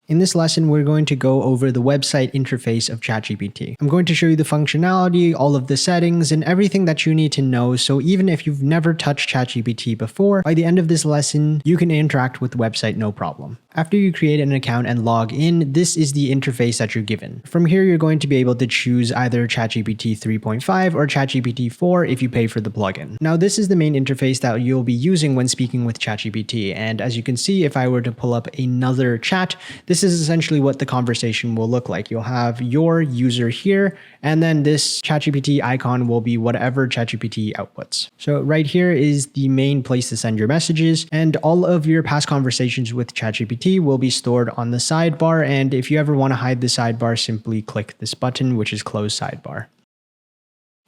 In this lesson, we're going to go over the website interface of ChatGPT. I'm going to show you the functionality, all of the settings, and everything that you need to know. So even if you've never touched ChatGPT before, by the end of this lesson, you can interact with the website no problem. After you create an account and log in, this is the interface that you're given. From here, you're going to be able to choose either ChatGPT 3.5 or ChatGPT 4 if you pay for the plugin. Now, this is the main interface that you'll be using when speaking with ChatGPT. And as you can see, if I were to pull up another chat, this is essentially what the conversation will look like. You'll have your user here, and then this ChatGPT icon will be whatever ChatGPT outputs. So right here is the main place to send your messages, and all of your past conversations with ChatGPT will be stored on the sidebar. And if you ever want to hide the sidebar, simply click this button, which is close sidebar.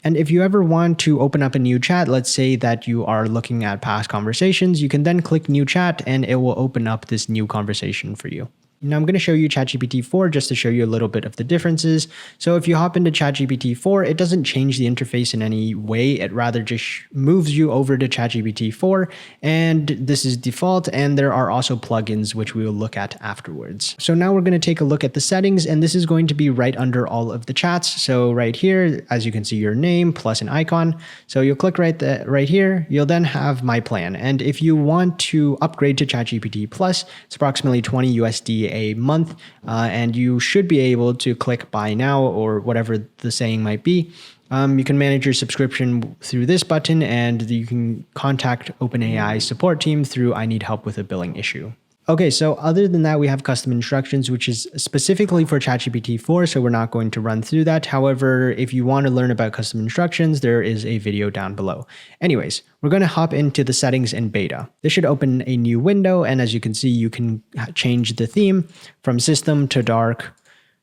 And if you ever want to open up a new chat, let's say that you are looking at past conversations, you can then click new chat and it will open up this new conversation for you. Now I'm going to show you ChatGPT 4 just to show you a little bit of the differences. So if you hop into ChatGPT 4, it doesn't change the interface in any way. It rather just moves you over to ChatGPT 4, and this is default, and there are also plugins which we will look at afterwards. So now we're going to take a look at the settings, and this is going to be right under all of the chats. So right here, as you can see, your name plus an icon. So you'll click right here, you'll then have my plan. And if you want to upgrade to ChatGPT Plus, it's approximately $20 USD a month, and you should be able to click buy now or whatever the saying might be. You can manage your subscription through this button, and you can contact OpenAI support team through I need help with a billing issue. Okay, so other than that, we have custom instructions, which is specifically for ChatGPT 4, so we're not going to run through that. However, if you want to learn about custom instructions, there is a video down below. Anyways, we're going to hop into the settings in beta. This should open a new window, and as you can see, you can change the theme from system to dark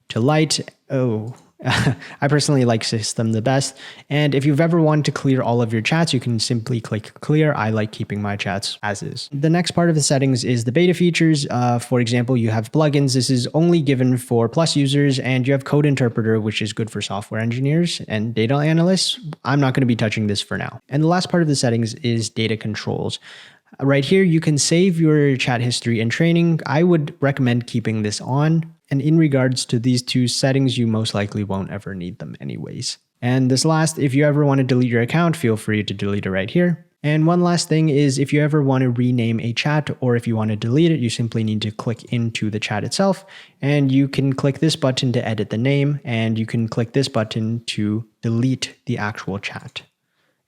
to light. Oh, I personally like system the best. And if you've ever wanted to clear all of your chats, you can simply click clear. I like keeping my chats as is. The next part of the settings is the beta features. For example, you have plugins. This is only given for Plus users, and you have code interpreter, which is good for software engineers and data analysts. I'm not going to be touching this for now. And the last part of the settings is data controls. Right here, you can save your chat history and training. I would recommend keeping this on. And in regards to these two settings, you most likely won't ever need them anyways. And this last, if you ever want to delete your account, feel free to delete it right here. And one last thing is if you ever want to rename a chat or if you want to delete it, you simply need to click into the chat itself, and you can click this button to edit the name, and you can click this button to delete the actual chat.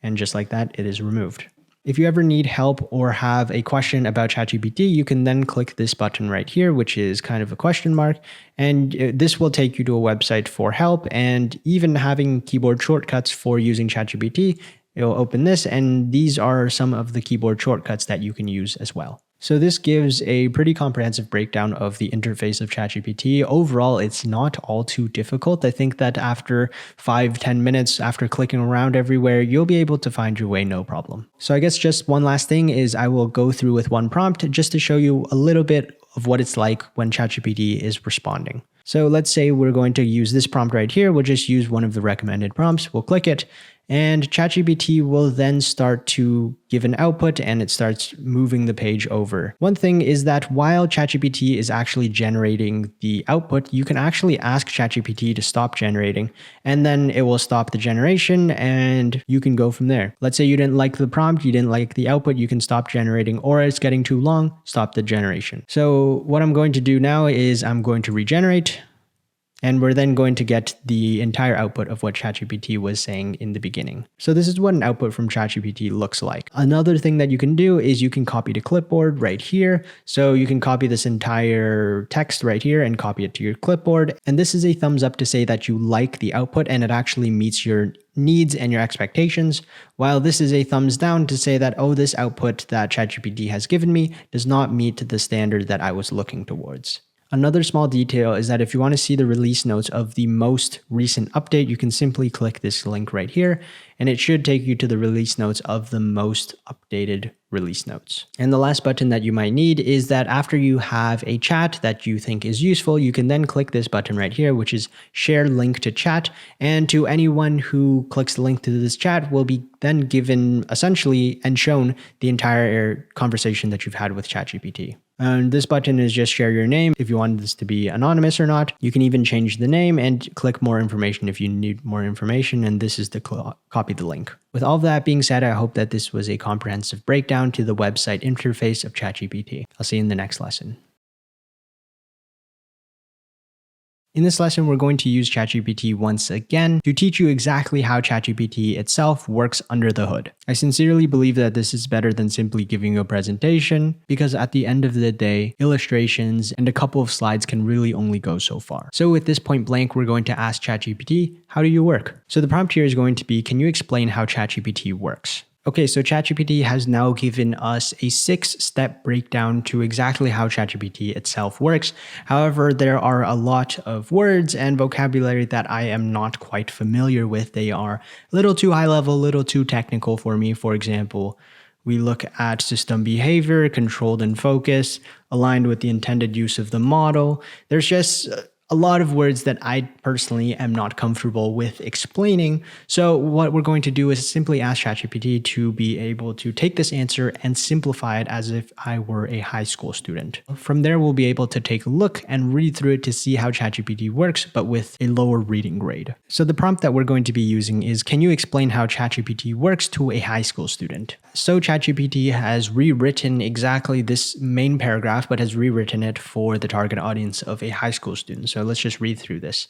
And just like that, it is removed. If you ever need help or have a question about ChatGPT, you can then click this button right here, which is kind of a question mark, and this will take you to a website for help. And even having keyboard shortcuts for using ChatGPT, it'll open this, and these are some of the keyboard shortcuts that you can use as well. So this gives a pretty comprehensive breakdown of the interface of ChatGPT. Overall, it's not all too difficult. I think that after 5-10 minutes, after clicking around everywhere, you'll be able to find your way no problem. So I guess just one last thing is I will go through with one prompt just to show you a little bit of what it's like when ChatGPT is responding. So let's say we're going to use this prompt right here. We'll just use one of the recommended prompts. We'll click it, and ChatGPT will then start to give an output, and it starts moving the page over. One thing is that while ChatGPT is actually generating the output, you can actually ask ChatGPT to stop generating, and then it will stop the generation, and you can go from there. Let's say you didn't like the prompt, you didn't like the output, you can stop generating, or it's getting too long, stop the generation. So what I'm going to do now is I'm going to regenerate, and we're then going to get the entire output of what ChatGPT was saying in the beginning. So this is what an output from ChatGPT looks like. Another thing that you can do is you can copy to clipboard right here. So you can copy this entire text right here and copy it to your clipboard. And this is a thumbs up to say that you like the output and it actually meets your needs and your expectations, while this is a thumbs down to say that, oh, this output that ChatGPT has given me does not meet the standard that I was looking towards. Another small detail is that if you want to see the release notes of the most recent update, you can simply click this link right here, and it should take you to the release notes of the most updated release notes. And the last button that you might need is that after you have a chat that you think is useful, you can then click this button right here, which is share link to chat. And to anyone who clicks the link to this chat will be then given essentially and shown the entire conversation that you've had with ChatGPT. And this button is just share your name if you want this to be anonymous or not. You can even change the name and click more information if you need more information. And this is the copy the link. With all of that being said, I hope that this was a comprehensive breakdown to the website interface of ChatGPT. I'll see you in the next lesson. In this lesson, we're going to use ChatGPT once again to teach you exactly how ChatGPT itself works under the hood. I sincerely believe that this is better than simply giving you a presentation, because at the end of the day, illustrations and a couple of slides can really only go so far. So with this point blank, we're going to ask ChatGPT, how do you work? So the prompt here is going to be, can you explain how ChatGPT works? Okay, so ChatGPT has now given us a 6-step breakdown to exactly how ChatGPT itself works. However, there are a lot of words and vocabulary that I am not quite familiar with. They are a little too high level, a little too technical for me. For example, we look at system behavior, controlled and focused, aligned with the intended use of the model. There's just a lot of words that I personally am not comfortable with explaining. So what we're going to do is simply ask ChatGPT to be able to take this answer and simplify it as if I were a high school student. From there, we'll be able to take a look and read through it to see how ChatGPT works, but with a lower reading grade. So the prompt that we're going to be using is, can you explain how ChatGPT works to a high school student? So ChatGPT has rewritten exactly this main paragraph, but has rewritten it for the target audience of a high school student. So let's just read through this.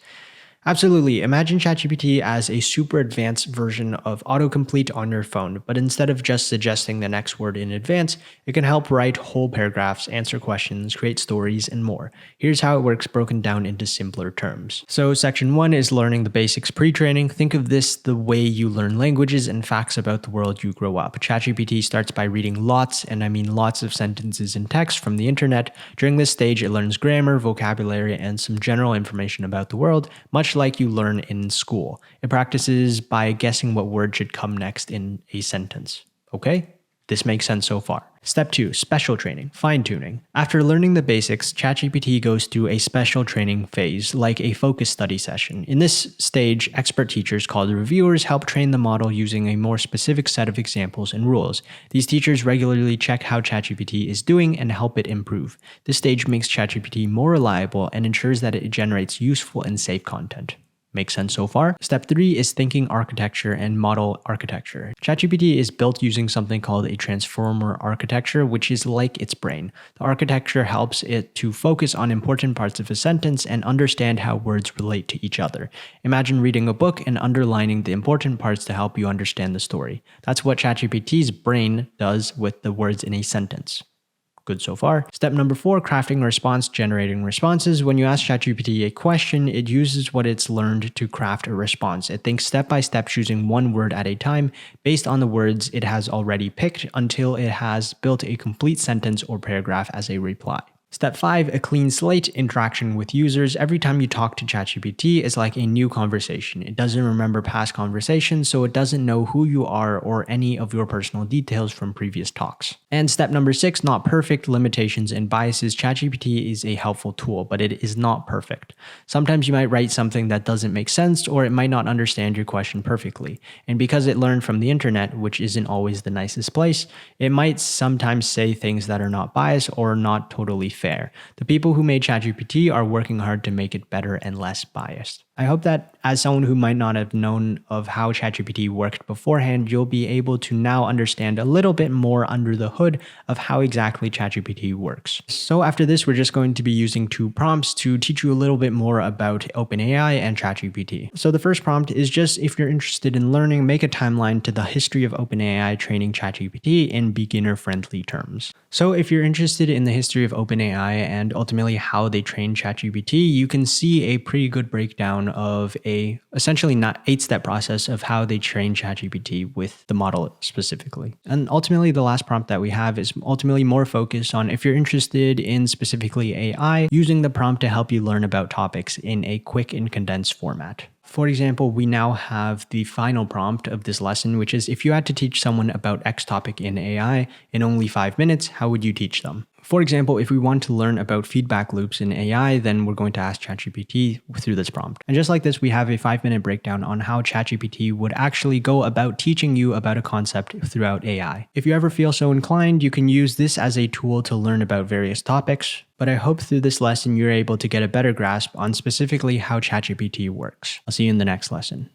Absolutely. Imagine ChatGPT as a super advanced version of autocomplete on your phone, but instead of just suggesting the next word in advance, it can help write whole paragraphs, answer questions, create stories, and more. Here's how it works broken down into simpler terms. So section 1 is learning the basics pre-training. Think of this the way you learn languages and facts about the world you grow up. ChatGPT starts by reading lots, and I mean lots of sentences and text from the internet. During this stage, it learns grammar, vocabulary, and some general information about the world, much like you learn in school. It practices by guessing what word should come next in a sentence. Okay? This makes sense so far. Step 2, special training, fine-tuning. After learning the basics, ChatGPT goes through a special training phase, like a focus study session. In this stage, expert teachers called reviewers help train the model using a more specific set of examples and rules. These teachers regularly check how ChatGPT is doing and help it improve. This stage makes ChatGPT more reliable and ensures that it generates useful and safe content. Makes sense so far? Step 3 is thinking architecture and model architecture. ChatGPT is built using something called a transformer architecture, which is like its brain. The architecture helps it to focus on important parts of a sentence and understand how words relate to each other. Imagine reading a book and underlining the important parts to help you understand the story. That's what ChatGPT's brain does with the words in a sentence. Good so far. Step number 4, crafting a response, generating responses. When you ask ChatGPT a question, it uses what it's learned to craft a response. It thinks step by step, choosing one word at a time based on the words it has already picked until it has built a complete sentence or paragraph as a reply. Step 5, a clean slate, interaction with users. Every time you talk to ChatGPT is like a new conversation. It doesn't remember past conversations, so it doesn't know who you are or any of your personal details from previous talks. And step number 6, not perfect, limitations and biases. ChatGPT is a helpful tool, but it is not perfect. Sometimes you might write something that doesn't make sense, or it might not understand your question perfectly. And because it learned from the internet, which isn't always the nicest place, it might sometimes say things that are not biased or not totally fair. The people who made ChatGPT are working hard to make it better and less biased. I hope that as someone who might not have known of how ChatGPT worked beforehand, you'll be able to now understand a little bit more under the hood of how exactly ChatGPT works. So after this, we're just going to be using 2 prompts to teach you a little bit more about OpenAI and ChatGPT. So the first prompt is just, if you're interested in learning, make a timeline to the history of OpenAI training ChatGPT in beginner-friendly terms. So if you're interested in the history of OpenAI OpenAI and ultimately how they train ChatGPT, you can see a pretty good breakdown of a essentially not 8-step process of how they train ChatGPT with the model specifically. And ultimately, the last prompt that we have is ultimately more focused on if you're interested in specifically AI, using the prompt to help you learn about topics in a quick and condensed format. For example, we now have the final prompt of this lesson, which is if you had to teach someone about X topic in AI in only 5 minutes, how would you teach them? For example, if we want to learn about feedback loops in AI, then we're going to ask ChatGPT through this prompt. And just like this, we have a 5-minute breakdown on how ChatGPT would actually go about teaching you about a concept throughout AI. If you ever feel so inclined, you can use this as a tool to learn about various topics. But I hope through this lesson, you're able to get a better grasp on specifically how ChatGPT works. I'll see you in the next lesson.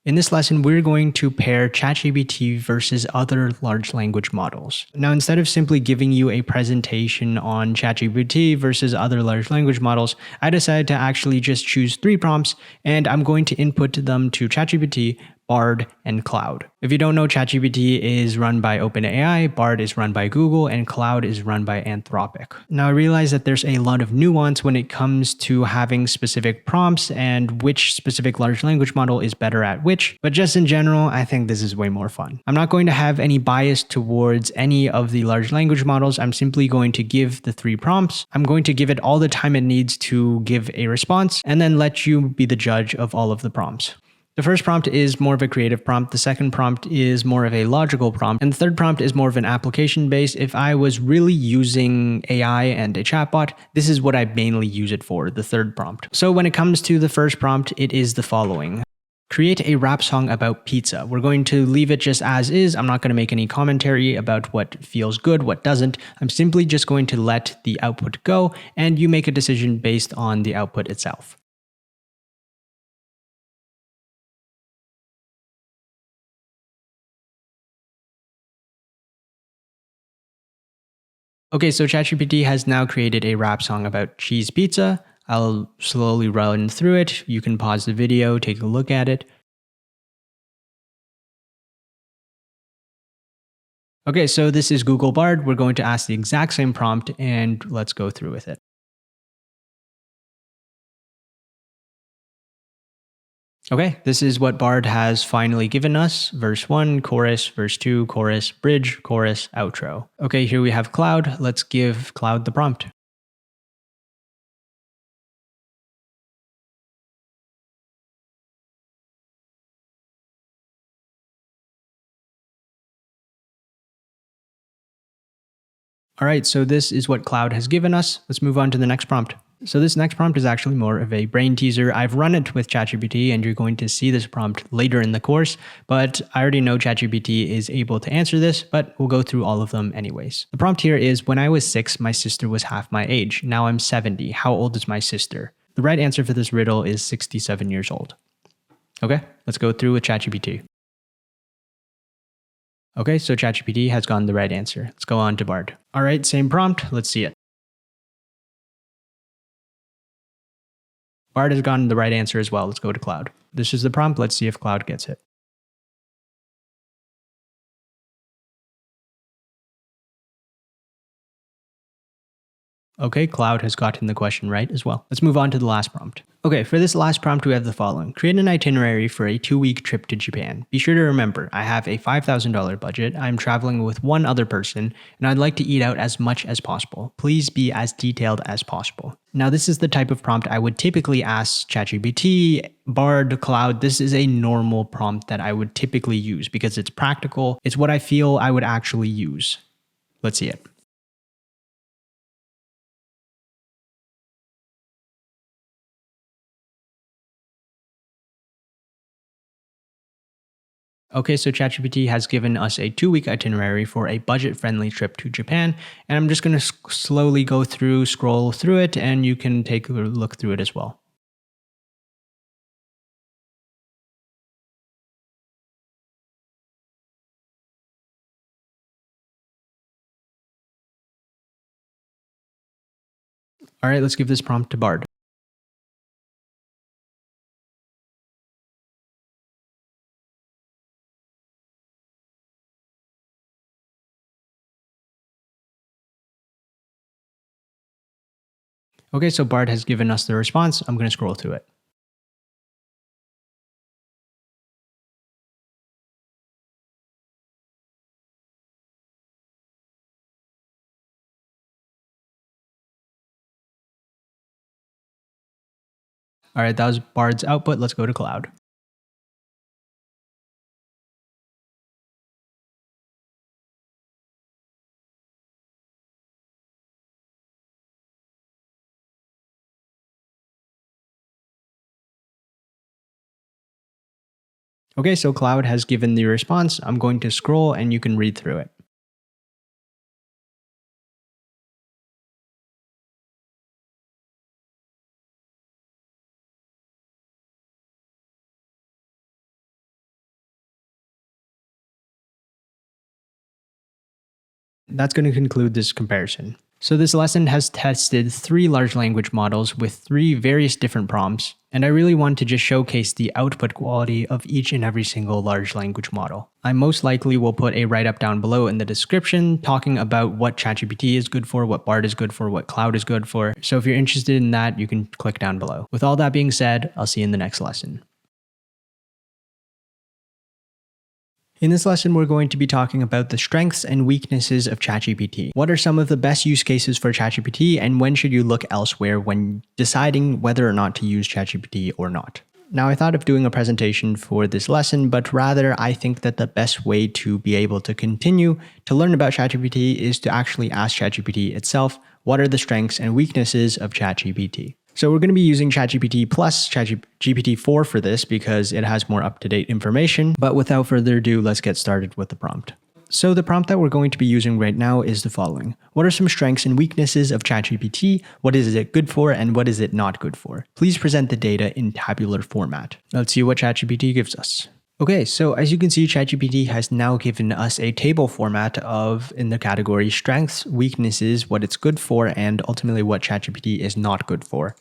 In this lesson, we're going to pair ChatGPT versus other large language models. Now, instead of simply giving you a presentation on ChatGPT versus other large language models, I decided to actually just choose 3 prompts, and I'm going to input them to ChatGPT, Bard, and Cloud. If you don't know, ChatGPT is run by OpenAI, Bard is run by Google, and Cloud is run by Anthropic. Now, I realize that there's a lot of nuance when it comes to having specific prompts and which specific large language model is better at which, but just in general, I think this is way more fun. I'm not going to have any bias towards any of the large language models. I'm simply going to give the 3 prompts. I'm going to give it all the time it needs to give a response, and then let you be the judge of all of the prompts. The first prompt is more of a creative prompt, the second prompt is more of a logical prompt, and the third prompt is more of an application-based. If I was really using AI and a chatbot, this is what I mainly use it for, the third prompt. So when it comes to the first prompt, it is the following. Create a rap song about pizza. We're going to leave it just as is. I'm not going to make any commentary about what feels good, what doesn't. I'm simply just going to let the output go, and you make a decision based on the output itself. Okay, so ChatGPT has now created a rap song about cheese pizza. I'll slowly run through it. You can pause the video, take a look at it. Okay, so this is Google Bard. We're going to ask the exact same prompt and let's go through with it. Okay, this is what Bard has finally given us. Verse 1, chorus, verse 2, chorus, bridge, chorus, outro. Okay, here we have Cloud. Let's give Cloud the prompt. All right, so this is what Cloud has given us. Let's move on to the next prompt. So this next prompt is actually more of a brain teaser. I've run it with ChatGPT and you're going to see this prompt later in the course, but I already know ChatGPT is able to answer this, but we'll go through all of them anyways. The prompt here is, when I was 6, my sister was half my age. Now I'm 70. How old is my sister? The right answer for this riddle is 67 years old. Okay, let's go through with ChatGPT. Okay, so ChatGPT has gotten the right answer. Let's go on to Bard. All right, same prompt. Let's see it. Bard has gotten the right answer as well. Let's go to Cloud. This is the prompt. Let's see if Cloud gets it. Okay, Cloud has gotten the question right as well. Let's move on to the last prompt. Okay, for this last prompt, we have the following. Create an itinerary for a 2-week trip to Japan. Be sure to remember, I have a $5,000 budget. I'm traveling with one other person, and I'd like to eat out as much as possible. Please be as detailed as possible. Now, this is the type of prompt I would typically ask ChatGPT, Bard, Cloud. This is a normal prompt that I would typically use because it's practical. It's what I feel I would actually use. Let's see it. Okay, so ChatGPT has given us a 2-week itinerary for a budget-friendly trip to Japan, and I'm just going to slowly go through, scroll through it, and you can take a look through it as well. All right, let's give this prompt to Bard. Okay, so Bard has given us the response. I'm going to scroll through it. All right, that was Bard's output. Let's go to Cloud. Okay, so Cloud has given the response. I'm going to scroll and you can read through it. That's going to conclude this comparison. So this lesson has tested 3 large language models with 3 various different prompts, and I really want to just showcase the output quality of each and every single large language model. I most likely will put a write-up down below in the description talking about what ChatGPT is good for, what Bard is good for, what Cloud is good for. So if you're interested in that, you can click down below. With all that being said, I'll see you in the next lesson. In this lesson, we're going to be talking about the strengths and weaknesses of ChatGPT. What are some of the best use cases for ChatGPT, and when should you look elsewhere when deciding whether or not to use ChatGPT or not? Now, I thought of doing a presentation for this lesson, but rather I think that the best way to be able to continue to learn about ChatGPT is to actually ask ChatGPT itself, what are the strengths and weaknesses of ChatGPT? So we're going to be using ChatGPT plus ChatGPT-4 for this because it has more up-to-date information. But without further ado, let's get started with the prompt. So the prompt that we're going to be using right now is the following. What are some strengths and weaknesses of ChatGPT? What is it good for and what is it not good for? Please present the data in tabular format. Let's see what ChatGPT gives us. Okay, so as you can see, ChatGPT has now given us a table format of in the category strengths, weaknesses, what it's good for, and ultimately what ChatGPT is not good for.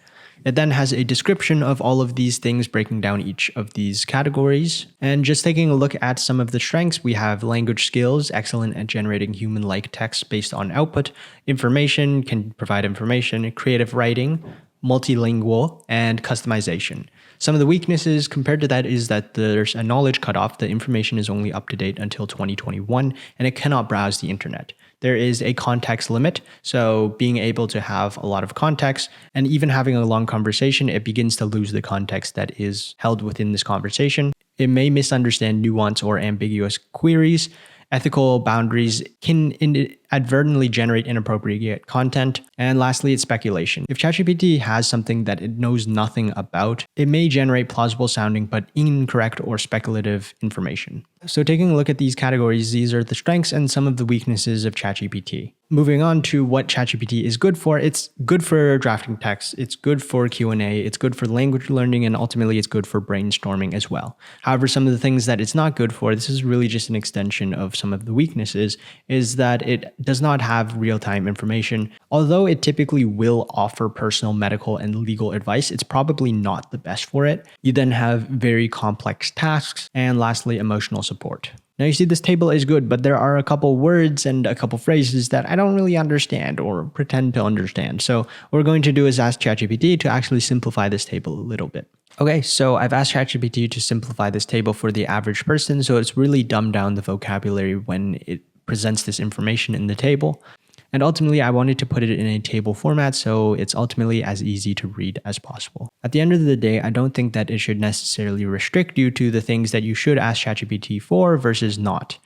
It then has a description of all of these things, breaking down each of these categories. And just taking a look at some of the strengths, we have language skills, excellent at generating human-like text based on output, information, can provide information, creative writing, multilingual, and customization. Some of the weaknesses compared to that is that there's a knowledge cutoff. The information is only up to date until 2021, and it cannot browse the internet. There is a context limit, so being able to have a lot of context and even having a long conversation, it begins to lose the context that is held within this conversation. It may misunderstand nuance or ambiguous queries. Ethical boundaries can inadvertently generate inappropriate content. And lastly, it's speculation. If ChatGPT has something that it knows nothing about, it may generate plausible sounding but incorrect or speculative information. So taking a look at these categories, these are the strengths and some of the weaknesses of ChatGPT. Moving on to what ChatGPT is good for, it's good for drafting text, it's good for Q&A, it's good for language learning, and ultimately it's good for brainstorming as well. However, some of the things that it's not good for, this is really just an extension of some of the weaknesses, is that it does not have real-time information. Although it typically will offer personal, medical, and legal advice, it's probably not the best for it. You then have very complex tasks, and lastly, emotional support. Now you see this table is good, but there are a couple words and a couple phrases that I don't really understand or pretend to understand. So what we're going to do is ask ChatGPT to actually simplify this table a little bit. Okay, so I've asked ChatGPT to simplify this table for the average person, so it's really dumbed down the vocabulary when it presents this information in the table. And ultimately, I wanted to put it in a table format so it's ultimately as easy to read as possible. At the end of the day, I don't think that it should necessarily restrict you to the things that you should ask ChatGPT for versus not.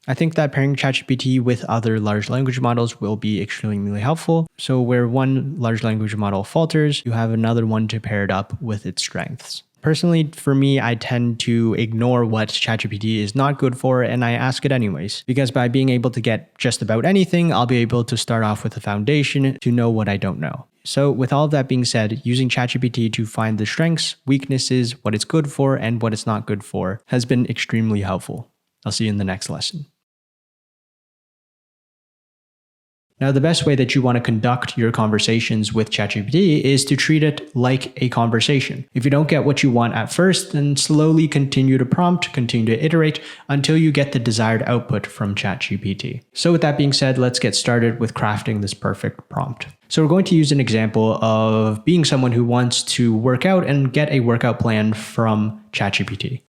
I think that pairing ChatGPT with other large language models will be extremely helpful. So where one large language model falters, you have another one to pair it up with its strengths. Personally, for me, I tend to ignore what ChatGPT is not good for and I ask it anyways, because by being able to get just about anything, I'll be able to start off with a foundation to know what I don't know. So with all of that being said, using ChatGPT to find the strengths, weaknesses, what it's good for, and what it's not good for has been extremely helpful. I'll see you in the next lesson. Now, the best way that you want to conduct your conversations with ChatGPT is to treat it like a conversation. If you don't get what you want at first, then slowly continue to prompt, continue to iterate until you get the desired output from ChatGPT. So with that being said, let's get started with crafting this perfect prompt. So we're going to use an example of being someone who wants to work out and get a workout plan from ChatGPT.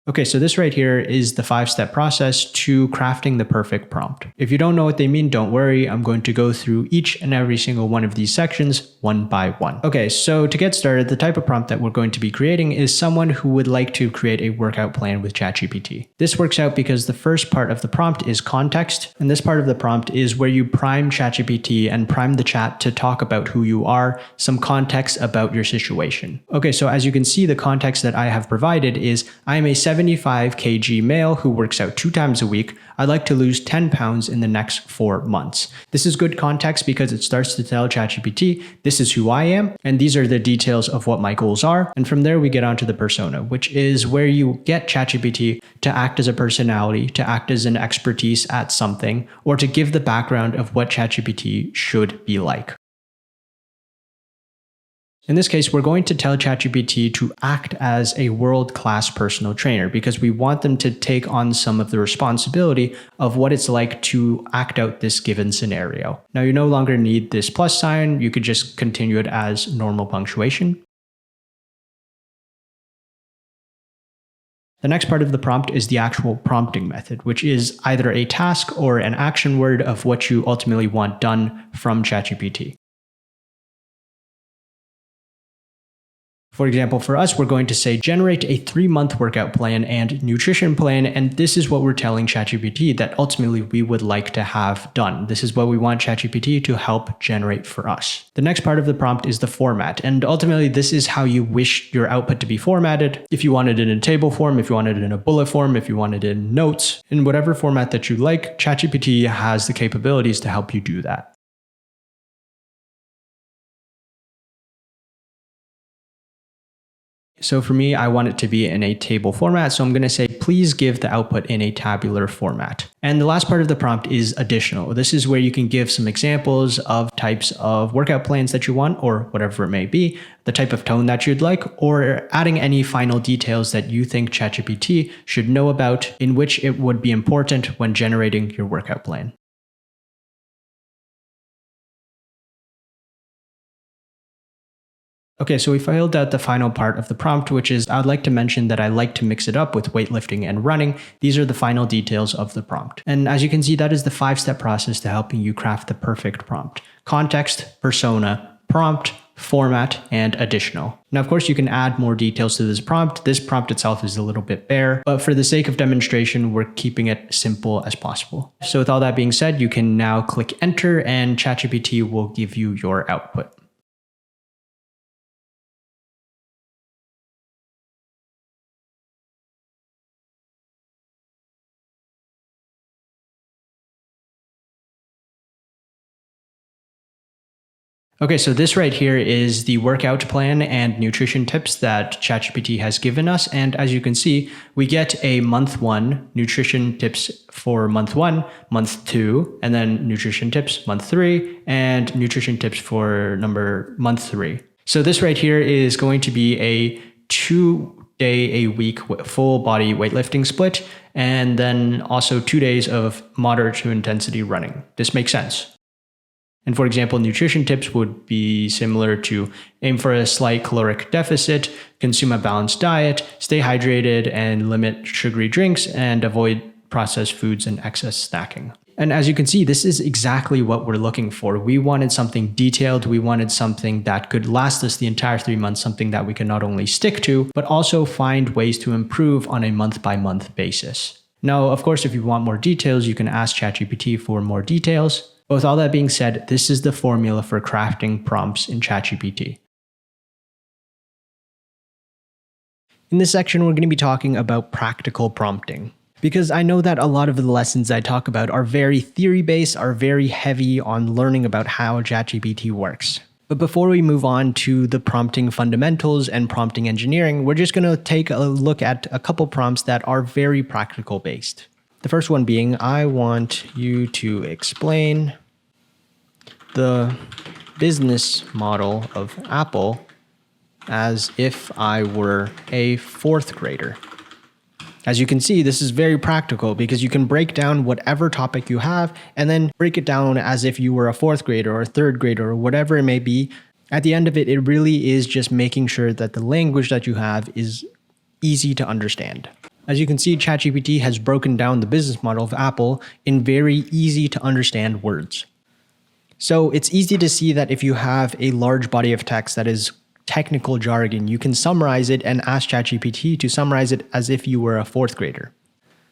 Okay, so this right here is the 5-step process to crafting the perfect prompt. If you don't know what they mean, don't worry. I'm going to go through each and every single one of these sections one by one. Okay, so to get started, the type of prompt that we're going to be creating is someone who would like to create a workout plan with ChatGPT. This works out because the first part of the prompt is context, and this part of the prompt is where you prime ChatGPT and prime the chat to talk about who you are, some context about your situation. Okay, so as you can see, the context that I have provided is I am a 75 kg male who works out 2 times a week. I'd like to lose 10 pounds in the next 4 months. This is good context because it starts to tell ChatGPT, this is who I am, and these are the details of what my goals are. And from there, we get onto the persona, which is where you get ChatGPT to act as a personality, to act as an expertise at something, or to give the background of what ChatGPT should be like. In this case, we're going to tell ChatGPT to act as a world-class personal trainer because we want them to take on some of the responsibility of what it's like to act out this given scenario. Now, you no longer need this plus sign. You could just continue it as normal punctuation. The next part of the prompt is the actual prompting method, which is either a task or an action word of what you ultimately want done from ChatGPT. For example, for us, we're going to say generate a 3-month workout plan and nutrition plan, and this is what we're telling ChatGPT that ultimately we would like to have done. This is what we want ChatGPT to help generate for us. The next part of the prompt is the format, and ultimately this is how you wish your output to be formatted. If you wanted it in table form, if you wanted it in a bullet form, if you wanted it in notes, in whatever format that you like, ChatGPT has the capabilities to help you do that. So for me, I want it to be in a table format. So I'm going to say, please give the output in a tabular format. And the last part of the prompt is additional. This is where you can give some examples of types of workout plans that you want, or whatever it may be, the type of tone that you'd like, or adding any final details that you think ChatGPT should know about, in which it would be important when generating your workout plan. Okay, so we filled out the final part of the prompt, which is I'd like to mention that I like to mix it up with weightlifting and running. These are the final details of the prompt. And as you can see, that is the 5-step process to helping you craft the perfect prompt. Context, persona, prompt, format, and additional. Now, of course, you can add more details to this prompt. This prompt itself is a little bit bare, but for the sake of demonstration, we're keeping it simple as possible. So with all that being said, you can now click enter and ChatGPT will give you your output. Okay, so this right here is the workout plan and nutrition tips that ChatGPT has given us. And as you can see, we get a month 1 nutrition tips for month 1, month 2, and then nutrition tips month 3, and nutrition tips for month 3. So this right here is going to be a 2-day-a-week full body weightlifting split, and then also 2 days of moderate to intensity running. This makes sense. And for example, nutrition tips would be similar to aim for a slight caloric deficit, consume a balanced diet, stay hydrated, and limit sugary drinks, and avoid processed foods and excess snacking. And as you can see, this is exactly what we're looking for. We wanted something detailed. We wanted something that could last us the entire 3 months, something that we can not only stick to, but also find ways to improve on a month-by-month basis. Now, of course, if you want more details, you can ask ChatGPT for more details. But with all that being said, this is the formula for crafting prompts in ChatGPT. In this section, we're going to be talking about practical prompting. Because I know that a lot of the lessons I talk about are very theory-based, are very heavy on learning about how ChatGPT works. But before we move on to the prompting fundamentals and prompting engineering, we're just going to take a look at a couple prompts that are very practical based. The first one being, I want you to explain the business model of Apple as if I were a fourth grader. As you can see, this is very practical because you can break down whatever topic you have and then break it down as if you were a fourth grader or a third grader or whatever it may be. At the end of it, it really is just making sure that the language that you have is easy to understand. As you can see, ChatGPT has broken down the business model of Apple in very easy to understand words. So it's easy to see that if you have a large body of text that is technical jargon, you can summarize it and ask ChatGPT to summarize it as if you were a fourth grader.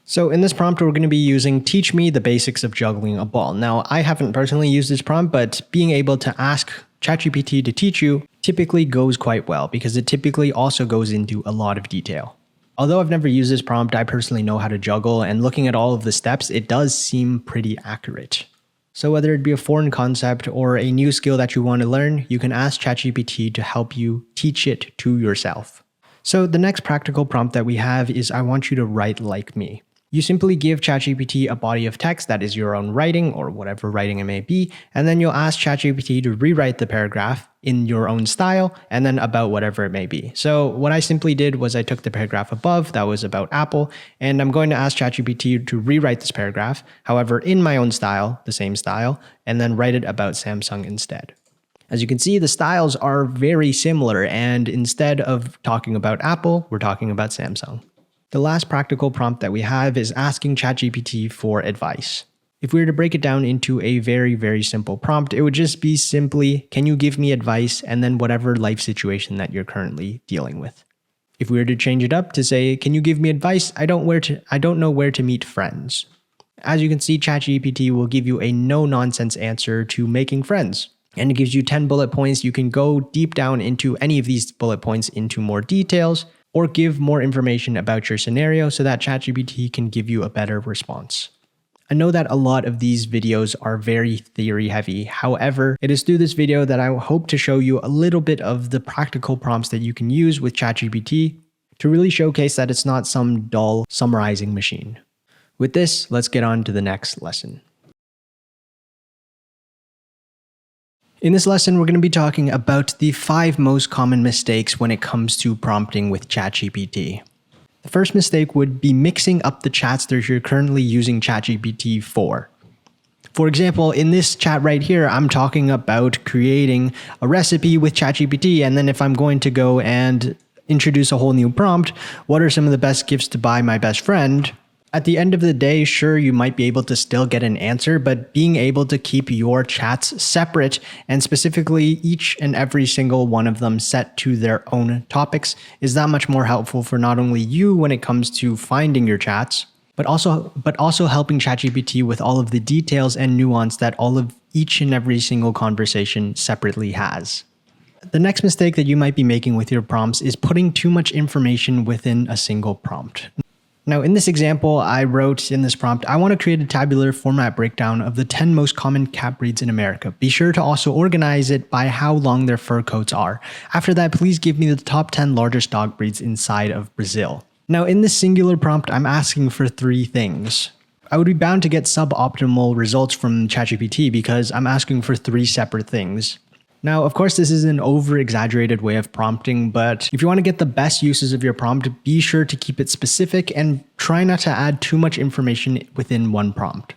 So in this prompt, we're going to be using teach me the basics of juggling a ball. Now, I haven't personally used this prompt, but being able to ask ChatGPT to teach you typically goes quite well because it typically also goes into a lot of detail. Although I've never used this prompt, I personally know how to juggle, and looking at all of the steps, it does seem pretty accurate. So whether it be a foreign concept or a new skill that you want to learn, you can ask ChatGPT to help you teach it to yourself. So the next practical prompt that we have is I want you to write like me. You simply give ChatGPT a body of text that is your own writing or whatever writing it may be, and then you'll ask ChatGPT to rewrite the paragraph in your own style and then about whatever it may be. So what I simply did was I took the paragraph above that was about Apple, and I'm going to ask ChatGPT to rewrite this paragraph, however, in my own style, the same style, and then write it about Samsung instead. As you can see, the styles are very similar, and instead of talking about Apple, we're talking about Samsung. The last practical prompt that we have is asking ChatGPT for advice. If we were to break it down into a very, very simple prompt, it would just be simply, can you give me advice, and then whatever life situation that you're currently dealing with. If we were to change it up to say, can you give me advice? I don't know where to meet friends. As you can see, ChatGPT will give you a no-nonsense answer to making friends. And it gives you 10 bullet points. You can go deep down into any of these bullet points into more details, or give more information about your scenario so that ChatGPT can give you a better response. I know that a lot of these videos are very theory heavy. However, it is through this video that I hope to show you a little bit of the practical prompts that you can use with ChatGPT to really showcase that it's not some dull summarizing machine. With this, let's get on to the next lesson. In this lesson, we're going to be talking about the 5 most common mistakes when it comes to prompting with ChatGPT. The first mistake would be mixing up the chats that you're currently using ChatGPT for. For example, in this chat right here, I'm talking about creating a recipe with ChatGPT, and then if I'm going to go and introduce a whole new prompt, what are some of the best gifts to buy my best friend? At the end of the day, sure, you might be able to still get an answer, but being able to keep your chats separate and specifically each and every single one of them set to their own topics is that much more helpful for not only you when it comes to finding your chats, but also helping ChatGPT with all of the details and nuance that all of each and every single conversation separately has. The next mistake that you might be making with your prompts is putting too much information within a single prompt. Now, in this example, I wrote in this prompt, I want to create a tabular format breakdown of the 10 most common cat breeds in America. Be sure to also organize it by how long their fur coats are. After that, please give me the top 10 largest dog breeds inside of Brazil. Now, in this singular prompt, I'm asking for 3 things. I would be bound to get suboptimal results from ChatGPT because I'm asking for 3 separate things. Now, of course, this is an over-exaggerated way of prompting, but if you want to get the best uses of your prompt, be sure to keep it specific and try not to add too much information within one prompt.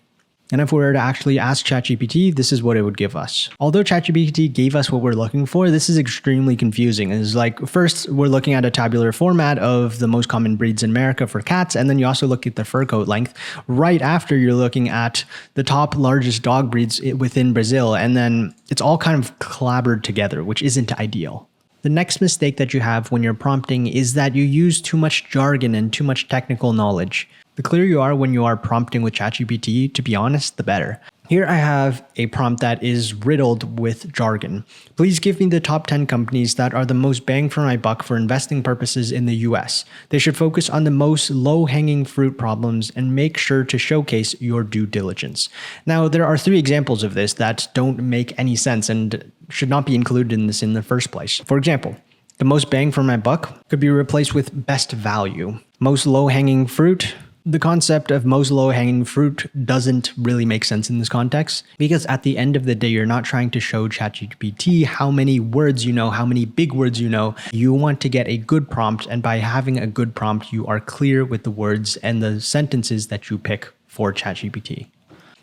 And if we were to actually ask ChatGPT, this is what it would give us. Although ChatGPT gave us what we're looking for, this is extremely confusing. It's like, first, we're looking at a tabular format of the most common breeds in America for cats, and then you also look at the fur coat length. Right after, you're looking at the top largest dog breeds within Brazil, and then it's all kind of collaborated together, which isn't ideal. The next mistake that you have when you're prompting is that you use too much jargon and too much technical knowledge. The clearer you are when you are prompting with ChatGPT, to be honest, the better. Here I have a prompt that is riddled with jargon. Please give me the top 10 companies that are the most bang for my buck for investing purposes in the US. They should focus on the most low-hanging fruit problems and make sure to showcase your due diligence. Now, there are 3 examples of this that don't make any sense and should not be included in this in the first place. For example, the most bang for my buck could be replaced with best value. Most low-hanging fruit. The concept of most low-hanging fruit doesn't really make sense in this context because at the end of the day, you're not trying to show ChatGPT how many words you know, how many big words you know. You want to get a good prompt, and by having a good prompt, you are clear with the words and the sentences that you pick for ChatGPT.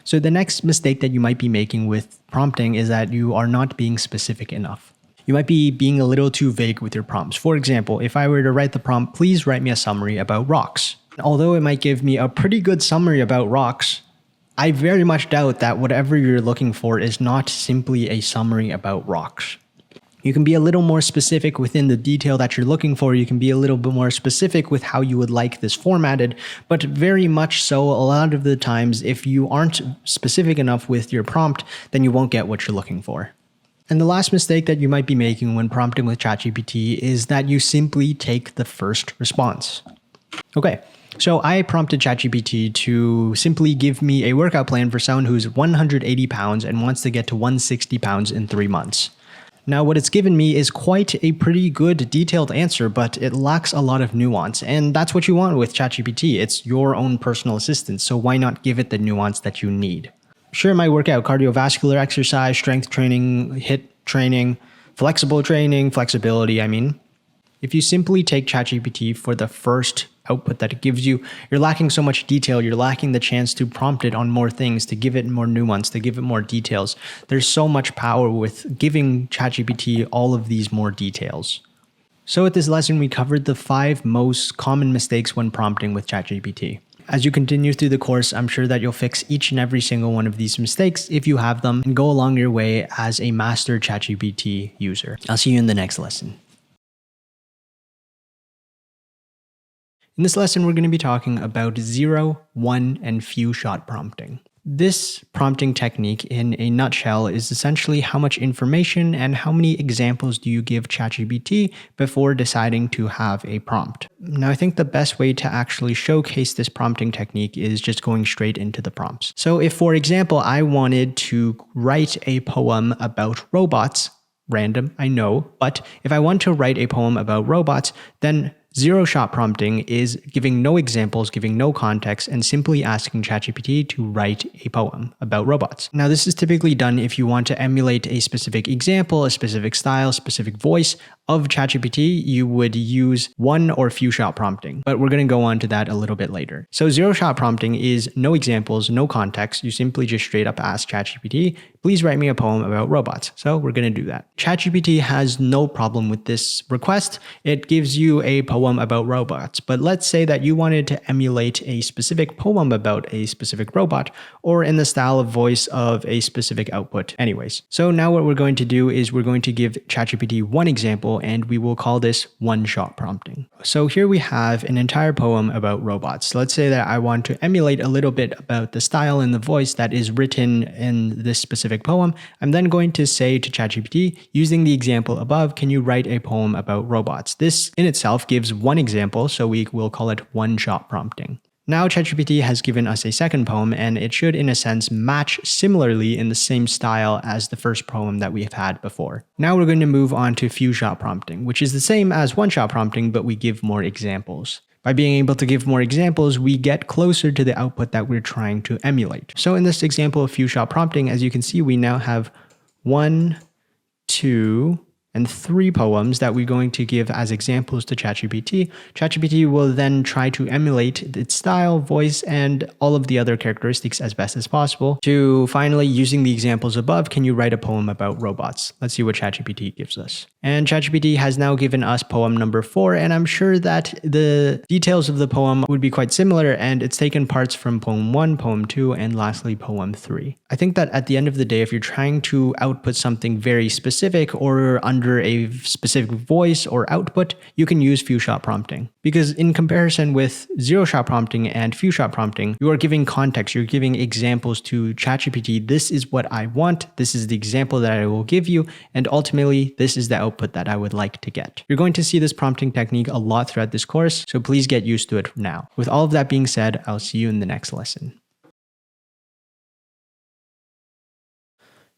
So the next mistake that you might be making with prompting is that you are not being specific enough. You might be being a little too vague with your prompts. For example, if I were to write the prompt, please write me a summary about rocks. Although it might give me a pretty good summary about rocks, I very much doubt that whatever you're looking for is not simply a summary about rocks. You can be a little more specific within the detail that you're looking for. You can be a little bit more specific with how you would like this formatted, but very much so, a lot of the times, if you aren't specific enough with your prompt, then you won't get what you're looking for. And the last mistake that you might be making when prompting with ChatGPT is that you simply take the first response. Okay. So I prompted ChatGPT to simply give me a workout plan for someone who's 180 pounds and wants to get to 160 pounds in 3 months. Now, what it's given me is quite a pretty good detailed answer, but it lacks a lot of nuance. And that's what you want with ChatGPT. It's your own personal assistant, so why not give it the nuance that you need? Sure, my workout, cardiovascular exercise, strength training, HIIT training, flexibility, If you simply take ChatGPT for the first output that it gives you, you're lacking so much detail, you're lacking the chance to prompt it on more things, to give it more nuance, to give it more details. There's so much power with giving ChatGPT all of these more details. So with this lesson, we covered the 5 most common mistakes when prompting with ChatGPT. As you continue through the course, I'm sure that you'll fix each and every single one of these mistakes if you have them and go along your way as a master ChatGPT user. I'll see you in the next lesson. In this lesson, we're going to be talking about 0, 1, and few shot prompting. This prompting technique in a nutshell is essentially how much information and how many examples do you give ChatGPT before deciding to have a prompt. Now, I think the best way to actually showcase this prompting technique is just going straight into the prompts. So if, for example, I wanted to write a poem about robots, random, I know, but if I want to write a poem about robots, then 0 shot prompting is giving no examples, giving no context, and simply asking ChatGPT to write a poem about robots. Now, this is typically done if you want to emulate a specific example, a specific style, specific voice of ChatGPT. You would use 1 or few shot prompting, but we're going to go on to that a little bit later. So 0 shot prompting is no examples, no context. You simply just straight up ask ChatGPT, please write me a poem about robots. So we're going to do that. ChatGPT has no problem with this request. It gives you a poem about robots, but let's say that you wanted to emulate a specific poem about a specific robot or in the style of voice of a specific output anyways. So now what we're going to do is we're going to give ChatGPT 1 example and we will call this 1 shot prompting. So here we have an entire poem about robots. Let's say that I want to emulate a little bit about the style and the voice that is written in this specific poem. I'm then going to say to ChatGPT, using the example above, can you write a poem about robots? This in itself gives 1 example, so we will call it 1 shot prompting. Now ChatGPT has given us a second poem and it should in a sense match similarly in the same style as the first poem that we have had before. Now we're going to move on to few shot prompting, which is the same as 1 shot prompting, but we give more examples. By being able to give more examples, we get closer to the output that we're trying to emulate. So in this example of few shot prompting, as you can see, we now have 1, 2, and 3 poems that we're going to give as examples to ChatGPT. ChatGPT will then try to emulate its style, voice, and all of the other characteristics as best as possible to finally, using the examples above, can you write a poem about robots? Let's see what ChatGPT gives us. And ChatGPT has now given us poem number 4, and I'm sure that the details of the poem would be quite similar, and it's taken parts from poem 1, poem 2, and lastly poem 3. I think that at the end of the day, if you're trying to output something very specific or under under a specific voice or output, you can use few-shot prompting. Because in comparison with zero-shot prompting and few-shot prompting, you are giving context, you're giving examples to ChatGPT. This is what I want, this is the example that I will give you, and ultimately, this is the output that I would like to get. You're going to see this prompting technique a lot throughout this course, so please get used to it now. With all of that being said, I'll see you in the next lesson.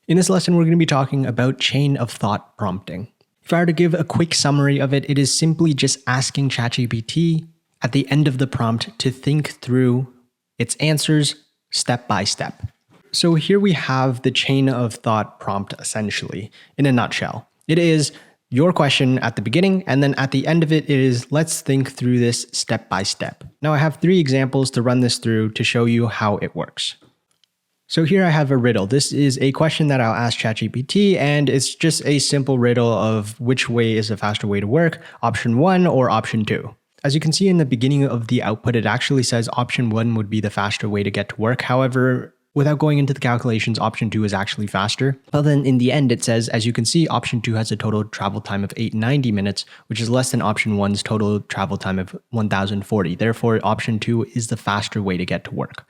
In this lesson, we're going to be talking about chain of thought prompting. If I were to give a quick summary of it, it is simply just asking ChatGPT at the end of the prompt to think through its answers step by step. So here we have the chain of thought prompt essentially, in a nutshell. It is your question at the beginning, and then at the end of it is, let's think through this step by step. Now I have 3 examples to run this through to show you how it works. So here I have a riddle. This is a question that I'll ask ChatGPT, and it's just a simple riddle of which way is the faster way to work, option 1 or option 2. As you can see in the beginning of the output, it actually says option 1 would be the faster way to get to work. However, without going into the calculations, option 2 is actually faster. But then in the end, it says, as you can see, option 2 has a total travel time of 890 minutes, which is less than option 1's total travel time of 1040. Therefore, option 2 is the faster way to get to work.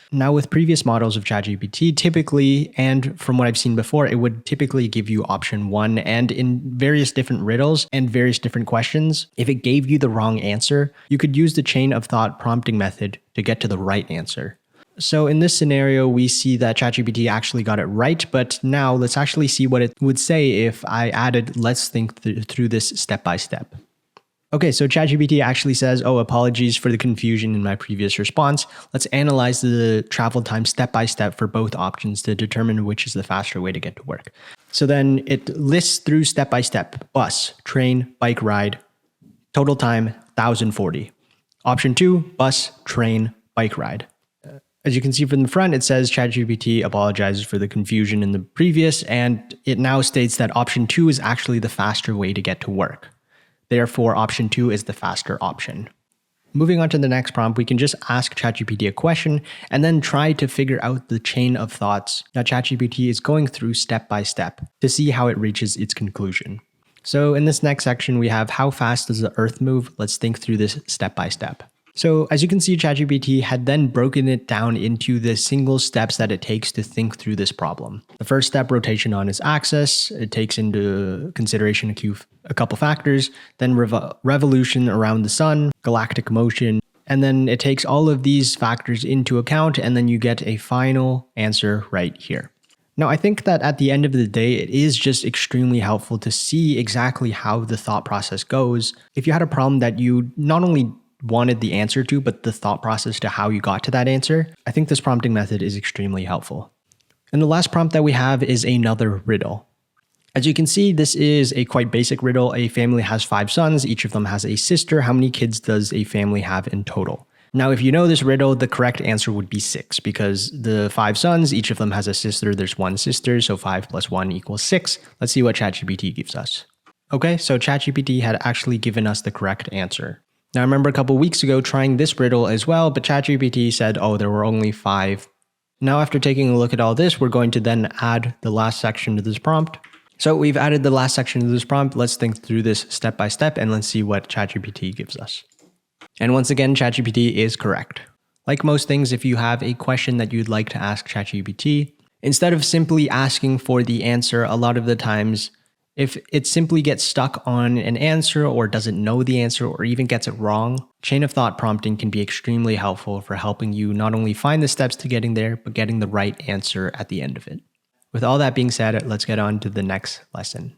Now with previous models of ChatGPT, typically, and from what I've seen before, it would typically give you option 1, and in various different riddles and various different questions, if it gave you the wrong answer, you could use the chain of thought prompting method to get to the right answer. So in this scenario, we see that ChatGPT actually got it right, but now let's actually see what it would say if I added, let's think through this step by step. Okay, so ChatGPT actually says, oh, apologies for the confusion in my previous response. Let's analyze the travel time step by step for both options to determine which is the faster way to get to work. So then it lists through step by step: bus, train, bike ride, total time 1040. Option 2, bus, train, bike ride. As you can see from the front, it says ChatGPT apologizes for the confusion in the previous, and it now states that option 2 is actually the faster way to get to work. Therefore, option 2 is the faster option. Moving on to the next prompt, we can just ask ChatGPT a question and then try to figure out the chain of thoughts that ChatGPT is going through step by step to see how it reaches its conclusion. So in this next section, we have how fast does the Earth move? Let's think through this step by step. So as you can see, ChatGPT had then broken it down into the single steps that it takes to think through this problem. The first step, rotation on its axis. It takes into consideration a couple factors, then revolution around the sun, galactic motion, and then it takes all of these factors into account, and then you get a final answer right here. Now, I think that at the end of the day, it is just extremely helpful to see exactly how the thought process goes. If you had a problem that you not only wanted the answer to, but the thought process to how you got to that answer, I think this prompting method is extremely helpful. And the last prompt that we have is another riddle. As you can see, this is a quite basic riddle. A family has 5 sons, each of them has a sister. How many kids does a family have in total? Now, if you know this riddle, the correct answer would be 6, because the 5 sons, each of them has a sister, there's 1 sister, so 5 plus 1 equals 6. Let's see what ChatGPT gives us. Okay, so ChatGPT had actually given us the correct answer. Now, I remember a couple weeks ago trying this riddle as well, but ChatGPT said, oh, there were only 5. Now, after taking a look at all this, we're going to then add the last section to this prompt. So we've added the last section to this prompt. Let's think through this step by step, and let's see what ChatGPT gives us. And once again, ChatGPT is correct. Like most things, if you have a question that you'd like to ask ChatGPT, instead of simply asking for the answer, a lot of the times, if it simply gets stuck on an answer or doesn't know the answer or even gets it wrong, chain of thought prompting can be extremely helpful for helping you not only find the steps to getting there, but getting the right answer at the end of it. With all that being said, let's get on to the next lesson.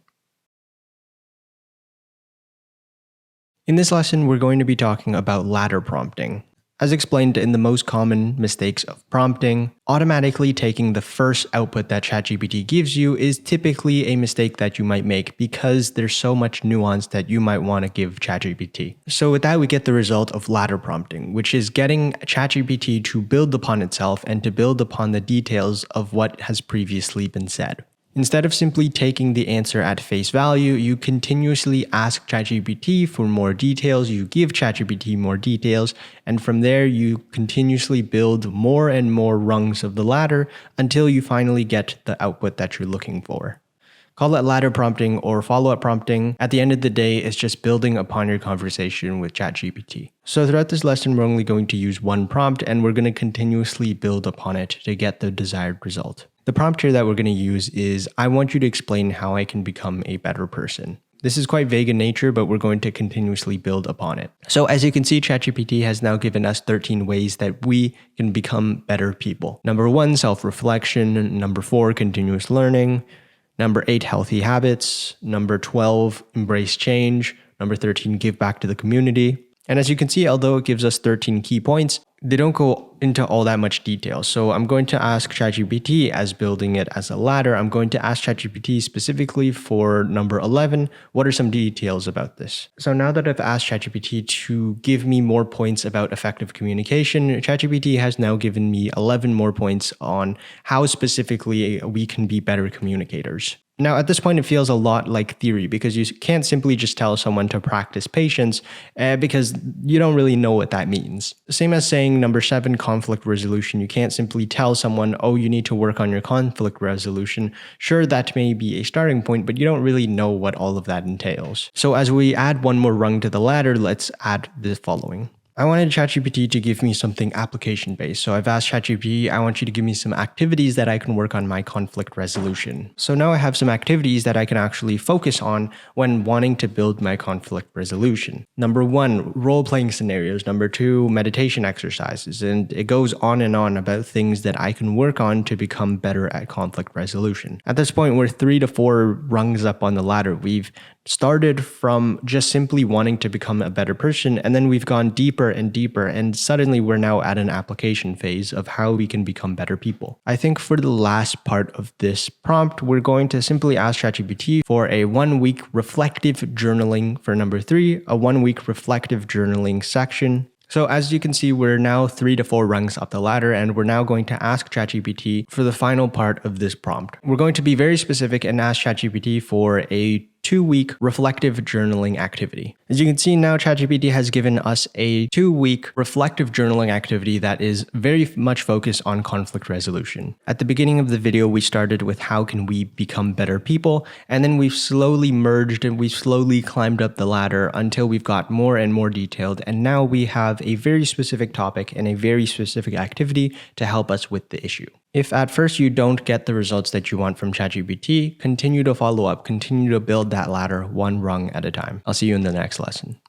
In this lesson, we're going to be talking about ladder prompting. As explained in the most common mistakes of prompting, automatically taking the first output that ChatGPT gives you is typically a mistake that you might make because there's so much nuance that you might want to give ChatGPT. So with that, we get the result of ladder prompting, which is getting ChatGPT to build upon itself and to build upon the details of what has previously been said. Instead of simply taking the answer at face value, you continuously ask ChatGPT for more details, you give ChatGPT more details, and from there you continuously build more and more rungs of the ladder until you finally get the output that you're looking for. Call it ladder prompting or follow-up prompting. At the end of the day, it's just building upon your conversation with ChatGPT. So throughout this lesson, we're only going to use one prompt and we're going to continuously build upon it to get the desired result. The prompt here that we're going to use is, I want you to explain how I can become a better person. This is quite vague in nature, but we're going to continuously build upon it. So as you can see, ChatGPT has now given us 13 ways that we can become better people. Number 1, self-reflection. Number 4, continuous learning. Number 8, healthy habits. Number 12, embrace change. Number 13, give back to the community. And as you can see, although it gives us 13 key points, they don't go into all that much detail. So I'm going to ask ChatGPT, as building it as a ladder, I'm going to ask ChatGPT specifically for number 11, what are some details about this? So now that I've asked ChatGPT to give me more points about effective communication, ChatGPT has now given me 11 more points on how specifically we can be better communicators. Now, at this point, it feels a lot like theory because you can't simply just tell someone to practice patience because you don't really know what that means. Same as saying number 7, conflict resolution. You can't simply tell someone, oh, you need to work on your conflict resolution. Sure, that may be a starting point, but you don't really know what all of that entails. So as we add one more rung to the ladder, let's add the following. I wanted ChatGPT to give me something application-based. So I've asked ChatGPT, I want you to give me some activities that I can work on my conflict resolution. So now I have some activities that I can actually focus on when wanting to build my conflict resolution. Number 1, role-playing scenarios. Number 2, meditation exercises. And it goes on and on about things that I can work on to become better at conflict resolution. At this point, we're 3 to 4 rungs up on the ladder. We've started from just simply wanting to become a better person, and then we've gone deeper and deeper, and suddenly we're now at an application phase of how we can become better people. I think for the last part of this prompt, we're going to simply ask ChatGPT for a 1-week reflective journaling for number 3, a 1-week reflective journaling section. So as you can see, we're now 3 to 4 rungs up the ladder, and we're now going to ask ChatGPT for the final part of this prompt. We're going to be very specific and ask ChatGPT for a 2-week reflective journaling activity. As you can see now, ChatGPT has given us a 2-week reflective journaling activity that is very much focused on conflict resolution. At the beginning of the video, we started with how can we become better people, and then we've slowly merged and we've slowly climbed up the ladder until we've got more and more detailed, and now we have a very specific topic and a very specific activity to help us with the issue. If at first you don't get the results that you want from ChatGPT, continue to follow up, continue to build that ladder one rung at a time. I'll see you in the next lesson.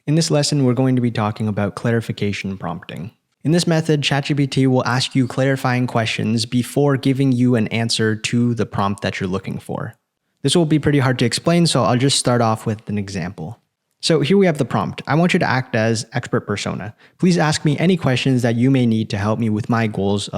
In this lesson, we're going to be talking about clarification prompting. In this method, ChatGPT will ask you clarifying questions before giving you an answer to the prompt that you're looking for. This will be pretty hard to explain, so I'll just start off with an example. So here we have the prompt. I want you to act as expert persona. Please ask me any questions that you may need to help me with my goals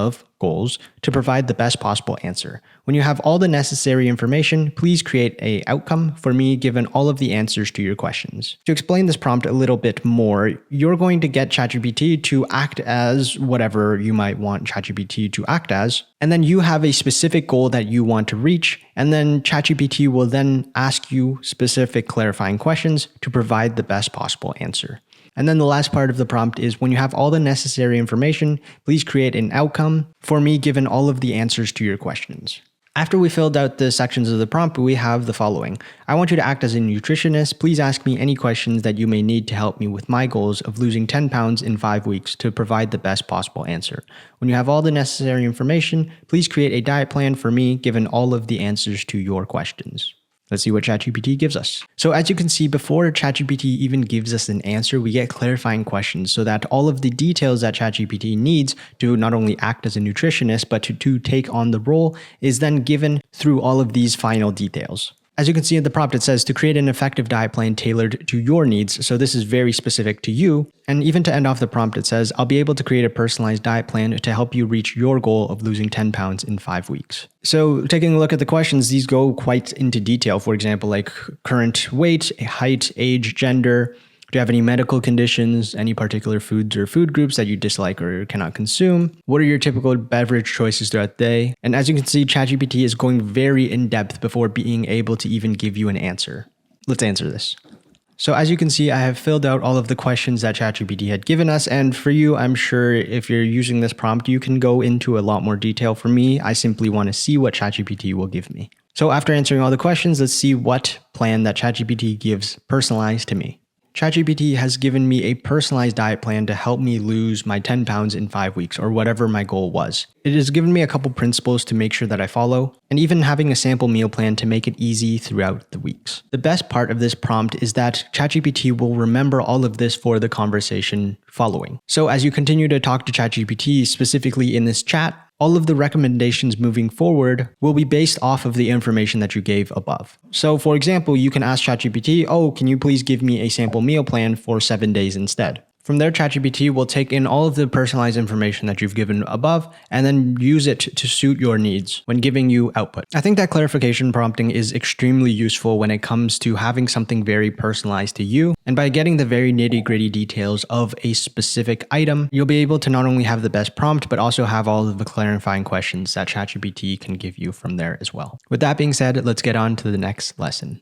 to provide the best possible answer. When you have all the necessary information, please create an outcome for me given all of the answers to your questions. To explain this prompt a little bit more, you're going to get ChatGPT to act as whatever you might want ChatGPT to act as, and then you have a specific goal that you want to reach, and then ChatGPT will then ask you specific clarifying questions to provide the best possible answer. And then the last part of the prompt is when you have all the necessary information, please create an outcome for me given all of the answers to your questions. After we filled out the sections of the prompt, we have the following. I want you to act as a nutritionist. Please ask me any questions that you may need to help me with my goals of losing 10 pounds in 5 weeks to provide the best possible answer. When you have all the necessary information, please create a diet plan for me given all of the answers to your questions. Let's see what ChatGPT gives us. So as you can see, before ChatGPT even gives us an answer, we get clarifying questions so that all of the details that ChatGPT needs to not only act as a nutritionist, but to take on the role is then given through all of these final details. As you can see in the prompt, it says to create an effective diet plan tailored to your needs. So this is very specific to you. And even to end off the prompt, it says, I'll be able to create a personalized diet plan to help you reach your goal of losing 10 pounds in 5 weeks. So taking a look at the questions, these go quite into detail. For example, like current weight, height, age, gender. Do you have any medical conditions, any particular foods or food groups that you dislike or cannot consume? What are your typical beverage choices throughout the day? And as you can see, ChatGPT is going very in depth before being able to even give you an answer. Let's answer this. So as you can see, I have filled out all of the questions that ChatGPT had given us. And for you, I'm sure if you're using this prompt, you can go into a lot more detail. For me, I simply want to see what ChatGPT will give me. So after answering all the questions, let's see what plan that ChatGPT gives personalized to me. ChatGPT has given me a personalized diet plan to help me lose my 10 pounds in 5 weeks, or whatever my goal was. It has given me a couple principles to make sure that I follow, and even having a sample meal plan to make it easy throughout the weeks. The best part of this prompt is that ChatGPT will remember all of this for the conversation following. So as you continue to talk to ChatGPT, specifically in this chat, all of the recommendations moving forward will be based off of the information that you gave above. So for example, you can ask ChatGPT, oh, can you please give me a sample meal plan for 7 days instead? From there, ChatGPT will take in all of the personalized information that you've given above and then use it to suit your needs when giving you output. I think that clarification prompting is extremely useful when it comes to having something very personalized to you. And by getting the very nitty-gritty details of a specific item, you'll be able to not only have the best prompt, but also have all of the clarifying questions that ChatGPT can give you from there as well. With that being said, let's get on to the next lesson.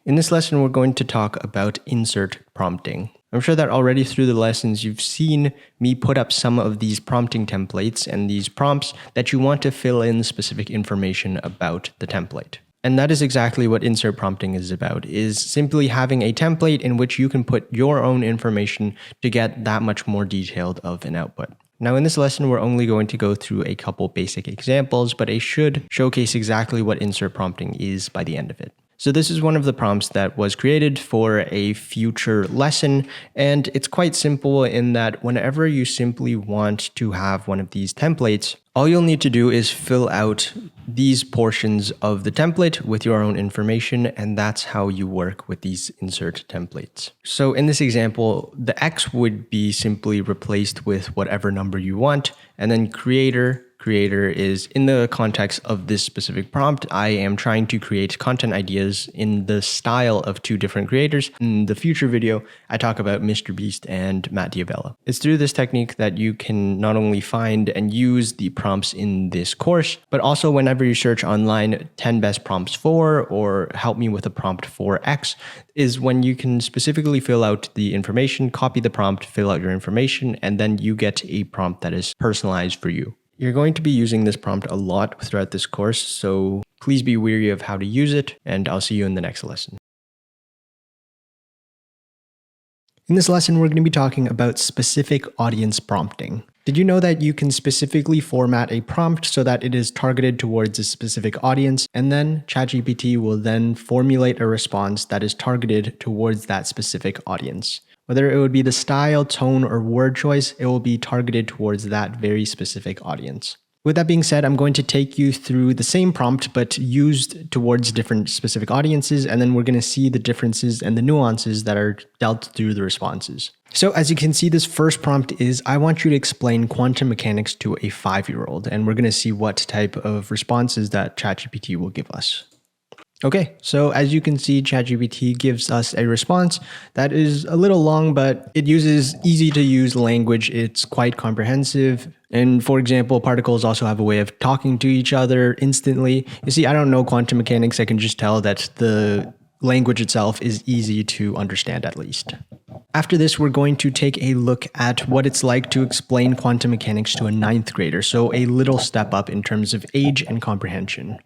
In this lesson, we're going to talk about insert prompting. I'm sure that already through the lessons, you've seen me put up some of these prompting templates and these prompts that you want to fill in specific information about the template. And that is exactly what insert prompting is about, is simply having a template in which you can put your own information to get that much more detailed of an output. Now in this lesson, we're only going to go through a couple basic examples, but I should showcase exactly what insert prompting is by the end of it. So this is one of the prompts that was created for a future lesson, and it's quite simple in that whenever you simply want to have one of these templates, all you'll need to do is fill out these portions of the template with your own information, and that's how you work with these insert templates. So in this example, the X would be simply replaced with whatever number you want, and then creator is in the context of this specific prompt. I am trying to create content ideas in the style of two different creators. In the future video, I talk about Mr. Beast and Matt Diavella. It's through this technique that you can not only find and use the prompts in this course, but also whenever you search online 10 best prompts for, or help me with a prompt for X, is when you can specifically fill out the information, copy the prompt, fill out your information, and then you get a prompt that is personalized for you. You're going to be using this prompt a lot throughout this course, so please be wary of how to use it, and I'll see you in the next lesson. In this lesson, we're going to be talking about specific audience prompting. Did you know that you can specifically format a prompt so that it is targeted towards a specific audience, and then ChatGPT will then formulate a response that is targeted towards that specific audience? Whether it would be the style, tone, or word choice, it will be targeted towards that very specific audience. With that being said, I'm going to take you through the same prompt, but used towards different specific audiences, and then we're going to see the differences and the nuances that are dealt through the responses. So as you can see, this first prompt is, I want you to explain quantum mechanics to a 5-year-old, and we're going to see what type of responses that ChatGPT will give us. Okay, so as you can see, ChatGPT gives us a response that is a little long, but it uses easy to use language. It's quite comprehensive. And for example, particles also have a way of talking to each other instantly. You see, I don't know quantum mechanics. I can just tell that the language itself is easy to understand at least. After this, we're going to take a look at what it's like to explain quantum mechanics to a 9th grader. So a little step up in terms of age and comprehension.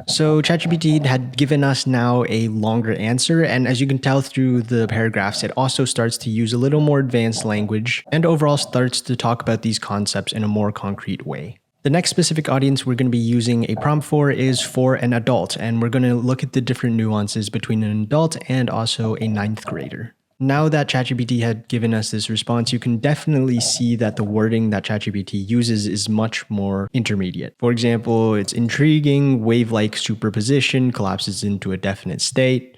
So ChatGPT had given us now a longer answer, and as you can tell through the paragraphs, it also starts to use a little more advanced language and overall starts to talk about these concepts in a more concrete way. The next specific audience we're going to be using a prompt for is for an adult, and we're going to look at the different nuances between an adult and also a 9th grader. Now that ChatGPT had given us this response, you can definitely see that the wording that ChatGPT uses is much more intermediate. For example, it's intriguing, wave-like superposition, collapses into a definite state,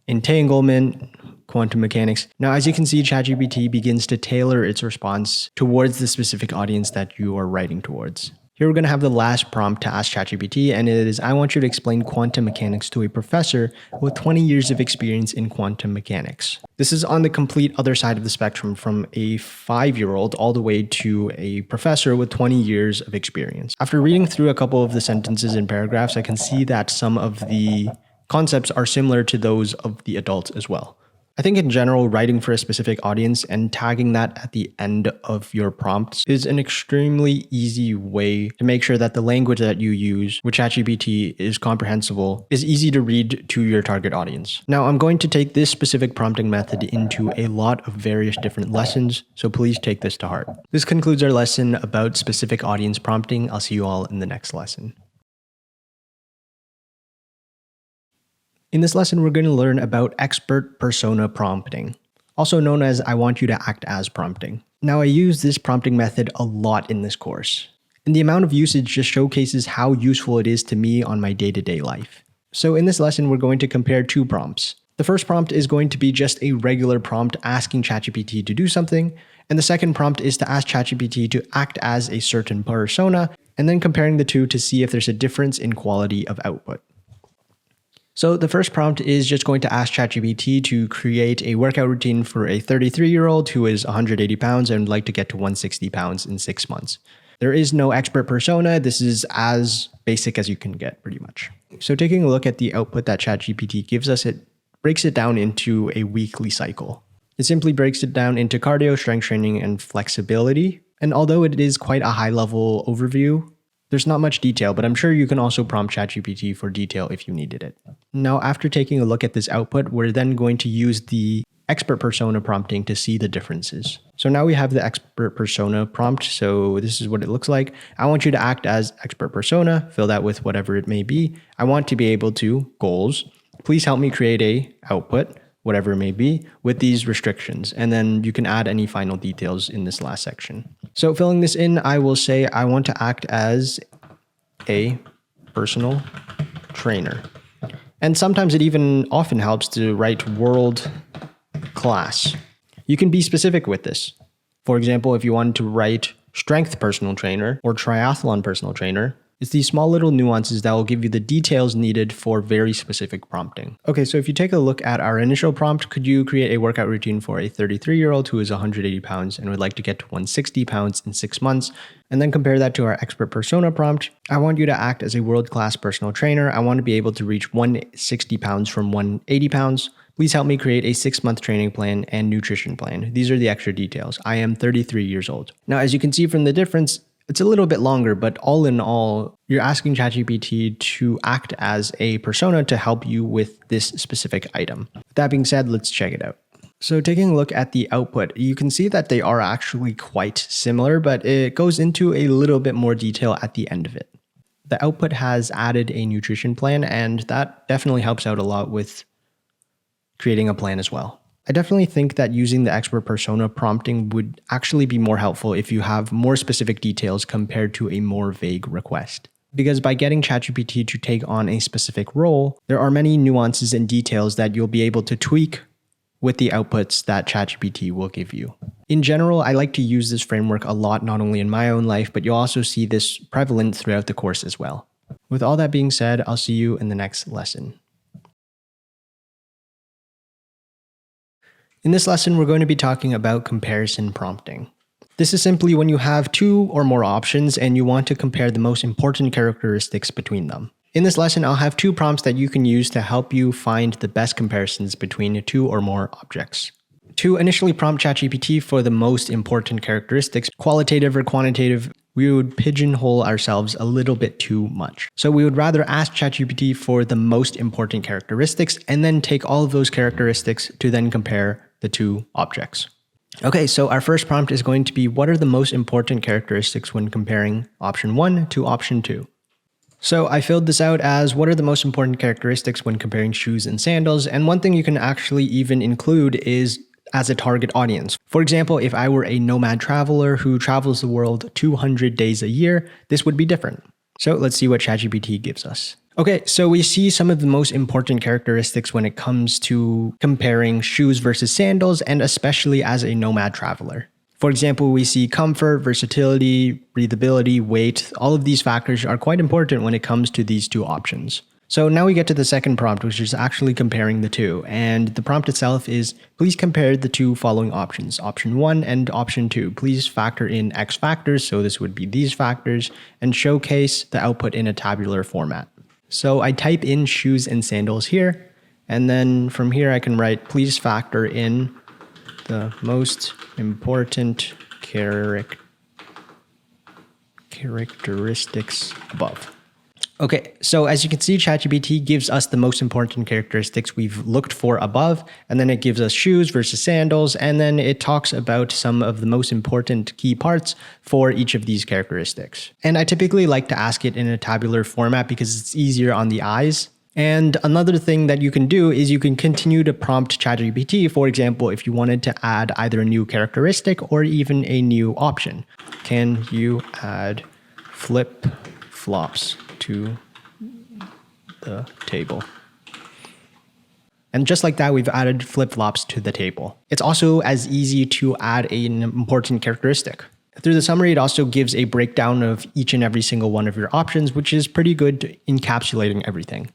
entanglement, quantum mechanics. Now, as you can see, ChatGPT begins to tailor its response towards the specific audience that you are writing towards. Here we're going to have the last prompt to ask ChatGPT, and it is, I want you to explain quantum mechanics to a professor with 20 years of experience in quantum mechanics. This is on the complete other side of the spectrum, from a 5-year-old all the way to a professor with 20 years of experience. After reading through a couple of the sentences and paragraphs, I can see that some of the concepts are similar to those of the adults as well. I think in general, writing for a specific audience and tagging that at the end of your prompts is an extremely easy way to make sure that the language that you use with ChatGPT is comprehensible, is easy to read to your target audience. Now, I'm going to take this specific prompting method into a lot of various different lessons, so please take this to heart. This concludes our lesson about specific audience prompting. I'll see you all in the next lesson. In this lesson, we're going to learn about expert persona prompting, also known as I want you to act as prompting. Now, I use this prompting method a lot in this course, and the amount of usage just showcases how useful it is to me on my day-to-day life. So in this lesson, we're going to compare two prompts. The first prompt is going to be just a regular prompt asking ChatGPT to do something, and the second prompt is to ask ChatGPT to act as a certain persona, and then comparing the two to see if there's a difference in quality of output. So the first prompt is just going to ask ChatGPT to create a workout routine for a 33-year-old who is 180 pounds and would like to get to 160 pounds in 6 months. There is no expert persona. This is as basic as you can get, pretty much. So taking a look at the output that ChatGPT gives us, it breaks it down into a weekly cycle. It simply breaks it down into cardio, strength training, and flexibility. And although it is quite a high-level overview, there's not much detail, but I'm sure you can also prompt ChatGPT for detail if you needed it. Now, after taking a look at this output, we're then going to use the expert persona prompting to see the differences. So now we have the expert persona prompt. So this is what it looks like. I want you to act as expert persona, fill that with whatever it may be. I want to be able to goals. Please help me create a output, whatever it may be, with these restrictions. And then you can add any final details in this last section. So filling this in, I will say I want to act as a personal trainer. And sometimes it even often helps to write world class. You can be specific with this. For example, if you wanted to write strength personal trainer or triathlon personal trainer, it's these small little nuances that will give you the details needed for very specific prompting. Okay, so if you take a look at our initial prompt, could you create a workout routine for a 33-year-old who is 180 pounds and would like to get to 160 pounds in 6 months? And then compare that to our expert persona prompt. I want you to act as a world-class personal trainer. I want to be able to reach 160 pounds from 180 pounds. Please help me create a 6-month training plan and nutrition plan. These are the extra details. I am 33 years old. Now, as you can see from the difference, it's a little bit longer, but all in all, you're asking ChatGPT to act as a persona to help you with this specific item. With that being said, let's check it out. So taking a look at the output, you can see that they are actually quite similar, but it goes into a little bit more detail at the end of it. The output has added a nutrition plan, and that definitely helps out a lot with creating a plan as well. I definitely think that using the expert persona prompting would actually be more helpful if you have more specific details compared to a more vague request. Because by getting ChatGPT to take on a specific role, there are many nuances and details that you'll be able to tweak with the outputs that ChatGPT will give you. In general, I like to use this framework a lot, not only in my own life, but you'll also see this prevalent throughout the course as well. With all that being said, I'll see you in the next lesson. In this lesson, we're going to be talking about comparison prompting. This is simply when you have two or more options and you want to compare the most important characteristics between them. In this lesson, I'll have two prompts that you can use to help you find the best comparisons between two or more objects. To initially prompt ChatGPT for the most important characteristics, qualitative or quantitative, we would pigeonhole ourselves a little bit too much. So we would rather ask ChatGPT for the most important characteristics and then take all of those characteristics to then compare the two objects. Okay, so our first prompt is going to be, what are the most important characteristics when comparing option 1 to option 2? So I filled this out as, what are the most important characteristics when comparing shoes and sandals? And one thing you can actually even include is as a target audience. For example, if I were a nomad traveler who travels the world 200 days a year, this would be different. So let's see what ChatGPT gives us. Okay, so we see some of the most important characteristics when it comes to comparing shoes versus sandals, and especially as a nomad traveler. For example, we see comfort, versatility, breathability, weight. All of these factors are quite important when it comes to these two options. So now we get to the second prompt, which is actually comparing the two. And the prompt itself is, please compare the two following options, option 1 and option 2. Please factor in X factors, so this would be these factors, and showcase the output in a tabular format. So I type in shoes and sandals here, and then from here I can write, please factor in the most important characteristics above. Okay, so as you can see, ChatGPT gives us the most important characteristics we've looked for above, and then it gives us shoes versus sandals, and then it talks about some of the most important key parts for each of these characteristics. And I typically like to ask it in a tabular format because it's easier on the eyes. And another thing that you can do is you can continue to prompt ChatGPT, for example, if you wanted to add either a new characteristic or even a new option. Can you add flip-flops to the table? And just like that, we've added flip-flops to the table. It's also as easy to add an important characteristic. Through the summary, it also gives a breakdown of each and every single one of your options, which is pretty good at encapsulating everything.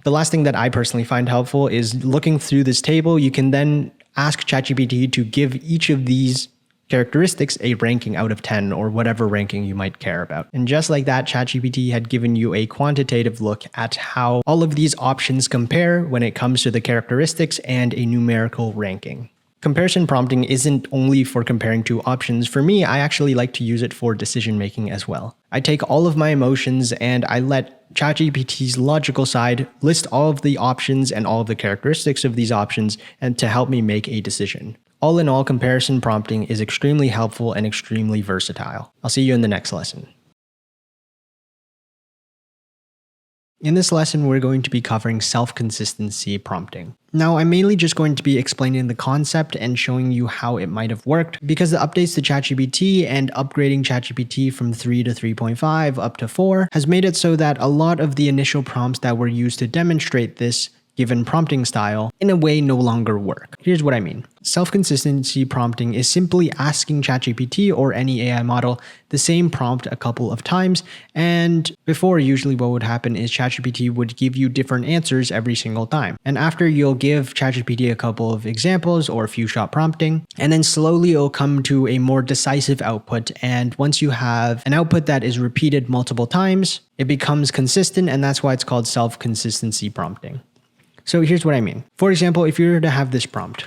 The last thing that I personally find helpful is looking through this table. You can then ask ChatGPT to give each of these characteristics a ranking out of 10 or whatever ranking you might care about. And just like that, ChatGPT had given you a quantitative look at how all of these options compare when it comes to the characteristics and a numerical ranking. Comparison prompting isn't only for comparing two options. For me, I actually like to use it for decision making as well. I take all of my emotions and I let ChatGPT's logical side list all of the options and all of the characteristics of these options and to help me make a decision. All in all, comparison prompting is extremely helpful and extremely versatile. I'll see you in the next lesson. In this lesson, we're going to be covering self-consistency prompting. Now, I'm mainly just going to be explaining the concept and showing you how it might have worked, because the updates to ChatGPT and upgrading ChatGPT from 3 to 3.5 up to 4 has made it so that a lot of the initial prompts that were used to demonstrate this given prompting style in a way no longer work. Here's what I mean. Self-consistency prompting is simply asking ChatGPT or any AI model the same prompt a couple of times, and before, usually what would happen is ChatGPT would give you different answers every single time. And after, you'll give ChatGPT a couple of examples or a few shot prompting, and then slowly it'll come to a more decisive output. And once you have an output that is repeated multiple times, it becomes consistent, and that's why it's called self-consistency prompting. So here's what I mean. For example, if you were to have this prompt,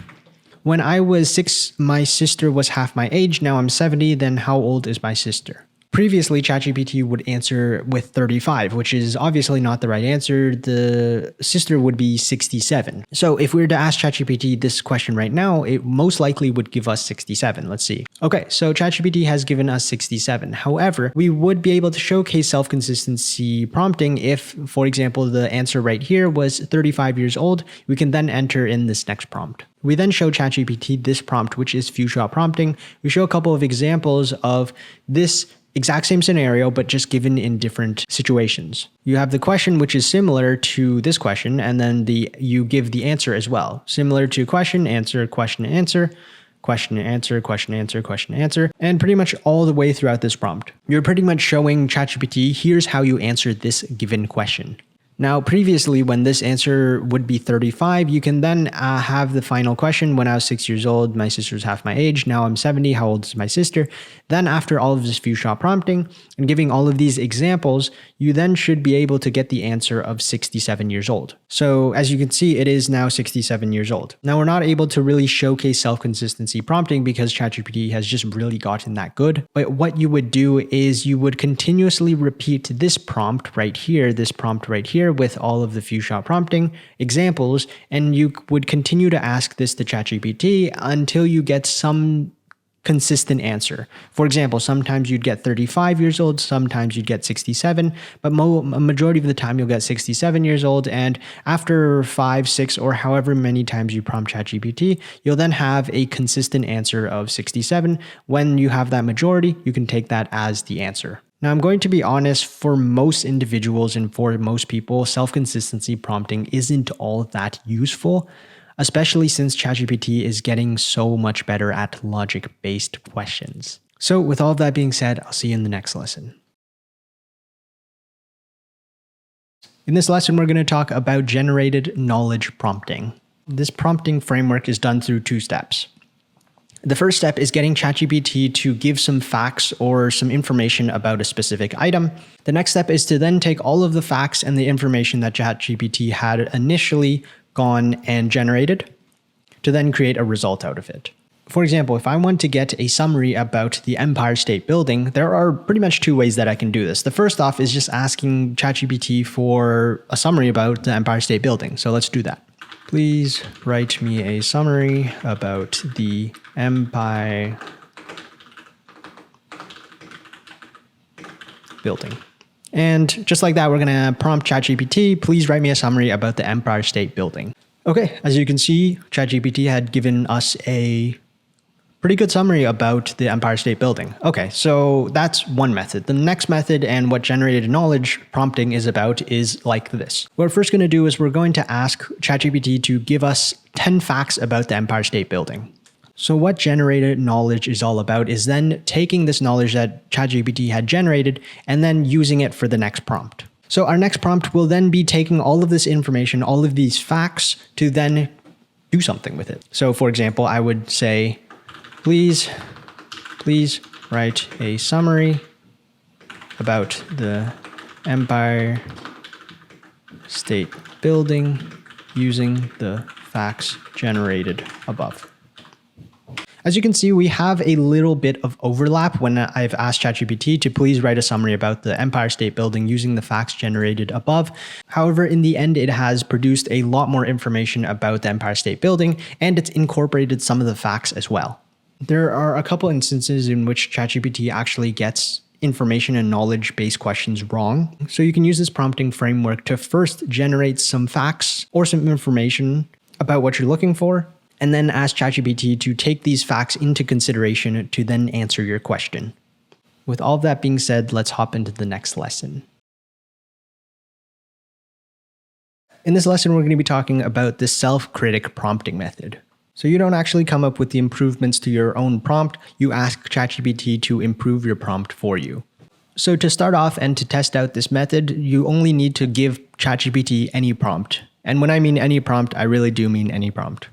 when I was 6, my sister was half my age. Now I'm 70, then how old is my sister? Previously, ChatGPT would answer with 35, which is obviously not the right answer. The sister would be 67. So if we were to ask ChatGPT this question right now, it most likely would give us 67. Let's see. Okay, so ChatGPT has given us 67. However, we would be able to showcase self-consistency prompting if, for example, the answer right here was 35 years old. We can then enter in this next prompt. We then show ChatGPT this prompt, which is few shot prompting. We show a couple of examples of this exact same scenario, but just given in different situations. You have the question, which is similar to this question, and then you give the answer as well. Similar to question, answer, question, answer, question, answer, question, answer, question, answer, and pretty much all the way throughout this prompt. You're pretty much showing ChatGPT, here's how you answer this given question. Now, previously, when this answer would be 35, you can then have the final question. When I was 6 years old, my sister's half my age. Now I'm 70. How old is my sister? Then after all of this few shot prompting and giving all of these examples, you then should be able to get the answer of 67 years old. So as you can see, it is now 67 years old. Now we're not able to really showcase self-consistency prompting because ChatGPT has just really gotten that good. But what you would do is you would continuously repeat this prompt right here, with all of the few shot prompting examples, and you would continue to ask this to ChatGPT until you get some consistent answer. For example, sometimes you'd get 35 years old, sometimes you'd get 67, but a majority of the time you'll get 67 years old, and after 5, 6, or however many times you prompt ChatGPT, you'll then have a consistent answer of 67. When you have that majority, you can take that as the answer. Now, I'm going to be honest, for most individuals and for most people, self-consistency prompting isn't all that useful, especially since ChatGPT is getting so much better at logic-based questions. So with all of that being said, I'll see you in the next lesson. In this lesson, we're going to talk about generated knowledge prompting. This prompting framework is done through 2 steps. The first step is getting ChatGPT to give some facts or some information about a specific item. The next step is to then take all of the facts and the information that ChatGPT had initially gone and generated to then create a result out of it. For example, if I want to get a summary about the Empire State Building, there are pretty much two ways that I can do this. The first off is just asking ChatGPT for a summary about the Empire State Building. So let's do that. Please write me a summary about the Empire Building. And just like that, we're going to prompt ChatGPT, please write me a summary about the Empire State Building. Okay, as you can see, ChatGPT had given us a pretty good summary about the Empire State Building. Okay, so that's one method. The next method and what generated knowledge prompting is about is like this. What we're first going to do is we're going to ask ChatGPT to give us 10 facts about the Empire State Building. So what generated knowledge is all about is then taking this knowledge that ChatGPT had generated and then using it for the next prompt. So our next prompt will then be taking all of this information, all of these facts, to then do something with it. So for example, I would say, please write a summary about the Empire State Building using the facts generated above. As you can see, we have a little bit of overlap when I've asked ChatGPT to please write a summary about the Empire State Building using the facts generated above. However, in the end, it has produced a lot more information about the Empire State Building, and it's incorporated some of the facts as well. There are a couple instances in which ChatGPT actually gets information and knowledge-based questions wrong. So you can use this prompting framework to first generate some facts or some information about what you're looking for, and then ask ChatGPT to take these facts into consideration to then answer your question. With all of that being said, let's hop into the next lesson. In this lesson, we're going to be talking about the self-critic prompting method. So you don't actually come up with the improvements to your own prompt, you ask ChatGPT to improve your prompt for you. So to start off and to test out this method, you only need to give ChatGPT any prompt. And when I mean any prompt, I really do mean any prompt.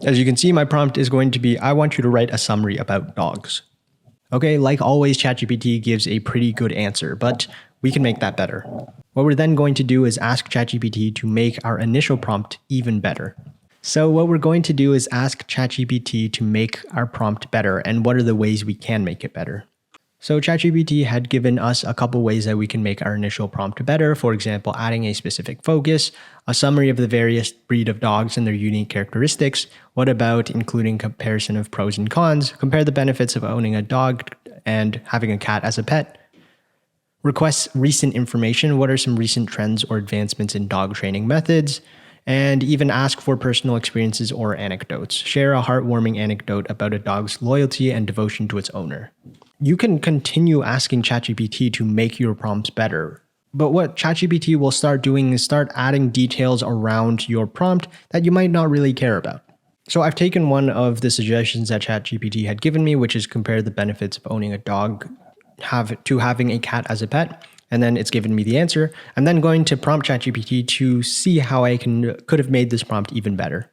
As you can see, my prompt is going to be, I want you to write a summary about dogs. Okay, like always, ChatGPT gives a pretty good answer, but we can make that better. What we're then going to do is ask ChatGPT to make our initial prompt even better. So what we're going to do is ask ChatGPT to make our prompt better, and what are the ways we can make it better. So ChatGPT had given us a couple ways that we can make our initial prompt better. For example, adding a specific focus, a summary of the various breed of dogs and their unique characteristics. What about including comparison of pros and cons? Compare the benefits of owning a dog and having a cat as a pet. Request recent information. What are some recent trends or advancements in dog training methods? And even ask for personal experiences or anecdotes. Share a heartwarming anecdote about a dog's loyalty and devotion to its owner. You can continue asking ChatGPT to make your prompts better. But what ChatGPT will start doing is start adding details around your prompt that you might not really care about. So I've taken one of the suggestions that ChatGPT had given me, which is compare the benefits of owning a dog to having a cat as a pet. And then it's given me the answer. I'm then going to prompt ChatGPT to see how I could have made this prompt even better.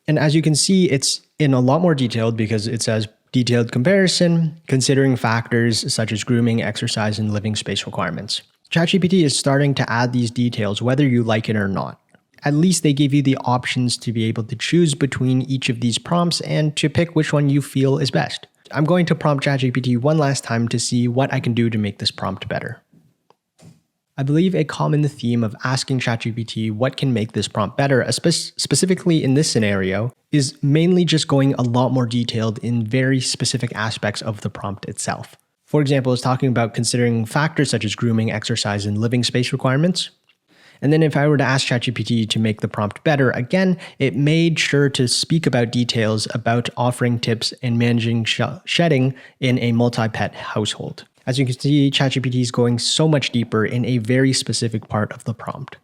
And as you can see, it's in a lot more detailed because it says detailed comparison, considering factors such as grooming, exercise, and living space requirements. ChatGPT is starting to add these details whether you like it or not. At least they give you the options to be able to choose between each of these prompts and to pick which one you feel is best. I'm going to prompt ChatGPT one last time to see what I can do to make this prompt better. I believe a common theme of asking ChatGPT what can make this prompt better, specifically in this scenario, is mainly just going a lot more detailed in very specific aspects of the prompt itself. For example, it's talking about considering factors such as grooming, exercise, and living space requirements. And then if I were to ask ChatGPT to make the prompt better, again, it made sure to speak about details about offering tips and managing shedding in a multi-pet household. As you can see, ChatGPT is going so much deeper in a very specific part of the prompt.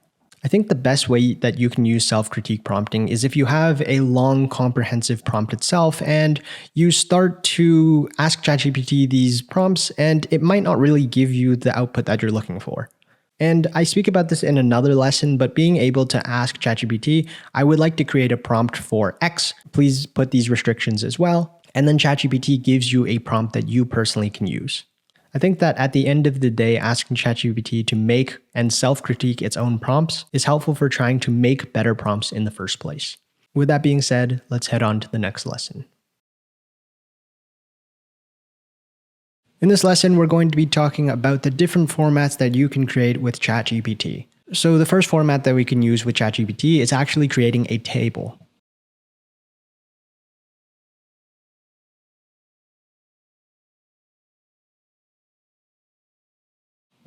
I think the best way that you can use self-critique prompting is if you have a long, comprehensive prompt itself and you start to ask ChatGPT these prompts and it might not really give you the output that you're looking for. And I speak about this in another lesson, but being able to ask ChatGPT, I would like to create a prompt for X. Please put these restrictions as well. and then ChatGPT gives you a prompt that you personally can use. I think that at the end of the day, asking ChatGPT to make and self-critique its own prompts is helpful for trying to make better prompts in the first place. With that being said, let's head on to the next lesson. In this lesson, we're going to be talking about the different formats that you can create with ChatGPT. So the first format that we can use with ChatGPT is actually creating a table.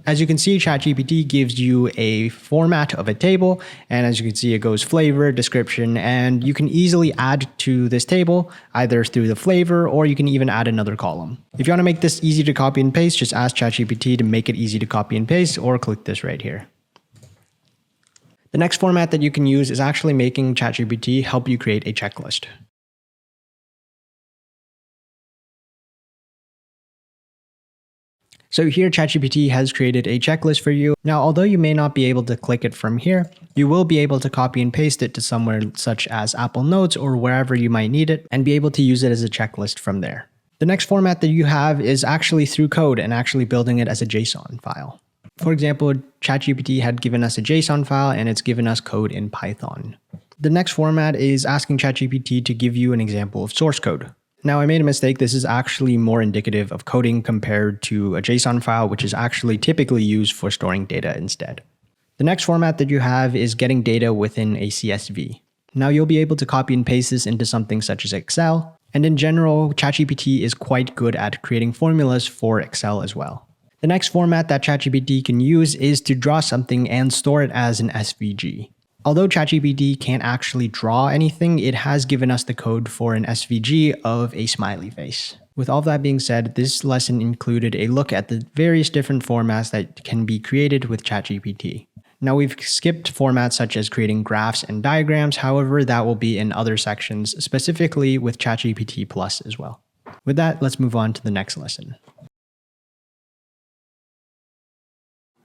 As you can see, ChatGPT gives you a format of a table, and as you can see, it goes flavor, description, and you can easily add to this table either through the flavor, or you can even add another column. If you want to make this easy to copy and paste, just ask ChatGPT to make it easy to copy and paste, or click this right here. The next format that you can use is actually making ChatGPT help you create a checklist. So here ChatGPT has created a checklist for you. Now, although you may not be able to click it from here, you will be able to copy and paste it to somewhere such as Apple Notes or wherever you might need it and be able to use it as a checklist from there. The next format that you have is actually through code and actually building it as a JSON file. For example, ChatGPT had given us a JSON file and it's given us code in Python. The next format is asking ChatGPT to give you an example of source code. Now, I made a mistake. This is actually more indicative of coding compared to a JSON file, which is actually typically used for storing data instead. The next format that you have is getting data within a CSV. Now, you'll be able to copy and paste this into something such as Excel. And in general, ChatGPT is quite good at creating formulas for Excel as well. The next format that ChatGPT can use is to draw something and store it as an SVG. Although ChatGPT can't actually draw anything, it has given us the code for an SVG of a smiley face. With all that being said, this lesson included a look at the various different formats that can be created with ChatGPT. Now, we've skipped formats such as creating graphs and diagrams, however, that will be in other sections, specifically with ChatGPT Plus as well. With that, let's move on to the next lesson.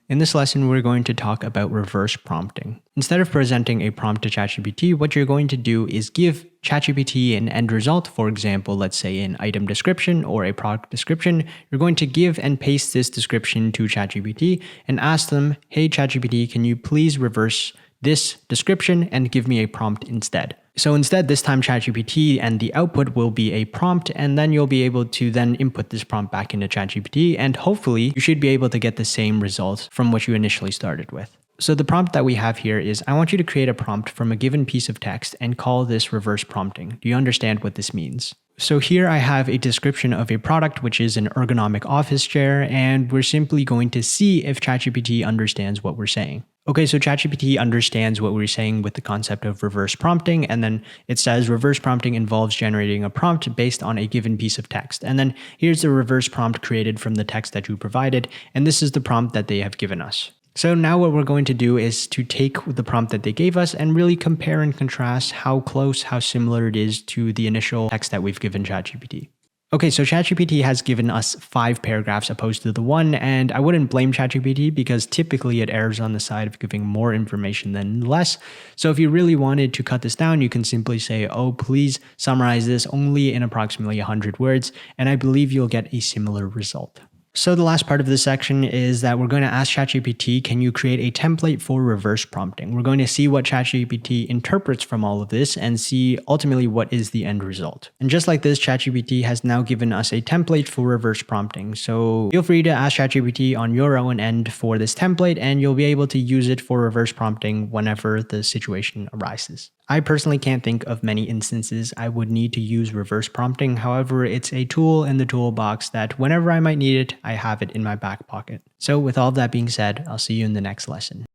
In this lesson, we're going to talk about reverse prompting. Instead of presenting a prompt to ChatGPT, what you're going to do is give ChatGPT an end result. For example, let's say an item description or a product description. You're going to give and paste this description to ChatGPT and ask them, hey, ChatGPT, can you please reverse this description and give me a prompt instead? So instead, this time ChatGPT and the output will be a prompt, and then you'll be able to then input this prompt back into ChatGPT, and hopefully you should be able to get the same results from what you initially started with. So the prompt that we have here is, I want you to create a prompt from a given piece of text and call this reverse prompting. Do you understand what this means? So here I have a description of a product, which is an ergonomic office chair, and we're simply going to see if ChatGPT understands what we're saying. Okay, so ChatGPT understands what we're saying with the concept of reverse prompting, and then it says reverse prompting involves generating a prompt based on a given piece of text. And then here's the reverse prompt created from the text that you provided, and this is the prompt that they have given us. So now what we're going to do is to take the prompt that they gave us and really compare and contrast how close, how similar it is to the initial text that we've given ChatGPT. Okay, so ChatGPT has given us 5 paragraphs opposed to the 1, and I wouldn't blame ChatGPT because typically it errs on the side of giving more information than less. So if you really wanted to cut this down, you can simply say, oh, please summarize this only in approximately 100 words, and I believe you'll get a similar result. So the last part of this section is that we're going to ask ChatGPT, can you create a template for reverse prompting? We're going to see what ChatGPT interprets from all of this and see ultimately what is the end result. And just like this, ChatGPT has now given us a template for reverse prompting. So feel free to ask ChatGPT on your own end for this template, and you'll be able to use it for reverse prompting whenever the situation arises. I personally can't think of many instances I would need to use reverse prompting. However, it's a tool in the toolbox that whenever I might need it, I have it in my back pocket. So with all of that being said, I'll see you in the next lesson.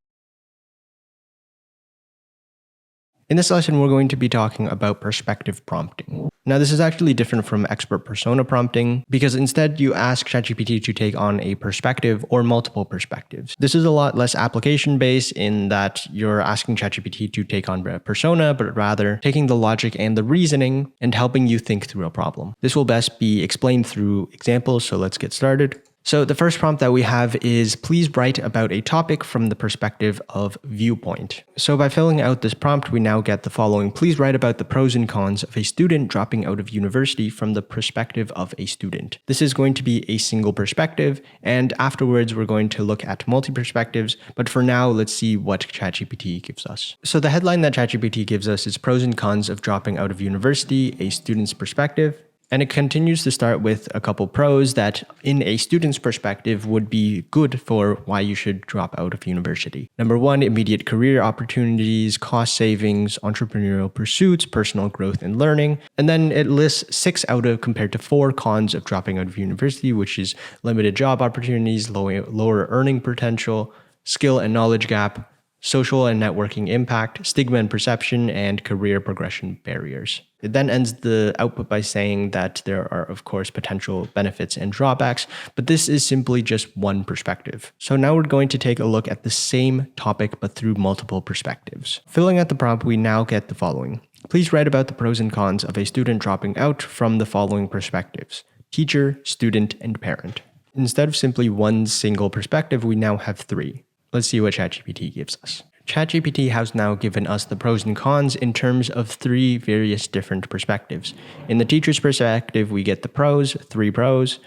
In this lesson, we're going to be talking about perspective prompting. Now, this is actually different from expert persona prompting because instead you ask ChatGPT to take on a perspective or multiple perspectives. This is a lot less application-based in that you're asking ChatGPT to take on a persona, but rather taking the logic and the reasoning and helping you think through a problem. This will best be explained through examples, so let's get started. So the first prompt that we have is please write about a topic from the perspective of viewpoint. So by filling out this prompt, we now get the following. Please write about the pros and cons of a student dropping out of university from the perspective of a student. This is going to be a single perspective, and afterwards we're going to look at multi-perspectives, but for now, let's see what ChatGPT gives us. So the headline that ChatGPT gives us is pros and cons of dropping out of university, a student's perspective. And it continues to start with a couple pros that, in a student's perspective, would be good for why you should drop out of university. Number one, immediate career opportunities, cost savings, entrepreneurial pursuits, personal growth and learning. And then it lists 6 out of compared to 4 cons of dropping out of university, which is limited job opportunities, lower earning potential, skill and knowledge gap, social and networking impact, stigma and perception, and career progression barriers. It then ends the output by saying that there are, of course, potential benefits and drawbacks, but this is simply just one perspective. So now we're going to take a look at the same topic, but through multiple perspectives. Filling out the prompt, we now get the following. Please write about the pros and cons of a student dropping out from the following perspectives: teacher, student, and parent. Instead of simply one single perspective, we now have 3. Let's see what ChatGPT gives us. ChatGPT has now given us the pros and cons in terms of 3 various different perspectives. In the teacher's perspective, we get the pros, 3 pros,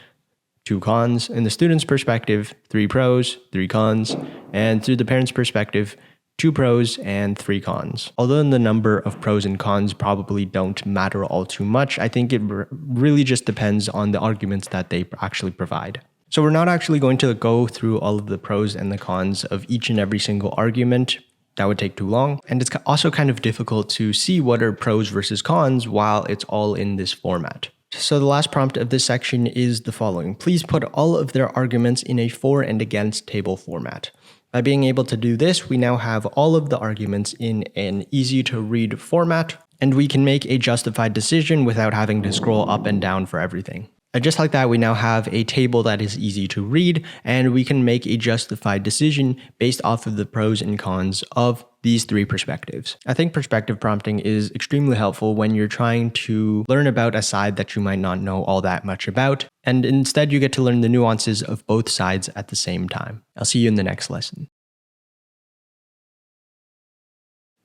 2 cons. In the student's perspective, 3 pros, 3 cons. And through the parent's perspective, 2 pros and 3 cons. Although the number of pros and cons probably don't matter all too much, I think it really just depends on the arguments that they actually provide. So we're not actually going to go through all of the pros and the cons of each and every single argument. That would take too long. And it's also kind of difficult to see what are pros versus cons while it's all in this format. So the last prompt of this section is the following. Please put all of their arguments in a for and against table format. By being able to do this, we now have all of the arguments in an easy to read format, and we can make a justified decision without having to scroll up and down for everything. And just like that, we now have a table that is easy to read, and we can make a justified decision based off of the pros and cons of these 3 perspectives. I think perspective prompting is extremely helpful when you're trying to learn about a side that you might not know all that much about, and instead you get to learn the nuances of both sides at the same time. I'll see you in the next lesson.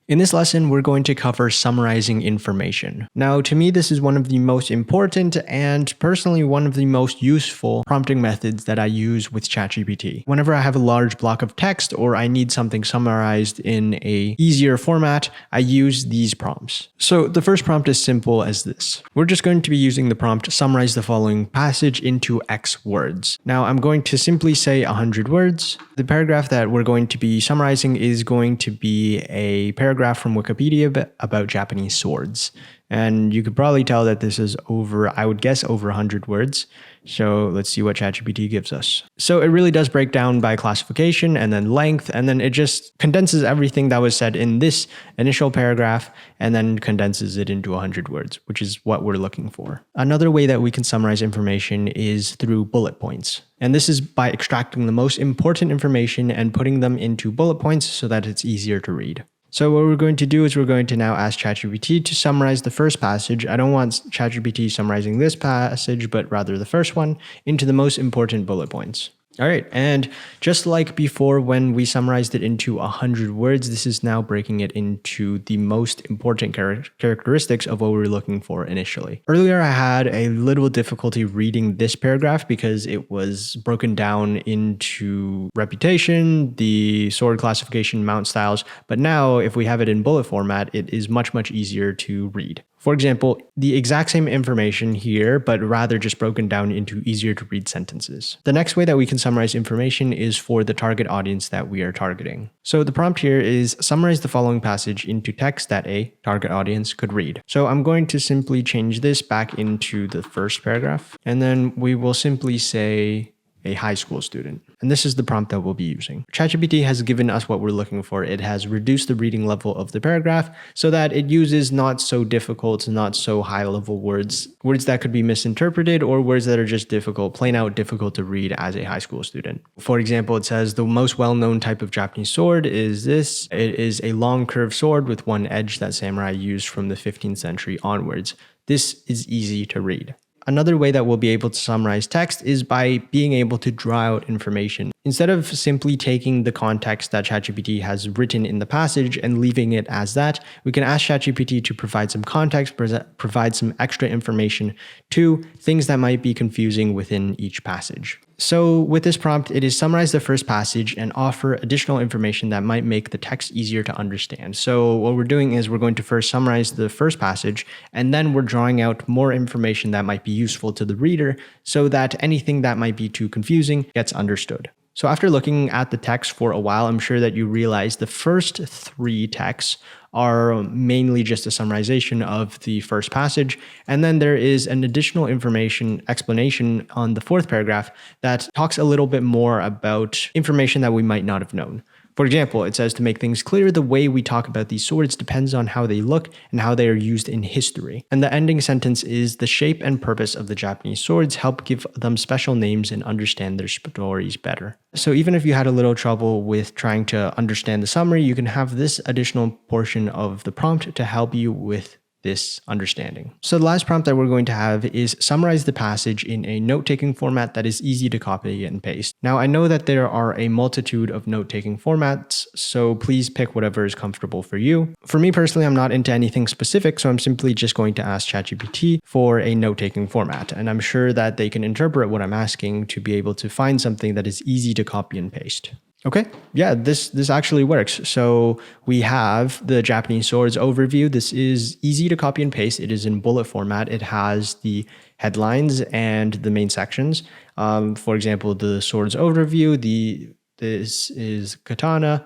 In this lesson, we're going to cover summarizing information. Now, to me, this is one of the most important and personally one of the most useful prompting methods that I use with ChatGPT. Whenever I have a large block of text or I need something summarized in a easier format, I use these prompts. So the first prompt is simple as this. We're just going to be using the prompt summarize the following passage into X words. Now, I'm going to simply say 100 words. The paragraph that we're going to be summarizing is going to be a paragraph from Wikipedia about Japanese swords. And you could probably tell that this is over, I would guess, over 100 words. So let's see what ChatGPT gives us. So it really does break down by classification and then length, and then it just condenses everything that was said in this initial paragraph and then condenses it into 100 words, which is what we're looking for. Another way that we can summarize information is through bullet points. And this is by extracting the most important information and putting them into bullet points so that it's easier to read. So what we're going to do is we're going to now ask ChatGPT to summarize the first passage. I don't want ChatGPT summarizing this passage, but rather the first one into the most important bullet points. All right, and just like before when we summarized it into 100 words, this is now breaking it into the most important characteristics of what we were looking for initially. Earlier, I had a little difficulty reading this paragraph because it was broken down into reputation, the sword classification, mount styles, but now if we have it in bullet format, it is much, much easier to read. For example, the exact same information here, but rather just broken down into easier to read sentences. The next way that we can summarize information is for the target audience that we are targeting. So the prompt here is summarize the following passage into text that a target audience could read. So I'm going to simply change this back into the first paragraph, and then we will simply say a high school student. And this is the prompt that we'll be using. ChatGPT has given us what we're looking for. It has reduced the reading level of the paragraph so that it uses not so difficult, not so high level words that could be misinterpreted or words that are just difficult, plain out difficult to read as a high school student. For example, it says the most well-known type of Japanese sword is this. It is a long curved sword with one edge that samurai used from the 15th century onwards. This is easy to read. Another way that we'll be able to summarize text is by being able to draw out information. Instead of simply taking the context that ChatGPT has written in the passage and leaving it as that, we can ask ChatGPT to provide some context, provide some extra information to things that might be confusing within each passage. So with this prompt, it is summarize the first passage and offer additional information that might make the text easier to understand. So what we're doing is we're going to first summarize the first passage, and then we're drawing out more information that might be useful to the reader so that anything that might be too confusing gets understood. So after looking at the text for a while, I'm sure that you realize the first 3 texts are mainly just a summarization of the first passage. And then there is an additional explanation on the 4th paragraph that talks a little bit more about information that we might not have known. For example, it says to make things clear, the way we talk about these swords depends on how they look and how they are used in history. And the ending sentence is the shape and purpose of the Japanese swords help give them special names and understand their stories better. So even if you had a little trouble with trying to understand the summary, you can have this additional portion of the prompt to help you with this understanding. So the last prompt that we're going to have is summarize the passage in a note-taking format that is easy to copy and paste. Now, I know that there are a multitude of note-taking formats, so please pick whatever is comfortable for you. For me personally, I'm not into anything specific, so I'm simply just going to ask ChatGPT for a note-taking format, and I'm sure that they can interpret what I'm asking to be able to find something that is easy to copy and paste. Okay, yeah, this actually works. So we have the Japanese swords overview. This is easy to copy and paste. It is in bullet format. It has the headlines and the main sections. For example, the swords overview, this is katana,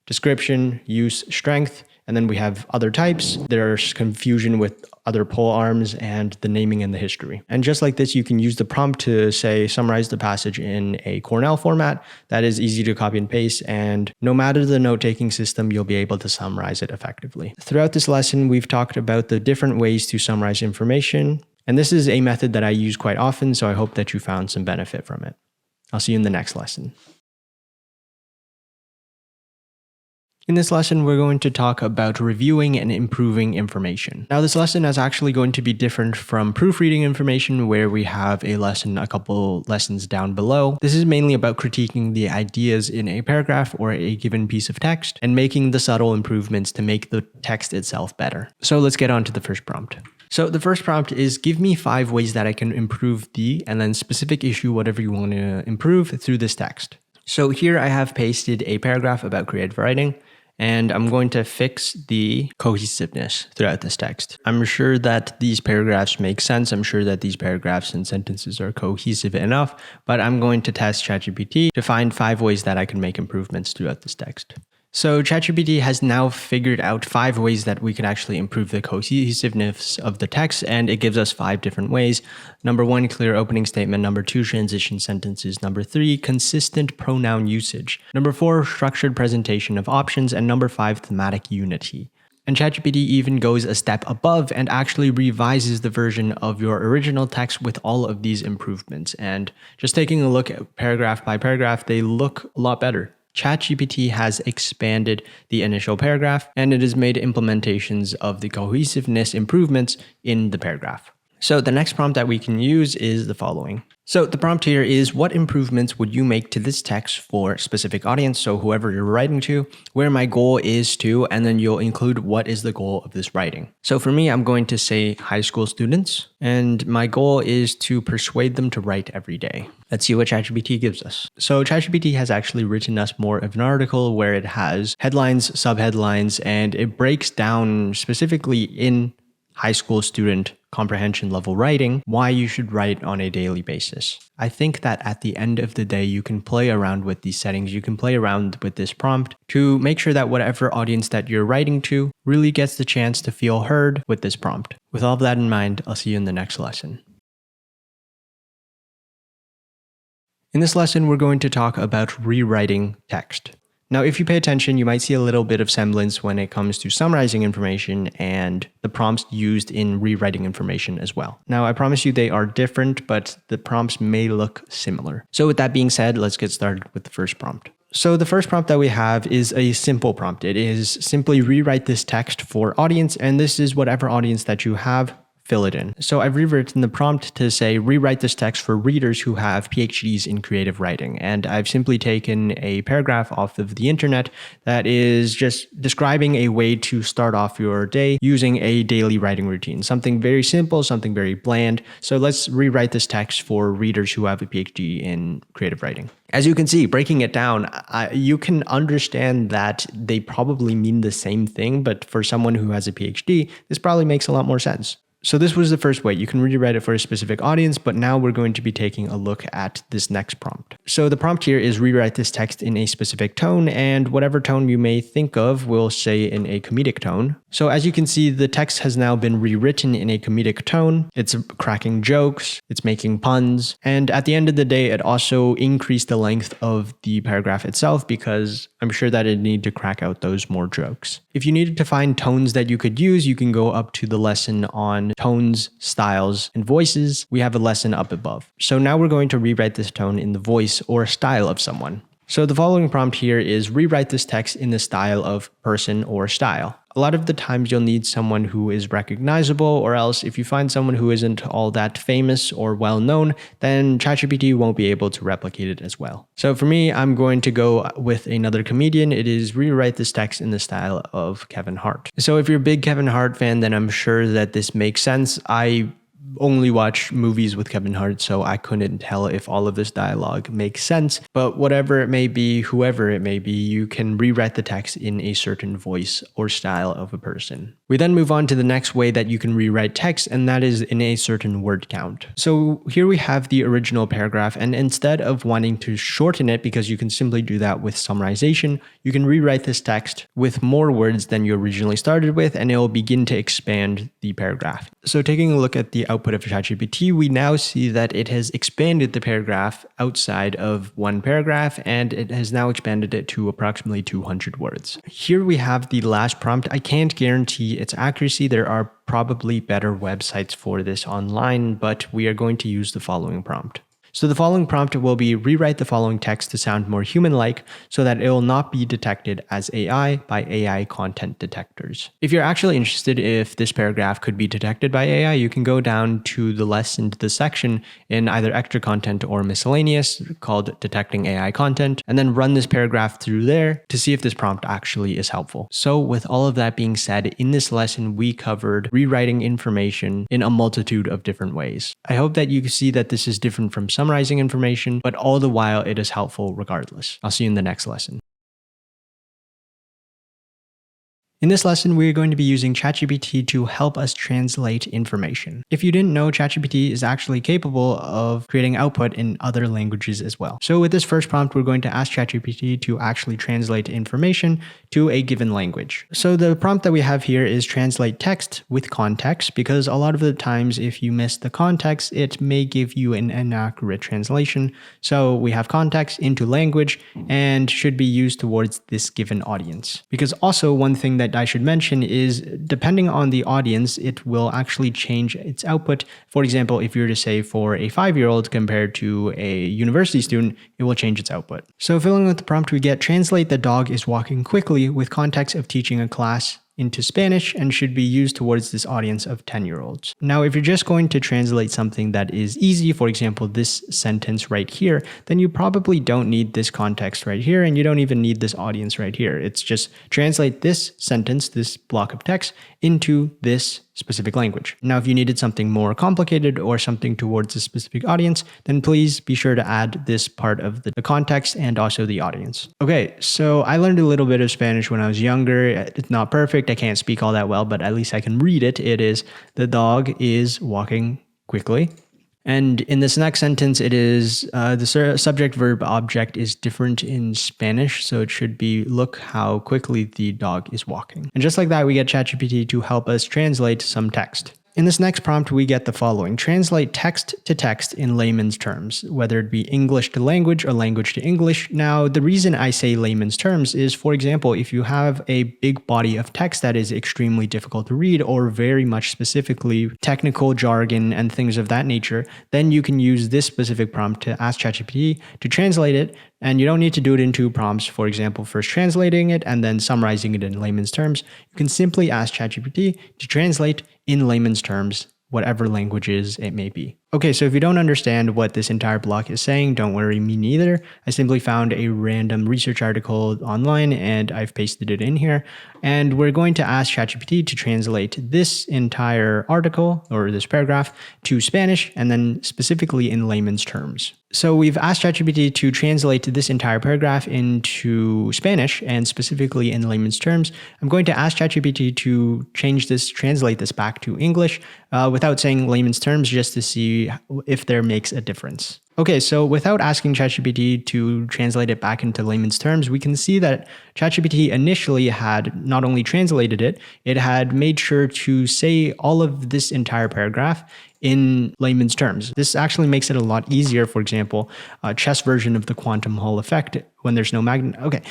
description, use, strength, and then we have other types. There's confusion with other pole arms and the naming and the history. And just like this, you can use the prompt to say, summarize the passage in a Cornell format that is easy to copy and paste. And no matter the note-taking system, you'll be able to summarize it effectively. Throughout this lesson, we've talked about the different ways to summarize information. And this is a method that I use quite often, so I hope that you found some benefit from it. I'll see you in the next lesson. In this lesson, we're going to talk about reviewing and improving information. Now, this lesson is actually going to be different from proofreading information, where we have a lesson a couple lessons down below. This is mainly about critiquing the ideas in a paragraph or a given piece of text and making the subtle improvements to make the text itself better. So let's get on to the first prompt. So the first prompt is give me 5 ways that I can improve the, and then specific issue, whatever you want to improve through this text. So here I have pasted a paragraph about creative writing, and I'm going to fix the cohesiveness throughout this text. I'm sure that these paragraphs make sense. I'm sure that these paragraphs and sentences are cohesive enough, but I'm going to test ChatGPT to find 5 ways that I can make improvements throughout this text. So ChatGPT has now figured out 5 ways that we can actually improve the cohesiveness of the text, and it gives us 5 different ways. Number 1, clear opening statement. Number 2, transition sentences. Number 3, consistent pronoun usage. Number 4, structured presentation of options. And number 5, thematic unity. And ChatGPT even goes a step above and actually revises the version of your original text with all of these improvements. And just taking a look at paragraph by paragraph, they look a lot better. ChatGPT has expanded the initial paragraph, and it has made implementations of the cohesiveness improvements in the paragraph. So the next prompt that we can use is the following. So the prompt here is, what improvements would you make to this text for a specific audience? So whoever you're writing to, where my goal is to, and then you'll include what is the goal of this writing. So for me, I'm going to say high school students, and my goal is to persuade them to write every day. Let's see what ChatGPT gives us. So ChatGPT has actually written us more of an article where it has headlines, subheadlines, and it breaks down specifically in high school student comprehension level writing why you should write on a daily basis. I think that at the end of the day, you can play around with these settings. You can play around with this prompt to make sure that whatever audience that you're writing to really gets the chance to feel heard with this prompt. With all of that in mind, I'll see you in the next lesson. In this lesson, we're going to talk about rewriting text. Now, if you pay attention, you might see a little bit of semblance when it comes to summarizing information and the prompts used in rewriting information as well. Now, I promise you they are different, but the prompts may look similar. So with that being said, let's get started with the first prompt. So the first prompt that we have is a simple prompt. It is simply rewrite this text for audience, and this is whatever audience that you have fill it in. So I've rewritten the prompt to say, rewrite this text for readers who have PhDs in creative writing. And I've simply taken a paragraph off of the internet that is just describing a way to start off your day using a daily writing routine. Something very simple, something very bland. So let's rewrite this text for readers who have a PhD in creative writing. As you can see, breaking it down, you can understand that they probably mean the same thing, but for someone who has a PhD, this probably makes a lot more sense. So this was the first way. You can rewrite it for a specific audience, but now we're going to be taking a look at this next prompt. So the prompt here is rewrite this text in a specific tone, and whatever tone you may think of, we'll say in a comedic tone. So as you can see, the text has now been rewritten in a comedic tone. It's cracking jokes, it's making puns, and at the end of the day, it also increased the length of the paragraph itself because I'm sure that it needed to crack out those more jokes. If you needed to find tones that you could use, you can go up to the lesson on tones, styles, and voices. We have a lesson up above. So now we're going to rewrite this tone in the voice or style of someone. So the following prompt here is rewrite this text in the style of person or style. A lot of the times you'll need someone who is recognizable, or else if you find someone who isn't all that famous or well known, then ChatGPT won't be able to replicate it as well. So for me, I'm going to go with another comedian. It is rewrite this text in the style of Kevin Hart. So if you're a big Kevin Hart fan, then I'm sure that this makes sense. I only watch movies with Kevin Hart, so I couldn't tell if all of this dialogue makes sense. But whatever it may be, whoever it may be, you can rewrite the text in a certain voice or style of a person. We then move on to the next way that you can rewrite text, and that is in a certain word count. So here we have the original paragraph, and instead of wanting to shorten it, because you can simply do that with summarization, you can rewrite this text with more words than you originally started with, and it will begin to expand the paragraph. So taking a look at the output of ChatGPT, we now see that it has expanded the paragraph outside of one paragraph, and it has now expanded it to approximately 200 words. Here we have the last prompt. I can't guarantee its accuracy. There are probably better websites for this online, but we are going to use the following prompt. So the following prompt will be rewrite the following text to sound more human-like so that it will not be detected as AI by AI content detectors. If you're actually interested if this paragraph could be detected by AI, you can go down to the lesson, to the section in either extra content or miscellaneous called detecting AI content, and then run this paragraph through there to see if this prompt actually is helpful. So with all of that being said, in this lesson, we covered rewriting information in a multitude of different ways. I hope that you see that this is different from summarizing information, but all the while it is helpful regardless. I'll see you in the next lesson. In this lesson, we're going to be using ChatGPT to help us translate information. If you didn't know, ChatGPT is actually capable of creating output in other languages as well. So with this first prompt, we're going to ask ChatGPT to actually translate information to a given language. So the prompt that we have here is translate text with context, because a lot of the times if you miss the context, it may give you an inaccurate translation. So we have context into language and should be used towards this given audience. Because also one thing that I should mention is depending on the audience, it will actually change its output. For example, if you were to say for a 5-year-old compared to a university student, it will change its output. So filling out the prompt, we get translate the dog is walking quickly with context of teaching a class into Spanish and should be used towards this audience of 10-year-olds. Now, if you're just going to translate something that is easy, for example, this sentence right here, then you probably don't need this context right here, and you don't even need this audience right here. It's just translate this sentence, this block of text, into this specific language. Now, if you needed something more complicated or something towards a specific audience, then please be sure to add this part of the context and also the audience. Okay, so I learned a little bit of Spanish when I was younger. It's not perfect. I can't speak all that well, but at least I can read it. It is, the dog is walking quickly. And in this next sentence, it is the subject verb object is different in Spanish. So it should be look how quickly the dog is walking. And just like that, we get ChatGPT to help us translate some text. In this next prompt, we get the following. Translate text to text in layman's terms, whether it be English to language or language to English. Now, the reason I say layman's terms is, for example, if you have a big body of text that is extremely difficult to read or very much specifically technical jargon and things of that nature, then you can use this specific prompt to ask ChatGPT to translate it. And you don't need to do it in 2 prompts. For example, first translating it and then summarizing it in layman's terms. You can simply ask ChatGPT to translate in layman's terms whatever languages it may be. Okay, so if you don't understand what this entire block is saying, don't worry, me neither. I simply found a random research article online and I've pasted it in here. And we're going to ask ChatGPT to translate this entire article or this paragraph to Spanish and then specifically in layman's terms. So we've asked ChatGPT to translate this entire paragraph into Spanish and specifically in layman's terms. I'm going to ask ChatGPT to translate this back to English without saying layman's terms, just to see if there makes a difference. Okay, so without asking ChatGPT to translate it back into layman's terms, we can see that ChatGPT initially had not only translated it, it had made sure to say all of this entire paragraph in layman's terms. This actually makes it a lot easier. For example, a chess version of the quantum Hall effect when there's no magnet. Okay.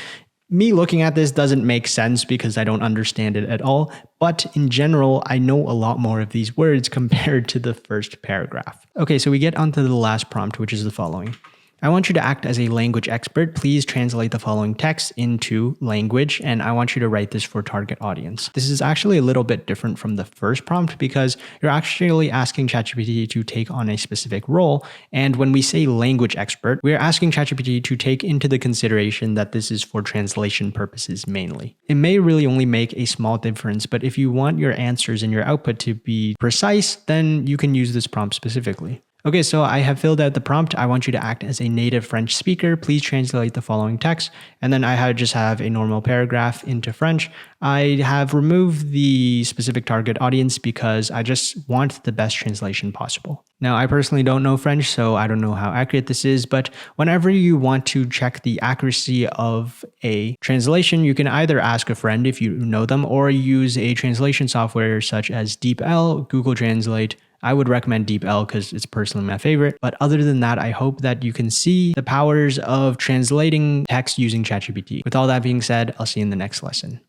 Me looking at this doesn't make sense because I don't understand it at all, but in general, I know a lot more of these words compared to the first paragraph. Okay, so we get onto the last prompt, which is the following. I want you to act as a language expert. Please translate the following text into language, and I want you to write this for target audience. This is actually a little bit different from the first prompt because you're actually asking ChatGPT to take on a specific role. And when we say language expert, we're asking ChatGPT to take into the consideration that this is for translation purposes mainly. It may really only make a small difference, but if you want your answers and your output to be precise, then you can use this prompt specifically. Okay, so I have filled out the prompt. I want you to act as a native French speaker. Please translate the following text. And then I just have a normal paragraph into French. I have removed the specific target audience because I just want the best translation possible. Now, I personally don't know French, so I don't know how accurate this is, but whenever you want to check the accuracy of a translation, you can either ask a friend if you know them or use a translation software such as DeepL, Google Translate. I would recommend DeepL because it's personally my favorite. But other than that, I hope that you can see the powers of translating text using ChatGPT. With all that being said, I'll see you in the next lesson.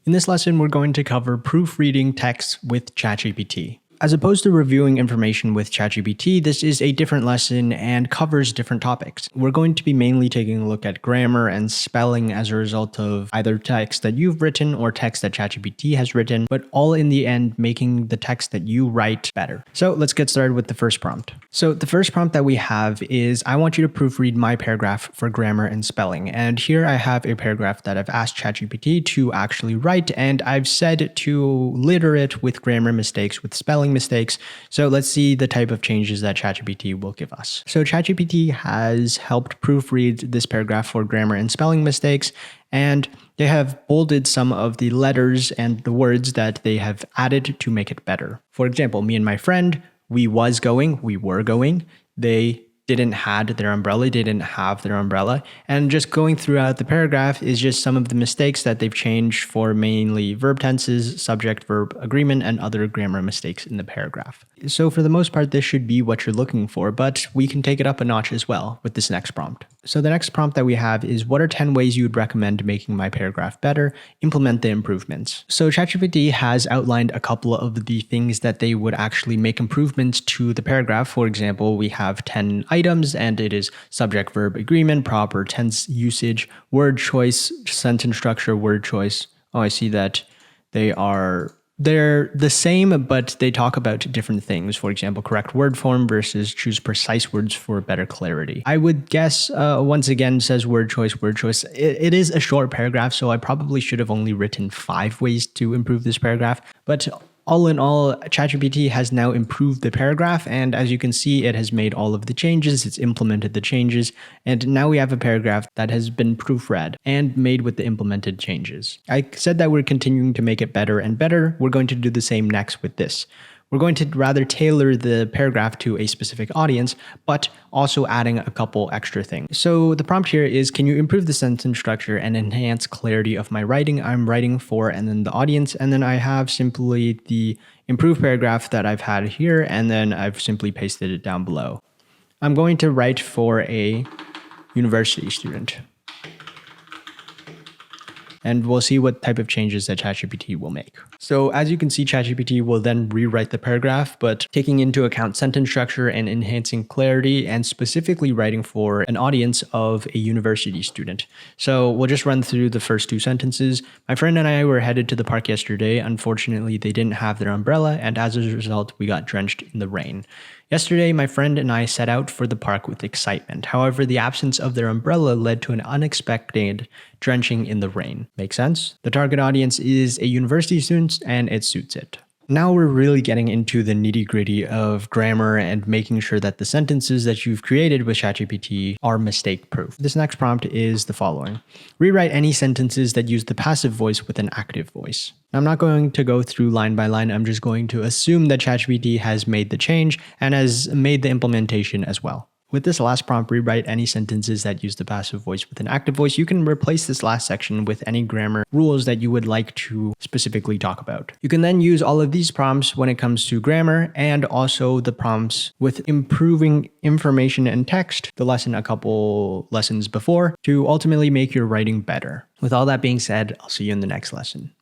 In this lesson, we're going to cover proofreading text with ChatGPT. As opposed to reviewing information with ChatGPT, this is a different lesson and covers different topics. We're going to be mainly taking a look at grammar and spelling as a result of either text that you've written or text that ChatGPT has written, but all in the end making the text that you write better. So let's get started with the first prompt. So the first prompt that we have is, I want you to proofread my paragraph for grammar and spelling. And here I have a paragraph that I've asked ChatGPT to actually write, and I've said to litter it with grammar mistakes, with spelling mistakes. So let's see the type of changes that ChatGPT will give us. So ChatGPT has helped proofread this paragraph for grammar and spelling mistakes, and they have bolded some of the letters and the words that they have added to make it better. For example, me and my friend, we were going, they didn't had their umbrella, didn't have their umbrella. And just going throughout the paragraph is just some of the mistakes that they've changed for mainly verb tenses, subject, verb, agreement, and other grammar mistakes in the paragraph. So for the most part, this should be what you're looking for, but we can take it up a notch as well with this next prompt. So the next prompt that we have is, what are 10 ways you would recommend making my paragraph better? Implement the improvements. So ChatGPT has outlined a couple of the things that they would actually make improvements to the paragraph. For example, we have 10 items and it is subject, verb, agreement, proper tense usage, word choice, sentence structure, word choice. Oh, I see that they're the same, but they talk about different things. For example, correct word form versus choose precise words for better clarity. I would guess, once again, says word choice. It is a short paragraph, so I probably should have only written 5 ways to improve this paragraph. But all in all, ChatGPT has now improved the paragraph, and as you can see, it has made all of the changes, it's implemented the changes, and now we have a paragraph that has been proofread and made with the implemented changes. I said that we're continuing to make it better and better. We're going to do the same next with this. We're going to rather tailor the paragraph to a specific audience, but also adding a couple extra things. So the prompt here is, can you improve the sentence structure and enhance clarity of my writing? I'm writing for, and then the audience, and then I have simply the improved paragraph that I've had here, and then I've simply pasted it down below. I'm going to write for a university student. And we'll see what type of changes that ChatGPT will make. So as you can see, ChatGPT will then rewrite the paragraph, but taking into account sentence structure and enhancing clarity and specifically writing for an audience of a university student. So we'll just run through the first two sentences. My friend and I were headed to the park yesterday. Unfortunately, they didn't have their umbrella, and as a result, we got drenched in the rain. Yesterday, my friend and I set out for the park with excitement. However, the absence of their umbrella led to an unexpected drenching in the rain. Make sense? The target audience is a university student and it suits it. Now we're really getting into the nitty-gritty of grammar and making sure that the sentences that you've created with ChatGPT are mistake-proof. This next prompt is the following. Rewrite any sentences that use the passive voice with an active voice. Now, I'm not going to go through line by line. I'm just going to assume that ChatGPT has made the change and has made the implementation as well. With this last prompt, rewrite any sentences that use the passive voice with an active voice. You can replace this last section with any grammar rules that you would like to specifically talk about. You can then use all of these prompts when it comes to grammar and also the prompts with improving information and text, the lesson a couple lessons before, to ultimately make your writing better. With all that being said, I'll see you in the next lesson.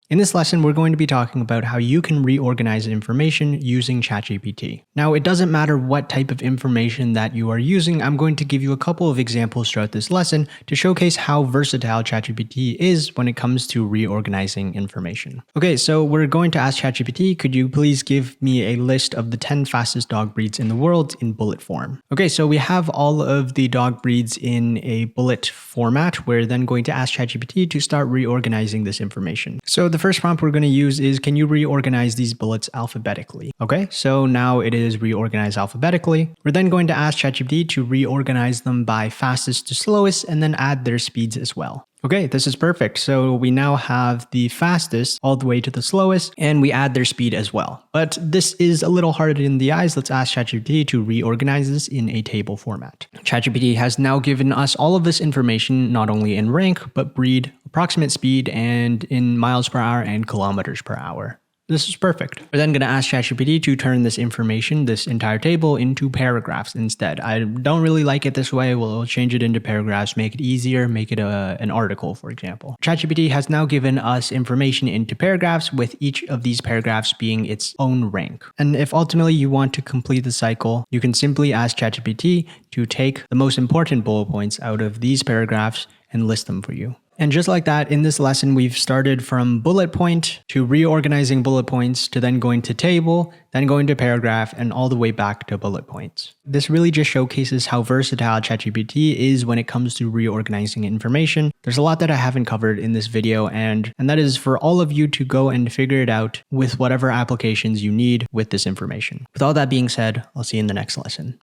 In this lesson, we're going to be talking about how you can reorganize information using ChatGPT. Now, it doesn't matter what type of information that you are using. I'm going to give you a couple of examples throughout this lesson to showcase how versatile ChatGPT is when it comes to reorganizing information. Okay, so we're going to ask ChatGPT, could you please give me a list of the 10 fastest dog breeds in the world in bullet form? Okay, so we have all of the dog breeds in a bullet format. We're then going to ask ChatGPT to start reorganizing this information. So the first prompt we're going to use is, can you reorganize these bullets alphabetically? Okay, so now it is reorganized alphabetically. We're then going to ask ChatGPT to reorganize them by fastest to slowest and then add their speeds as well. Okay, this is perfect. So we now have the fastest all the way to the slowest, and we add their speed as well. But this is a little harder in the eyes. Let's ask ChatGPT to reorganize this in a table format. ChatGPT has now given us all of this information, not only in rank, but breed, approximate speed, and in miles per hour and kilometers per hour. This is perfect. We're then going to ask ChatGPT to turn this information, this entire table, into paragraphs instead. I don't really like it this way. We'll change it into paragraphs, make it easier, make it an article, for example. ChatGPT has now given us information into paragraphs, with each of these paragraphs being its own rank. And if ultimately you want to complete the cycle, you can simply ask ChatGPT to take the most important bullet points out of these paragraphs and list them for you. And just like that, in this lesson, we've started from bullet point to reorganizing bullet points to then going to table, then going to paragraph, and all the way back to bullet points. This really just showcases how versatile ChatGPT is when it comes to reorganizing information. There's a lot that I haven't covered in this video, and that is for all of you to go and figure it out with whatever applications you need with this information. With all that being said, I'll see you in the next lesson.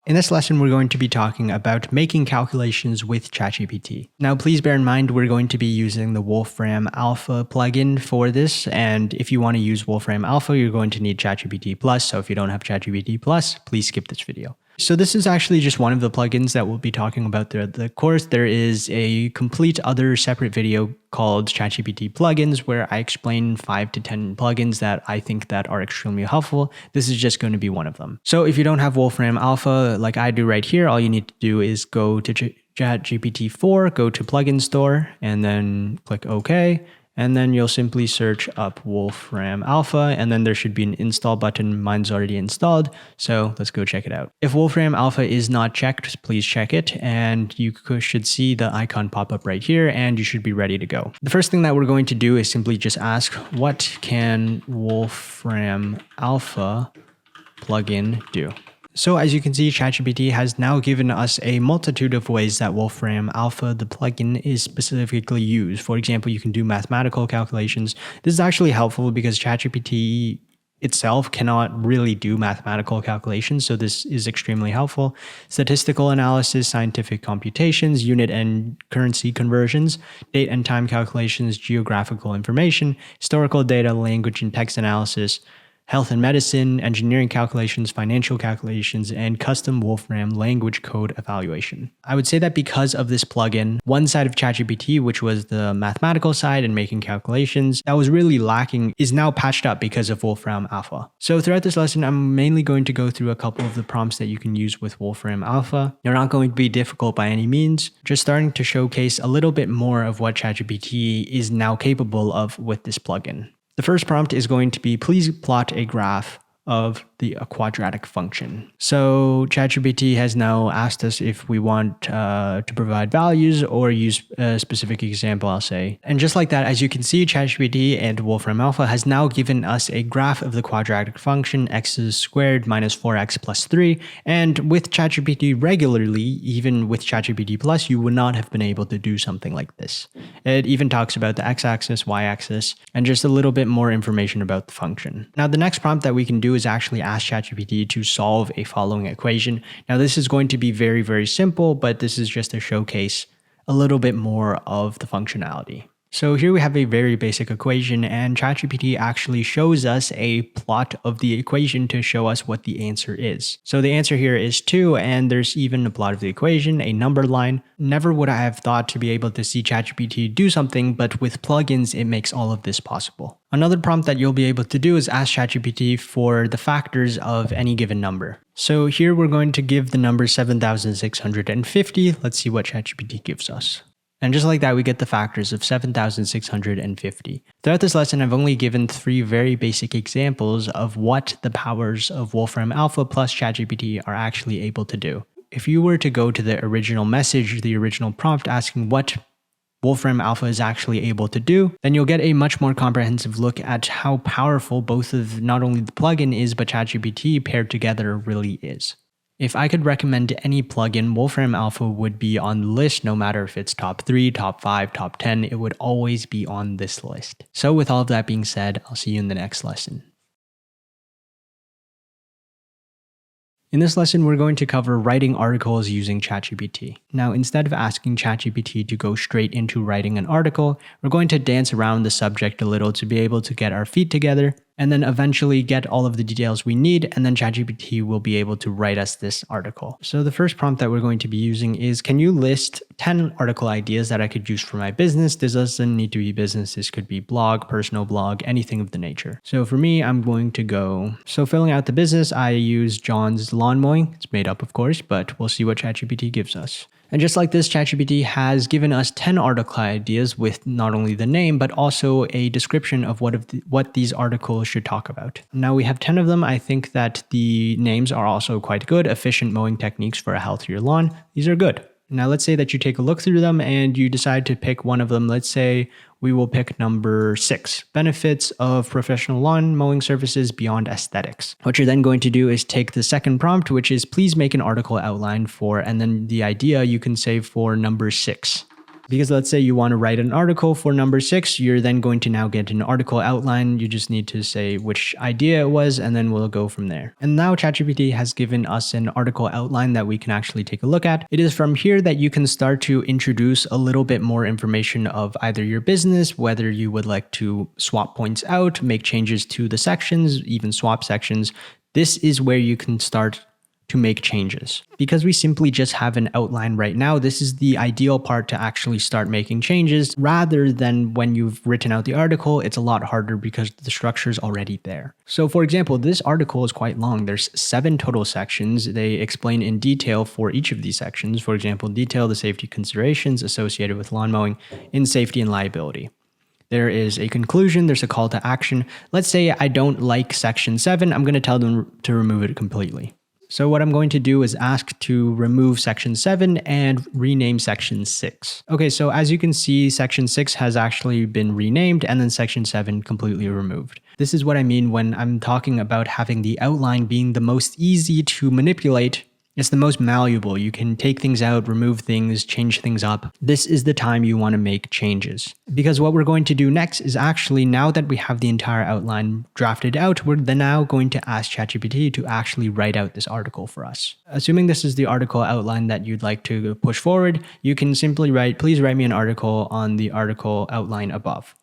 In this lesson, we're going to be talking about making calculations with ChatGPT. Now, please bear in mind, we're going to be using the Wolfram Alpha plugin for this. And if you want to use Wolfram Alpha, you're going to need ChatGPT Plus. So if you don't have ChatGPT Plus, please skip this video. So this is actually just one of the plugins that we'll be talking about throughout the course. There is a complete other separate video called ChatGPT plugins, where I explain 5 to 10 plugins that I think that are extremely helpful. This is just going to be one of them. So if you don't have Wolfram Alpha like I do right here, all you need to do is go to ChatGPT 4, go to plugin store, and then click OK. And then you'll simply search up Wolfram Alpha, and then there should be an install button. Mine's already installed, so let's go check it out. If Wolfram Alpha is not checked, please check it, and you should see the icon pop up right here, and you should be ready to go. The first thing that we're going to do is simply just ask, what can Wolfram Alpha plugin do? So as you can see, ChatGPT has now given us a multitude of ways that Wolfram Alpha, the plugin, is specifically used. For example, you can do mathematical calculations. This is actually helpful because ChatGPT itself cannot really do mathematical calculations, so this is extremely helpful. Statistical analysis, scientific computations, unit and currency conversions, date and time calculations, geographical information, historical data, language and text analysis, health and medicine, engineering calculations, financial calculations, and custom Wolfram language code evaluation. I would say that because of this plugin, one side of ChatGPT, which was the mathematical side and making calculations, that was really lacking, is now patched up because of Wolfram Alpha. So throughout this lesson, I'm mainly going to go through a couple of the prompts that you can use with Wolfram Alpha. They're not going to be difficult by any means, just starting to showcase a little bit more of what ChatGPT is now capable of with this plugin. The first prompt is going to be, please plot a graph of the quadratic function. So ChatGPT has now asked us if we want to provide values or use a specific example, I'll say. And just like that, as you can see, ChatGPT and Wolfram Alpha has now given us a graph of the quadratic function x squared minus 4x plus 3. And with ChatGPT regularly, even with ChatGPT Plus, you would not have been able to do something like this. It even talks about the x-axis, y-axis, and just a little bit more information about the function. Now, the next prompt that we can do is actually ask ChatGPT to solve a following equation. Now, this is going to be very, very simple, but this is just to showcase a little bit more of the functionality. So here we have a very basic equation, and ChatGPT actually shows us a plot of the equation to show us what the answer is. So the answer here is 2, and there's even a plot of the equation, a number line. Never would I have thought to be able to see ChatGPT do something, but with plugins, it makes all of this possible. Another prompt that you'll be able to do is ask ChatGPT for the factors of any given number. So here we're going to give the number 7,650. Let's see what ChatGPT gives us. And just like that, we get the factors of 7,650. Throughout this lesson, I've only given 3 very basic examples of what the powers of Wolfram Alpha plus ChatGPT are actually able to do. If you were to go to the original message, the original prompt asking what Wolfram Alpha is actually able to do, then you'll get a much more comprehensive look at how powerful both of not only the plugin is, but ChatGPT paired together really is. If I could recommend any plugin, Wolfram Alpha would be on the list, no matter if it's top 3, top 5, top 10, it would always be on this list. So with all of that being said, I'll see you in the next lesson. In this lesson, we're going to cover writing articles using ChatGPT. Now, instead of asking ChatGPT to go straight into writing an article, we're going to dance around the subject a little to be able to get our feet together, and then eventually get all of the details we need, and then ChatGPT will be able to write us this article. So the first prompt that we're going to be using is, can you list 10 article ideas that I could use for my business? This doesn't need to be business. This could be blog, personal blog, anything of the nature. So for me, I'm going to go, so filling out the business, I use John's lawn mowing. It's made up, of course, but we'll see what ChatGPT gives us. And just like this, ChatGPT has given us 10 article ideas with not only the name, but also a description of what these articles should talk about. Now we have 10 of them. I think that the names are also quite good. Efficient mowing techniques for a healthier lawn. These are good. Now let's say that you take a look through them and you decide to pick one of them. Let's say we will pick number 6, benefits of professional lawn mowing services beyond aesthetics. What you're then going to do is take the second prompt, which is please make an article outline for, and then the idea you can say for number 6. Because let's say you want to write an article for number 6, you're then going to now get an article outline. You just need to say which idea it was, and then we'll go from there. And now ChatGPT has given us an article outline that we can actually take a look at. It is from here that you can start to introduce a little bit more information of either your business, whether you would like to swap points out, make changes to the sections, even swap sections. This is where you can start to make changes. Because we simply just have an outline right now, this is the ideal part to actually start making changes, rather than when you've written out the article, it's a lot harder because the structure is already there. So for example, this article is quite long. There's 7 total sections. They explain in detail for each of these sections. For example, detail the safety considerations associated with lawn mowing in safety and liability. There is a conclusion, there's a call to action. Let's say I don't like section 7, I'm going to tell them to remove it completely. So what I'm going to do is ask to remove section 7 and rename section 6. Okay, so as you can see, section 6 has actually been renamed and then section 7 completely removed. This is what I mean when I'm talking about having the outline being the most easy to manipulate. It's the most malleable. You can take things out, remove things, change things up. This is the time you want to make changes. Because what we're going to do next is actually, now that we have the entire outline drafted out, we're then now going to ask ChatGPT to actually write out this article for us. Assuming this is the article outline that you'd like to push forward, you can simply write, please write me an article on the article outline above.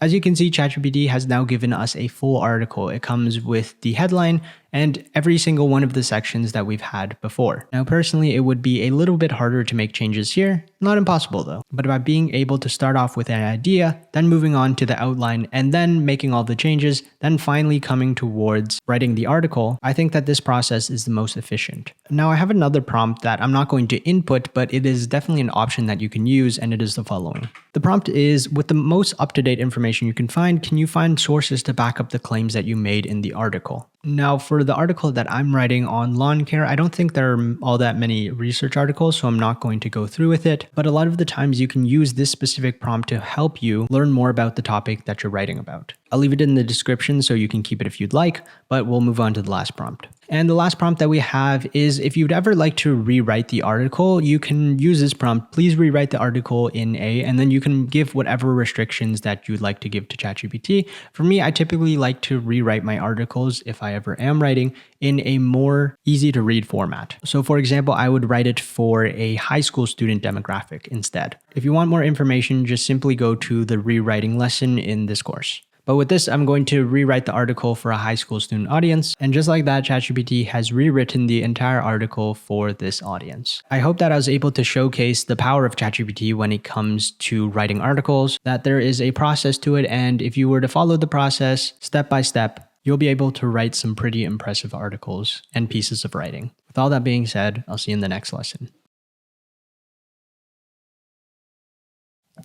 As you can see, ChatGPT has now given us a full article. It comes with the headline and every single one of the sections that we've had before. Now, personally, it would be a little bit harder to make changes here. Not impossible though, but by being able to start off with an idea, then moving on to the outline, and then making all the changes, then finally coming towards writing the article, I think that this process is the most efficient. Now, I have another prompt that I'm not going to input, but it is definitely an option that you can use, and it is the following. The prompt is, with the most up-to-date information you can you find sources to back up the claims that you made in the article? Now, for the article that I'm writing on lawn care, I don't think there are all that many research articles, so I'm not going to go through with it. But a lot of the times you can use this specific prompt to help you learn more about the topic that you're writing about. I'll leave it in the description so you can keep it if you'd like, but we'll move on to the last prompt. And the last prompt that we have is, if you'd ever like to rewrite the article, you can use this prompt. Please rewrite the article in A, and then you can give whatever restrictions that you'd like to give to ChatGPT. For me, I typically like to rewrite my articles, if I ever am writing, in a more easy to read format. So for example, I would write it for a high school student demographic instead. If you want more information, just simply go to the rewriting lesson in this course. But with this, I'm going to rewrite the article for a high school student audience. And just like that, ChatGPT has rewritten the entire article for this audience. I hope that I was able to showcase the power of ChatGPT when it comes to writing articles, that there is a process to it. And if you were to follow the process step by step, you'll be able to write some pretty impressive articles and pieces of writing. With all that being said, I'll see you in the next lesson.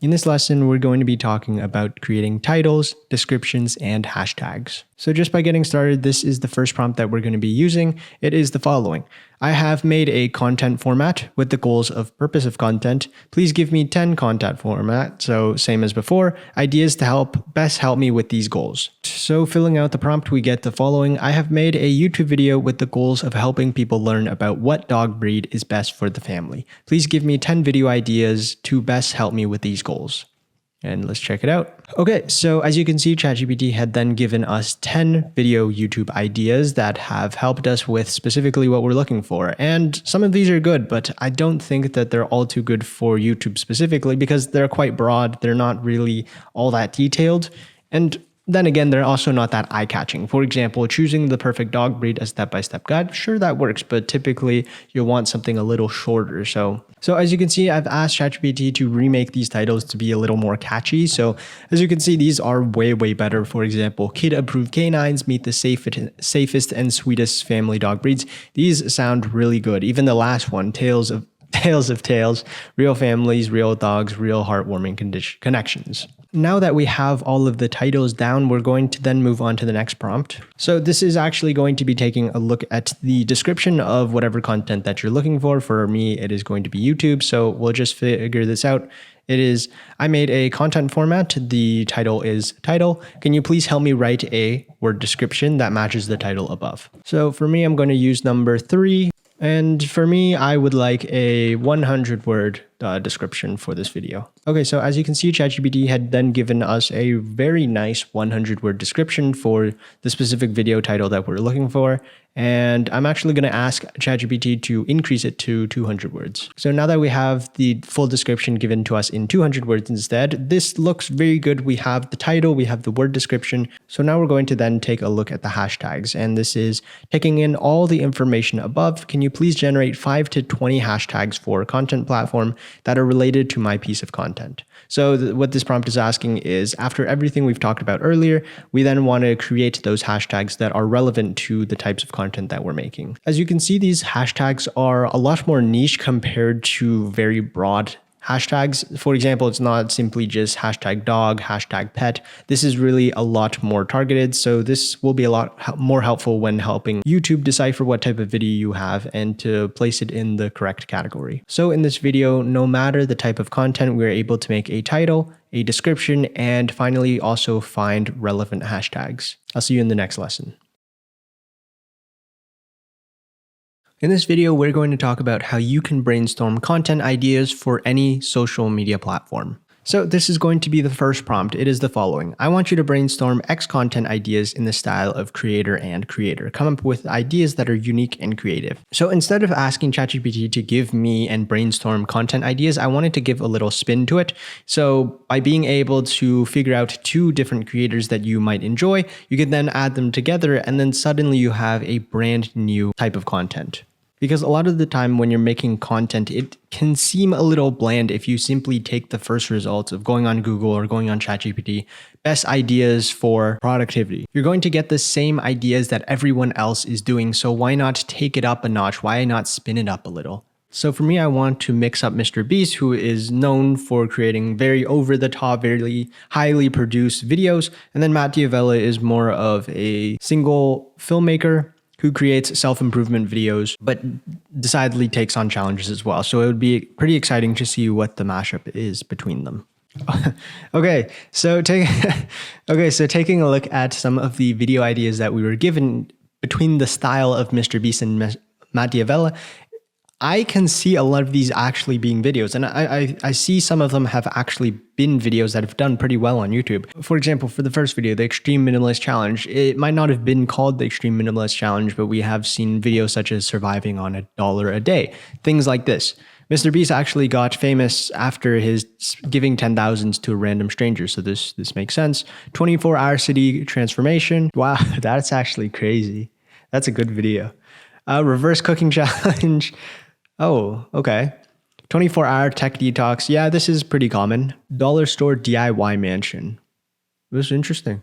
In this lesson, we're going to be talking about creating titles, descriptions, and hashtags. So just by getting started, this is the first prompt that we're going to be using. It is the following. I have made a content format with the goals of purpose of content. Please give me 10 content format. So same as before, ideas to best help me with these goals. So filling out the prompt, we get the following. I have made a YouTube video with the goals of helping people learn about what dog breed is best for the family. Please give me 10 video ideas to best help me with these goals. And let's check it out. Okay, so as you can see, ChatGPT had then given us 10 video YouTube ideas that have helped us with specifically what we're looking for. And some of these are good, but I don't think that they're all too good for YouTube specifically because they're quite broad. They're not really all that detailed. And then again, they're also not that eye-catching. For example, choosing the perfect dog breed, a step-by-step guide, sure, that works, but typically you'll want something a little shorter. So as you can see, I've asked ChatGPT to remake these titles to be a little more catchy. So as you can see, these are way, way better. For example, kid-approved canines meet the safest and sweetest family dog breeds. These sound really good. Even the last one, Tales of Tales, real families, real dogs, real heartwarming connections. Now that we have all of the titles down, we're going to then move on to the next prompt. So this is actually going to be taking a look at the description of whatever content that you're looking for. For me, it is going to be YouTube. So we'll just figure this out. It is, I made a content format. The title is title. Can you please help me write a word description that matches the title above? So for me, I'm going to use number 3. And for me, I would like a 100-word description for this video. Okay, so as you can see, ChatGPT had then given us a very nice 100-word description for the specific video title that we're looking for. And I'm actually going to ask ChatGPT to increase it to 200 words. So now that we have the full description given to us in 200 words instead, this looks very good. We have the title, we have the word description. So now we're going to then take a look at the hashtags. And this is taking in all the information above. Can you please generate 5 to 20 hashtags for content platform that are related to my piece of content? So what this prompt is asking is, after everything we've talked about earlier, we then want to create those hashtags that are relevant to the types of content that we're making. As you can see, these hashtags are a lot more niche compared to very broad hashtags. For example, it's not simply just hashtag dog, hashtag pet. This is really a lot more targeted. So this will be a lot more helpful when helping YouTube decipher what type of video you have and to place it in the correct category. So in this video, no matter the type of content, we're able to make a title, a description, and finally also find relevant hashtags. I'll see you in the next lesson. In this video, we're going to talk about how you can brainstorm content ideas for any social media platform. So this is going to be the first prompt. It is the following. I want you to brainstorm X content ideas in the style of creator and creator. Come up with ideas that are unique and creative. So instead of asking ChatGPT to give me and brainstorm content ideas, I wanted to give a little spin to it. So by being able to figure out 2 different creators that you might enjoy, you can then add them together and then suddenly you have a brand new type of content. Because a lot of the time when you're making content, it can seem a little bland if you simply take the first results of going on Google or going on ChatGPT, best ideas for productivity. You're going to get the same ideas that everyone else is doing, so why not take it up a notch? Why not spin it up a little? So for me, I want to mix up Mr. Beast, who is known for creating very over-the-top, very highly produced videos, and then Matt D'Avella is more of a single filmmaker who creates self-improvement videos, but decidedly takes on challenges as well. So it would be pretty exciting to see what the mashup is between them. So taking a look at some of the video ideas that we were given between the style of Mr. Beast and Matt D'Avella, I can see a lot of these actually being videos, and I see some of them have actually been videos that have done pretty well on YouTube. For example, for the first video, the Extreme Minimalist Challenge, it might not have been called the Extreme Minimalist Challenge, but we have seen videos such as surviving on $1 a day, things like this. Mr. Beast actually got famous after his giving 10,000s to a random stranger, so this makes sense. 24-hour city transformation. Wow, that's actually crazy. That's a good video. Reverse cooking challenge. Oh, okay. 24-hour tech detox. Yeah, this is pretty common. Dollar store DIY mansion. This is interesting.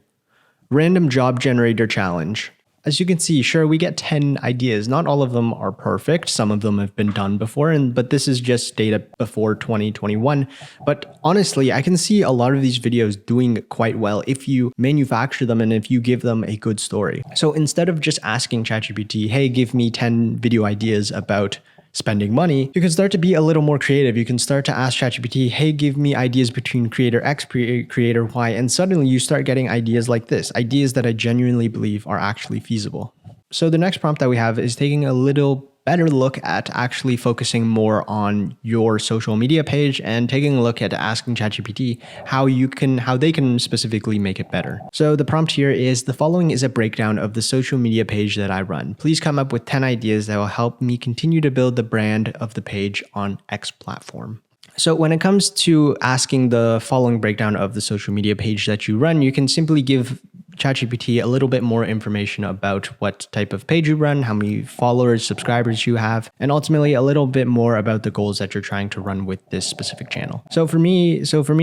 Random job generator challenge. As you can see, sure, we get 10 ideas. Not all of them are perfect. Some of them have been done before, but this is just data before 2021. But honestly, I can see a lot of these videos doing quite well if you manufacture them and if you give them a good story. So instead of just asking ChatGPT, hey, give me 10 video ideas about spending money, you can start to be a little more creative. You can start to ask ChatGPT, hey, give me ideas between creator X, creator Y, and suddenly you start getting ideas like this, ideas that I genuinely believe are actually feasible. So the next prompt that we have is taking a little better look at actually focusing more on your social media page and taking a look at asking ChatGPT how they can specifically make it better. So the prompt here is, the following is a breakdown of the social media page that I run. Please come up with 10 ideas that will help me continue to build the brand of the page on X platform. So when it comes to asking the following breakdown of the social media page that you run, you can simply give ChatGPT a little bit more information about what type of page you run, how many followers, subscribers you have, and ultimately a little bit more about the goals that you're trying to run with this specific channel. So for me,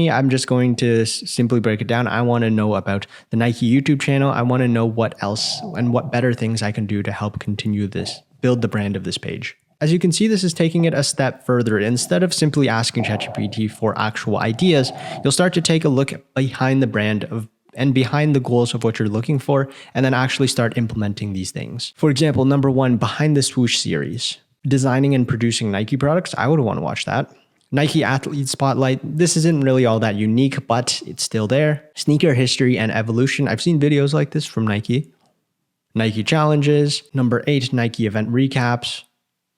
I'm just going to simply break it down. I want to know about the Nike YouTube channel. I want to know what else and what better things I can do to help continue this, build the brand of this page. As you can see, this is taking it a step further. Instead of simply asking ChatGPT for actual ideas, you'll start to take a look behind the brand and behind the goals of what you're looking for, and then actually start implementing these things. For example, number 1, behind the swoosh series, designing and producing Nike products. I would want to watch that. Nike Athlete Spotlight. This isn't really all that unique, but it's still there. Sneaker history and evolution. I've seen videos like this from Nike. Nike challenges. Number 8, Nike event recaps.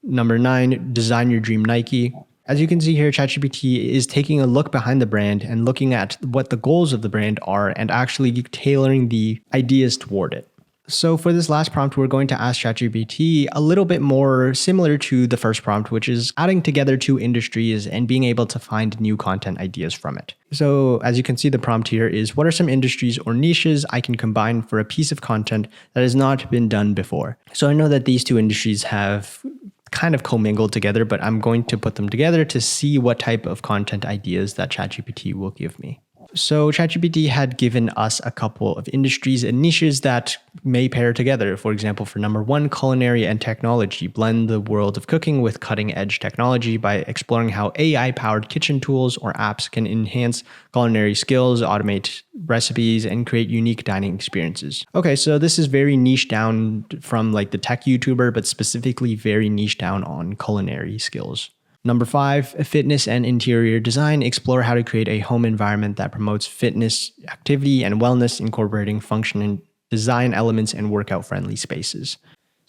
Number 9, design your dream Nike. As you can see here, ChatGPT is taking a look behind the brand and looking at what the goals of the brand are and actually tailoring the ideas toward it. So for this last prompt, we're going to ask ChatGPT a little bit more similar to the first prompt, which is adding together 2 industries and being able to find new content ideas from it. So as you can see, the prompt here is, what are some industries or niches I can combine for a piece of content that has not been done before? So I know that these 2 industries have kind of commingled together, but I'm going to put them together to see what type of content ideas that ChatGPT will give me. So ChatGPT had given us a couple of industries and niches that may pair together. For example, for number 1, culinary and technology. Blend the world of cooking with cutting-edge technology by exploring how AI-powered kitchen tools or apps can enhance culinary skills, automate recipes, and create unique dining experiences. Okay, so this is very niche down from like the tech YouTuber, but specifically very niche down on culinary skills. Number 5, fitness and interior design. Explore how to create a home environment that promotes fitness, activity, and wellness, incorporating function and design elements and workout-friendly spaces.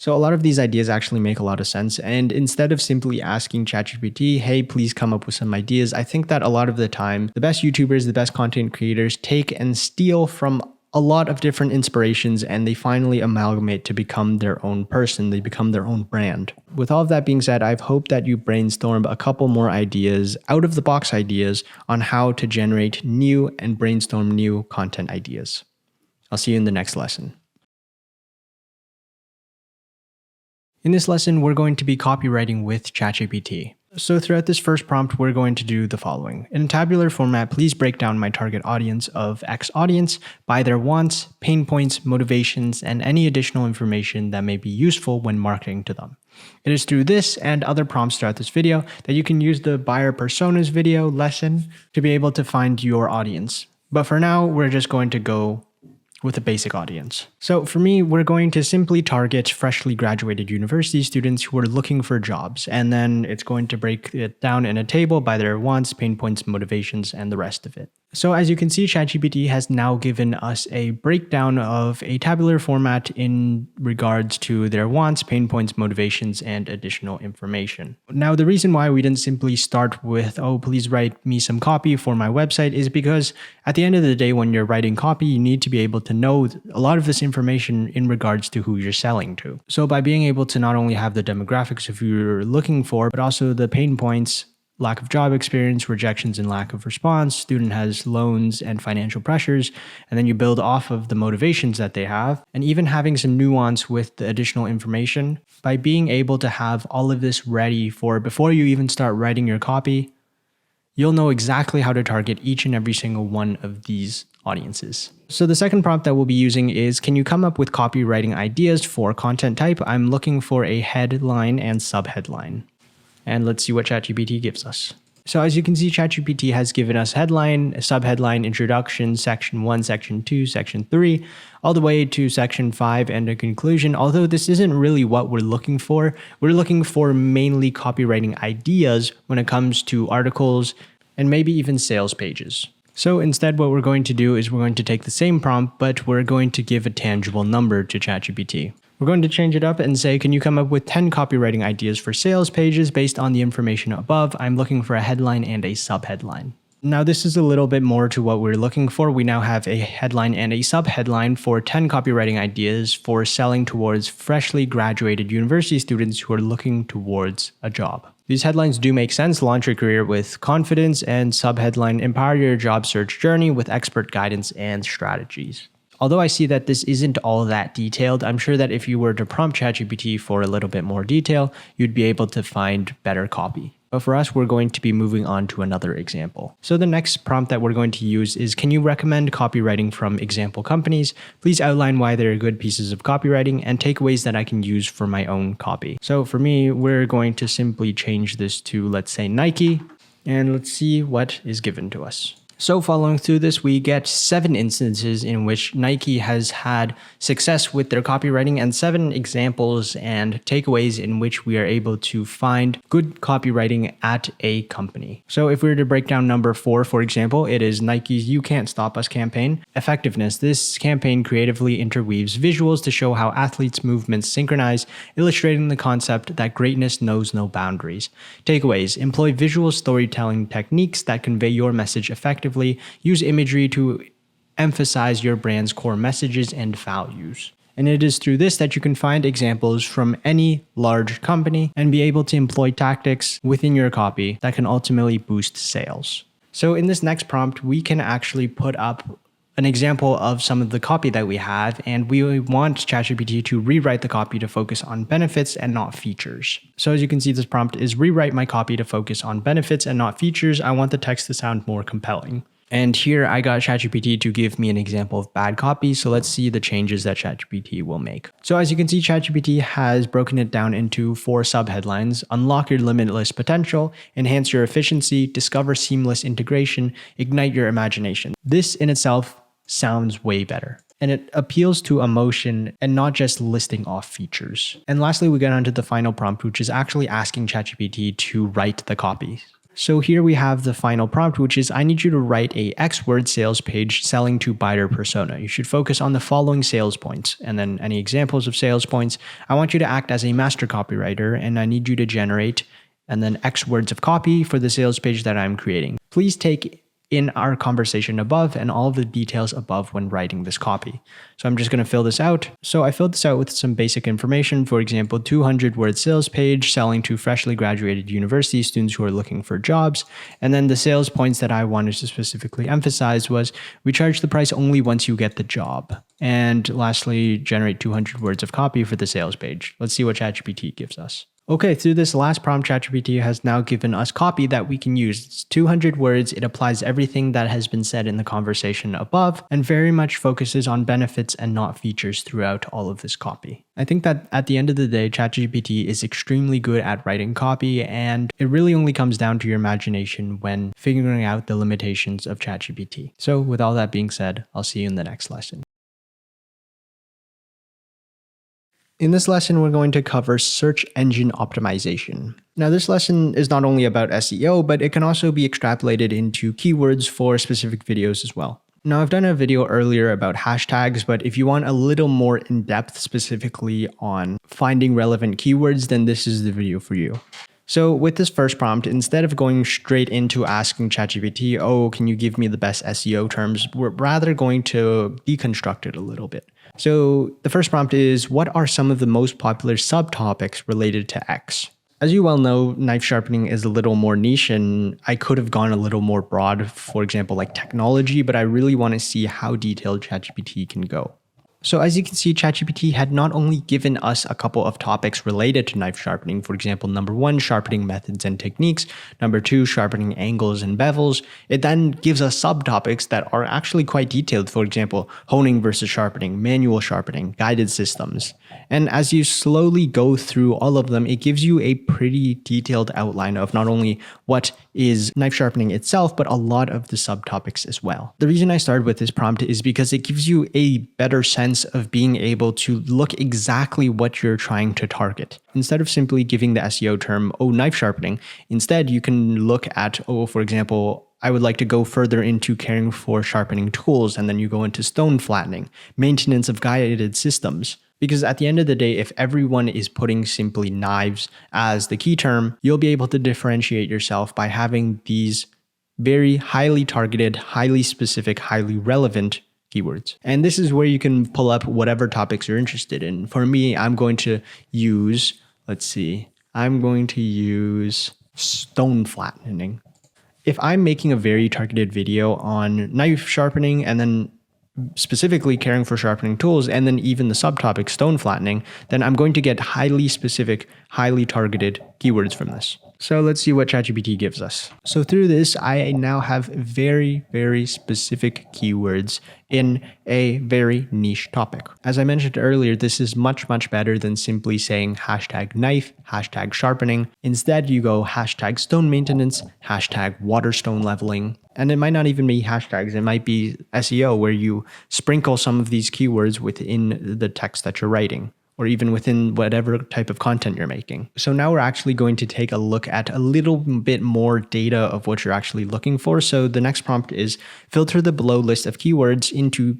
So a lot of these ideas actually make a lot of sense. And instead of simply asking ChatGPT, hey, please come up with some ideas, I think that a lot of the time, the best YouTubers, the best content creators take and steal from a lot of different inspirations and they finally amalgamate to become their own person. They become their own brand. With all of that being said, I've hoped that you brainstorm a couple more ideas, out of the box ideas on how to generate new and brainstorm new content ideas. I'll see you in the next lesson. In this lesson, we're going to be copywriting with ChatGPT. So throughout this first prompt, we're going to do the following. In a tabular format, please break down my target audience of X audience by their wants, pain points, motivations, and any additional information that may be useful when marketing to them. It is through this and other prompts throughout this video that you can use the buyer personas video lesson to be able to find your audience. But for now, we're just going to go with a basic audience. So for me, we're going to simply target freshly graduated university students who are looking for jobs, and then it's going to break it down in a table by their wants, pain points, motivations, and the rest of it. So as you can see, ChatGPT has now given us a breakdown of a tabular format in regards to their wants, pain points, motivations, and additional information. Now, the reason why we didn't simply start with, oh, please write me some copy for my website is because at the end of the day, when you're writing copy, you need to be able to know a lot of this information in regards to who you're selling to. So by being able to not only have the demographics of who you're looking for, but also the pain points, lack of job experience, rejections and lack of response, student has loans and financial pressures, and then you build off of the motivations that they have, and even having some nuance with the additional information. By being able to have all of this ready for before you even start writing your copy, you'll know exactly how to target each and every single one of these audiences. So the second prompt that we'll be using is, can you come up with copywriting ideas for content type? I'm looking for a headline and subheadline. And let's see what ChatGPT gives us. So as you can see, ChatGPT has given us headline, subheadline, introduction, section 1, section 2, section 3, all the way to section 5 and a conclusion. Although this isn't really what we're looking for mainly copywriting ideas when it comes to articles and maybe even sales pages. So instead, what we're going to do is we're going to take the same prompt, but we're going to give a tangible number to ChatGPT. We're going to change it up and say, can you come up with 10 copywriting ideas for sales pages based on the information above? I'm looking for a headline and a subheadline. Now, this is a little bit more to what we're looking for. We now have a headline and a subheadline for 10 copywriting ideas for selling towards freshly graduated university students who are looking towards a job. These headlines do make sense. Launch your career with confidence, and subheadline, empower your job search journey with expert guidance and strategies. Although I see that this isn't all that detailed, I'm sure that if you were to prompt ChatGPT for a little bit more detail, you'd be able to find better copy. But for us, we're going to be moving on to another example. So the next prompt that we're going to use is, can you recommend copywriting from example companies? Please outline why they're good pieces of copywriting and takeaways that I can use for my own copy. So for me, we're going to simply change this to, let's say, Nike, and let's see what is given to us. So following through this, we get 7 instances in which Nike has had success with their copywriting and 7 examples and takeaways in which we are able to find good copywriting at a company. So if we were to break down number 4, for example, it is Nike's You Can't Stop Us campaign. Effectiveness. This campaign creatively interweaves visuals to show how athletes' movements synchronize, illustrating the concept that greatness knows no boundaries. Takeaways. Employ visual storytelling techniques that convey your message effectively. Use imagery to emphasize your brand's core messages and values. And it is through this that you can find examples from any large company and be able to employ tactics within your copy that can ultimately boost sales. So in this next prompt, we can actually put up an example of some of the copy that we have, and we want ChatGPT to rewrite the copy to focus on benefits and not features. So as you can see, this prompt is rewrite my copy to focus on benefits and not features. I want the text to sound more compelling. And here I got ChatGPT to give me an example of bad copy. So let's see the changes that ChatGPT will make. So as you can see, ChatGPT has broken it down into 4 subheadlines: unlock your limitless potential, enhance your efficiency, discover seamless integration, ignite your imagination. This in itself sounds way better, and it appeals to emotion and not just listing off features. And lastly, we get onto the final prompt, which is actually asking ChatGPT to write the copy. So here we have the final prompt, which is I need you to write a X word sales page selling to buyer persona. You should focus on the following sales points and then any examples of sales points. I want you to act as a master copywriter and I need you to generate and then X words of copy for the sales page that I'm creating. Please take in our conversation above and all of the details above when writing this copy. So I'm just going to fill this out. So I filled this out with some basic information. For example, 200 word sales page selling to freshly graduated university students who are looking for jobs. And then the sales points that I wanted to specifically emphasize was we charge the price only once you get the job. And lastly, generate 200 words of copy for the sales page. Let's see what ChatGPT gives us. Okay, through this last prompt, ChatGPT has now given us copy that we can use. It's 200 words. It applies everything that has been said in the conversation above and very much focuses on benefits and not features throughout all of this copy. I think that at the end of the day, ChatGPT is extremely good at writing copy, and it really only comes down to your imagination when figuring out the limitations of ChatGPT. So with all that being said, I'll see you in the next lesson. In this lesson, we're going to cover search engine optimization. Now, this lesson is not only about SEO, but it can also be extrapolated into keywords for specific videos as well. Now, I've done a video earlier about hashtags, but if you want a little more in-depth specifically on finding relevant keywords, then this is the video for you. So with this first prompt, instead of going straight into asking ChatGPT, oh, can you give me the best SEO terms, we're rather going to deconstruct it a little bit. So the first prompt is, what are some of the most popular subtopics related to X? As you well know, knife sharpening is a little more niche and I could have gone a little more broad, for example, like technology, but I really want to see how detailed ChatGPT can go. So as you can see, ChatGPT had not only given us a couple of topics related to knife sharpening, for example, number 1, sharpening methods and techniques, number 2, sharpening angles and bevels. It then gives us subtopics that are actually quite detailed, for example, honing versus sharpening, manual sharpening, guided systems. And as you slowly go through all of them, it gives you a pretty detailed outline of not only what is knife sharpening itself, but a lot of the subtopics as well. The reason I started with this prompt is because it gives you a better sense of being able to look exactly what you're trying to target. Instead of simply giving the SEO term, oh, knife sharpening, instead you can look at, oh, for example, I would like to go further into caring for sharpening tools, and then you go into stone flattening, maintenance of guided systems. Because at the end of the day, if everyone is putting simply knives as the key term, you'll be able to differentiate yourself by having these very highly targeted, highly specific, highly relevant keywords. And this is where you can pull up whatever topics you're interested in. For me, I'm going to use, I'm going to use stone flattening. If I'm making a very targeted video on knife sharpening and then specifically caring for sharpening tools and then even the subtopic stone flattening, then I'm going to get highly specific, highly targeted keywords from this. So let's see what ChatGPT gives us. So through this, I now have very, very specific keywords in a very niche topic. As I mentioned earlier, this is much, much better than simply saying hashtag knife, hashtag sharpening. Instead, you go hashtag stone maintenance, hashtag water stone leveling. And it might not even be hashtags. It might be SEO where you sprinkle some of these keywords within the text that you're writing, or even within whatever type of content you're making. So now we're actually going to take a look at a little bit more data of what you're actually looking for. So the next prompt is filter the below list of keywords into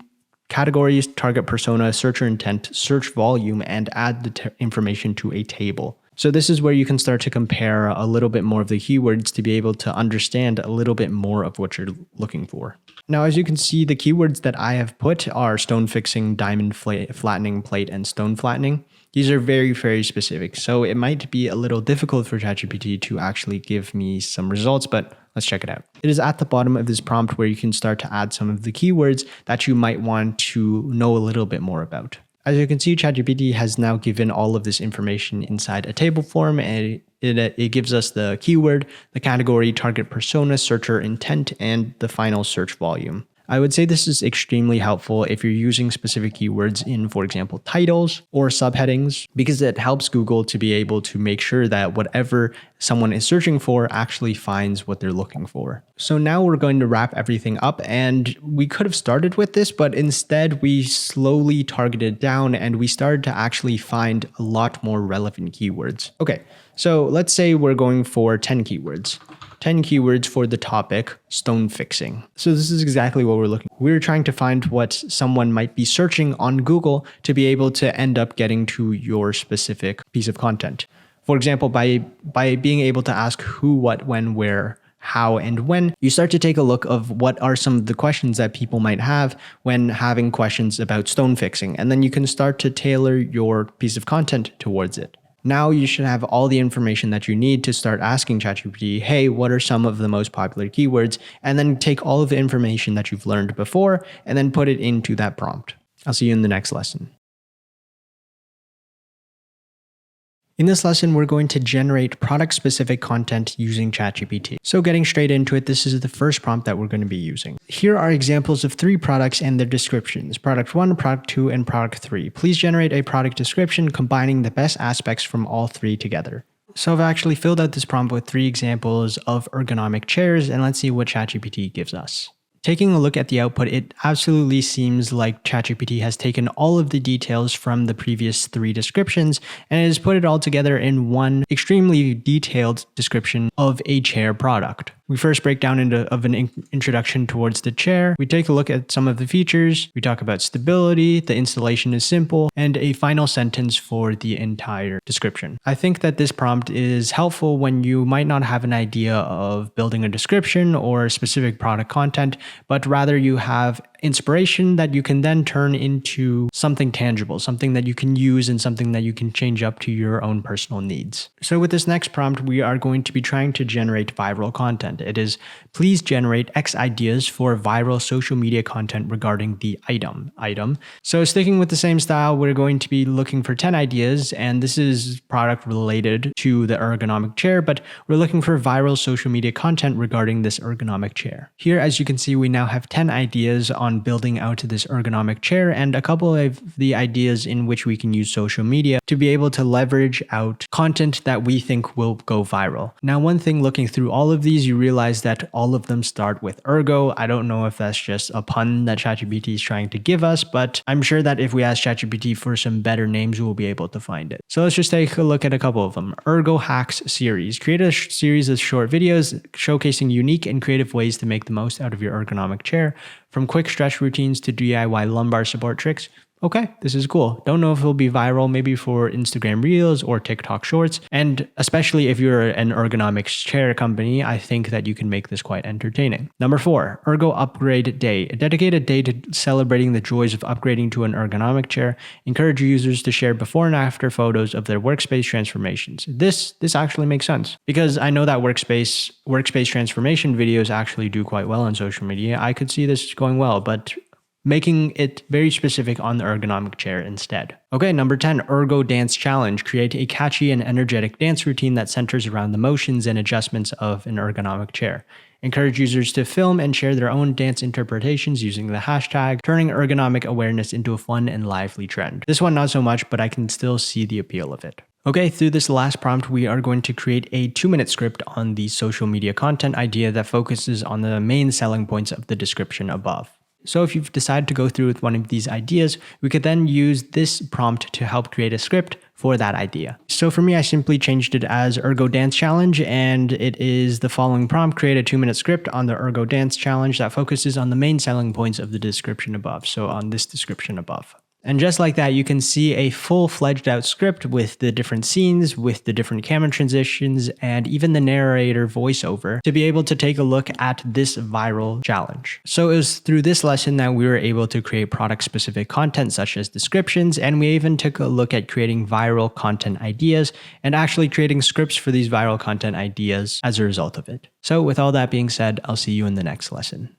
categories, target persona, searcher intent, search volume, and add the information to a table. So this is where you can start to compare a little bit more of the keywords to be able to understand a little bit more of what you're looking for. Now, as you can see, the keywords that I have put are stone fixing, diamond flattening, plate, and stone flattening. These are very, very specific. So it might be a little difficult for ChatGPT to actually give me some results, but let's check it out. It is at the bottom of this prompt where you can start to add some of the keywords that you might want to know a little bit more about. As you can see, ChatGPT has now given all of this information inside a table form, and it gives us the keyword, the category, target persona, searcher intent, and the final search volume. I would say this is extremely helpful if you're using specific keywords in, for example, titles or subheadings, because it helps Google to be able to make sure that whatever someone is searching for actually finds what they're looking for. So now we're going to wrap everything up, and we could have started with this, but instead we slowly targeted down and we started to actually find a lot more relevant keywords. Okay, so let's say we're going for 10 keywords. 10 keywords for the topic stone fixing. So this is exactly what we're looking for. We're trying to find what someone might be searching on Google to be able to end up getting to your specific piece of content. For example, by being able to ask who, what, when, where, how, and when, you start to take a look of what are some of the questions that people might have when having questions about stone fixing. And then you can start to tailor your piece of content towards it. Now you should have all the information that you need to start asking ChatGPT, hey, what are some of the most popular keywords? And then take all of the information that you've learned before and then put it into that prompt. I'll see you in the next lesson. In this lesson, we're going to generate product-specific content using ChatGPT. So getting straight into it, this is the first prompt that we're going to be using. Here are examples of 3 products and their descriptions: product 1, product 2, and product 3. Please generate a product description combining the best aspects from all 3 together. So I've actually filled out this prompt with 3 examples of ergonomic chairs, and let's see what ChatGPT gives us. Taking a look at the output, it absolutely seems like ChatGPT has taken all of the details from the previous 3 descriptions and has put it all together in one extremely detailed description of a chair product. We first break down into an introduction towards the chair. We take a look at some of the features. We talk about stability, the installation is simple, and a final sentence for the entire description. I think that this prompt is helpful when you might not have an idea of building a description or specific product content, but rather you have inspiration that you can then turn into something tangible, something that you can use and something that you can change up to your own personal needs. So with this next prompt, we are going to be trying to generate viral content. It is, please generate X ideas for viral social media content regarding the item. So sticking with the same style, we're going to be looking for 10 ideas, and this is product related to the ergonomic chair, but we're looking for viral social media content regarding this ergonomic chair. Here, as you can see, we now have 10 ideas on building out this ergonomic chair and a couple of the ideas in which we can use social media to be able to leverage out content that we think will go viral. Now, one thing looking through all of these, you realize that all of them start with ergo. I don't know if that's just a pun that ChatGPT is trying to give us, but I'm sure that if we ask ChatGPT for some better names, we'll be able to find it. So let's just take a look at a couple of them. Ergo Hacks series. Create a series of short videos showcasing unique and creative ways to make the most out of your ergonomic chair, from quick stretch routines to DIY lumbar support tricks. Okay, this is cool. Don't know if it'll be viral, maybe for Instagram Reels or TikTok Shorts. And especially if you're an ergonomics chair company, I think that you can make this quite entertaining. Number 4, Ergo Upgrade Day. A dedicated day to celebrating the joys of upgrading to an ergonomic chair. Encourage users to share before and after photos of their workspace transformations. This actually makes sense because I know that workspace transformation videos actually do quite well on social media. I could see this going well, but making it very specific on the ergonomic chair instead. Okay, number 10, Ergo Dance Challenge. Create a catchy and energetic dance routine that centers around the motions and adjustments of an ergonomic chair. Encourage users to film and share their own dance interpretations using the hashtag, turning ergonomic awareness into a fun and lively trend. This one not so much, but I can still see the appeal of it. Okay, through this last prompt, we are going to create a 2-minute script on the social media content idea that focuses on the main selling points of the description above. So if you've decided to go through with one of these ideas, we could then use this prompt to help create a script for that idea. So for me, I simply changed it as Ergo Dance Challenge, and it is the following prompt: create a 2-minute script on the Ergo Dance Challenge that focuses on the main selling points of the description above. So on this description above. And just like that, you can see a full-fledged out script with the different scenes, with the different camera transitions, and even the narrator voiceover to be able to take a look at this viral challenge. So it was through this lesson that we were able to create product-specific content such as descriptions, and we even took a look at creating viral content ideas and actually creating scripts for these viral content ideas as a result of it. So with all that being said, I'll see you in the next lesson.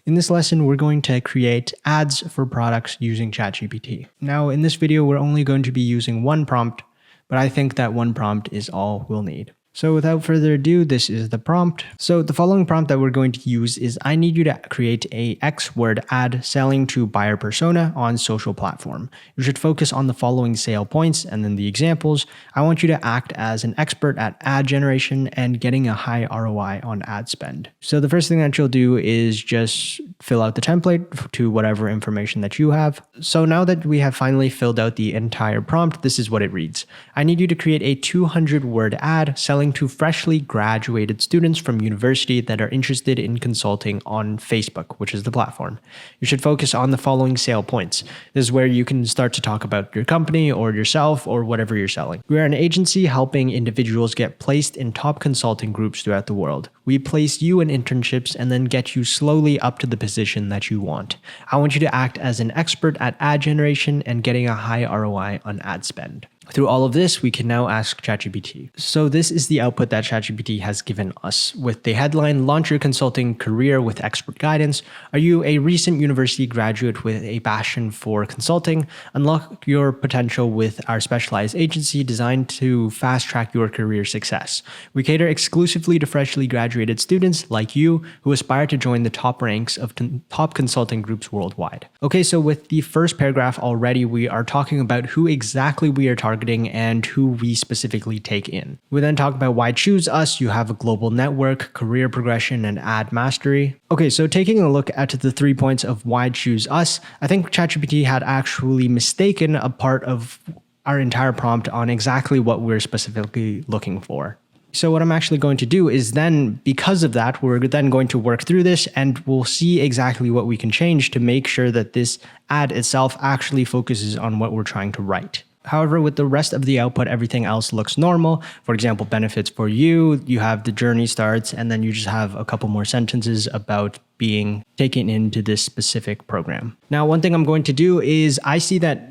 In this lesson, we're going to create ads for products using ChatGPT. Now, in this video, we're only going to be using one prompt, but I think that one prompt is all we'll need. So without further ado, this is the prompt. So the following prompt that we're going to use is I need you to create a X-word ad selling to buyer persona on social platform. You should focus on the following sale points and then the examples. I want you to act as an expert at ad generation and getting a high ROI on ad spend. So the first thing that you'll do is just fill out the template to whatever information that you have. So now that we have finally filled out the entire prompt, this is what it reads. I need you to create a 200-word ad selling to freshly graduated students from university that are interested in consulting on Facebook, which is the platform. You should focus on the following sale points. This is where you can start to talk about your company or yourself or whatever you're selling. We are an agency helping individuals get placed in top consulting groups throughout the world. We place you in internships and then get you slowly up to the position that you want. I want you to act as an expert at ad generation and getting a high ROI on ad spend. Through all of this, we can now ask ChatGPT. So this is the output that ChatGPT has given us with the headline, Launch Your Consulting Career with Expert Guidance. Are you a recent university graduate with a passion for consulting? Unlock your potential with our specialized agency designed to fast-track your career success. We cater exclusively to freshly graduated students like you who aspire to join the top ranks of top consulting groups worldwide. Okay, so with the first paragraph already, we are talking about who exactly we are targeting and who we specifically take in. We then talk about why choose us. You have a global network, career progression, and ad mastery. Okay, so taking a look at the 3 points of why choose us, I think ChatGPT had actually mistaken a part of our entire prompt on exactly what we're specifically looking for. So what I'm actually going to do is then, because of that, we're then going to work through this and we'll see exactly what we can change to make sure that this ad itself actually focuses on what we're trying to write. However, with the rest of the output, everything else looks normal. For example, benefits for you, you have the journey starts, and then you just have a couple more sentences about being taken into this specific program. Now, one thing I'm going to do is I see that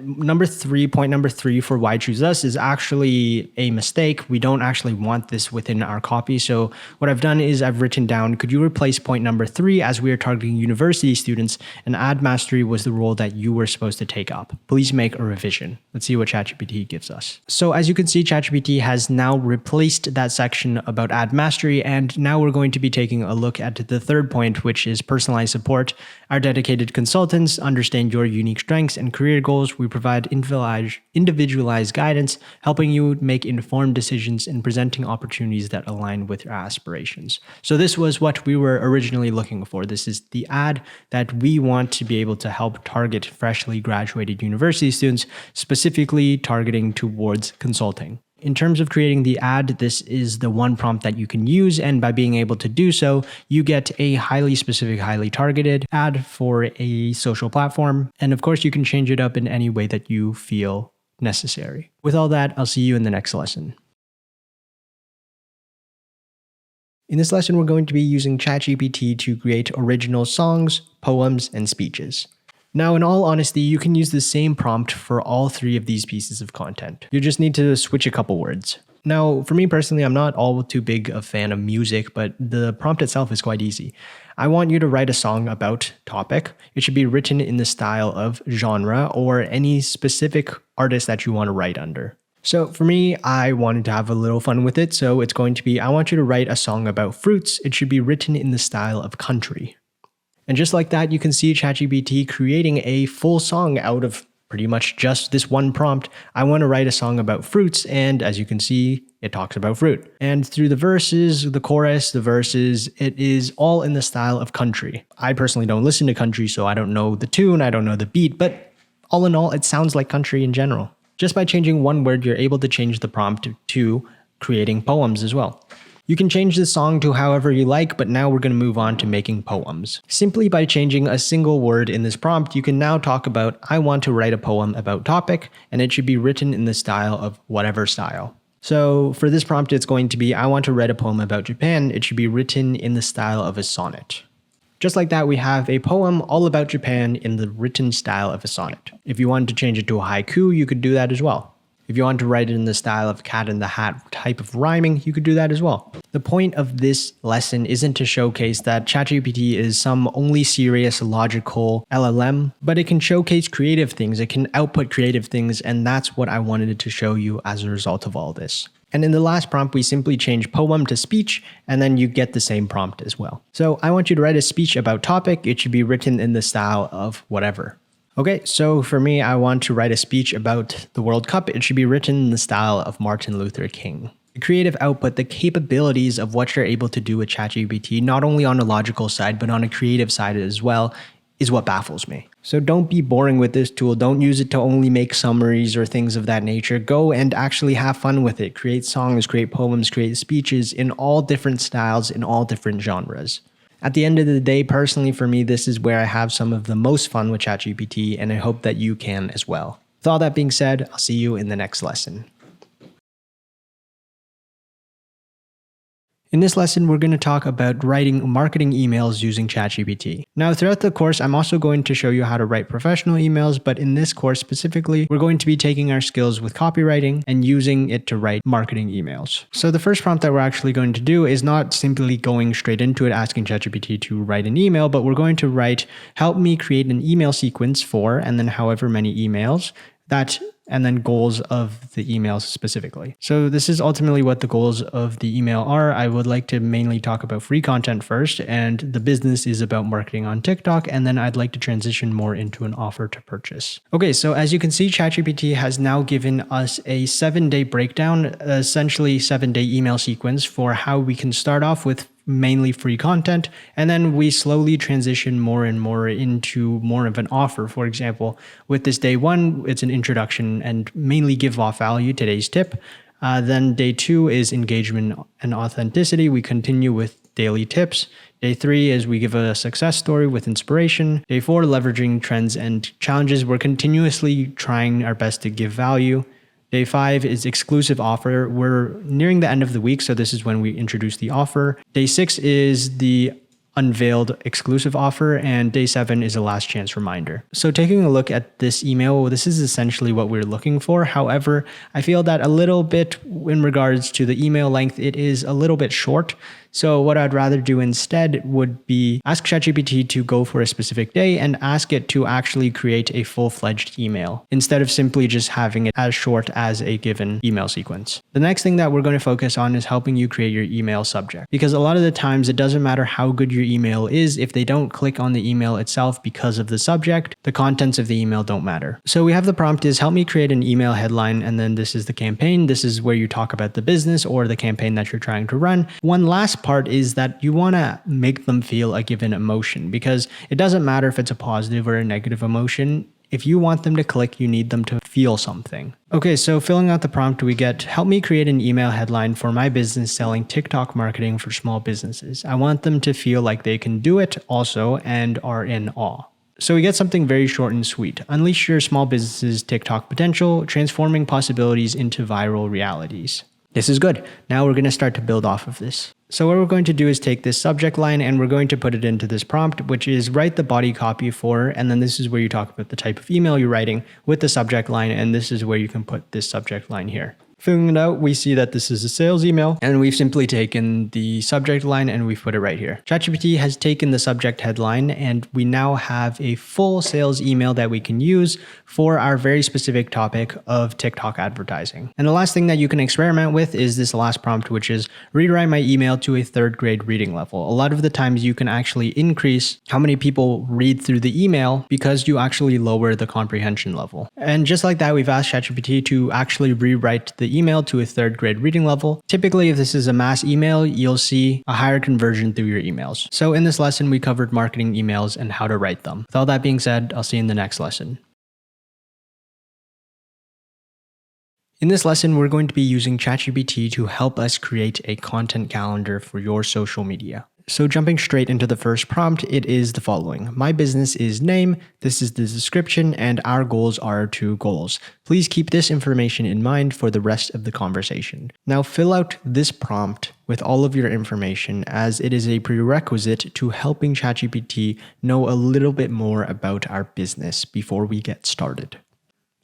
point number three for why choose us is actually a mistake. We don't actually want this within our copy. So what I've done is I've written down, could you replace point number 3 as we are targeting university students and ad mastery was the role that you were supposed to take up. Please make a revision. Let's see what ChatGPT gives us. So as you can see, ChatGPT has now replaced that section about ad mastery. And now we're going to be taking a look at the third point, which is personalized support. Our dedicated consultants understand your unique strengths and career goals. We provide individualized guidance, helping you make informed decisions and presenting opportunities that align with your aspirations. So this was what we were originally looking for. This is the ad that we want to be able to help target freshly graduated university students, specifically targeting towards consulting. In terms of creating the ad, this is the one prompt that you can use, and by being able to do so, you get a highly specific, highly targeted ad for a social platform. And of course, you can change it up in any way that you feel necessary. With all that, I'll see you in the next lesson. In this lesson, we're going to be using ChatGPT to create original songs, poems, and speeches. Now, in all honesty, you can use the same prompt for all 3 of these pieces of content. You just need to switch a couple words. Now, for me personally, I'm not all too big a fan of music, but the prompt itself is quite easy. I want you to write a song about topic. It should be written in the style of genre or any specific artist that you want to write under. So for me, I wanted to have a little fun with it. So it's going to be, I want you to write a song about fruits. It should be written in the style of country. And just like that, you can see ChatGPT creating a full song out of pretty much just this one prompt. I want to write a song about fruits, and as you can see, it talks about fruit. And through the verses, the chorus, the verses, it is all in the style of country. I personally don't listen to country, so I don't know the tune, I don't know the beat, but all in all, it sounds like country in general. Just by changing one word, you're able to change the prompt to creating poems as well. You can change the song to however you like, but now we're going to move on to making poems. Simply by changing a single word in this prompt, you can now talk about, I want to write a poem about topic, and it should be written in the style of whatever style. So for this prompt, it's going to be, I want to write a poem about Japan. It should be written in the style of a sonnet. Just like that, we have a poem all about Japan in the written style of a sonnet. If you wanted to change it to a haiku, you could do that as well. If you want to write it in the style of cat in the hat type of rhyming, you could do that as well. The point of this lesson isn't to showcase that ChatGPT is some only serious logical LLM, but it can showcase creative things, it can output creative things, and that's what I wanted to show you as a result of all this. And in the last prompt, we simply change poem to speech, and then you get the same prompt as well. So I want you to write a speech about topic. It should be written in the style of whatever. Okay, so for me, I want to write a speech about the World Cup. It should be written in the style of Martin Luther King. The creative output, the capabilities of what you're able to do with ChatGPT, not only on a logical side, but on a creative side as well, is what baffles me. So don't be boring with this tool. Don't use it to only make summaries or things of that nature. Go and actually have fun with it. Create songs, create poems, create speeches in all different styles, in all different genres. At the end of the day, personally for me, this is where I have some of the most fun with ChatGPT, and I hope that you can as well. With all that being said, I'll see you in the next lesson. In this lesson, we're going to talk about writing marketing emails using ChatGPT. Now, throughout the course, I'm also going to show you how to write professional emails, but in this course specifically, we're going to be taking our skills with copywriting and using it to write marketing emails. So the first prompt that we're actually going to do is not simply going straight into it, asking ChatGPT to write an email, but we're going to write, help me create an email sequence for, and then however many emails that, and then goals of the emails specifically. So this is ultimately what the goals of the email are. I would like to mainly talk about free content first, and the business is about marketing on TikTok, and then I'd like to transition more into an offer to purchase. Okay, so as you can see, ChatGPT has now given us a 7-day breakdown, essentially 7-day email sequence for how we can start off with mainly free content, and then we slowly transition more and more into more of an offer. For example, with this day 1, it's an introduction and mainly give off value, today's tip. Then day 2 is engagement and authenticity. We continue with daily tips. Day 3 is we give a success story with inspiration. Day 4, leveraging trends and challenges. We're continuously trying our best to give value. Day 5 is exclusive offer. We're nearing the end of the week, so this is when we introduce the offer. Day 6 is the unveiled exclusive offer, and day 7 is a last chance reminder. So taking a look at this email, this is essentially what we're looking for. However, I feel that a little bit in regards to the email length, it is a little bit short. So what I'd rather do instead would be ask ChatGPT to go for a specific day and ask it to actually create a full-fledged email instead of simply just having it as short as a given email sequence. The next thing that we're going to focus on is helping you create your email subject, because a lot of the times it doesn't matter how good your email is. If they don't click on the email itself because of the subject, the contents of the email don't matter. So we have the prompt is help me create an email headline, and then this is the campaign. This is where you talk about the business or the campaign that you're trying to run. One last part is that you want to make them feel a given emotion, because it doesn't matter if it's a positive or a negative emotion. If you want them to click, you need them to feel something. Okay, so filling out the prompt, we get, help me create an email headline for my business selling TikTok marketing for small businesses. I want them to feel like they can do it also and are in awe. So we get something very short and sweet. Unleash your small business's TikTok potential, transforming possibilities into viral realities. This is good. Now we're going to start to build off of this. So what we're going to do is take this subject line and we're going to put it into this prompt, which is write the body copy for, and then this is where you talk about the type of email you're writing with the subject line, and this is where you can put this subject line here. Filling it out, we see that this is a sales email, and we've simply taken the subject line and we've put it right here. ChatGPT has taken the subject headline, and we now have a full sales email that we can use for our very specific topic of TikTok advertising. And the last thing that you can experiment with is this last prompt, which is rewrite my email to a 3rd grade reading level. A lot of the times you can actually increase how many people read through the email because you actually lower the comprehension level. And just like that, we've asked ChatGPT to actually rewrite the email to a 3rd grade reading level. Typically, if this is a mass email, you'll see a higher conversion through your emails. So in this lesson, we covered marketing emails and how to write them. With all that being said, I'll see you in the next lesson. In this lesson, we're going to be using ChatGPT to help us create a content calendar for your social media. So jumping straight into the first prompt, it is the following. My business is name, this is the description, and our goals are 2 goals. Please keep this information in mind for the rest of the conversation. Now fill out this prompt with all of your information, as it is a prerequisite to helping ChatGPT know a little bit more about our business before we get started.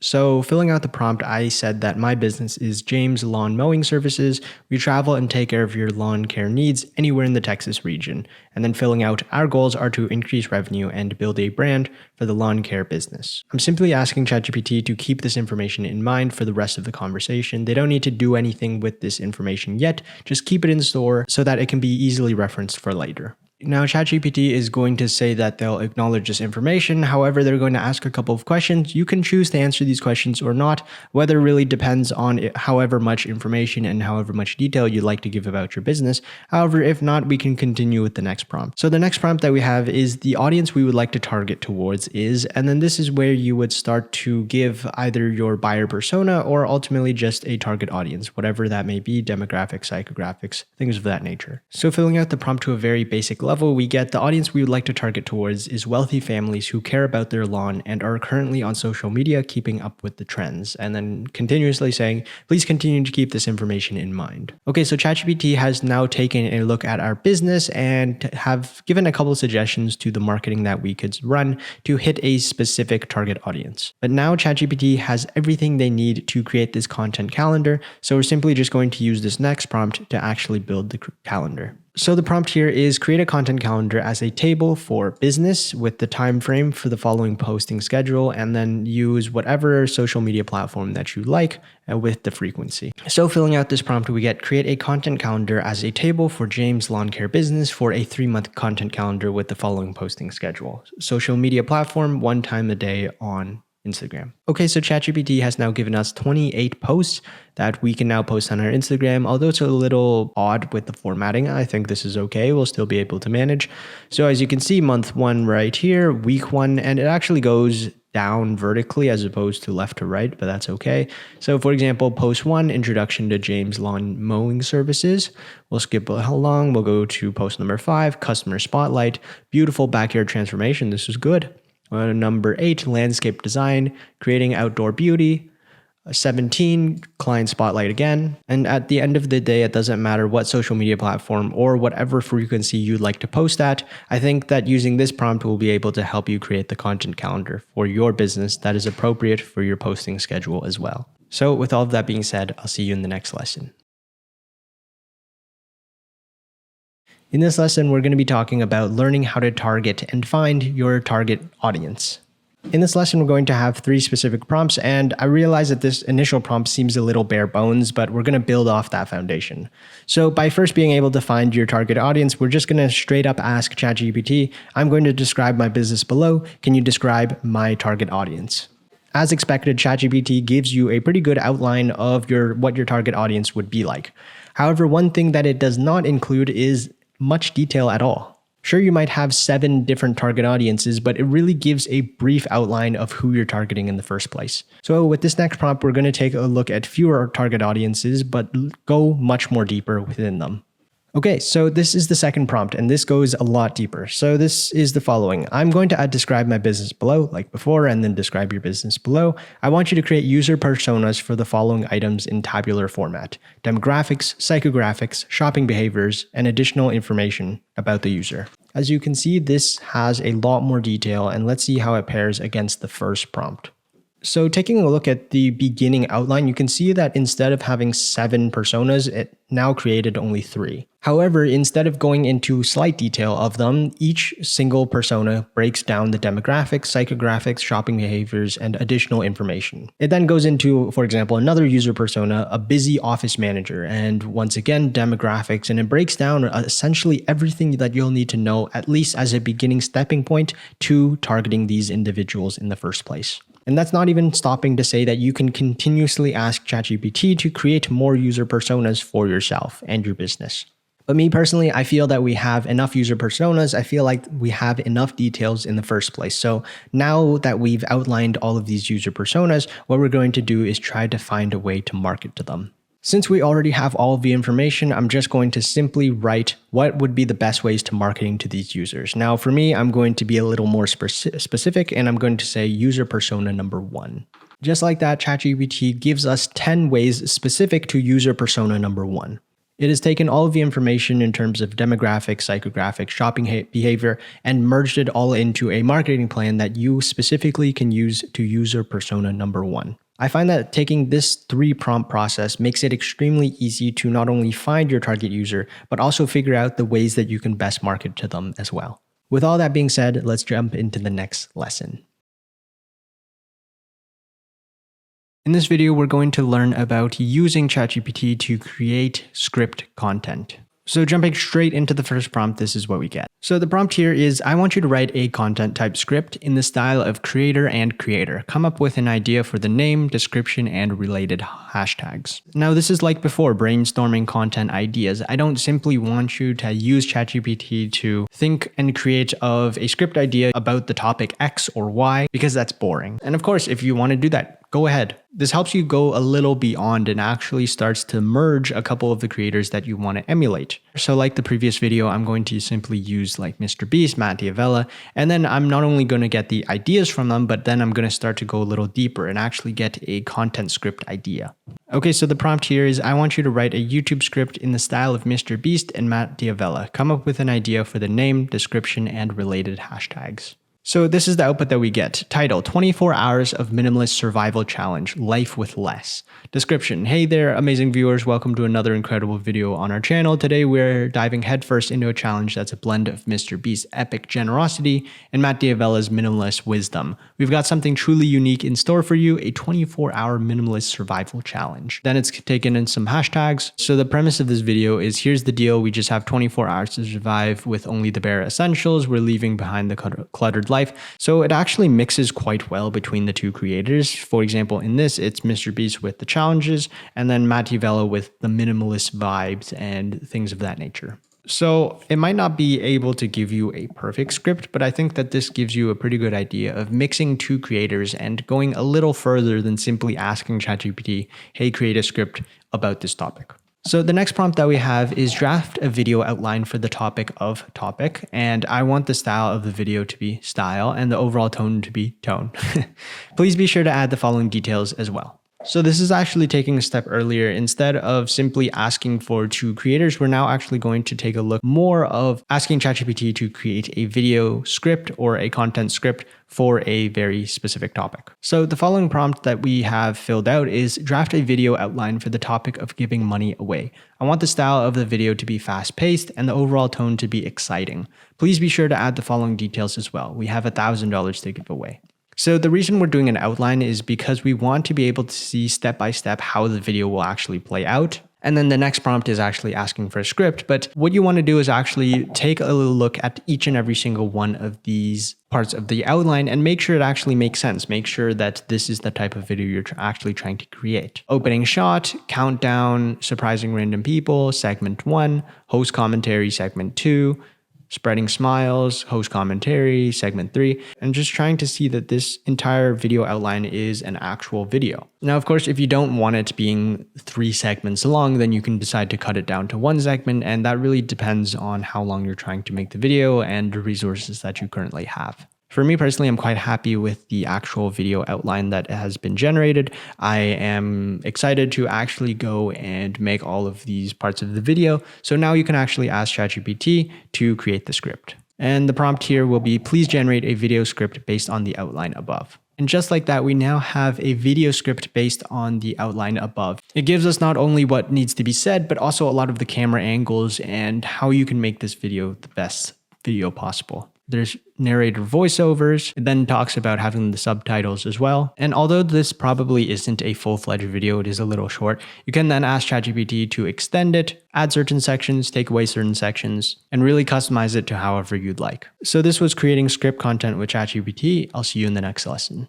So filling out the prompt, I said that my business is James Lawn Mowing Services. We travel and take care of your lawn care needs anywhere in the Texas region. And then filling out, our goals are to increase revenue and build a brand for the lawn care business. I'm simply asking ChatGPT to keep this information in mind for the rest of the conversation. They don't need to do anything with this information yet. Just keep it in store so that it can be easily referenced for later. Now, ChatGPT is going to say that they'll acknowledge this information. However, they're going to ask a couple of questions. You can choose to answer these questions or not. Whether really depends on however much information and however much detail you'd like to give about your business. However, if not, we can continue with the next prompt. So the next prompt that we have is the audience we would like to target towards is, and then this is where you would start to give either your buyer persona or ultimately just a target audience, whatever that may be, demographics, psychographics, things of that nature. So filling out the prompt to a very basic level, we get the audience we would like to target towards is wealthy families who care about their lawn and are currently on social media keeping up with the trends, and then continuously saying, please continue to keep this information in mind. Okay, so ChatGPT has now taken a look at our business and have given a couple of suggestions to the marketing that we could run to hit a specific target audience. But now ChatGPT has everything they need to create this content calendar, so we're simply just going to use this next prompt to actually build the calendar. So the prompt here is create a content calendar as a table for business with the time frame for the following posting schedule, and then use whatever social media platform that you like with the frequency. So filling out this prompt, we get create a content calendar as a table for James Lawn Care Business for a 3-month content calendar with the following posting schedule. Social media platform, 1 time a day on Instagram. Okay, so ChatGPT has now given us 28 posts that we can now post on our Instagram. Although it's a little odd with the formatting, I think this is okay. We'll still be able to manage. So as you can see, month 1 right here, week 1, and it actually goes down vertically as opposed to left to right, but that's okay. So for example, post 1, introduction to James Lawn Mowing Services. We'll skip along. We'll go to post number 5, customer spotlight, beautiful backyard transformation. This is good. Number 8, landscape design, creating outdoor beauty. 17, client spotlight again. And at the end of the day, it doesn't matter what social media platform or whatever frequency you'd like to post at. I think that using this prompt will be able to help you create the content calendar for your business that is appropriate for your posting schedule as well. So with all of that being said, I'll see you in the next lesson. In this lesson, we're going to be talking about learning how to target and find your target audience. In this lesson, we're going to have 3 specific prompts, and I realize that this initial prompt seems a little bare bones, but we're going to build off that foundation. So by first being able to find your target audience, we're just going to straight up ask ChatGPT, I'm going to describe my business below. Can you describe my target audience? As expected, ChatGPT gives you a pretty good outline of what your target audience would be like. However, one thing that it does not include is much detail at all. Sure, you might have 7 different target audiences, but it really gives a brief outline of who you're targeting in the first place. So with this next prompt, we're going to take a look at fewer target audiences, but go much more deeper within them. Okay, so this is the second prompt, and this goes a lot deeper. So this is the following. I'm going to describe my business below, like before, and then describe your business below. I want you to create user personas for the following items in tabular format: demographics, psychographics, shopping behaviors, and additional information about the user. As you can see, this has a lot more detail, and let's see how it pairs against the first prompt. So taking a look at the beginning outline, you can see that instead of having 7 personas, it now created only 3. However, instead of going into slight detail of them, each single persona breaks down the demographics, psychographics, shopping behaviors, and additional information. It then goes into, for example, another user persona, a busy office manager, and once again, demographics, and it breaks down essentially everything that you'll need to know, at least as a beginning stepping point to targeting these individuals in the first place. And that's not even stopping to say that you can continuously ask ChatGPT to create more user personas for yourself and your business. But me personally, I feel that we have enough user personas. I feel like we have enough details in the first place. So now that we've outlined all of these user personas, what we're going to do is try to find a way to market to them. Since we already have all of the information, I'm just going to simply write what would be the best ways to marketing to these users. Now, for me, I'm going to be a little more specific, and I'm going to say user persona number 1. Just like that, ChatGPT gives us 10 ways specific to user persona number 1. It has taken all of the information in terms of demographics, psychographics, shopping behavior, and merged it all into a marketing plan that you specifically can use to user persona number 1. I find that taking this 3-prompt process makes it extremely easy to not only find your target user, but also figure out the ways that you can best market to them as well. With all that being said, let's jump into the next lesson. In this video, we're going to learn about using ChatGPT to create script content. So jumping straight into the first prompt, this is what we get. So the prompt here is, I want you to write a content type script in the style of creator and creator. Come up with an idea for the name, description, and related hashtags. Now this is like before, brainstorming content ideas. I don't simply want you to use ChatGPT to think and create of a script idea about the topic X or Y, because that's boring. And of course, if you want to do that, go ahead. This helps you go a little beyond and actually starts to merge a couple of the creators that you want to emulate. So like the previous video, I'm going to simply use like Mr. Beast, Matt D'Avella, and then I'm not only going to get the ideas from them, but then I'm going to start to go a little deeper and actually get a content script idea. Okay, so the prompt here is, I want you to write a YouTube script in the style of Mr. Beast and Matt D'Avella. Come up with an idea for the name, description, and related hashtags. So this is the output that we get. Title, 24 Hours of Minimalist Survival Challenge, Life with Less. Description, hey there, amazing viewers. Welcome to another incredible video on our channel. Today, we're diving headfirst into a challenge that's a blend of Mr. Beast's epic generosity and Matt D'Avella's minimalist wisdom. We've got something truly unique in store for you, a 24-hour minimalist survival challenge. Then it's taken in some hashtags. So the premise of this video is, here's the deal. We just have 24 hours to survive with only the bare essentials. We're leaving behind the cluttered life. So it actually mixes quite well between the two creators. For example, in this, it's Mr. Beast with the challenges and then Matt D'Avella with the minimalist vibes and things of that nature. So it might not be able to give you a perfect script, but I think that this gives you a pretty good idea of mixing two creators and going a little further than simply asking ChatGPT, hey, create a script about this topic. So the next prompt that we have is draft a video outline for the topic of topic. And I want the style of the video to be style and the overall tone to be tone. Please be sure to add the following details as well. So this is actually taking a step earlier. Instead of simply asking for two creators, we're now actually going to take a look more of asking ChatGPT to create a video script or a content script for a very specific topic. So the following prompt that we have filled out is draft a video outline for the topic of giving money away. I want the style of the video to be fast-paced and the overall tone to be exciting. Please be sure to add the following details as well. We have $1,000 to give away. So the reason we're doing an outline is because we want to be able to see step by step how the video will actually play out. And then the next prompt is actually asking for a script. But what you want to do is actually take a little look at each and every single one of these parts of the outline and make sure it actually makes sense. Make sure that this is the type of video you're actually trying to create. Opening shot, countdown, surprising random people, segment 1, host commentary, segment 2, spreading smiles, host commentary, segment 3, and just trying to see that this entire video outline is an actual video. Now, of course, if you don't want it being 3 segments long, then you can decide to cut it down to 1 segment, and that really depends on how long you're trying to make the video and the resources that you currently have. For me personally, I'm quite happy with the actual video outline that has been generated. I am excited to actually go and make all of these parts of the video. So now you can actually ask ChatGPT to create the script. And the prompt here will be, please generate a video script based on the outline above. And just like that, we now have a video script based on the outline above. It gives us not only what needs to be said, but also a lot of the camera angles and how you can make this video the best video possible. There's narrator voiceovers. It then talks about having the subtitles as well. And although this probably isn't a full-fledged video, it is a little short, you can then ask ChatGPT to extend it, add certain sections, take away certain sections, and really customize it to however you'd like. So this was creating script content with ChatGPT. I'll see you in the next lesson.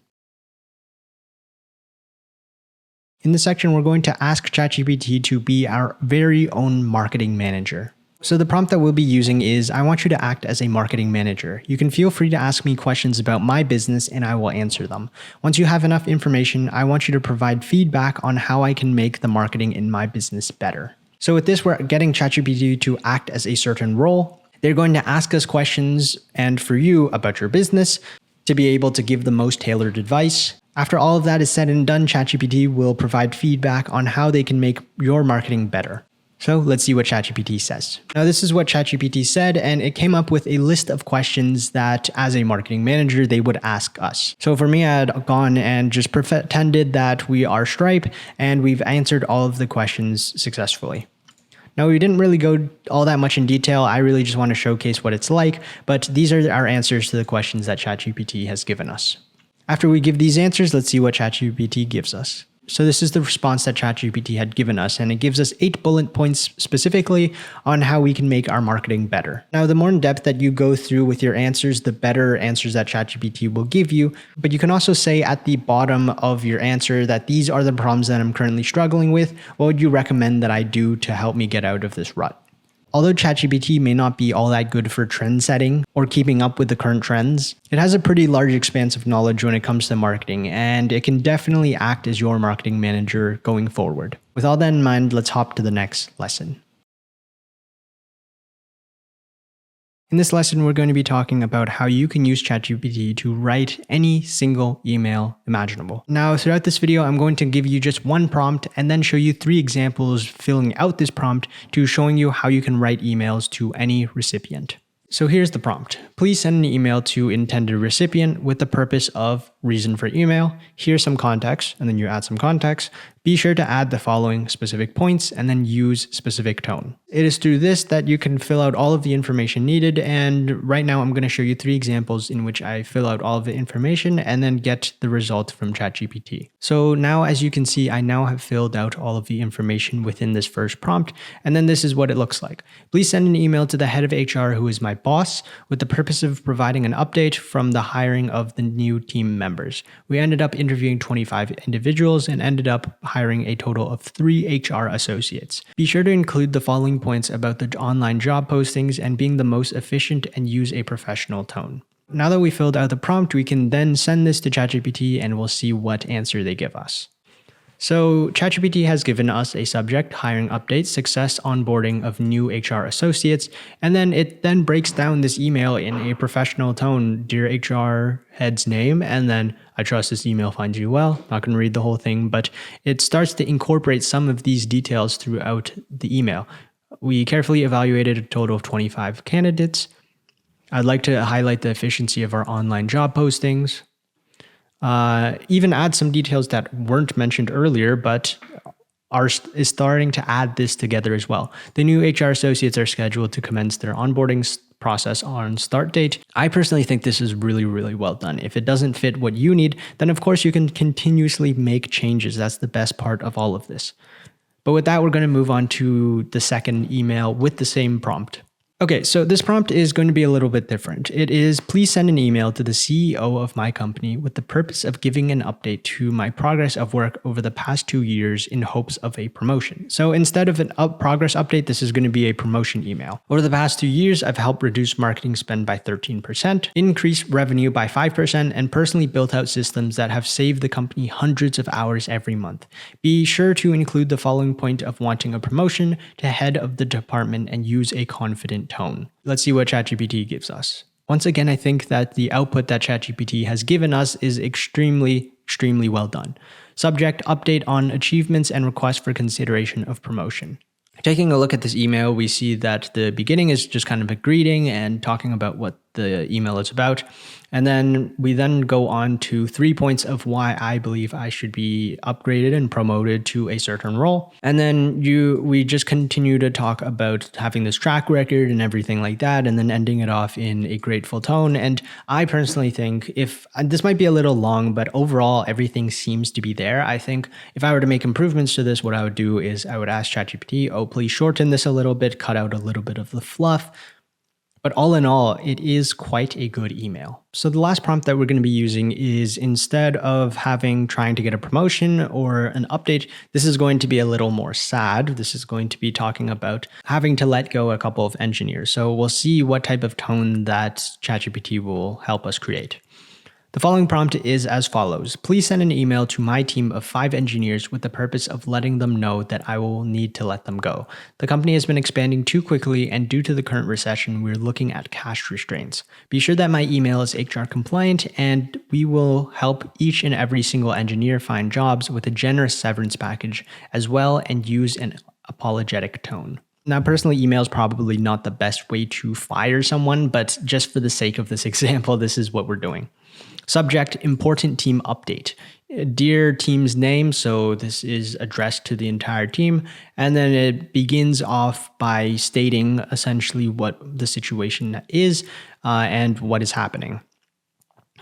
In this section, we're going to ask ChatGPT to be our very own marketing manager. So the prompt that we'll be using is, I want you to act as a marketing manager. You can feel free to ask me questions about my business and I will answer them. Once you have enough information, I want you to provide feedback on how I can make the marketing in my business better. So with this, we're getting ChatGPT to act as a certain role. They're going to ask us questions and for you about your business to be able to give the most tailored advice. After all of that is said and done, ChatGPT will provide feedback on how they can make your marketing better. So let's see what ChatGPT says. Now, this is what ChatGPT said, and it came up with a list of questions that as a marketing manager, they would ask us. So for me, I had gone and just pretended that we are Stripe, and we've answered all of the questions successfully. Now, we didn't really go all that much in detail. I really just want to showcase what it's like, but these are our answers to the questions that ChatGPT has given us. After we give these answers, let's see what ChatGPT gives us. So this is the response that ChatGPT had given us, and it gives us 8 bullet points specifically on how we can make our marketing better. Now, the more in depth that you go through with your answers, the better answers that ChatGPT will give you. But you can also say at the bottom of your answer that these are the problems that I'm currently struggling with. What would you recommend that I do to help me get out of this rut? Although ChatGPT may not be all that good for trend setting or keeping up with the current trends, it has a pretty large expanse of knowledge when it comes to marketing, and it can definitely act as your marketing manager going forward. With all that in mind, let's hop to the next lesson. In this lesson, we're going to be talking about how you can use ChatGPT to write any single email imaginable. Now, throughout this video, I'm going to give you just one prompt and then show you 3 examples filling out this prompt to showing you how you can write emails to any recipient. So here's the prompt. Please send an email to intended recipient with the purpose of reason for email. Here's some context, and then you add some context. Be sure to add the following specific points and then use specific tone. It is through this that you can fill out all of the information needed. And right now I'm going to show you 3 examples in which I fill out all of the information and then get the result from ChatGPT. So now, as you can see, I now have filled out all of the information within this first prompt. And then this is what it looks like. Please send an email to the head of HR, who is my boss, with the purpose of providing an update from the hiring of the new team members. We ended up interviewing 25 individuals and ended up hiring a total of 3 HR associates. Be sure to include the following points about the online job postings and being the most efficient and use a professional tone. Now that we filled out the prompt, we can then send this to ChatGPT and we'll see what answer they give us. So ChatGPT has given us a subject, hiring updates, success onboarding of new HR associates, and then it then breaks down this email in a professional tone, dear HR head's name, and then I trust this email finds you well. Not going to read the whole thing, but it starts to incorporate some of these details throughout the email. We carefully evaluated a total of 25 candidates. I'd like to highlight the efficiency of our online job postings. Even add some details that weren't mentioned earlier, but is starting to add this together as well. The new HR associates are scheduled to commence their onboarding process on start date. I personally think this is really, really well done. If it doesn't fit what you need, then of course you can continuously make changes. That's the best part of all of this. But with that, we're going to move on to the second email with the same prompt. Okay, so this prompt is going to be a little bit different. It is, please send an email to the CEO of my company with the purpose of giving an update to my progress of work over the past 2 years in hopes of a promotion. So instead of an progress update, this is going to be a promotion email. Over the past 2 years, I've helped reduce marketing spend by 13%, increase revenue by 5%, and personally built out systems that have saved the company hundreds of hours every month. Be sure to include the following point of wanting a promotion to head of the department and use a confident tone. Let's see what ChatGPT gives us. Once again, I think that the output that ChatGPT has given us is extremely well done. Subject, update on achievements and request for consideration of promotion. Taking a look at this email, we see that the beginning is just kind of a greeting and talking about what the email is about. And then we then go on to 3 points of why I believe I should be upgraded and promoted to a certain role. And then we just continue to talk about having this track record and everything like that, and then ending it off in a grateful tone. And I personally think this might be a little long, but overall everything seems to be there. I think if I were to make improvements to this, what I would do is I would ask ChatGPT, oh, please shorten this a little bit, cut out a little bit of the fluff. But all in all, it is quite a good email. So the last prompt that we're going to be using is, instead of trying to get a promotion or an update, this is going to be a little more sad. This is going to be talking about having to let go a couple of engineers. So we'll see what type of tone that ChatGPT will help us create. The following prompt is as follows. Please send an email to my team of 5 engineers with the purpose of letting them know that I will need to let them go. The company has been expanding too quickly, and due to the current recession, we're looking at cash restraints. Be sure that my email is HR compliant, and we will help each and every single engineer find jobs with a generous severance package as well, and use an apologetic tone. Now, personally, email is probably not the best way to fire someone, but just for the sake of this example, this is what we're doing. Subject, important team update. Dear team's name, so this is addressed to the entire team. And then it begins off by stating essentially what the situation is and what is happening.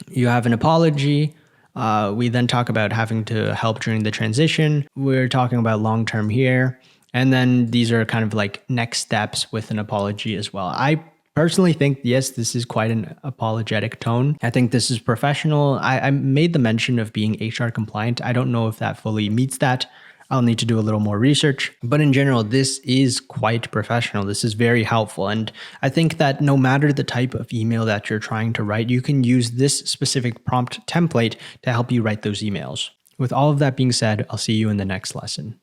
You have an apology. We then talk about having to help during the transition. We're talking about long-term here. And then these are kind of like next steps with an apology as well. I personally think, yes, this is quite an apologetic tone. I think this is professional. I made the mention of being HR compliant. I don't know if that fully meets that. I'll need to do a little more research. But in general, this is quite professional. This is very helpful. And I think that no matter the type of email that you're trying to write, you can use this specific prompt template to help you write those emails. With all of that being said, I'll see you in the next lesson.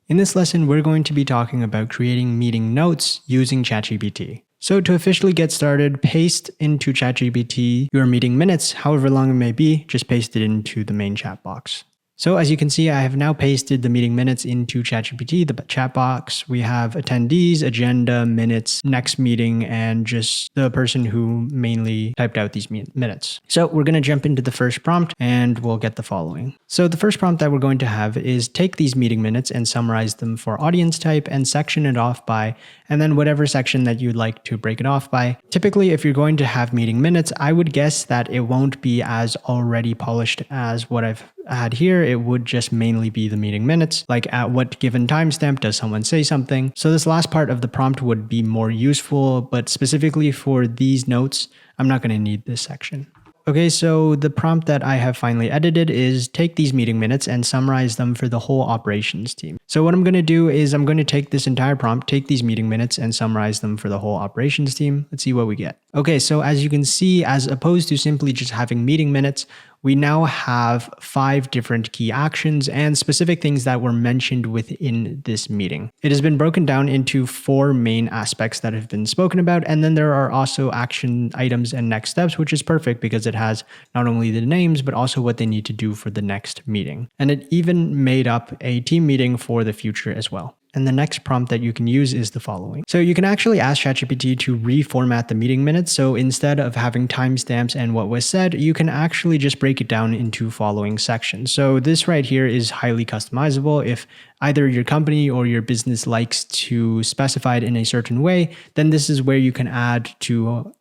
In this lesson, we're going to be talking about creating meeting notes using ChatGPT. So to officially get started, paste into ChatGPT your meeting minutes, however long it may be, just paste it into the main chat box. So as you can see, I have now pasted the meeting minutes into ChatGPT, the chat box. We have attendees, agenda, minutes, next meeting, and just the person who mainly typed out these minutes. So we're going to jump into the first prompt and we'll get the following. So the first prompt that we're going to have is take these meeting minutes and summarize them for audience type and section it off by, and then whatever section that you'd like to break it off by. Typically, if you're going to have meeting minutes, I would guess that it won't be as already polished as what I've had here. It would just mainly be the meeting minutes, like at what given timestamp does someone say something. So this last part of the prompt would be more useful, but specifically for these notes, I'm not going to need this section. Okay, so the prompt that I have finally edited is take these meeting minutes and summarize them for the whole operations team. So what I'm going to do is I'm going to take this entire prompt, take these meeting minutes and summarize them for the whole operations team. Let's see what we get. Okay, so as you can see, as opposed to simply just having meeting minutes, we now have 5 different key actions and specific things that were mentioned within this meeting. It has been broken down into 4 main aspects that have been spoken about, and then there are also action items and next steps, which is perfect because it has not only the names, but also what they need to do for the next meeting. And it even made up a team meeting for the future as well. And the next prompt that you can use is the following. So you can actually ask ChatGPT to reformat the meeting minutes. So instead of having timestamps and what was said, you can actually just break it down into following sections. So this right here is highly customizable. If either your company or your business likes to specify it in a certain way, then this is where you can add to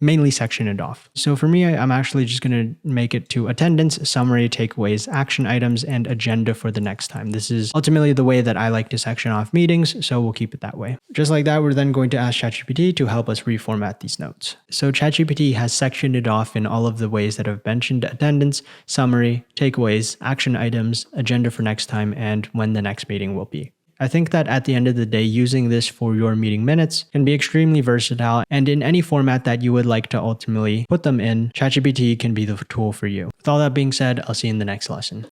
mainly section it off. So for me, I'm actually just going to make it to attendance, summary, takeaways, action items, and agenda for the next time. This is ultimately the way that I like to section off meetings, so we'll keep it that way. Just like that, we're then going to ask ChatGPT to help us reformat these notes. So ChatGPT has sectioned it off in all of the ways that I've mentioned: attendance, summary, takeaways, action items, agenda for next time, and when the next meeting will be. I think that at the end of the day, using this for your meeting minutes can be extremely versatile, and in any format that you would like to ultimately put them in, ChatGPT can be the tool for you. With all that being said, I'll see you in the next lesson.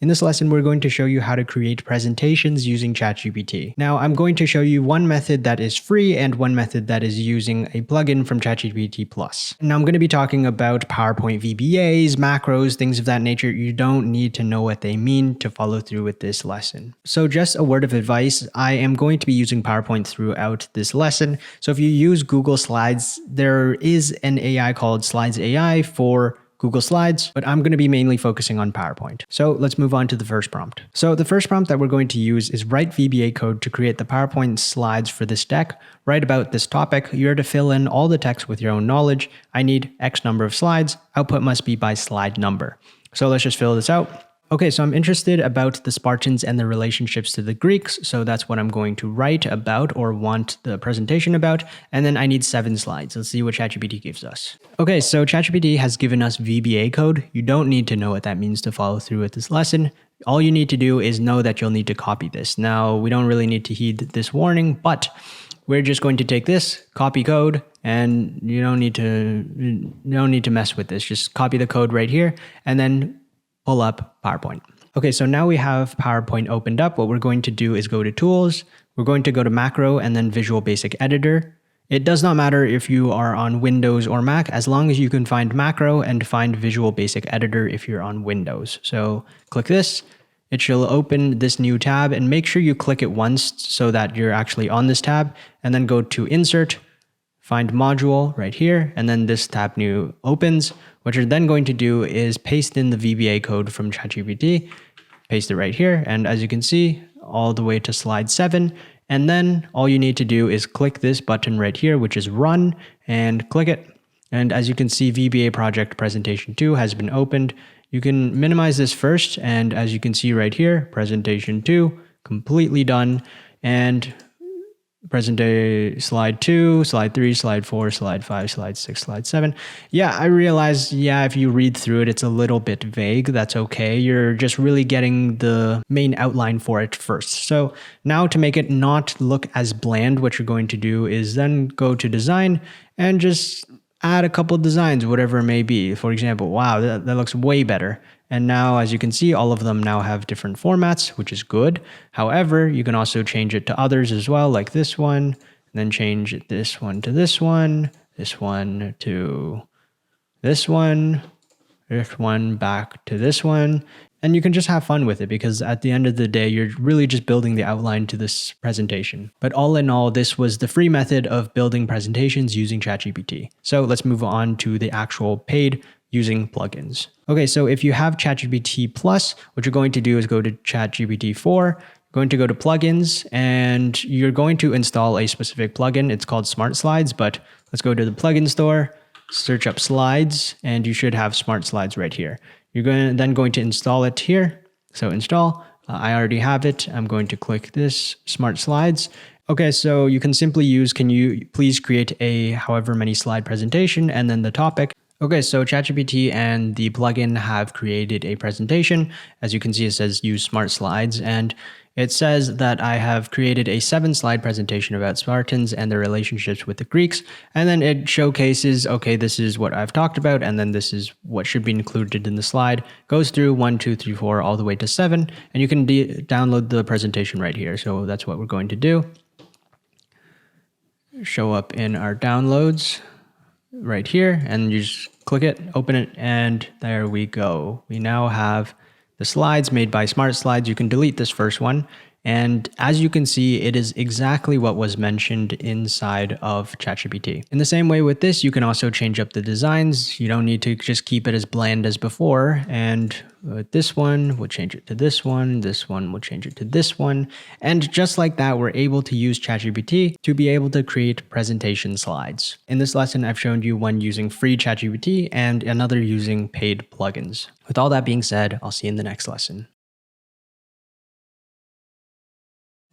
In this lesson, we're going to show you how to create presentations using ChatGPT. Now, I'm going to show you one method that is free and one method that is using a plugin from ChatGPT Plus. Now, I'm going to be talking about PowerPoint VBAs, macros, things of that nature. You don't need to know what they mean to follow through with this lesson. So just a word of advice, I am going to be using PowerPoint throughout this lesson. So if you use Google Slides, there is an AI called Slides AI for Google Slides, but I'm going to be mainly focusing on PowerPoint. So let's move on to the first prompt. So the first prompt that we're going to use is write VBA code to create the PowerPoint slides for this deck. Write about this topic. You're to fill in all the text with your own knowledge. I need X number of slides. Output must be by slide number. So let's just fill this out. Okay, so I'm interested about the Spartans and their relationships to the Greeks. So that's what I'm going to write about or want the presentation about. And then I need 7 slides. Let's see what ChatGPT gives us. Okay, so ChatGPT has given us VBA code. You don't need to know what that means to follow through with this lesson. All you need to do is know that you'll need to copy this. Now, we don't really need to heed this warning, but we're just going to take this, copy code, and you don't need to mess with this. Just copy the code right here and then pull up PowerPoint. Okay, so now we have PowerPoint opened up. What we're going to do is go to Tools. We're going to go to Macro and then Visual Basic Editor. It does not matter if you are on Windows or Mac, as long as you can find macro and find Visual Basic Editor if you're on Windows. So click this, it shall open this new tab, and make sure you click it once so that you're actually on this tab, and then go to Insert, find Module right here, and then this tab new opens. What you're then going to do is paste in the VBA code from ChatGPT, paste it right here, and as you can see, all the way to slide 7. And then all you need to do is click this button right here, which is Run, and click it. And as you can see, VBA Project Presentation 2 has been opened. You can minimize this first, and as you can see right here, Presentation 2 completely done. And slide 2, slide 3, slide 4, slide 5, slide 6, slide 7. Yeah, I realize, if you read through it, it's a little bit vague. That's okay. You're just really getting the main outline for it first. So now to make it not look as bland, what you're going to do is then go to design and just add a couple designs, whatever it may be. For example, wow, that looks way better. And now, as you can see, all of them now have different formats, which is good. However, you can also change it to others as well, like this one, and then change this one to this one to this one back to this one. And you can just have fun with it, because at the end of the day, you're really just building the outline to this presentation. But all in all, this was the free method of building presentations using ChatGPT. So let's move on to the actual paid using plugins. Okay, so if you have ChatGPT Plus, what you're going to do is go to ChatGPT 4, going to go to plugins, and you're going to install a specific plugin. It's called Smart Slides, but let's go to the plugin store, search up slides, and you should have Smart Slides right here. You're then going to install it here. So install, I already have it. I'm going to click this Smart Slides. Okay, so you can simply use, can you please create a however many slide presentation, and then the topic. Okay, so ChatGPT and the plugin have created a presentation. As you can see, it says use Smart Slides, and it says that I have created a 7-slide presentation about Spartans and their relationships with the Greeks. And then it showcases, okay, this is what I've talked about, and then this is what should be included in the slide. Goes through 1, 2, 3, 4, all the way to 7, and you can download the presentation right here. So that's what we're going to do. Show up in our downloads right here, and you just click it, open it, and there we go. We now have the slides made by Smart Slides. You can delete this first one, and as you can see, it is exactly what was mentioned inside of ChatGPT. In the same way with this, you can also change up the designs. You don't need to just keep it as bland as before, and with this one, we'll change it to this one we'll change it to this one, and just like that, we're able to use ChatGPT to be able to create presentation slides. In this lesson, I've shown you one using free ChatGPT and another using paid plugins. With all that being said, I'll see you in the next lesson.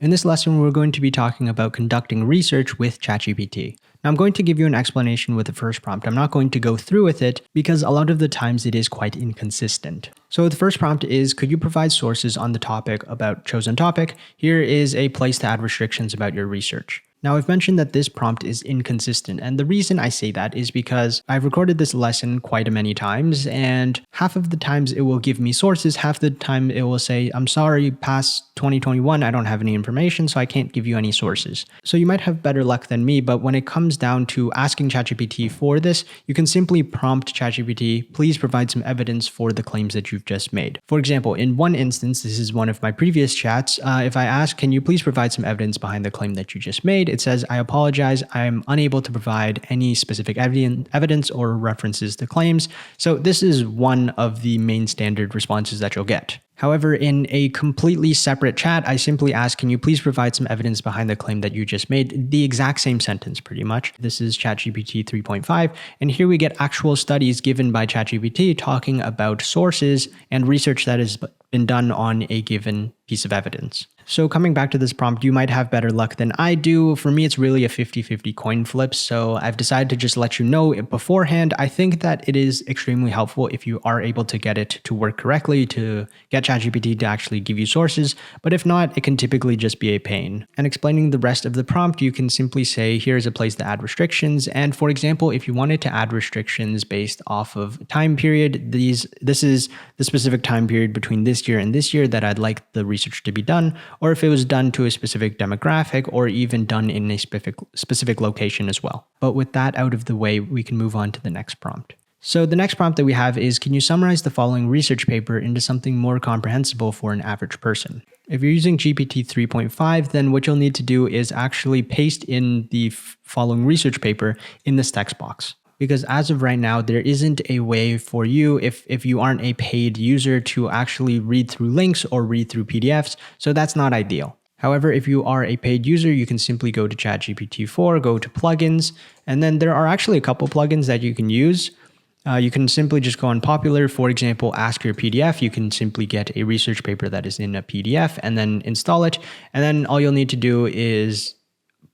In this lesson, we're going to be talking about conducting research with ChatGPT. Now, I'm going to give you an explanation with the first prompt. I'm not going to go through with it because a lot of the times it is quite inconsistent. So the first prompt is, could you provide sources on the topic about chosen topic? Here is a place to add restrictions about your research. Now, I've mentioned that this prompt is inconsistent, and the reason I say that is because I've recorded this lesson quite many times, and half of the times it will give me sources, half the time it will say, I'm sorry, past 2021, I don't have any information, so I can't give you any sources. So you might have better luck than me, but when it comes down to asking ChatGPT for this, you can simply prompt ChatGPT, please provide some evidence for the claims that you've just made. For example, in one instance, this is one of my previous chats, if I ask, can you please provide some evidence behind the claim that you just made? It says, I apologize, I'm unable to provide any specific evidence or references to claims. So this is one of the main standard responses that you'll get. However, in a completely separate chat, I simply ask, can you please provide some evidence behind the claim that you just made? The exact same sentence, pretty much. This is ChatGPT 3.5, and here we get actual studies given by ChatGPT talking about sources and research that has been done on a given piece of evidence. So coming back to this prompt, you might have better luck than I do. For me, it's really a 50-50 coin flip. So I've decided to just let you know beforehand. I think that it is extremely helpful if you are able to get it to work correctly, to get ChatGPT to actually give you sources, but if not, it can typically just be a pain. And explaining the rest of the prompt, you can simply say, here's a place to add restrictions. And for example, if you wanted to add restrictions based off of time period, this is the specific time period between this year and this year that I'd like the research to be done, or if it was done to a specific demographic or even done in a specific location as well. But with that out of the way, we can move on to the next prompt. So the next prompt that we have is, can you summarize the following research paper into something more comprehensible for an average person? If you're using GPT 3.5, then what you'll need to do is actually paste in the following research paper in this text box. Because as of right now, there isn't a way for you, if you aren't a paid user, to actually read through links or read through PDFs, so that's not ideal. However, if you are a paid user, you can simply go to ChatGPT 4, go to plugins, and then there are actually a couple plugins that you can use. You can simply just go on popular, for example, Ask Your PDF. You can simply get a research paper that is in a PDF and then install it. And then all you'll need to do is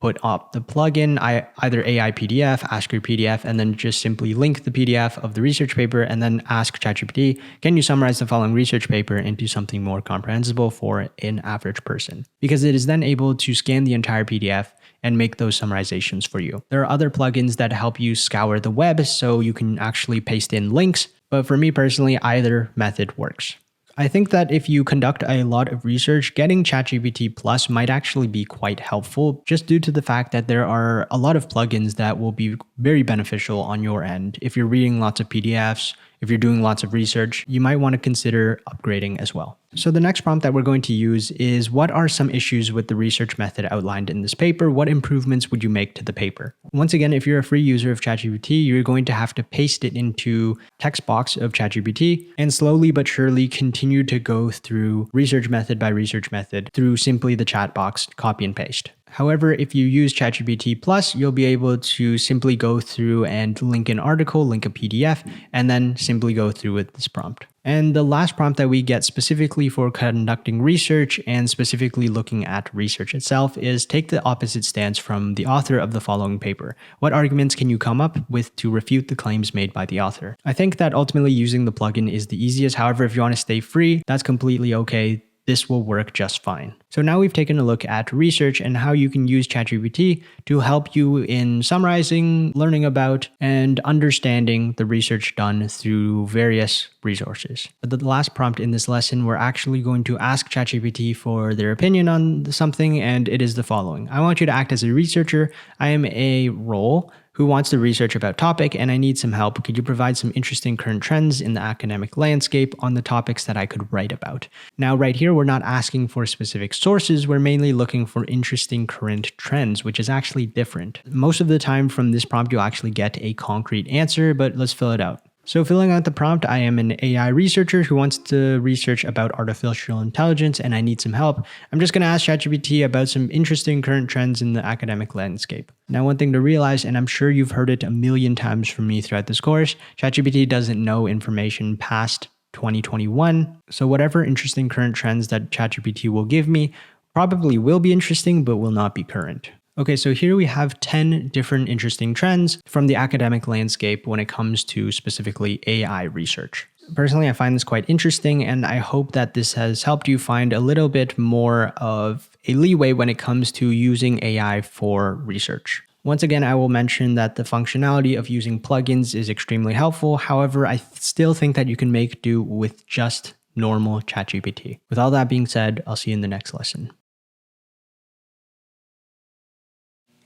put up the plugin, either AI PDF, Ask Your PDF, and then just simply link the PDF of the research paper and then ask ChatGPT, can you summarize the following research paper into something more comprehensible for an average person? Because it is then able to scan the entire PDF and make those summarizations for you. There are other plugins that help you scour the web so you can actually paste in links, but for me personally, either method works. I think that if you conduct a lot of research, getting ChatGPT Plus might actually be quite helpful, just due to the fact that there are a lot of plugins that will be very beneficial on your end. If you're reading lots of PDFs, if you're doing lots of research, you might want to consider upgrading as well. So the next prompt that we're going to use is, what are some issues with the research method outlined in this paper? What improvements would you make to the paper? Once again, if you're a free user of ChatGPT, you're going to have to paste it into text box of ChatGPT and slowly but surely continue to go through research method by research method through simply the chat box, copy and paste. However, if you use ChatGPT Plus, you'll be able to simply go through and link an article, link a PDF, and then simply go through with this prompt. And the last prompt that we get specifically for conducting research and specifically looking at research itself is, take the opposite stance from the author of the following paper. What arguments can you come up with to refute the claims made by the author? I think that ultimately using the plugin is the easiest. However, if you want to stay free, that's completely okay. This will work just fine. So now we've taken a look at research and how you can use ChatGPT to help you in summarizing, learning about, and understanding the research done through various resources. But the last prompt in this lesson, we're actually going to ask ChatGPT for their opinion on something, and it is the following. I want you to act as a researcher. I am a role who wants to research about topic, and I need some help. Could you provide some interesting current trends in the academic landscape on the topics that I could write about? Now, right here, we're not asking for specific sources. We're mainly looking for interesting current trends, which is actually different. Most of the time from this prompt, you'll actually get a concrete answer, but let's fill it out. So filling out the prompt, I am an AI researcher who wants to research about artificial intelligence and I need some help. I'm just going to ask ChatGPT about some interesting current trends in the academic landscape. Now, one thing to realize, and I'm sure you've heard it a million times from me throughout this course, ChatGPT doesn't know information past 2021. So whatever interesting current trends that ChatGPT will give me probably will be interesting, but will not be current. Okay, so here we have 10 different interesting trends from the academic landscape when it comes to specifically AI research. Personally, I find this quite interesting, and I hope that this has helped you find a little bit more of a leeway when it comes to using AI for research. Once again, I will mention that the functionality of using plugins is extremely helpful. However, I still think that you can make do with just normal ChatGPT. With all that being said, I'll see you in the next lesson.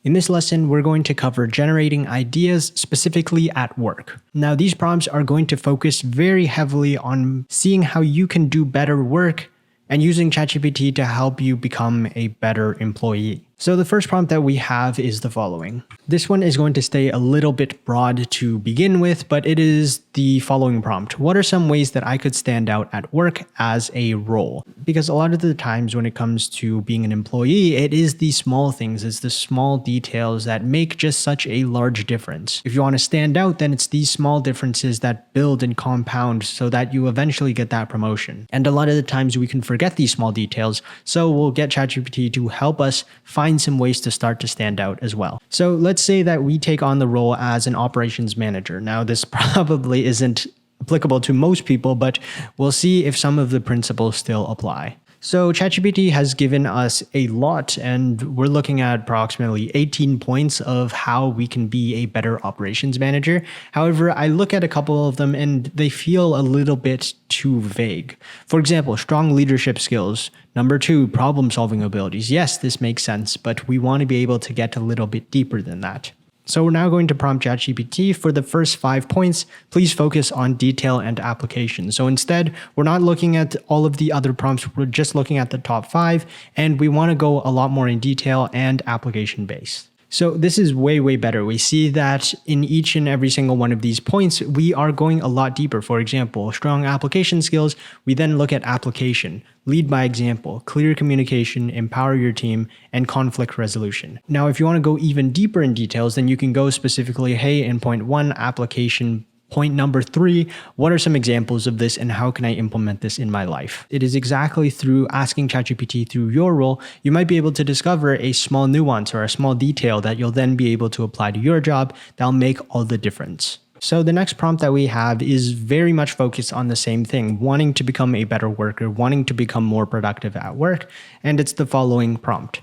In this lesson, we're going to cover generating ideas specifically at work. Now, these prompts are going to focus very heavily on seeing how you can do better work and using ChatGPT to help you become a better employee. So the first prompt that we have is the following. This one is going to stay a little bit broad to begin with, but it is the following prompt. What are some ways that I could stand out at work as a role? Because a lot of the times when it comes to being an employee, it is the small things, it's the small details that make just such a large difference. If you want to stand out, then it's these small differences that build and compound so that you eventually get that promotion. And a lot of the times we can forget these small details, so we'll get ChatGPT to help us find some ways to start to stand out as well. So let's say that we take on the role as an operations manager. Now, this probably isn't applicable to most people, but we'll see if some of the principles still apply. So ChatGPT has given us a lot, and we're looking at approximately 18 points of how we can be a better operations manager. However, I look at a couple of them and they feel a little bit too vague. For example, strong leadership skills. Number 2, problem solving abilities. Yes, this makes sense, but we want to be able to get a little bit deeper than that. So we're now going to prompt ChatGPT for the first 5 points. Please focus on detail and application. So instead, we're not looking at all of the other prompts. We're just looking at the top 5, and we want to go a lot more in detail and application based. So this is way, way better. We see that in each and every single one of these points, we are going a lot deeper. For example, strong application skills, we then look at application, lead by example, clear communication, empower your team, and conflict resolution. Now, if you want to go even deeper in details, then you can go specifically, hey, in point 1, application. Point number 3, what are some examples of this and how can I implement this in my life? It is exactly through asking ChatGPT through your role, you might be able to discover a small nuance or a small detail that you'll then be able to apply to your job that'll make all the difference. So the next prompt that we have is very much focused on the same thing, wanting to become a better worker, wanting to become more productive at work, and it's the following prompt.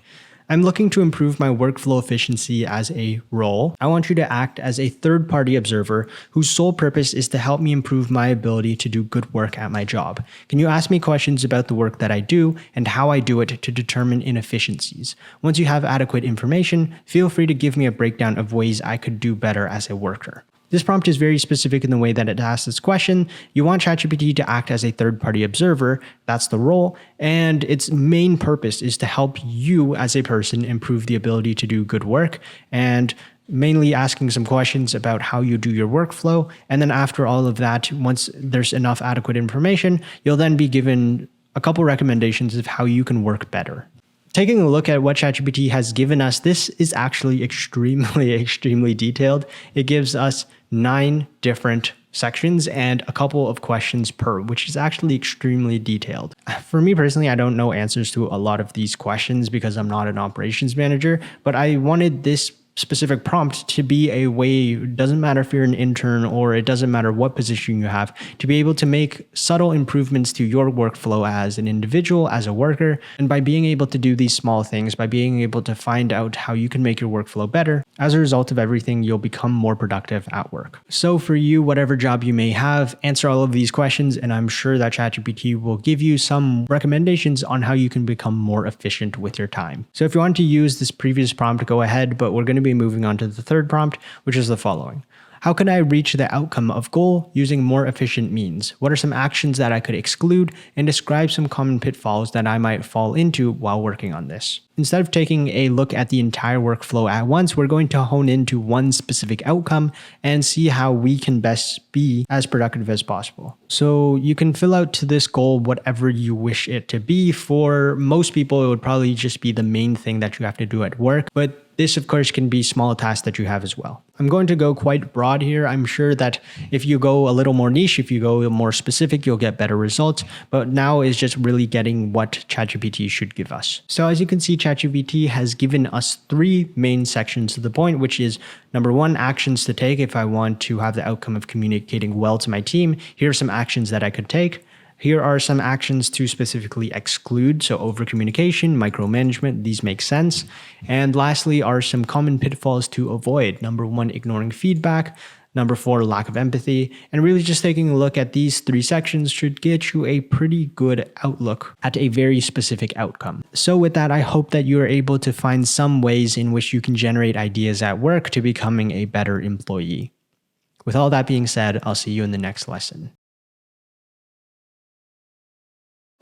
I'm looking to improve my workflow efficiency as a role. I want you to act as a third-party observer whose sole purpose is to help me improve my ability to do good work at my job. Can you ask me questions about the work that I do and how I do it to determine inefficiencies? Once you have adequate information, feel free to give me a breakdown of ways I could do better as a worker. This prompt is very specific in the way that it asks this question. You want ChatGPT to act as a third-party observer, that's the role, and its main purpose is to help you as a person improve the ability to do good work, and mainly asking some questions about how you do your workflow. And then after all of that, once there's enough adequate information, you'll then be given a couple recommendations of how you can work better. Taking a look at what ChatGPT has given us, this is actually extremely detailed. It gives us 9 different sections and a couple of questions per, which is actually extremely detailed. For me personally, I don't know answers to a lot of these questions because I'm not an operations manager, but I wanted this specific prompt to be a way, it doesn't matter if you're an intern or it doesn't matter what position you have, to be able to make subtle improvements to your workflow as an individual, as a worker. And by being able to do these small things, by being able to find out how you can make your workflow better, as a result of everything, you'll become more productive at work. So for you, whatever job you may have, answer all of these questions, and I'm sure that ChatGPT will give you some recommendations on how you can become more efficient with your time. So if you want to use this previous prompt, go ahead, but we're going to be moving on to the third prompt, which is the following. How can I reach the outcome of goal using more efficient means? What are some actions that I could exclude, and describe some common pitfalls that I might fall into while working on this? Instead of taking a look at the entire workflow at once, we're going to hone into one specific outcome and see how we can best be as productive as possible. So you can fill out to this goal whatever you wish it to be. For most people, it would probably just be the main thing that you have to do at work, but this, of course, can be small tasks that you have as well. I'm going to go quite broad here. I'm sure that if you go a little more niche, if you go more specific, you'll get better results. But now is just really getting what ChatGPT should give us. So as you can see, ChatGPT has given us 3 main sections to the point, which is number 1, actions to take if I want to have the outcome of communicating well to my team. Here are some actions that I could take. Here are some actions to specifically exclude, so over-communication, micromanagement, these make sense. And lastly are some common pitfalls to avoid. Number 1, ignoring feedback. Number 4, lack of empathy. And really just taking a look at these 3 sections should get you a pretty good outlook at a very specific outcome. So with that, I hope that you are able to find some ways in which you can generate ideas at work to becoming a better employee. With all that being said, I'll see you in the next lesson.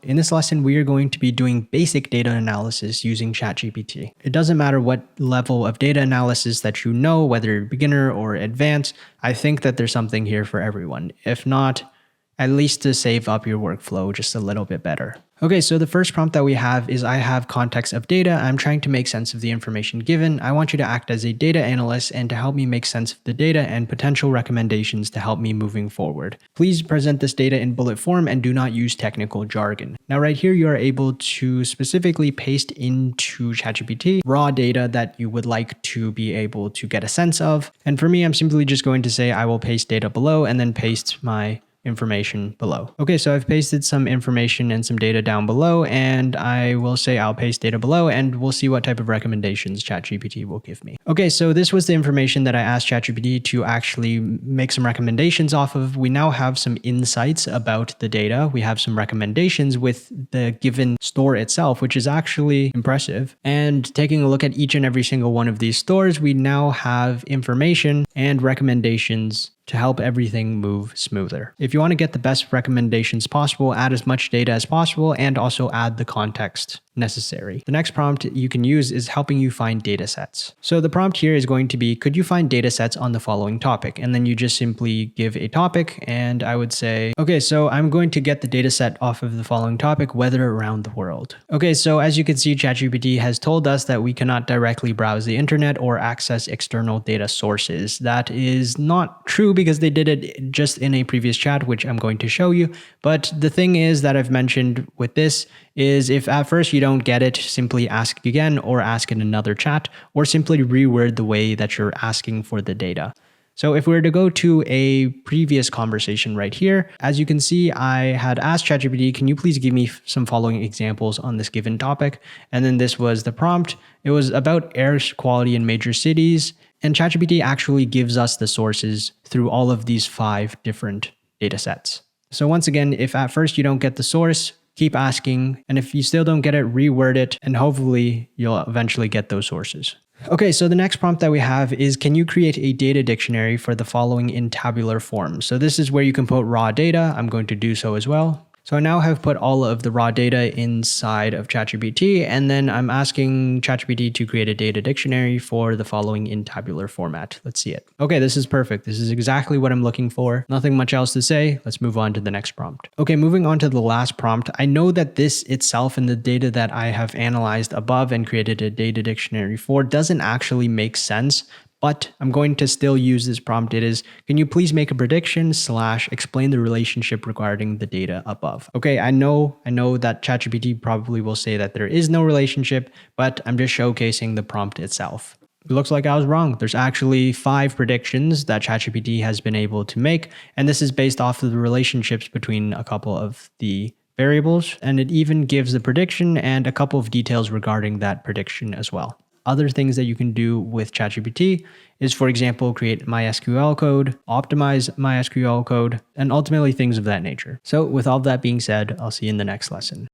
In this lesson, we are going to be doing basic data analysis using ChatGPT. It doesn't matter what level of data analysis that you know, whether beginner or advanced, I think that there's something here for everyone. If not, at least to save up your workflow just a little bit better. Okay, so the first prompt that we have is I have context of data. I'm trying to make sense of the information given. I want you to act as a data analyst and to help me make sense of the data and potential recommendations to help me moving forward. Please present this data in bullet form and do not use technical jargon. Now right here, you are able to specifically paste into ChatGPT raw data that you would like to be able to get a sense of. And for me, I'm simply just going to say I will paste data below and then paste my information below. Okay, so I've pasted some information and some data down below, and I will say I'll paste data below, and we'll see what type of recommendations ChatGPT will give me. Okay, so this was the information that I asked ChatGPT to actually make some recommendations off of. We now have some insights about the data. We have some recommendations with the given store itself, which is actually impressive. And taking a look at each and every single one of these stores, we now have information and recommendations to help everything move smoother. If you want to get the best recommendations possible, add as much data as possible and also add the context necessary. The next prompt you can use is helping you find data sets. So the prompt here is going to be, could you find data sets on the following topic? And then you just simply give a topic, and I would say, okay, so I'm going to get the data set off of the following topic, weather around the world. Okay, so as you can see, ChatGPT has told us that we cannot directly browse the internet or access external data sources. That is not true because they did it just in a previous chat, which I'm going to show you. But the thing is that I've mentioned with this is if at first you don't get it, simply ask again or ask in another chat, or simply reword the way that you're asking for the data. So if we were to go to a previous conversation right here, as you can see, I had asked ChatGPT, can you please give me some following examples on this given topic? And then this was the prompt. It was about air quality in major cities. And ChatGPT actually gives us the sources through all of these 5 different data sets. So once again, if at first you don't get the source, keep asking. And if you still don't get it, reword it, and hopefully you'll eventually get those sources. Okay, so the next prompt that we have is, can you create a data dictionary for the following in tabular form? So this is where you can put raw data. I'm going to do so as well. So I now have put all of the raw data inside of ChatGPT, and then I'm asking ChatGPT to create a data dictionary for the following in tabular format. Let's see it. Okay, this is perfect. This is exactly what I'm looking for. Nothing much else to say. Let's move on to the next prompt. Okay, moving on to the last prompt. I know that this itself and the data that I have analyzed above and created a data dictionary for doesn't actually make sense, but I'm going to still use this prompt. It is, can you please make a prediction / explain the relationship regarding the data above? Okay, I know that ChatGPT probably will say that there is no relationship, but I'm just showcasing the prompt itself. It looks like I was wrong. There's actually 5 predictions that ChatGPT has been able to make, and this is based off of the relationships between a couple of the variables, and it even gives the prediction and a couple of details regarding that prediction as well. Other things that you can do with ChatGPT is, for example, create MySQL code, optimize MySQL code, and ultimately things of that nature. So with all that being said, I'll see you in the next lesson.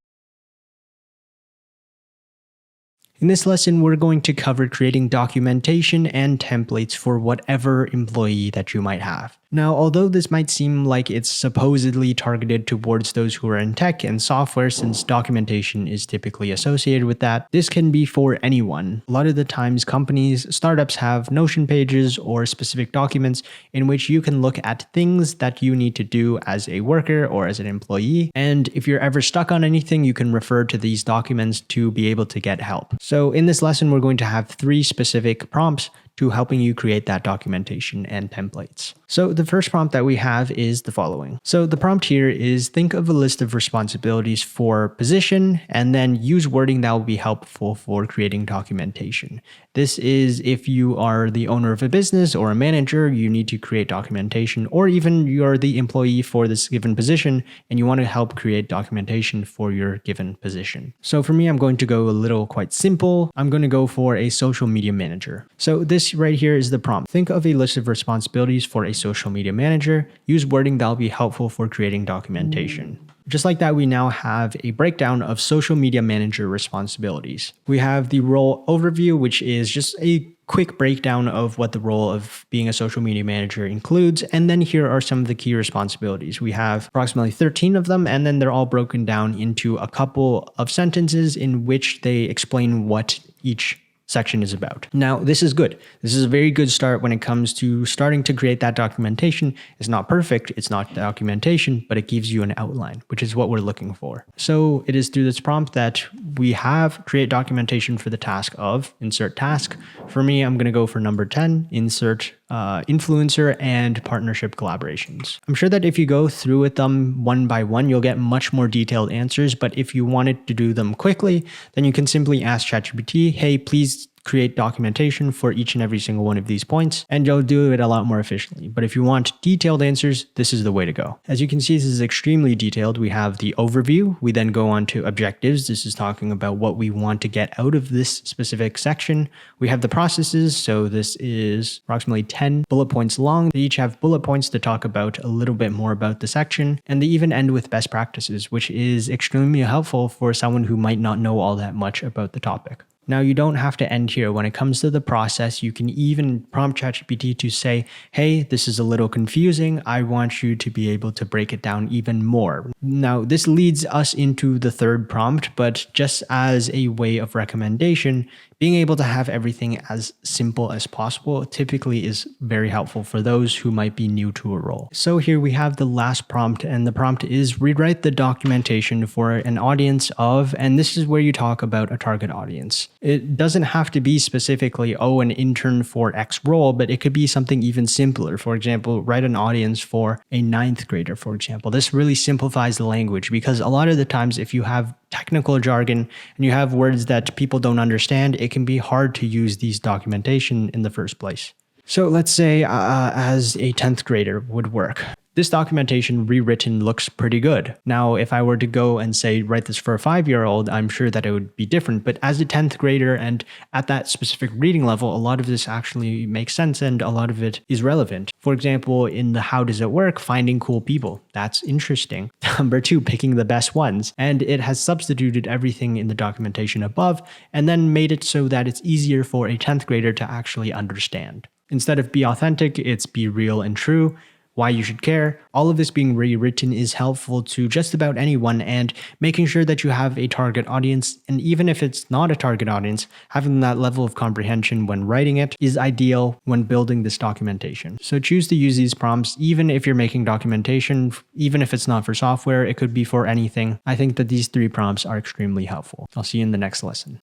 In this lesson, we're going to cover creating documentation and templates for whatever employee that you might have. Now, although this might seem like it's supposedly targeted towards those who are in tech and software, since documentation is typically associated with that, this can be for anyone. A lot of the times companies, startups have Notion pages or specific documents in which you can look at things that you need to do as a worker or as an employee. And if you're ever stuck on anything, you can refer to these documents to be able to get help. So in this lesson, we're going to have 3 specific prompts to helping you create that documentation and templates. So the first prompt that we have is the following. So the prompt here is, think of a list of responsibilities for position and then use wording that will be helpful for creating documentation. This is if you are the owner of a business or a manager, you need to create documentation, or even you're the employee for this given position and you want to help create documentation for your given position. So for me, I'm going to go a little quite simple. I'm going to go for a social media manager. So this right here is the prompt. Think of a list of responsibilities for a social media manager. Use wording that will be helpful for creating documentation. Just like that, we now have a breakdown of social media manager responsibilities. We have the role overview, which is just a quick breakdown of what the role of being a social media manager includes. And then here are some of the key responsibilities. We have approximately 13 of them, and then they're all broken down into a couple of sentences in which they explain what each section is about. Now, this is good. This is a very good start when it comes to starting to create that documentation. It's not perfect, it's not documentation, but it gives you an outline, which is what we're looking for. So it is through this prompt that we have create documentation for the task of insert task. For me, I'm going to go for number 10, insert influencer and partnership collaborations. I'm sure that if you go through with them one by one, you'll get much more detailed answers. But if you wanted to do them quickly, then you can simply ask ChatGPT, hey, please create documentation for each and every single one of these points, and you'll do it a lot more efficiently. But if you want detailed answers, this is the way to go. As you can see, this is extremely detailed. We have the overview. We then go on to objectives. This is talking about what we want to get out of this specific section. We have the processes. So this is approximately 10 bullet points long. They each have bullet points to talk about a little bit more about the section. And they even end with best practices, which is extremely helpful for someone who might not know all that much about the topic. Now, you don't have to end here. When it comes to the process, you can even prompt ChatGPT to say, hey, this is a little confusing. I want you to be able to break it down even more. Now, this leads us into the third prompt, but just as a way of recommendation, being able to have everything as simple as possible typically is very helpful for those who might be new to a role. So here we have the last prompt, and the prompt is rewrite the documentation for an audience of, and this is where you talk about a target audience. It doesn't have to be specifically, an intern for X role, but it could be something even simpler. For example, write an audience for a 9th grader, for example. This really simplifies the language because a lot of the times if you have technical jargon and you have words that people don't understand, it can be hard to use these documentation in the first place. So let's say as a 10th grader would work. This documentation rewritten looks pretty good. Now, if I were to go and say, write this for a 5-year-old, I'm sure that it would be different. But as a 10th grader and at that specific reading level, a lot of this actually makes sense and a lot of it is relevant. For example, in the how does it work, finding cool people. That's interesting. Number 2, picking the best ones. And it has substituted everything in the documentation above and then made it so that it's easier for a 10th grader to actually understand. Instead of be authentic, it's be real and true. Why you should care. All of this being rewritten is helpful to just about anyone, and making sure that you have a target audience, and even if it's not a target audience, having that level of comprehension when writing it is ideal when building this documentation. So choose to use these prompts even if you're making documentation, even if it's not for software, it could be for anything. I think that these 3 prompts are extremely helpful. I'll see you in the next lesson.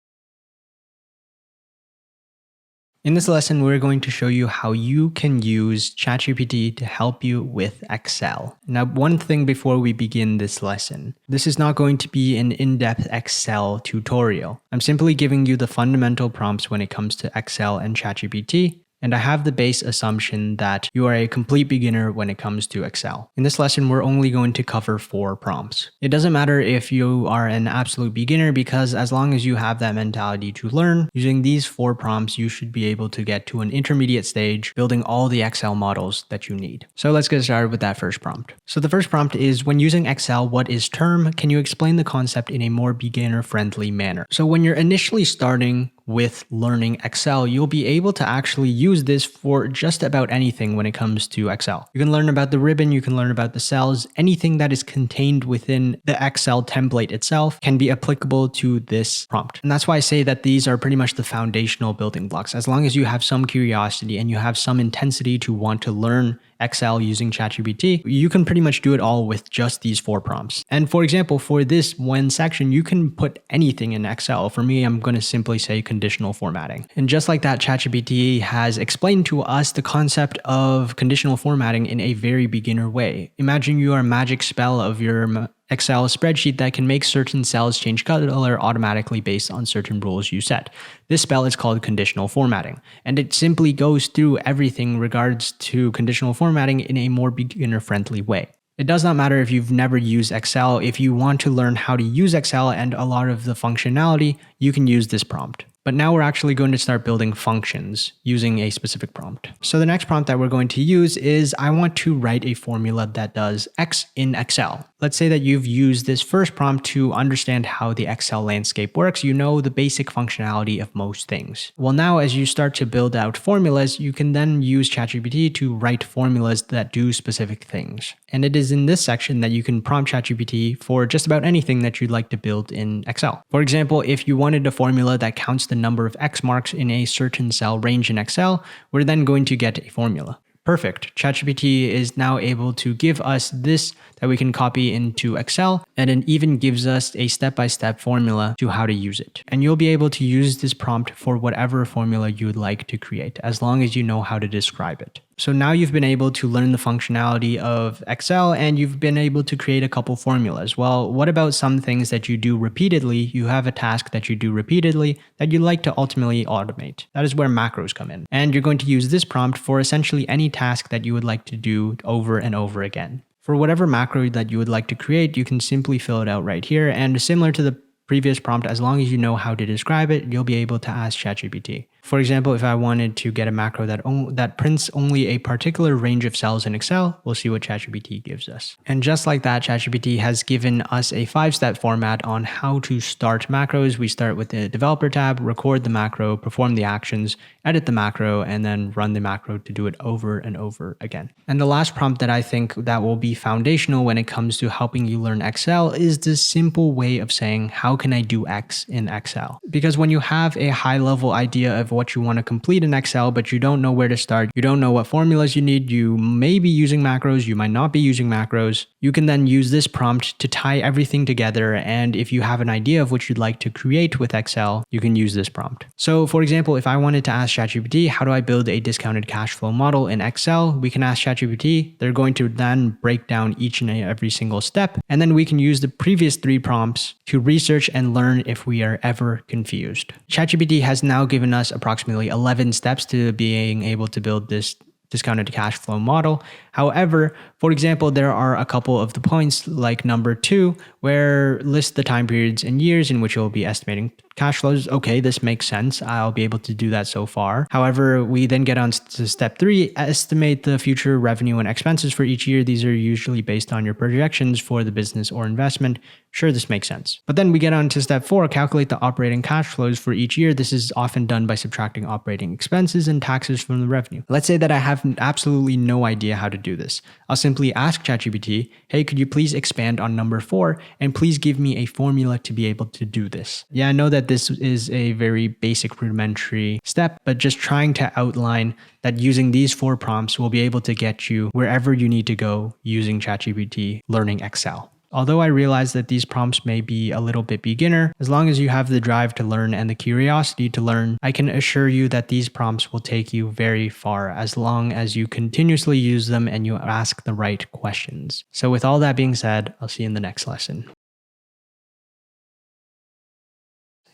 In this lesson, we're going to show you how you can use ChatGPT to help you with Excel. Now, one thing before we begin this lesson, this is not going to be an in-depth Excel tutorial. I'm simply giving you the fundamental prompts when it comes to Excel and ChatGPT. And I have the base assumption that you are a complete beginner when it comes to Excel. In this lesson, we're only going to cover 4 prompts. It doesn't matter if you are an absolute beginner because as long as you have that mentality to learn, using these 4 prompts, you should be able to get to an intermediate stage, building all the Excel models that you need. So let's get started with that first prompt. So the first prompt is, when using Excel, what is term? Can you explain the concept in a more beginner-friendly manner? So when you're initially starting with learning Excel, you'll be able to actually use this for just about anything when it comes to Excel. You can learn about the ribbon, you can learn about the cells, anything that is contained within the Excel template itself can be applicable to this prompt. And that's why I say that these are pretty much the foundational building blocks. As long as you have some curiosity and you have some intensity to want to learn Excel using ChatGPT, you can pretty much do it all with just these 4 prompts. And for example, for this one section, you can put anything in Excel. For me, I'm going to simply say conditional formatting. And just like that, ChatGPT has explained to us the concept of conditional formatting in a very beginner way. Imagine your magic spell of your Excel spreadsheet that can make certain cells change color automatically based on certain rules you set. This spell is called conditional formatting, and it simply goes through everything regards to conditional formatting in a more beginner-friendly way. It does not matter if you've never used Excel. If you want to learn how to use Excel and a lot of the functionality, you can use this prompt. But now we're actually going to start building functions using a specific prompt. So the next prompt that we're going to use is, I want to write a formula that does X in Excel. Let's say that you've used this first prompt to understand how the Excel landscape works. You know the basic functionality of most things. Well, now as you start to build out formulas, you can then use ChatGPT to write formulas that do specific things. And it is in this section that you can prompt ChatGPT for just about anything that you'd like to build in Excel. For example, if you wanted a formula that counts the number of X marks in a certain cell range in Excel, we're then going to get a formula. Perfect. ChatGPT is now able to give us this that we can copy into Excel, and it even gives us a step-by-step formula to how to use it. And you'll be able to use this prompt for whatever formula you would like to create, as long as you know how to describe it. So now you've been able to learn the functionality of Excel and you've been able to create a couple formulas. Well, what about some things that you do repeatedly? You have a task that you do repeatedly that you'd like to ultimately automate. That is where macros come in. And you're going to use this prompt for essentially any task that you would like to do over and over again. For whatever macro that you would like to create, you can simply fill it out right here. And similar to the previous prompt, as long as you know how to describe it, you'll be able to ask ChatGPT. For example, if I wanted to get a macro that prints only a particular range of cells in Excel, we'll see what ChatGPT gives us. And just like that, ChatGPT has given us a 5-step format on how to start macros. We start with the developer tab, record the macro, perform the actions, edit the macro, and then run the macro to do it over and over again. And the last prompt that I think that will be foundational when it comes to helping you learn Excel is the simple way of saying, how can I do X in Excel? Because when you have a high-level idea of what you want to complete in Excel, but you don't know where to start, you don't know what formulas you need, you may be using macros, you might not be using macros, you can then use this prompt to tie everything together. And if you have an idea of what you'd like to create with Excel, you can use this prompt. So for example, if I wanted to ask ChatGPT, how do I build a discounted cash flow model in Excel? We can ask ChatGPT. They're going to then break down each and every single step. And then we can use the previous 3 prompts to research and learn if we are ever confused. ChatGPT has now given us approximately 11 steps to being able to build this discounted cash flow model. However, for example, there are a couple of the points like number 2, where list the time periods and years in which you'll be estimating cash flows. Okay, this makes sense. I'll be able to do that so far. However, we then get on to step 3, estimate the future revenue and expenses for each year. These are usually based on your projections for the business or investment. Sure, this makes sense. But then we get on to step 4, calculate the operating cash flows for each year. This is often done by subtracting operating expenses and taxes from the revenue. Let's say that I have absolutely no idea how to do this. I'll simply ask ChatGPT, hey, could you please expand on number 4 and please give me a formula to be able to do this? Yeah, I know that this is a very basic rudimentary step, but just trying to outline that using these 4 prompts will be able to get you wherever you need to go using ChatGPT learning Excel. Although I realize that these prompts may be a little bit beginner, as long as you have the drive to learn and the curiosity to learn, I can assure you that these prompts will take you very far as long as you continuously use them and you ask the right questions. So with all that being said, I'll see you in the next lesson.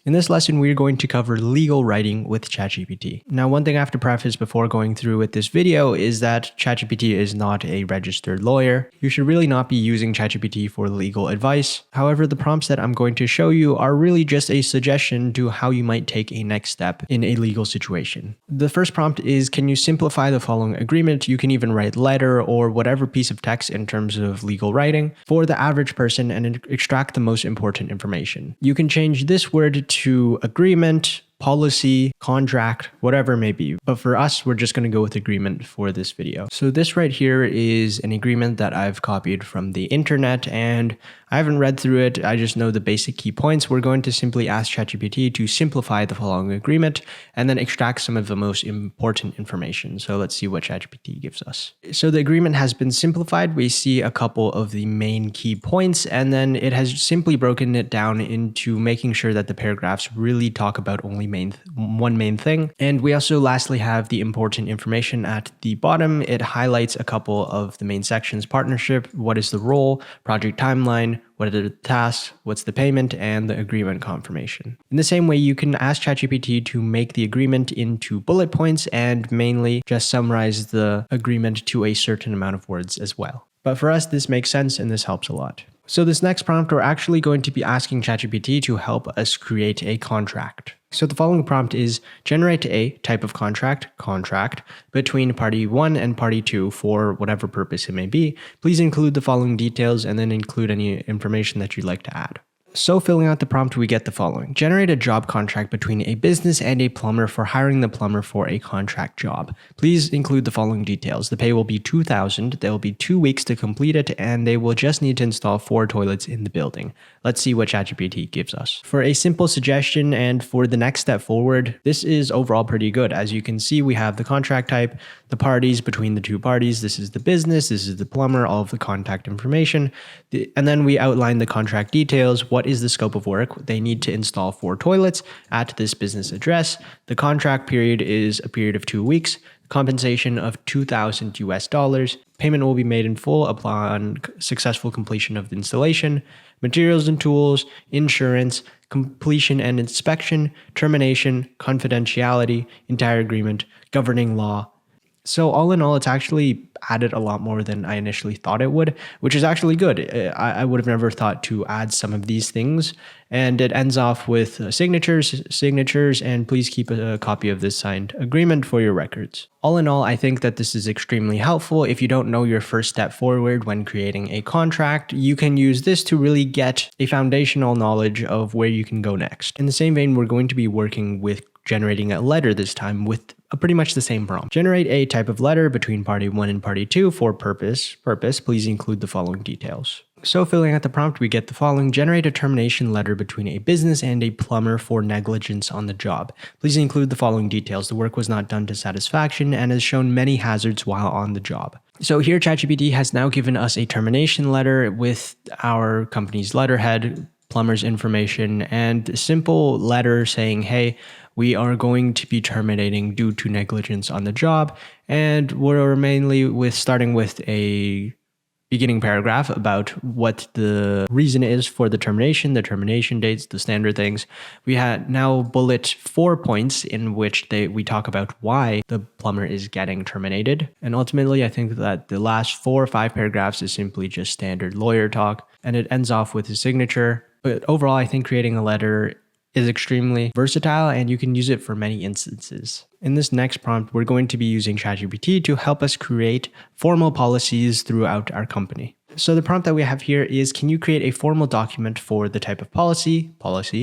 In this lesson, we're going to cover legal writing with ChatGPT. Now, one thing I have to preface before going through with this video is that ChatGPT is not a registered lawyer. You should really not be using ChatGPT for legal advice. However, the prompts that I'm going to show you are really just a suggestion to how you might take a next step in a legal situation. The first prompt is, can you simplify the following agreement? You can even write letter or whatever piece of text in terms of legal writing for the average person and extract the most important information. You can change this word to agreement, policy, contract, whatever it may be. But for us, we're just going to go with agreement for this video. So this right here is an agreement that I've copied from the internet and I haven't read through it. I just know the basic key points. We're going to simply ask ChatGPT to simplify the following agreement and then extract some of the most important information. So let's see what ChatGPT gives us. So the agreement has been simplified. We see a couple of the main key points, and then it has simply broken it down into making sure that the paragraphs really talk about only one main thing. And we also lastly have the important information at the bottom. It highlights a couple of the main sections: partnership, what is the role, project timeline, what are the tasks, what's the payment, and the agreement confirmation. In the same way, you can ask ChatGPT to make the agreement into bullet points and mainly just summarize the agreement to a certain amount of words as well. But for us, this makes sense and this helps a lot. So this next prompt, we're actually going to be asking ChatGPT to help us create a contract. So the following prompt is, generate a type of contract between party 1 and party 2 for whatever purpose it may be. Please include the following details and then include any information that you'd like to add. So filling out the prompt, we get the following. Generate a job contract between a business and a plumber for hiring the plumber for a contract job. Please include the following details. The pay will be $2,000. There will be 2 weeks to complete it, and they will just need to install 4 toilets in the building. Let's see what ChatGPT gives us. For a simple suggestion and for the next step forward, this is overall pretty good. As you can see, we have the contract type, the parties between the two parties. This is the business, this is the plumber, all of the contact information. And then we outline the contract details. What is the scope of work? They need to install 4 toilets at this business address. The contract period is a period of 2 weeks. Compensation of $2,000. Payment will be made in full upon successful completion of the installation. Materials and tools, insurance, completion and inspection, termination, confidentiality, entire agreement, governing law. So all in all, it's actually added a lot more than I initially thought it would, which is actually good. I would have never thought to add some of these things. And it ends off with signatures, and please keep a copy of this signed agreement for your records. All in all, I think that this is extremely helpful. If you don't know your first step forward when creating a contract, you can use this to really get a foundational knowledge of where you can go next. In the same vein, we're going to be working with generating a letter this time with pretty much the same prompt. Generate a type of letter between party 1 and party 2 for purpose. Please include the following details. So filling out the prompt, we get the following. Generate a termination letter between a business and a plumber for negligence on the job. Please include the following details. The work was not done to satisfaction and has shown many hazards while on the job. So here ChatGPT has now given us a termination letter with our company's letterhead, plumber's information, and a simple letter saying, hey, we are going to be terminating due to negligence on the job. And we're mainly starting with a beginning paragraph about what the reason is for the termination dates, the standard things. We had now bullet 4 points in which we talk about why the plumber is getting terminated. And ultimately, I think that the last 4 or 5 paragraphs is simply just standard lawyer talk, and it ends off with his signature. But overall, I think creating a letter is extremely versatile and you can use it for many instances. In this next prompt, we're going to be using ChatGPT to help us create formal policies throughout our company. So the prompt that we have here is, can you create a formal document for the type of policy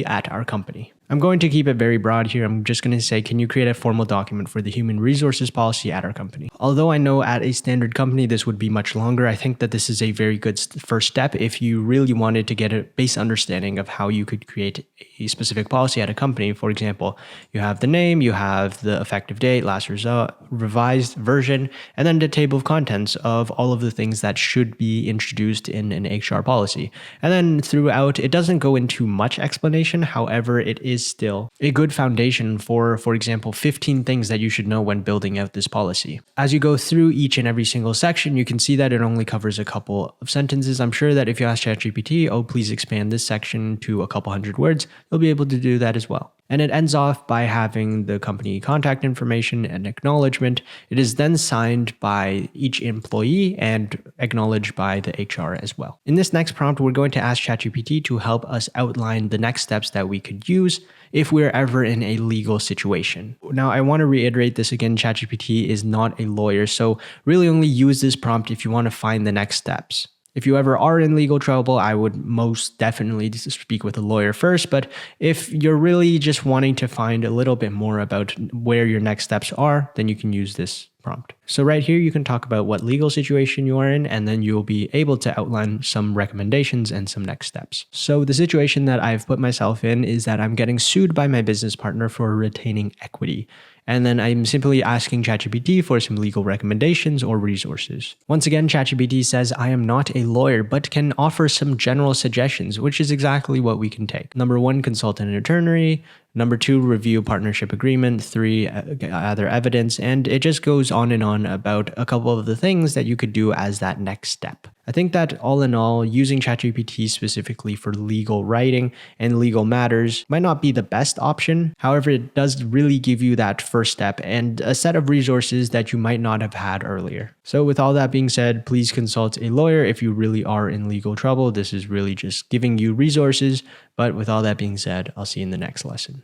at our company? I'm going to keep it very broad here. I'm just going to say, can you create a formal document for the human resources policy at our company? Although I know at a standard company, this would be much longer, I think that this is a very good first step if you really wanted to get a base understanding of how you could create a specific policy at a company. For example, you have the name, you have the effective date, last revised version, and then the table of contents of all of the things that should be introduced in an HR policy. And then throughout, it doesn't go into much explanation. However, it is still a good foundation for example, 15 things that you should know when building out this policy. As you go through each and every single section, you can see that it only covers a couple of sentences. I'm sure that if you ask ChatGPT, oh, please expand this section to a couple hundred words, you'll be able to do that as well. And it ends off by having the company contact information and acknowledgement. It is then signed by each employee and acknowledged by the HR as well. In this next prompt, we're going to ask ChatGPT to help us outline the next steps that we could use if we're ever in a legal situation. Now, I want to reiterate this again, ChatGPT is not a lawyer, so really only use this prompt if you want to find the next steps. If you ever are in legal trouble, I would most definitely speak with a lawyer first. But if you're really just wanting to find a little bit more about where your next steps are, then you can use this prompt. So right here, you can talk about what legal situation you are in, and then you'll be able to outline some recommendations and some next steps. So the situation that I've put myself in is that I'm getting sued by my business partner for retaining equity. And then I'm simply asking ChatGPT for some legal recommendations or resources. Once again, ChatGPT says I am not a lawyer, but can offer some general suggestions, which is exactly what we can take. Number 1, consult an attorney. Number 2, review partnership agreement. 3, other evidence. And it just goes on and on about a couple of the things that you could do as that next step. I think that all in all, using ChatGPT specifically for legal writing and legal matters might not be the best option. However, it does really give you that first step and a set of resources that you might not have had earlier. So with all that being said, please consult a lawyer if you really are in legal trouble. This is really just giving you resources. But with all that being said, I'll see you in the next lesson.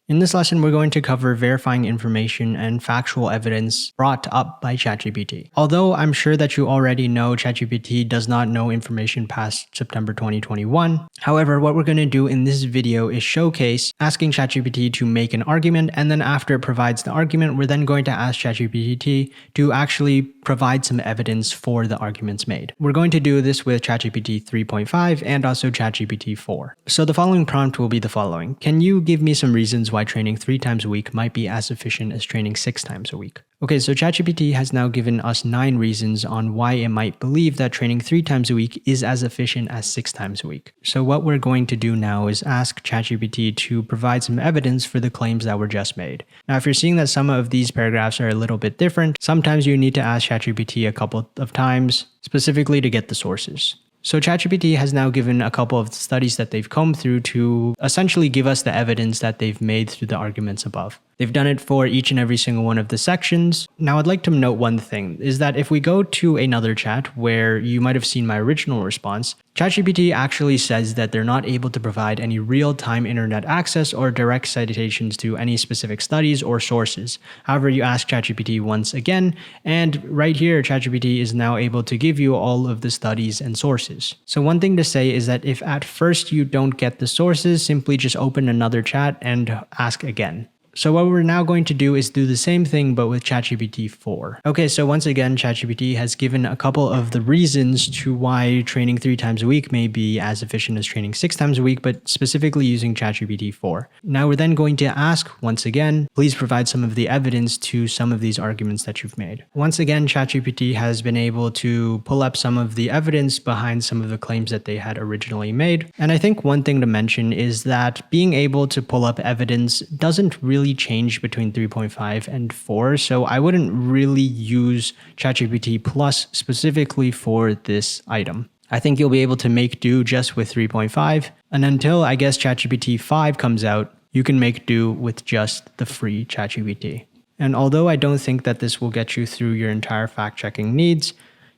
In this lesson, we're going to cover verifying information and factual evidence brought up by ChatGPT. Although I'm sure that you already know ChatGPT does not know information past September 2021. However, what we're going to do in this video is showcase asking ChatGPT to make an argument, and then after it provides the argument, we're then going to ask ChatGPT to actually provide some evidence for the arguments made. We're going to do this with ChatGPT 3.5 and also ChatGPT 4. So the following prompt will be the following. Can you give me some reasons why training 3 times a week might be as efficient as training 6 times a week? Okay, so ChatGPT has now given us 9 reasons on why it might believe that training 3 times a week is as efficient as 6 times a week. So what we're going to do now is ask ChatGPT to provide some evidence for the claims that were just made. Now, if you're seeing that some of these paragraphs are a little bit different, sometimes you need to ask ChatGPT a couple of times, specifically to get the sources. So ChatGPT has now given a couple of studies that they've combed through to essentially give us the evidence that they've made through the arguments above. They've done it for each and every single one of the sections. Now, I'd like to note one thing, is that if we go to another chat where you might have seen my original response, ChatGPT actually says that they're not able to provide any real-time internet access or direct citations to any specific studies or sources. However, you ask ChatGPT once again, and right here, ChatGPT is now able to give you all of the studies and sources. So one thing to say is that if at first you don't get the sources, simply just open another chat and ask again. So what we're now going to do is do the same thing, but with ChatGPT 4. Okay, so once again, ChatGPT has given a couple of the reasons to why training 3 times a week may be as efficient as training 6 times a week, but specifically using ChatGPT 4. Now we're then going to ask, once again, please provide some of the evidence to some of these arguments that you've made. Once again, ChatGPT has been able to pull up some of the evidence behind some of the claims that they had originally made. And I think one thing to mention is that being able to pull up evidence doesn't really change between 3.5 and 4, so I wouldn't really use ChatGPT Plus specifically for this item. I think you'll be able to make do just with 3.5, and until I guess ChatGPT 5 comes out, you can make do with just the free ChatGPT. And although I don't think that this will get you through your entire fact-checking needs,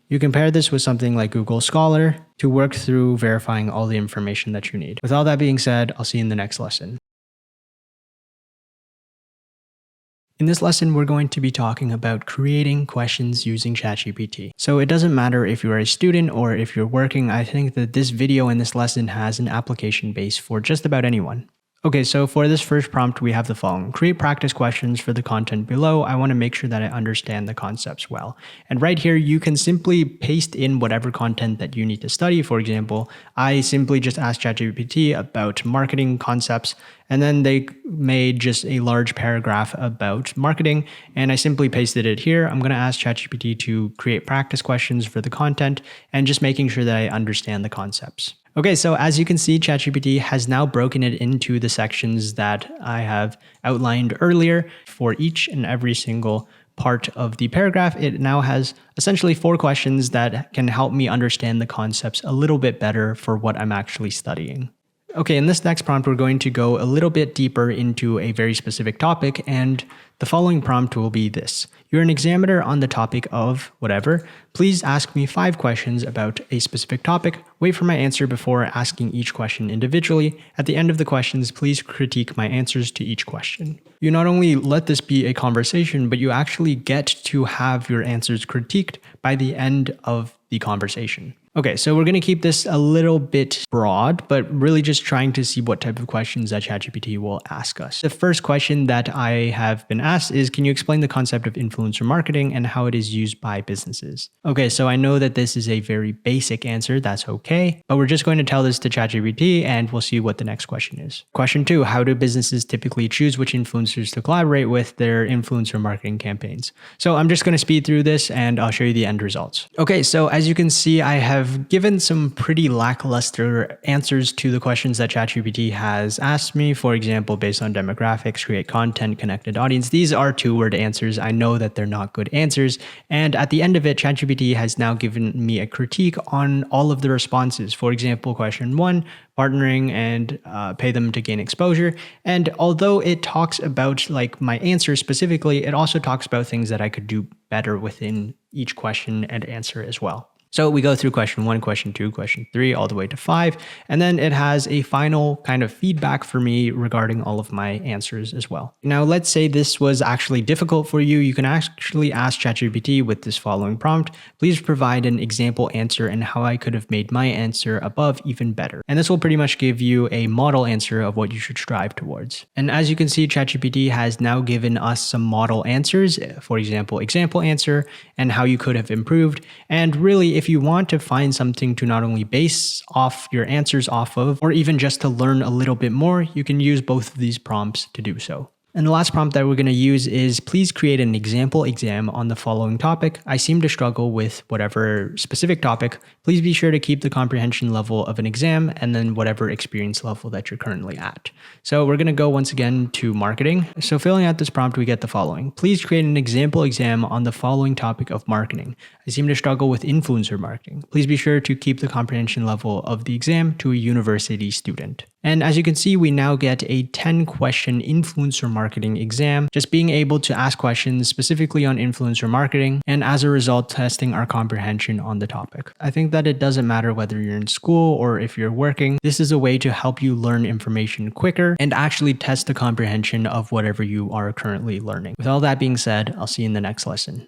you can pair this with something like Google Scholar to work through verifying all the information that you need. With all that being said, I'll see you in the next lesson. In this lesson, we're going to be talking about creating questions using ChatGPT. So it doesn't matter if you're a student or if you're working, I think that this video and this lesson has an application base for just about anyone. Okay, so for this first prompt, we have the following. Create practice questions for the content below. I want to make sure that I understand the concepts well. And right here, you can simply paste in whatever content that you need to study. For example, I simply just asked ChatGPT about marketing concepts, and then they made just a large paragraph about marketing, and I simply pasted it here. I'm going to ask ChatGPT to create practice questions for the content and just making sure that I understand the concepts. Okay, so as you can see, ChatGPT has now broken it into the sections that I have outlined earlier. For each and every single part of the paragraph, it now has essentially 4 questions that can help me understand the concepts a little bit better for what I'm actually studying. Okay, in this next prompt, we're going to go a little bit deeper into a very specific topic, and the following prompt will be this. You're an examiner on the topic of whatever. Please ask me 5 questions about a specific topic. Wait for my answer before asking each question individually. At the end of the questions, please critique my answers to each question. You not only let this be a conversation, but you actually get to have your answers critiqued by the end of the conversation. Okay, so we're going to keep this a little bit broad, but really just trying to see what type of questions that ChatGPT will ask us. The first question that I have been asked is, can you explain the concept of influencer marketing and how it is used by businesses? Okay, so I know that this is a very basic answer. That's okay, but we're just going to tell this to ChatGPT and we'll see what the next question is. Question 2, how do businesses typically choose which influencers to collaborate with their influencer marketing campaigns? So I'm just going to speed through this and I'll show you the end results. Okay, so as you can see, I have given some pretty lackluster answers to the questions that ChatGPT has asked me. For example, based on demographics, create content, connected audience. These are 2-word answers. I know that they're not good answers. And at the end of it, ChatGPT has now given me a critique on all of the responses. For example, question 1, partnering and pay them to gain exposure. And although it talks about like my answer specifically, it also talks about things that I could do better within each question and answer as well. So we go through question 1, question 2, question 3, all the way to 5, and then it has a final kind of feedback for me regarding all of my answers as well. Now, let's say this was actually difficult for you. You can actually ask ChatGPT with this following prompt: please provide an example answer and how I could have made my answer above even better. And this will pretty much give you a model answer of what you should strive towards. And as you can see, ChatGPT has now given us some model answers, for example answer, and how you could have improved. And really, if you want to find something to not only base off your answers off of, or even just to learn a little bit more, you can use both of these prompts to do so. And the last prompt that we're going to use is: please create an example exam on the following topic. I seem to struggle with whatever specific topic. Please be sure to keep the comprehension level of an exam and then whatever experience level that you're currently at. So we're going to go once again to marketing. So filling out this prompt, we get the following: please create an example exam on the following topic of marketing. I seem to struggle with influencer marketing. Please be sure to keep the comprehension level of the exam to a university student. And as you can see, we now get a 10-question influencer marketing exam, just being able to ask questions specifically on influencer marketing, and as a result, testing our comprehension on the topic. I think that it doesn't matter whether you're in school or if you're working. This is a way to help you learn information quicker and actually test the comprehension of whatever you are currently learning. With all that being said, I'll see you in the next lesson.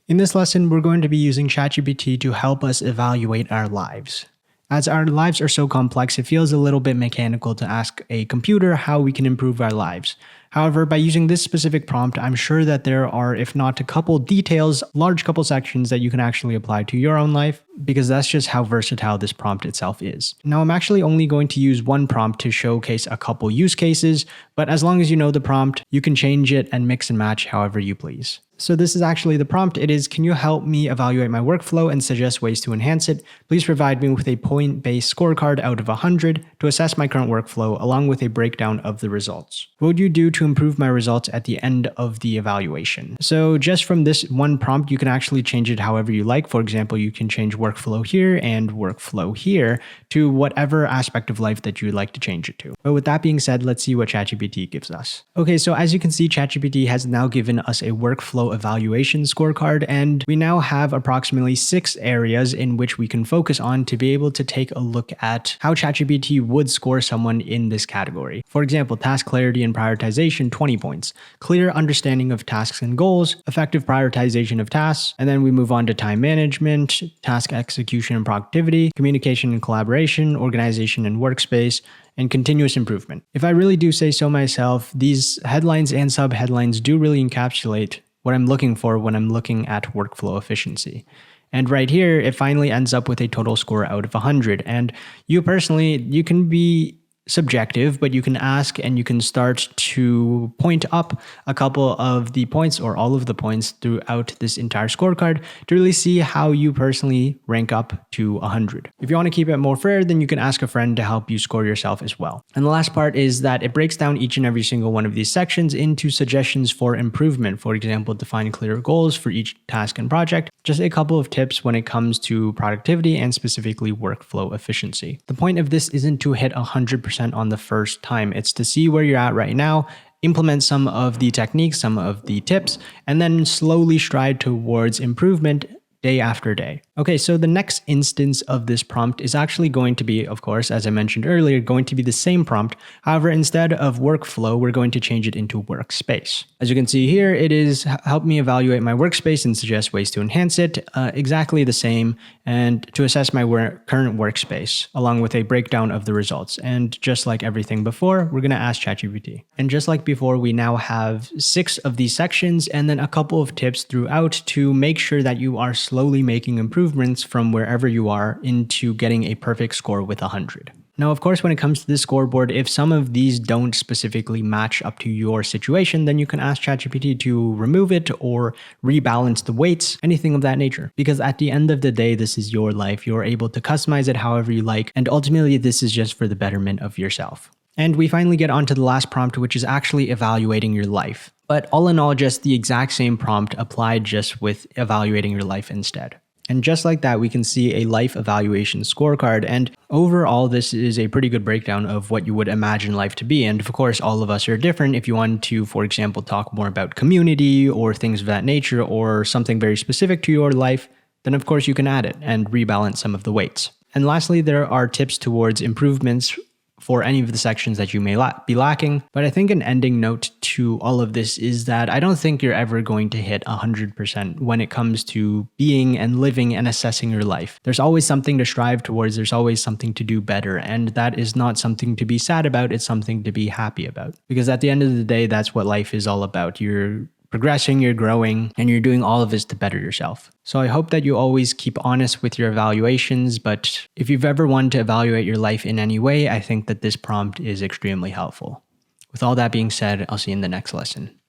In this lesson, we're going to be using ChatGPT to help us evaluate our lives. As our lives are so complex, it feels a little bit mechanical to ask a computer how we can improve our lives. However, by using this specific prompt, I'm sure that there are, if not a couple details, large couple sections that you can actually apply to your own life, because that's just how versatile this prompt itself is. Now, I'm actually only going to use one prompt to showcase a couple use cases, but as long as you know the prompt, you can change it and mix and match however you please. So this is actually the prompt. It is: can you help me evaluate my workflow and suggest ways to enhance it? Please provide me with a point-based scorecard out of 100 to assess my current workflow, along with a breakdown of the results. What would you do to improve my results at the end of the evaluation? So just from this one prompt, you can actually change it however you like. For example, you can change workflow here and workflow here to whatever aspect of life that you would like to change it to. But with that being said, let's see what ChatGPT gives us. Okay, so as you can see, ChatGPT has now given us a workflow evaluation scorecard, and we now have approximately 6 areas in which we can focus on to be able to take a look at how ChatGPT would score someone in this category. For example, task clarity and prioritization, 20 points. Clear understanding of tasks and goals, effective prioritization of tasks, and then we move on to time management, task execution and productivity, communication and collaboration, organization and workspace, and continuous improvement. If I really do say so myself, these headlines and subheadlines do really encapsulate what I'm looking for when I'm looking at workflow efficiency. And right here, it finally ends up with a total score out of 100. And you personally, you can be subjective, but you can ask and you can start to point up a couple of the points or all of the points throughout this entire scorecard to really see how you personally rank up to 100. If you want to keep it more fair, then you can ask a friend to help you score yourself as well. And the last part is that it breaks down each and every single one of these sections into suggestions for improvement. For example, define clear goals for each task and project. Just a couple of tips when it comes to productivity and specifically workflow efficiency. The point of this isn't to hit 100% on the first time. It's to see where you're at right now, implement some of the techniques, some of the tips, and then slowly stride towards improvement day after day. Okay, so the next instance of this prompt is actually going to be, of course, as I mentioned earlier, going to be the same prompt. However, instead of workflow, we're going to change it into workspace. As you can see here, it is help me evaluate my workspace and suggest ways to enhance it. Exactly the same, and to assess my current workspace, along with a breakdown of the results. And just like everything before, we're going to ask ChatGPT. And just like before, we now have 6 of these sections and then a couple of tips throughout to make sure that you are slowly making improvements from wherever you are into getting a perfect score with 100. Now, of course, when it comes to this scoreboard, if some of these don't specifically match up to your situation, then you can ask ChatGPT to remove it or rebalance the weights, anything of that nature. Because at the end of the day, this is your life. You're able to customize it however you like. And ultimately, this is just for the betterment of yourself. And we finally get onto the last prompt, which is actually evaluating your life. But all in all, just the exact same prompt applied just with evaluating your life instead. And just like that, we can see a life evaluation scorecard. And overall, this is a pretty good breakdown of what you would imagine life to be. And of course, all of us are different. If you want to, for example, talk more about community or things of that nature or something very specific to your life, then of course you can add it and rebalance some of the weights. And lastly, there are tips towards improvements for any of the sections that you may be lacking. But I think an ending note to all of this is that I don't think you're ever going to hit 100% when it comes to being and living and assessing your life. There's always something to strive towards. There's always something to do better. And that is not something to be sad about. It's something to be happy about. Because at the end of the day, that's what life is all about. You're progressing, you're growing, and you're doing all of this to better yourself. So I hope that you always keep honest with your evaluations, but if you've ever wanted to evaluate your life in any way, I think that this prompt is extremely helpful. With all that being said, I'll see you in the next lesson.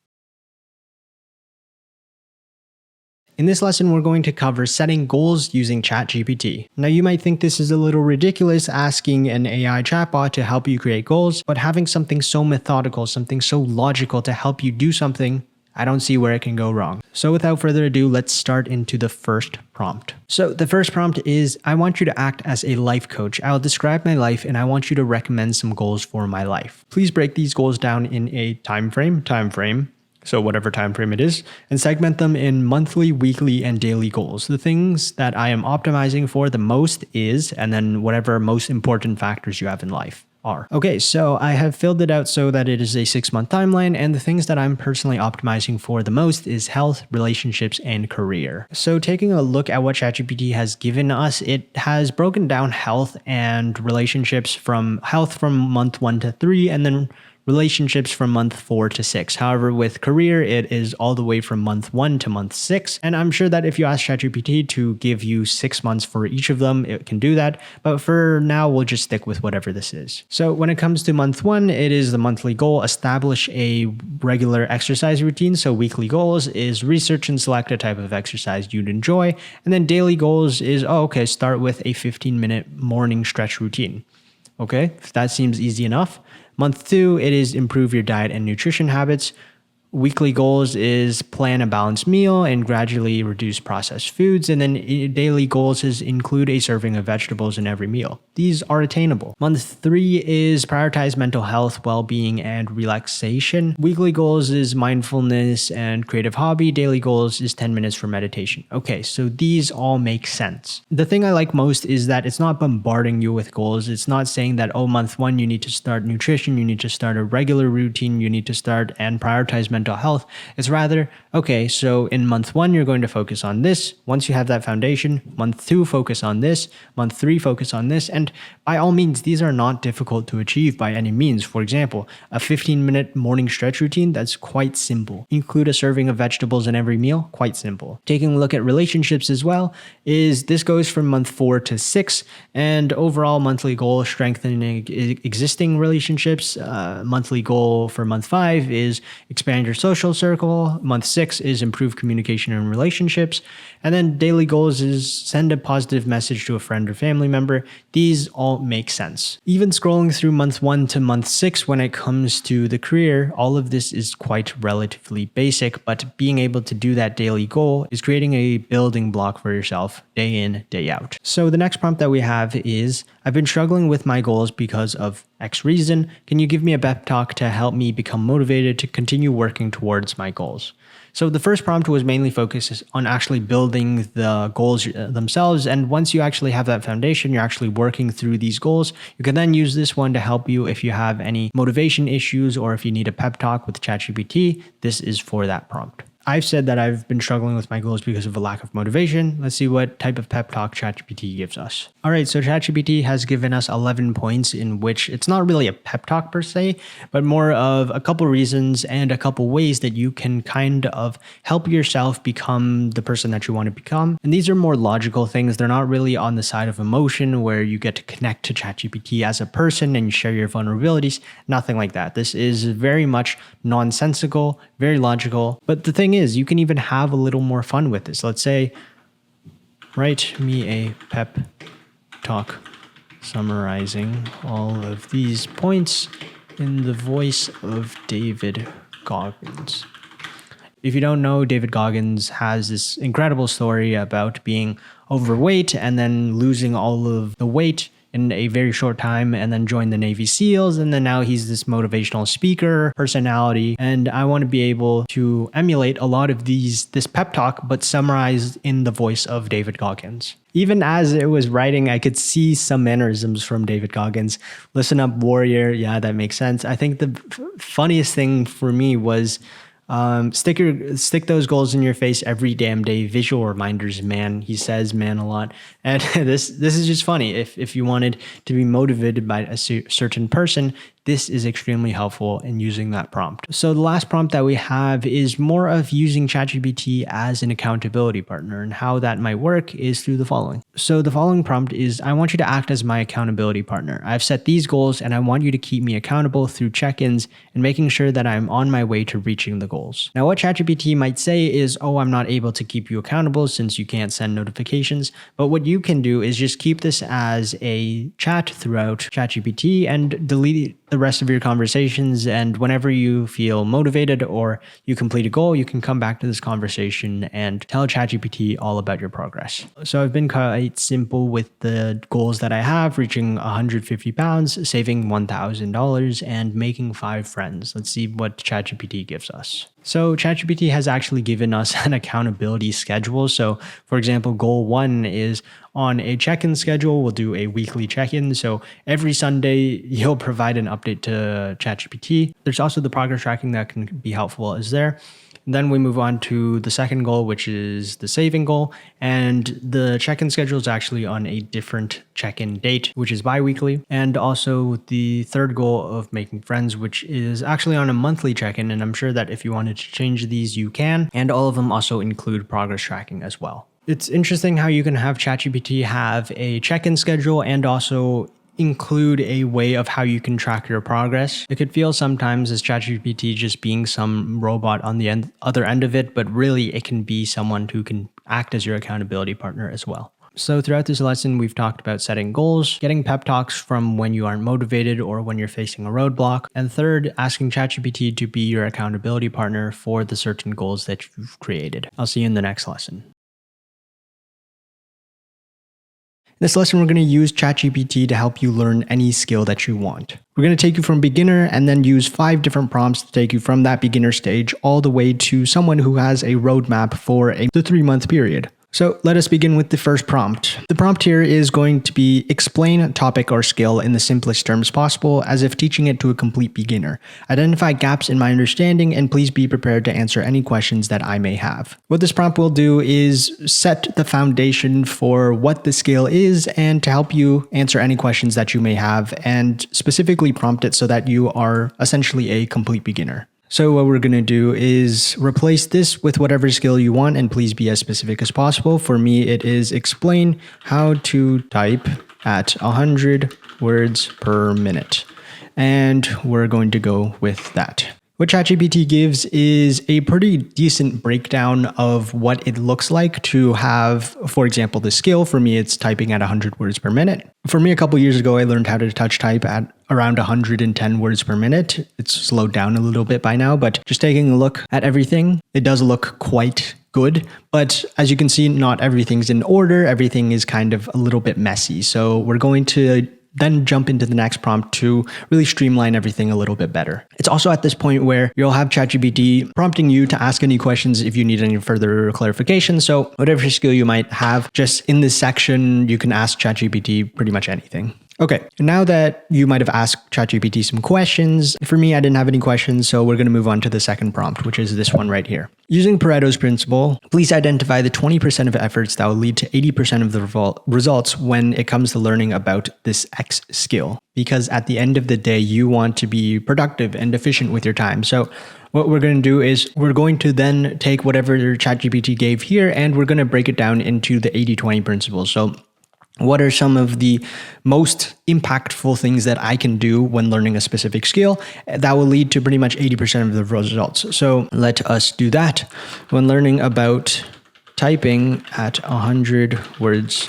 In this lesson, we're going to cover setting goals using ChatGPT. Now, you might think this is a little ridiculous asking an AI chatbot to help you create goals, but having something so methodical, something so logical to help you do something, I don't see where it can go wrong. So without further ado, let's start into the first prompt. So the first prompt is, I want you to act as a life coach. I'll describe my life and I want you to recommend some goals for my life. Please break these goals down in a time frame, so whatever time frame it is, and segment them in monthly, weekly, and daily goals. The things that I am optimizing for the most is, and then whatever most important factors you have in life are. Okay, so I have filled it out so that it is a 6-month timeline, and the things that I'm personally optimizing for the most is health, relationships, and career. So taking a look at what ChatGPT has given us, it has broken down health and relationships from month 1 to 3, and then relationships from month 4 to 6. However, with career, it is all the way from month 1 to month 6. And I'm sure that if you ask ChatGPT to give you 6 months for each of them, it can do that. But for now, we'll just stick with whatever this is. So when it comes to month 1, it is the monthly goal, establish a regular exercise routine. So weekly goals is research and select a type of exercise you'd enjoy. And then daily goals is, start with a 15-minute morning stretch routine. Okay, if that seems easy enough. Month 2, it is improve your diet and nutrition habits. Weekly goals is plan a balanced meal and gradually reduce processed foods. And then daily goals is include a serving of vegetables in every meal. These are attainable. Month 3 is prioritize mental health, well-being, and relaxation. Weekly goals is mindfulness and creative hobby. Daily goals is 10 minutes for meditation. Okay, so these all make sense. The thing I like most is that it's not bombarding you with goals. It's not saying that, month 1, you need to start nutrition, you need to start a regular routine, you need to start and prioritize mental health. It's rather, so in month 1, you're going to focus on this. Once you have that foundation, month 2, focus on this. Month 3, focus on this. And by all means, these are not difficult to achieve by any means. For example, a 15-minute morning stretch routine, that's quite simple. Include a serving of vegetables in every meal, quite simple. Taking a look at relationships as well, is this goes from month 4 to 6, and overall monthly goal, strengthening existing relationships. Monthly goal for month 5 is expand your social circle. Month 6 is improve communication and relationships. And then daily goals is send a positive message to a friend or family member. These all make sense. Even scrolling through month 1 to month 6 when it comes to the career, all of this is quite relatively basic, but being able to do that daily goal is creating a building block for yourself day in, day out. So the next prompt that we have is, I've been struggling with my goals because of X reason. Can you give me a pep talk to help me become motivated to continue working towards my goals? So the first prompt was mainly focused on actually building the goals themselves. And once you actually have that foundation, you're actually working through these goals. You can then use this one to help you if you have any motivation issues or if you need a pep talk with ChatGPT. This is for that prompt. I've said that I've been struggling with my goals because of a lack of motivation. Let's see what type of pep talk ChatGPT gives us. All right, so ChatGPT has given us 11 points in which it's not really a pep talk per se, but more of a couple reasons and a couple ways that you can kind of help yourself become the person that you want to become. And these are more logical things. They're not really on the side of emotion where you get to connect to ChatGPT as a person and you share your vulnerabilities. Nothing like that. This is very much nonsensical, very logical. But the thing is, you can even have a little more fun with this. Let's say, write me a pep talk summarizing all of these points in the voice of David Goggins. If you don't know, David Goggins has this incredible story about being overweight and then losing all of the weight in a very short time and then joined the Navy SEALs. And then now he's this motivational speaker personality. And I want to be able to emulate a lot of this pep talk, but summarized in the voice of David Goggins. Even as it was writing, I could see some mannerisms from David Goggins. Listen up, warrior. Yeah, that makes sense. I think the funniest thing for me was stick those goals in your face every damn day. Visual reminders, man. He says man a lot. And this is just funny. If you wanted to be motivated by a certain person, this is extremely helpful in using that prompt. So the last prompt that we have is more of using ChatGPT as an accountability partner, and how that might work is through the following. So the following prompt is, I want you to act as my accountability partner. I've set these goals and I want you to keep me accountable through check-ins and making sure that I'm on my way to reaching the goals. Now, what ChatGPT might say is, oh, I'm not able to keep you accountable since you can't send notifications. But what you can do is just keep this as a chat throughout ChatGPT and delete the rest of your conversations. And whenever you feel motivated or you complete a goal, you can come back to this conversation and tell ChatGPT all about your progress. So I've been quite simple with the goals that I have: reaching 150 pounds, saving $1,000, and making 5 friends. Let's see what ChatGPT gives us. So ChatGPT has actually given us an accountability schedule. So for example, goal 1 is on a check-in schedule. We'll do a weekly check-in. So every Sunday, you'll provide an update to ChatGPT. There's also the progress tracking that can be helpful is there. And then we move on to the second goal, which is the saving goal. And the check-in schedule is actually on a different check-in date, which is bi-weekly. And also the third goal of making friends, which is actually on a monthly check-in. And I'm sure that if you wanted to change these, you can. And all of them also include progress tracking as well. It's interesting how you can have ChatGPT have a check-in schedule and also include a way of how you can track your progress. It could feel sometimes as ChatGPT just being some robot on the other end of it, but really it can be someone who can act as your accountability partner as well. So throughout this lesson, we've talked about setting goals, getting pep talks from when you aren't motivated or when you're facing a roadblock, and third, asking ChatGPT to be your accountability partner for the certain goals that you've created. I'll see you in the next lesson. In this lesson, we're going to use ChatGPT to help you learn any skill that you want. We're going to take you from beginner and then use 5 different prompts to take you from that beginner stage all the way to someone who has a roadmap for a 3-month period. So let us begin with the first prompt. The prompt here is going to be explain a topic or skill in the simplest terms possible, as if teaching it to a complete beginner. Identify gaps in my understanding and please be prepared to answer any questions that I may have. What this prompt will do is set the foundation for what the skill is and to help you answer any questions that you may have, and specifically prompt it so that you are essentially a complete beginner. So what we're going to do is replace this with whatever skill you want, and please be as specific as possible. For me, it is explain how to type at 100 words per minute. And we're going to go with that. What ChatGPT gives is a pretty decent breakdown of what it looks like to have, for example, the skill. For me, it's typing at 100 words per minute. For me, a couple years ago, I learned how to touch type at around 110 words per minute. It's slowed down a little bit by now, but just taking a look at everything, it does look quite good. But as you can see, not everything's in order. Everything is kind of a little bit messy. So we're going to then jump into the next prompt to really streamline everything a little bit better. It's also at this point where you'll have ChatGPT prompting you to ask any questions if you need any further clarification. So whatever skill you might have, just in this section, you can ask ChatGPT pretty much anything. Okay, now that you might have asked ChatGPT some questions, for me, I didn't have any questions, so we're going to move on to the second prompt, which is this one right here. Using Pareto's principle, please identify the 20% of efforts that will lead to 80% of the results when it comes to learning about this X skill. Because at the end of the day, you want to be productive and efficient with your time. So what we're going to do is we're going to then take whatever ChatGPT gave here, and we're going to break it down into the 80-20 principle. So what are some of the most impactful things that I can do when learning a specific skill that will lead to pretty much 80% of the results? So let us do that. When learning about typing at 100 words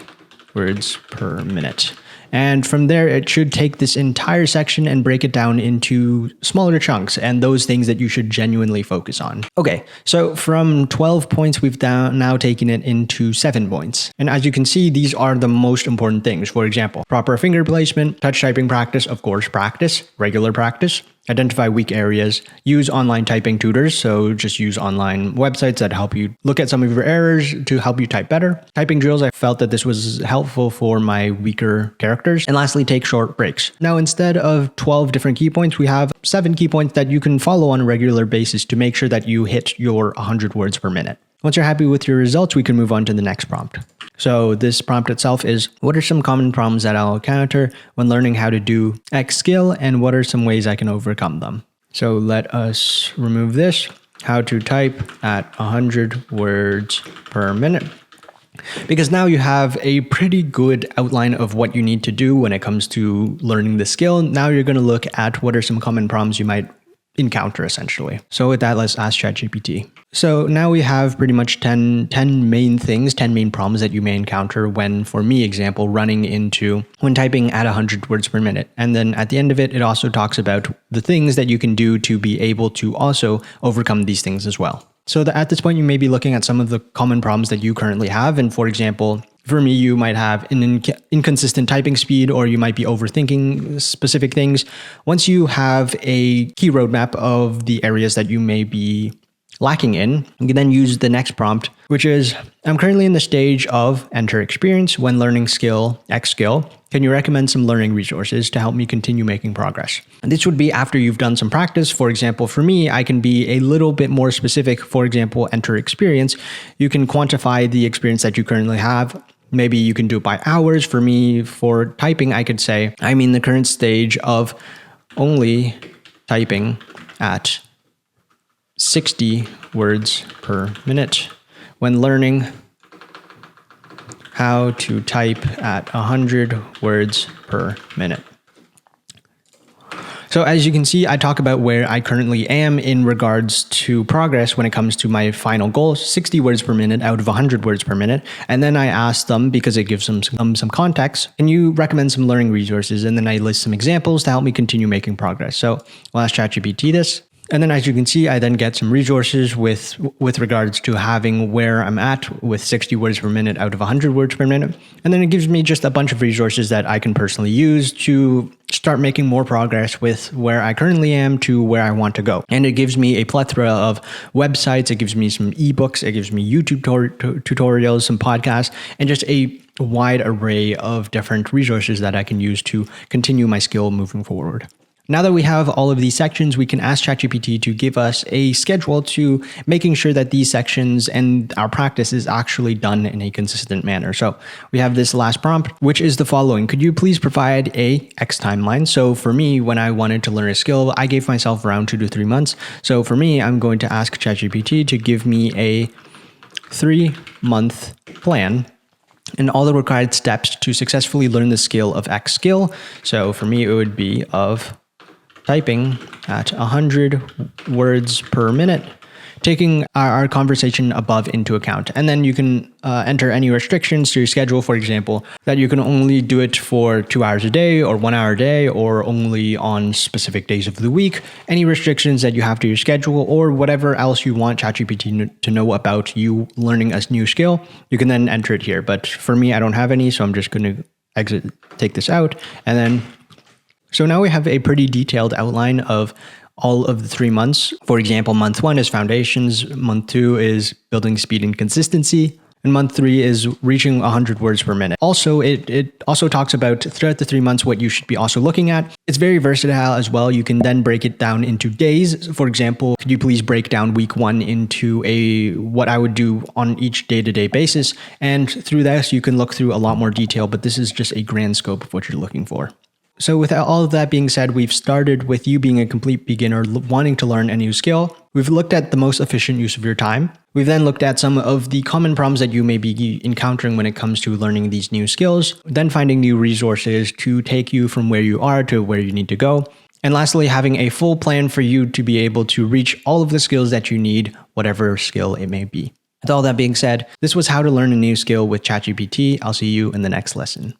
per minute. And from there, it should take this entire section and break it down into smaller chunks and those things that you should genuinely focus on. Okay, so from 12 points, we've now taken it into 7 points. And as you can see, these are the most important things. For example, proper finger placement, touch typing practice, of course, practice, regular practice, identify weak areas, use online typing tutors. So just use online websites that help you look at some of your errors to help you type better. Typing drills, I felt that this was helpful for my weaker characters. And lastly, take short breaks. Now, instead of 12 different key points, we have 7 key points that you can follow on a regular basis to make sure that you hit your 100 words per minute. Once you're happy with your results, we can move on to the next prompt. So this prompt itself is, what are some common problems that I'll encounter when learning how to do X skill, and what are some ways I can overcome them? So let us remove this. How to type at 100 words per minute. Because now you have a pretty good outline of what you need to do when it comes to learning the skill. Now you're going to look at what are some common problems you might encounter essentially. So with that, let's ask ChatGPT. So now we have pretty much 10 main things, 10 main problems that you may encounter when, for me, example, when typing at 100 words per minute. And then at the end of it, it also talks about the things that you can do to be able to also overcome these things as well. So at this point, you may be looking at some of the common problems that you currently have. And for example, for me, you might have an inconsistent typing speed, or you might be overthinking specific things. Once you have a key roadmap of the areas that you may be lacking in, you can then use the next prompt, which is, I'm currently in the stage of enter experience when learning skill X skill. Can you recommend some learning resources to help me continue making progress? And this would be after you've done some practice. For example, for me, I can be a little bit more specific. For example, enter experience. You can quantify the experience that you currently have. Maybe you can do it by hours. For me, for typing, I could say, I'm in the current stage of only typing at 60 words per minute when learning how to type at 100 words per minute. So as you can see, I talk about where I currently am in regards to progress when it comes to my final goal, 60 words per minute out of 100 words per minute. And then I ask them, because it gives them some context, can you recommend some learning resources? And then I list some examples to help me continue making progress. So I'll ask ChatGPT this. And then as you can see, I then get some resources with regards to having where I'm at with 60 words per minute out of 100 words per minute. And then it gives me just a bunch of resources that I can personally use to start making more progress with where I currently am to where I want to go. And it gives me a plethora of websites. It gives me some ebooks. It gives me YouTube tutorials, some podcasts, and just a wide array of different resources that I can use to continue my skill moving forward. Now that we have all of these sections, we can ask ChatGPT to give us a schedule to making sure that these sections and our practice is actually done in a consistent manner. So we have this last prompt, which is the following. Could you please provide a X timeline? So for me, when I wanted to learn a skill, I gave myself around 2 to 3 months. So for me, I'm going to ask ChatGPT to give me a 3-month plan and all the required steps to successfully learn the skill of X skill. So for me, it would be of typing at 100 words per minute, taking our conversation above into account. And then you can enter any restrictions to your schedule, for example, that you can only do it for 2 hours a day or 1 hour a day or only on specific days of the week. Any restrictions that you have to your schedule or whatever else you want ChatGPT to know about you learning a new skill, you can then enter it here. But for me, I don't have any, so I'm just going to take this out. And then so now we have a pretty detailed outline of all of the 3 months. For example, month 1 is foundations, month 2 is building speed and consistency, and month 3 is reaching 100 words per minute. Also, it also talks about throughout the 3 months what you should be also looking at. It's very versatile as well. You can then break it down into days. For example, could you please break down week 1 into what I would do on each day-to-day basis? And through this, you can look through a lot more detail, but this is just a grand scope of what you're looking for. So with all of that being said, we've started with you being a complete beginner wanting to learn a new skill. We've looked at the most efficient use of your time. We've then looked at some of the common problems that you may be encountering when it comes to learning these new skills, then finding new resources to take you from where you are to where you need to go. And lastly, having a full plan for you to be able to reach all of the skills that you need, whatever skill it may be. With all that being said, this was how to learn a new skill with ChatGPT. I'll see you in the next lesson.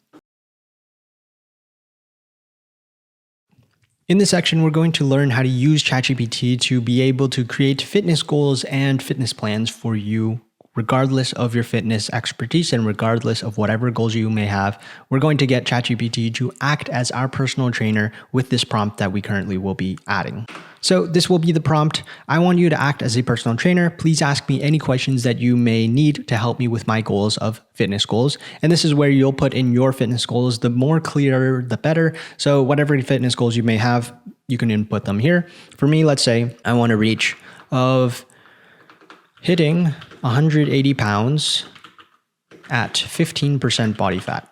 In this section, we're going to learn how to use ChatGPT to be able to create fitness goals and fitness plans for you, regardless of your fitness expertise and regardless of whatever goals you may have. We're going to get ChatGPT to act as our personal trainer with this prompt that we currently will be adding. So this will be the prompt. I want you to act as a personal trainer. Please ask me any questions that you may need to help me with my goals of fitness goals. And this is where you'll put in your fitness goals. The more clear, the better. So whatever fitness goals you may have, you can input them here. For me, let's say I want to reach of hitting 180 pounds at 15% body fat.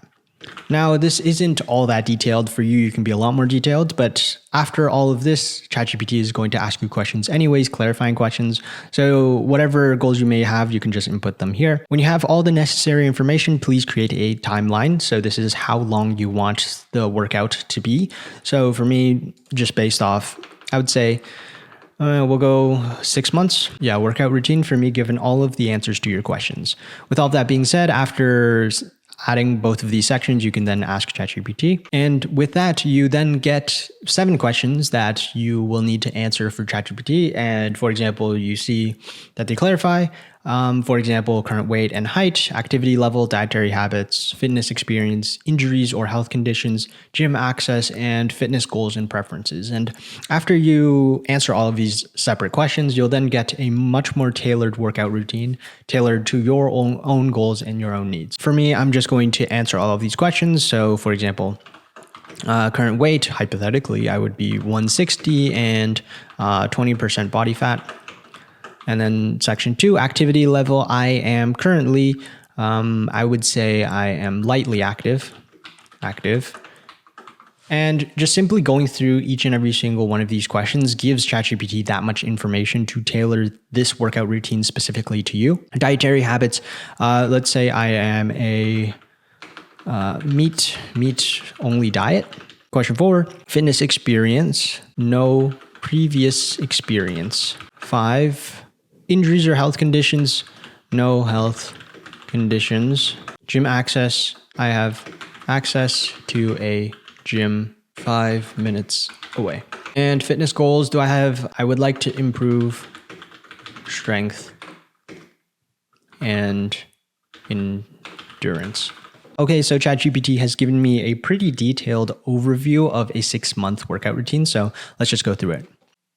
Now, this isn't all that detailed. For you, you can be a lot more detailed, but after all of this, ChatGPT is going to ask you questions anyways, clarifying questions. So whatever goals you may have, you can just input them here. When you have all the necessary information, please create a timeline. So this is how long you want the workout to be. So for me, just based off, I would say, we'll go 6 months. Yeah, workout routine for me, given all of the answers to your questions. With all that being said, after adding both of these sections, you can then ask ChatGPT. And with that, you then get 7 questions that you will need to answer for ChatGPT. And for example, you see that they clarify, for example, current weight and height, activity level, dietary habits, fitness experience, injuries or health conditions, gym access, and fitness goals and preferences. And after you answer all of these separate questions, you'll then get a much more tailored workout routine, tailored to your own goals and your own needs. For me, I'm just going to answer all of these questions. So for example, current weight, hypothetically, I would be 160 and 20% body fat. And then section 2, activity level, I am currently, I would say I am lightly active. And just simply going through each and every single one of these questions gives ChatGPT that much information to tailor this workout routine specifically to you. Dietary habits, let's say I am a meat only diet. Question 4, fitness experience, no previous experience. 5, injuries or health conditions, no health conditions. Gym access, I have access to a gym 5 minutes away. And fitness goals, I would like to improve strength and endurance. Okay, so ChatGPT has given me a pretty detailed overview of a 6-month workout routine. So let's just go through it.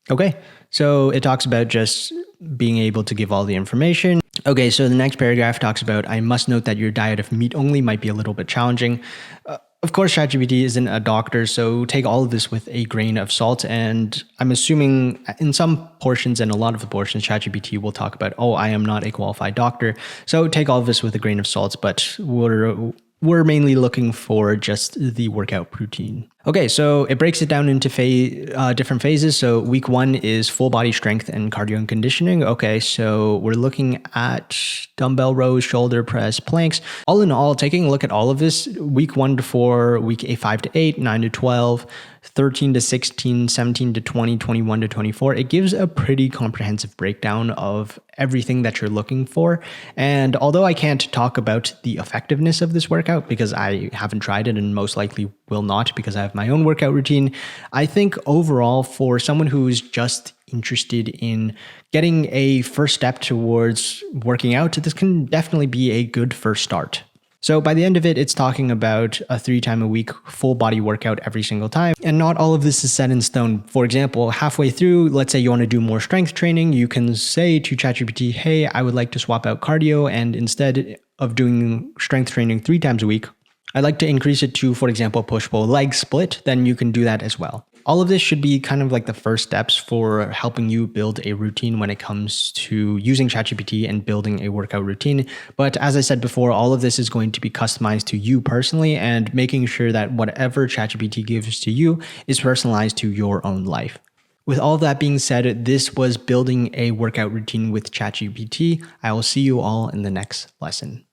Okay, so it talks about just being able to give all the information. Okay, so the next paragraph talks about, I must note that your diet of meat only might be a little bit challenging. Of course, ChatGPT isn't a doctor, so take all of this with a grain of salt. And I'm assuming in some portions and a lot of the portions, ChatGPT will talk about, oh, I am not a qualified doctor. So take all of this with a grain of salt, but we're mainly looking for just the workout routine. Okay, so it breaks it down into different phases. So week 1 is full body strength and cardio and conditioning. Okay, so we're looking at dumbbell rows, shoulder press, planks. All in all, taking a look at all of this, week 1 to 4, week 5 to 8, 9 to 12, 13 to 16, 17 to 20, 21 to 24, it gives a pretty comprehensive breakdown of everything that you're looking for. And although I can't talk about the effectiveness of this workout because I haven't tried it and most likely will not because I have my own workout routine, I think overall for someone who's just interested in getting a first step towards working out, this can definitely be a good first start. So by the end of it, it's talking about a 3 times a week full body workout every single time. And not all of this is set in stone. For example, halfway through, let's say you want to do more strength training, you can say to ChatGPT, hey, I would like to swap out cardio. And instead of doing strength training 3 times a week, I'd like to increase it to, for example, push-pull leg split. Then you can do that as well. All of this should be kind of like the first steps for helping you build a routine when it comes to using ChatGPT and building a workout routine. But as I said before, all of this is going to be customized to you personally and making sure that whatever ChatGPT gives to you is personalized to your own life. With all that being said, this was building a workout routine with ChatGPT. I will see you all in the next lesson.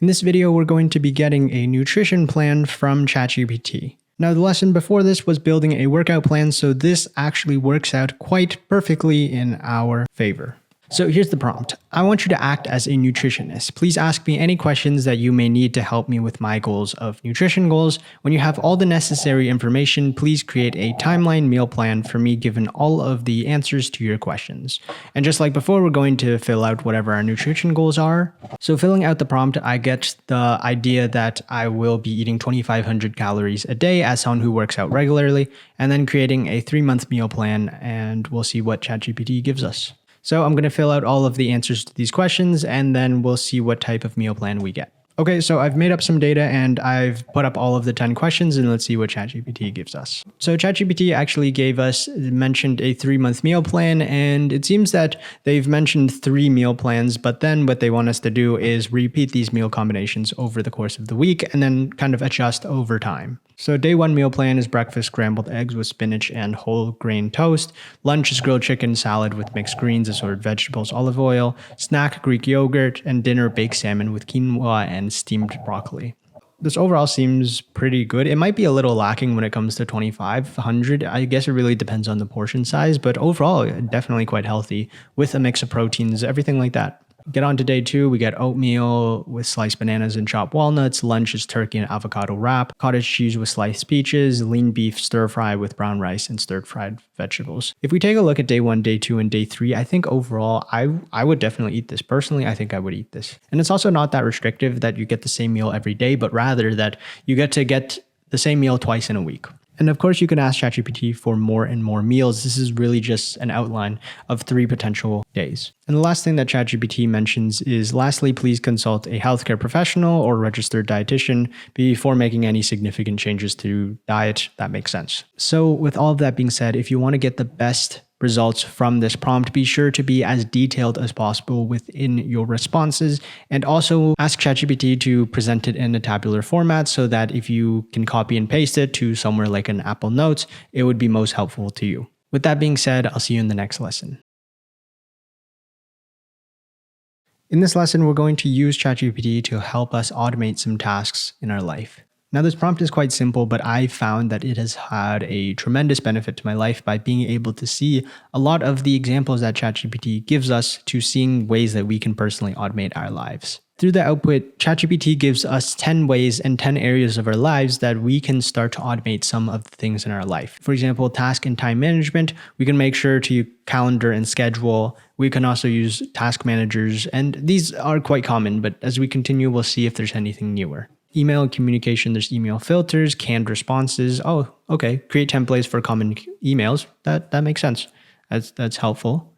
In this video, we're going to be getting a nutrition plan from ChatGPT. Now, the lesson before this was building a workout plan, so this actually works out quite perfectly in our favor. So here's the prompt. I want you to act as a nutritionist. Please ask me any questions that you may need to help me with my goals of nutrition goals. When you have all the necessary information, please create a timeline meal plan for me given all of the answers to your questions. And just like before, we're going to fill out whatever our nutrition goals are. So filling out the prompt, I get the idea that I will be eating 2,500 calories a day as someone who works out regularly, and then creating a 3-month meal plan, and we'll see what ChatGPT gives us. So I'm going to fill out all of the answers to these questions, and then we'll see what type of meal plan we get. Okay, so I've made up some data and I've put up all of the 10 questions, and let's see what ChatGPT gives us. So ChatGPT actually mentioned a 3-month meal plan, and it seems that they've mentioned 3 meal plans, but then what they want us to do is repeat these meal combinations over the course of the week and then kind of adjust over time. So day 1 meal plan is breakfast scrambled eggs with spinach and whole grain toast. Lunch is grilled chicken salad with mixed greens, assorted vegetables, olive oil. Snack, Greek yogurt. And dinner, baked salmon with quinoa and steamed broccoli. This overall seems pretty good. It might be a little lacking when it comes to 2,500. I guess it really depends on the portion size, but overall, definitely quite healthy with a mix of proteins, everything like that. Get on to day 2, we get oatmeal with sliced bananas and chopped walnuts. Lunch is turkey and avocado wrap, cottage cheese with sliced peaches, lean beef stir fry with brown rice and stir fried vegetables. If we take a look at day 1, day 2, and day 3, I think overall, I would definitely eat this. Personally, I think I would eat this. And it's also not that restrictive that you get the same meal every day, but rather that you get to get the same meal twice in a week. And of course, you can ask ChatGPT for more and more meals. This is really just an outline of 3 potential days. And the last thing that ChatGPT mentions is, lastly, please consult a healthcare professional or registered dietitian before making any significant changes to diet. That makes sense. So with all of that being said, if you want to get the best results from this prompt, be sure to be as detailed as possible within your responses, and also ask ChatGPT to present it in a tabular format so that if you can copy and paste it to somewhere like an Apple Notes, it would be most helpful to you. With that being said, I'll see you in the next lesson. In this lesson, we're going to use ChatGPT to help us automate some tasks in our life. Now, this prompt is quite simple, but I found that it has had a tremendous benefit to my life by being able to see a lot of the examples that ChatGPT gives us to seeing ways that we can personally automate our lives. Through the output, ChatGPT gives us 10 ways and 10 areas of our lives that we can start to automate some of the things in our life. For example, task and time management, we can make sure to calendar and schedule. We can also use task managers, and these are quite common, but as we continue, we'll see if there's anything newer. Email and communication, there's email filters, canned responses. Oh, okay. Create templates for common emails. That makes sense. That's helpful.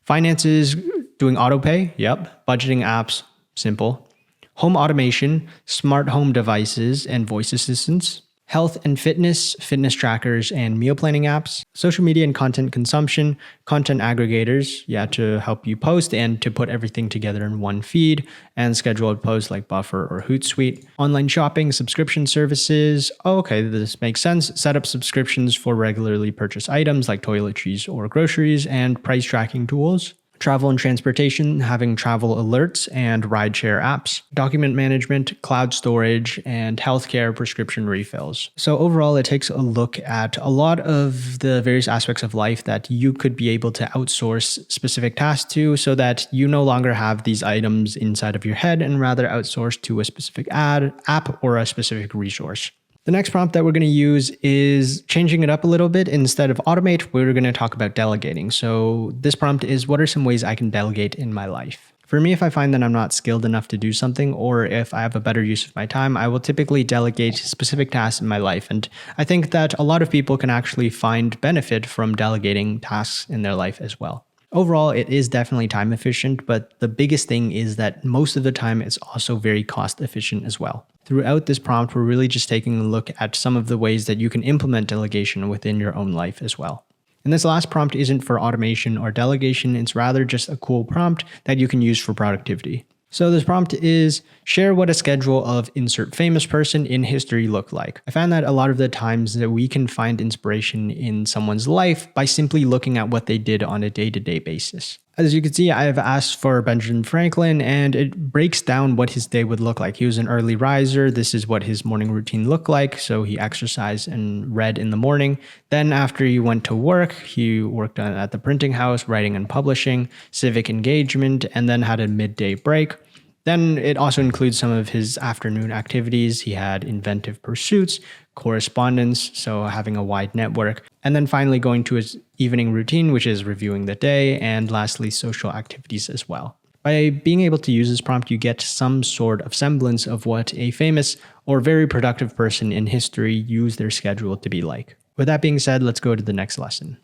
Finances, doing autopay. Yep. Budgeting apps, simple. Home automation, smart home devices and voice assistants. Health and fitness trackers and meal planning apps. Social media and content consumption, content aggregators, to help you post and to put everything together in one feed, and scheduled posts like Buffer or Hootsuite. Online shopping, subscription services. Oh, okay, this makes sense. Set up subscriptions for regularly purchased items like toiletries or groceries, and price tracking tools. Travel and transportation, having travel alerts and rideshare apps, document management, cloud storage, and healthcare prescription refills. So overall, it takes a look at a lot of the various aspects of life that you could be able to outsource specific tasks to, so that you no longer have these items inside of your head and rather outsource to a specific app or a specific resource. The next prompt that we're going to use is changing it up a little bit. Instead of automate, we're going to talk about delegating. So this prompt is, what are some ways I can delegate in my life? For me, if I find that I'm not skilled enough to do something, or if I have a better use of my time, I will typically delegate specific tasks in my life. And I think that a lot of people can actually find benefit from delegating tasks in their life as well. Overall, it is definitely time efficient, but the biggest thing is that most of the time it's also very cost efficient as well. Throughout this prompt, we're really just taking a look at some of the ways that you can implement delegation within your own life as well. And this last prompt isn't for automation or delegation, it's rather just a cool prompt that you can use for productivity. So this prompt is, share what a schedule of insert famous person in history looked like. I found that a lot of the times that we can find inspiration in someone's life by simply looking at what they did on a day-to-day basis. As you can see, I've asked for Benjamin Franklin, and it breaks down what his day would look like. He was an early riser. This is what his morning routine looked like. So he exercised and read in the morning. Then after he went to work, he worked at the printing house, writing and publishing, civic engagement, and then had a midday break. Then it also includes some of his afternoon activities. He had inventive pursuits, correspondence, so having a wide network, and then finally going to his evening routine, which is reviewing the day, and lastly, social activities as well. By being able to use this prompt, you get some sort of semblance of what a famous or very productive person in history used their schedule to be like. With that being said, let's go to the next lesson.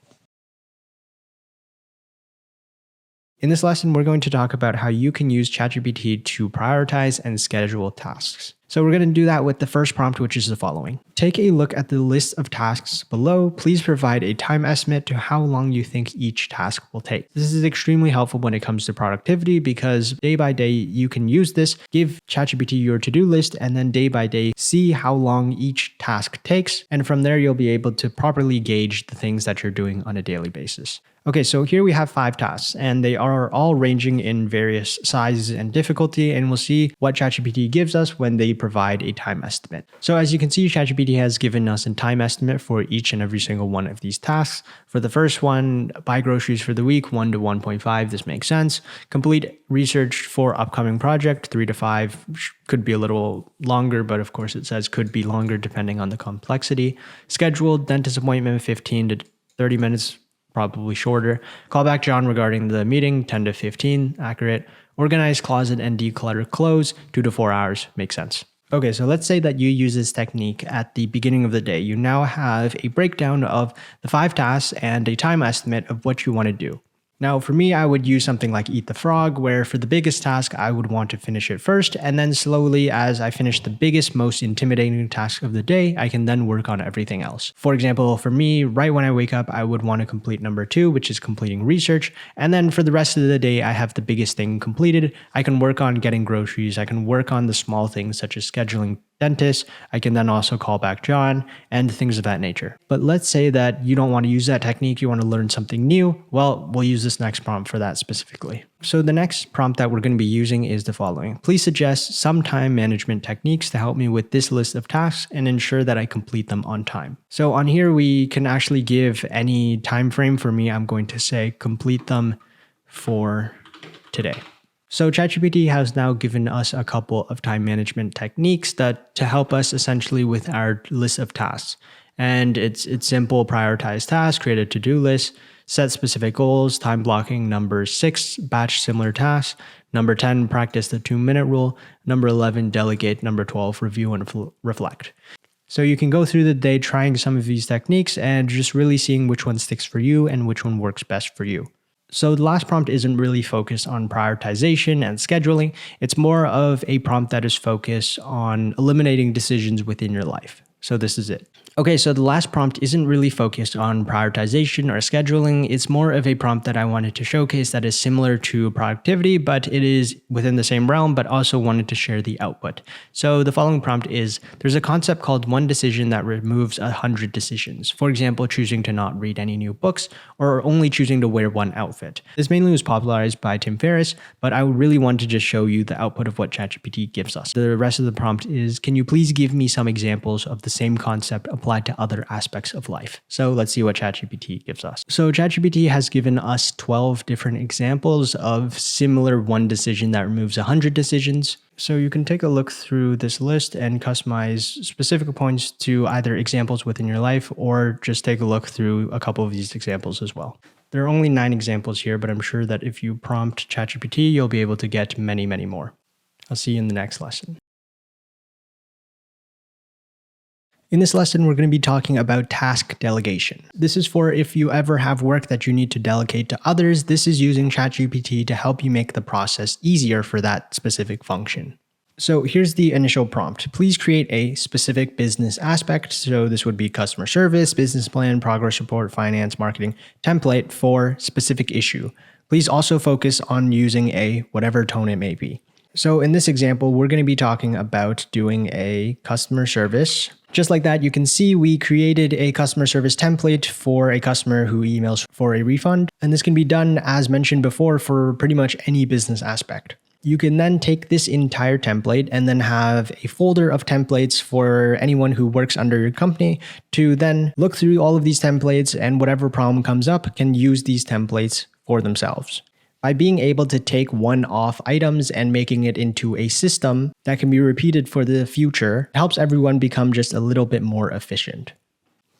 In this lesson, we're going to talk about how you can use ChatGPT to prioritize and schedule tasks. So we're going to do that with the first prompt, which is the following. Take a look at the list of tasks below. Please provide a time estimate to how long you think each task will take. This is extremely helpful when it comes to productivity because day by day, you can use this, give ChatGPT your to-do list, and then day by day, see how long each task takes. And from there, you'll be able to properly gauge the things that you're doing on a daily basis. Okay, so here we have 5 tasks, and they are all ranging in various sizes and difficulty, and we'll see what ChatGPT gives us when they provide a time estimate. So as you can see, ChatGPT has given us a time estimate for each and every single one of these tasks. For the first one, buy groceries for the week, 1 to 1.5, this makes sense. Complete research for upcoming project, 3 to 5, could be a little longer, but of course it says could be longer depending on the complexity. Scheduled dentist appointment, 15 to 30 minutes, probably shorter. Call back John regarding the meeting, 10 to 15, accurate. Organize closet and declutter clothes, 2 to 4 hours, makes sense. Okay, so let's say that you use this technique at the beginning of the day. You now have a breakdown of the 5 tasks and a time estimate of what you want to do. Now, for me, I would use something like Eat the Frog, where for the biggest task, I would want to finish it first, and then slowly, as I finish the biggest, most intimidating task of the day, I can then work on everything else. For example, for me, right when I wake up, I would want to complete number 2, which is completing research, and then for the rest of the day, I have the biggest thing completed. I can work on getting groceries, I can work on the small things such as scheduling dentist, I can then also call back John, and things of that nature. But let's say that you don't want to use that technique, you want to learn something new. Well, we'll use this next prompt for that specifically. So the next prompt that we're going to be using is the following. Please suggest some time management techniques to help me with this list of tasks and ensure that I complete them on time. So on here, we can actually give any time frame. For me, I'm going to say complete them for today. So ChatGPT has now given us a couple of time management techniques that to help us essentially with our list of tasks. And it's simple: prioritize tasks, create a to-do list, set specific goals, time blocking. Number 6, batch similar tasks. Number 10, practice the 2-minute rule. Number 11, delegate. Number 12, review and reflect. So you can go through the day trying some of these techniques and just really seeing which one sticks for you and which one works best for you. So the last prompt isn't really focused on prioritization and scheduling. It's more of a prompt that is focused on eliminating decisions within your life. So this is it. Okay, so the last prompt isn't really focused on prioritization or scheduling. It's more of a prompt that I wanted to showcase that is similar to productivity, but it is within the same realm, but also wanted to share the output. So the following prompt is, there's a concept called one decision that removes 100 decisions. For example, choosing to not read any new books or only choosing to wear one outfit. This mainly was popularized by Tim Ferriss, but I really want to just show you the output of what ChatGPT gives us. The rest of the prompt is, can you please give me some examples of the same concept applied to other aspects of life? So let's see what ChatGPT gives us. So ChatGPT has given us 12 different examples of similar one decision that removes 100 decisions. So you can take a look through this list and customize specific points to either examples within your life or just take a look through a couple of these examples as well. There are only 9 examples here, but I'm sure that if you prompt ChatGPT, you'll be able to get many, many more. I'll see you in the next lesson. In this lesson, we're going to be talking about task delegation. This is for if you ever have work that you need to delegate to others. This is using ChatGPT to help you make the process easier for that specific function. So here's the initial prompt. Please create a specific business aspect. So this would be customer service, business plan, progress report, finance, marketing, template for specific issue. Please also focus on using a whatever tone it may be. So in this example, we're going to be talking about doing a customer service. Just like that, you can see we created a customer service template for a customer who emails for a refund. And this can be done, as mentioned before, for pretty much any business aspect. You can then take this entire template and then have a folder of templates for anyone who works under your company to then look through all of these templates, and whatever problem comes up can use these templates for themselves. By being able to take one-off items and making it into a system that can be repeated for the future, it helps everyone become just a little bit more efficient.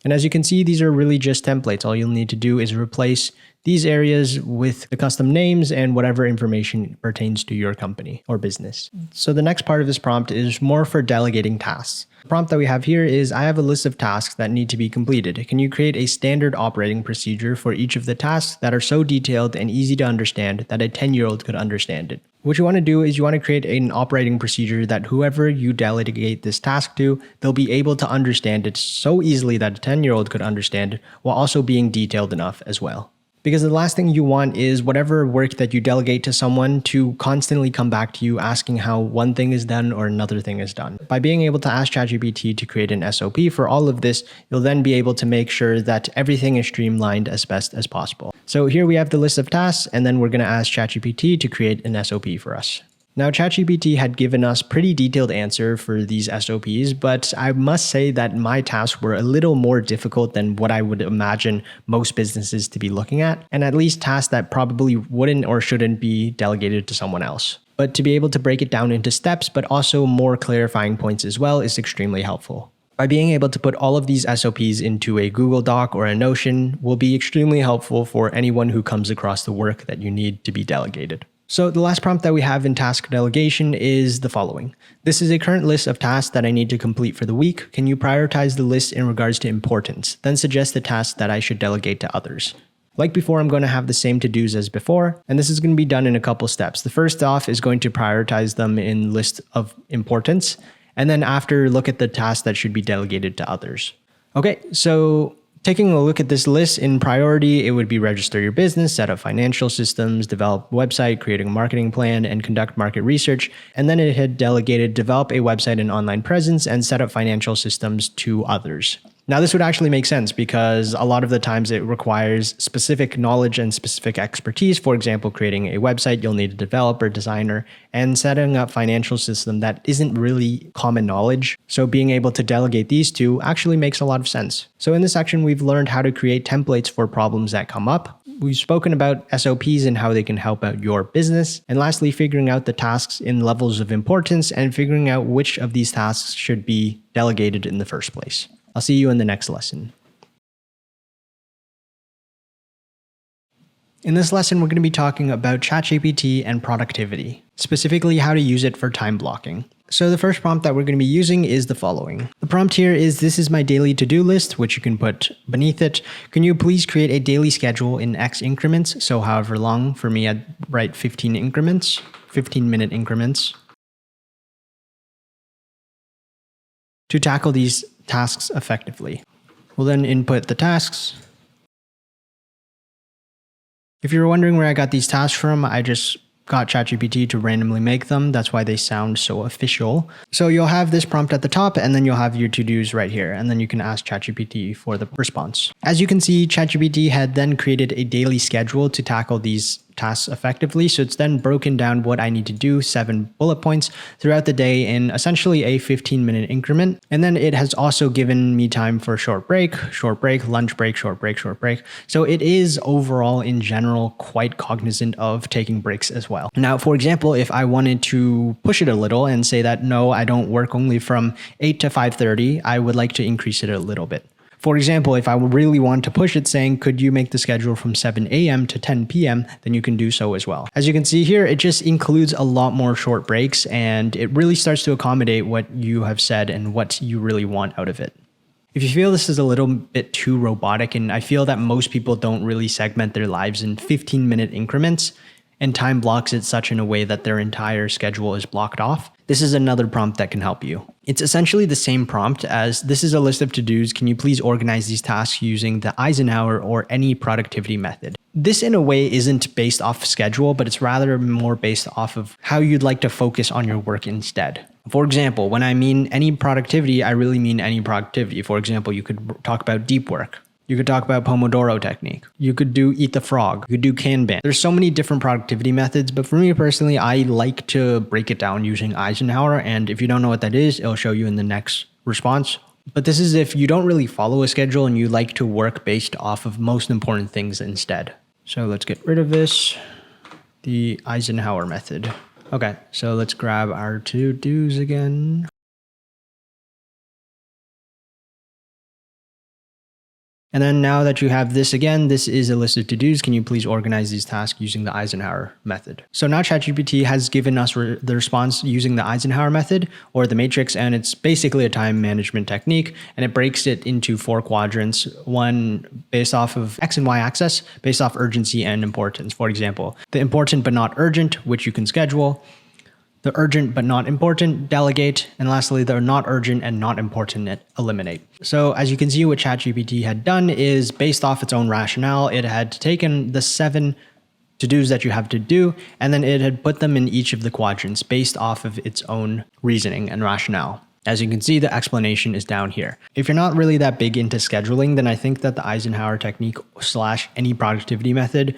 And as you can see, these are really just templates. All you'll need to do is replace these areas with the custom names and whatever information pertains to your company or business. So the next part of this prompt is more for delegating tasks. The prompt that we have here is, I have a list of tasks that need to be completed. Can you create a standard operating procedure for each of the tasks that are so detailed and easy to understand that a 10-year-old could understand it? What you want to do is you want to create an operating procedure that whoever you delegate this task to, they'll be able to understand it so easily that a 10-year-old could understand it, while also being detailed enough as well. Because the last thing you want is whatever work that you delegate to someone to constantly come back to you asking how one thing is done or another thing is done. By being able to ask ChatGPT to create an SOP for all of this, you'll then be able to make sure that everything is streamlined as best as possible. So here we have the list of tasks, and then we're going to ask ChatGPT to create an SOP for us. Now, ChatGPT had given us pretty detailed answer for these SOPs, but I must say that my tasks were a little more difficult than what I would imagine most businesses to be looking at least tasks that probably wouldn't or shouldn't be delegated to someone else. But to be able to break it down into steps, but also more clarifying points as well, is extremely helpful. By being able to put all of these SOPs into a Google Doc or a Notion will be extremely helpful for anyone who comes across the work that you need to be delegated. So the last prompt that we have in task delegation is the following. This is a current list of tasks that I need to complete for the week. Can you prioritize the list in regards to importance? Then suggest the tasks that I should delegate to others. Like before, I'm going to have the same to-dos as before, and this is going to be done in a couple steps. The first off is going to prioritize them in list of importance, and then after, look at the tasks that should be delegated to others. Okay, so taking a look at this list in priority, it would be register your business, set up financial systems, develop a website, creating a marketing plan, and conduct market research. And then it had delegated develop a website and online presence and set up financial systems to others. Now, this would actually make sense because a lot of the times it requires specific knowledge and specific expertise. For example, creating a website, you'll need a developer, designer, and setting up financial system that isn't really common knowledge. So being able to delegate these two actually makes a lot of sense. So in this section, we've learned how to create templates for problems that come up. We've spoken about SOPs and how they can help out your business. And lastly, figuring out the tasks in levels of importance and figuring out which of these tasks should be delegated in the first place. I'll see you in the next lesson. In this lesson, we're going to be talking about ChatGPT and productivity, specifically how to use it for time blocking. So the first prompt that we're going to be using is the following. The prompt here is, this is my daily to-do list, which you can put beneath it. Can you please create a daily schedule in X increments? So however long. For me, I'd write 15 increments, 15-minute increments, to tackle these tasks effectively. We'll then input the tasks. If you're wondering where I got these tasks from, I just got ChatGPT to randomly make them. That's why they sound so official. So you'll have this prompt at the top, and then you'll have your to-dos right here. And then you can ask ChatGPT for the response. As you can see, ChatGPT had then created a daily schedule to tackle these tasks effectively. So it's then broken down what I need to do, 7 bullet points throughout the day in essentially a 15-minute increment. And then it has also given me time for short break, lunch break, short break. So it is overall in general quite cognizant of taking breaks as well. Now, for example, if I wanted to push it a little and say that, no, I don't work only from 8 to 5:30, I would like to increase it a little bit. For example, if I really want to push it saying, could you make the schedule from 7 a.m. to 10 p.m., then you can do so as well. As you can see here, it just includes a lot more short breaks, and it really starts to accommodate what you have said and what you really want out of it. If you feel this is a little bit too robotic, and I feel that most people don't really segment their lives in 15-minute increments and time blocks it such in a way that their entire schedule is blocked off, This is another prompt that can help you. It's essentially the same prompt as this is a list of to-dos. Can you please organize these tasks using the Eisenhower or any productivity method? This in a way isn't based off schedule, but it's rather more based off of how you'd like to focus on your work instead. For example, when I mean any productivity, I really mean any productivity. For example, you could talk about deep work. You could talk about Pomodoro technique. You could do Eat the Frog. You could do Kanban. There's so many different productivity methods, but for me personally, I like to break it down using Eisenhower. And if you don't know what that is, it'll show you in the next response. But this is if you don't really follow a schedule and you like to work based off of most important things instead. So let's get rid of this, the Eisenhower method. Okay, so let's grab our to-dos again. And then now that you have this again, this is a list of to-dos. Can you please organize these tasks using the Eisenhower method? So now ChatGPT has given us the response using the Eisenhower method or the matrix, and it's basically a time management technique, and it breaks it into 4 quadrants, one based off of X and Y axis, based off urgency and importance. For example, the important but not urgent, which you can schedule, the urgent but not important, delegate, and lastly, the not urgent and not important, eliminate. So as you can see, what ChatGPT had done is based off its own rationale, it had taken the 7 to-dos that you have to do, and then it had put them in each of the quadrants based off of its own reasoning and rationale. As you can see, the explanation is down here. If you're not really that big into scheduling, then I think that the Eisenhower technique / any productivity method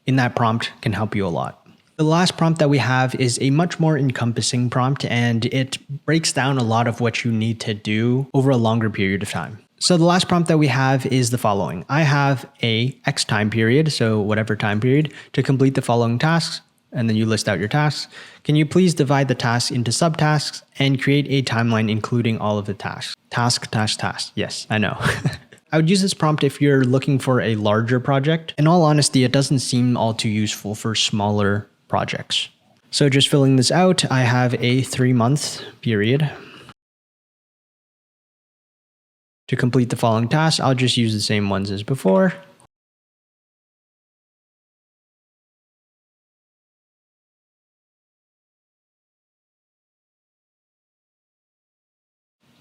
in that prompt can help you a lot. The last prompt that we have is a much more encompassing prompt, and it breaks down a lot of what you need to do over a longer period of time. So the last prompt that we have is the following. I have a X time period, so whatever time period, to complete the following tasks, and then you list out your tasks. Can you please divide the tasks into subtasks and create a timeline including all of the tasks? Task. Yes, I know. I would use this prompt if you're looking for a larger project. In all honesty, it doesn't seem all too useful for smaller projects. So just filling this out, I have a 3-month period. To complete the following tasks, I'll just use the same ones as before.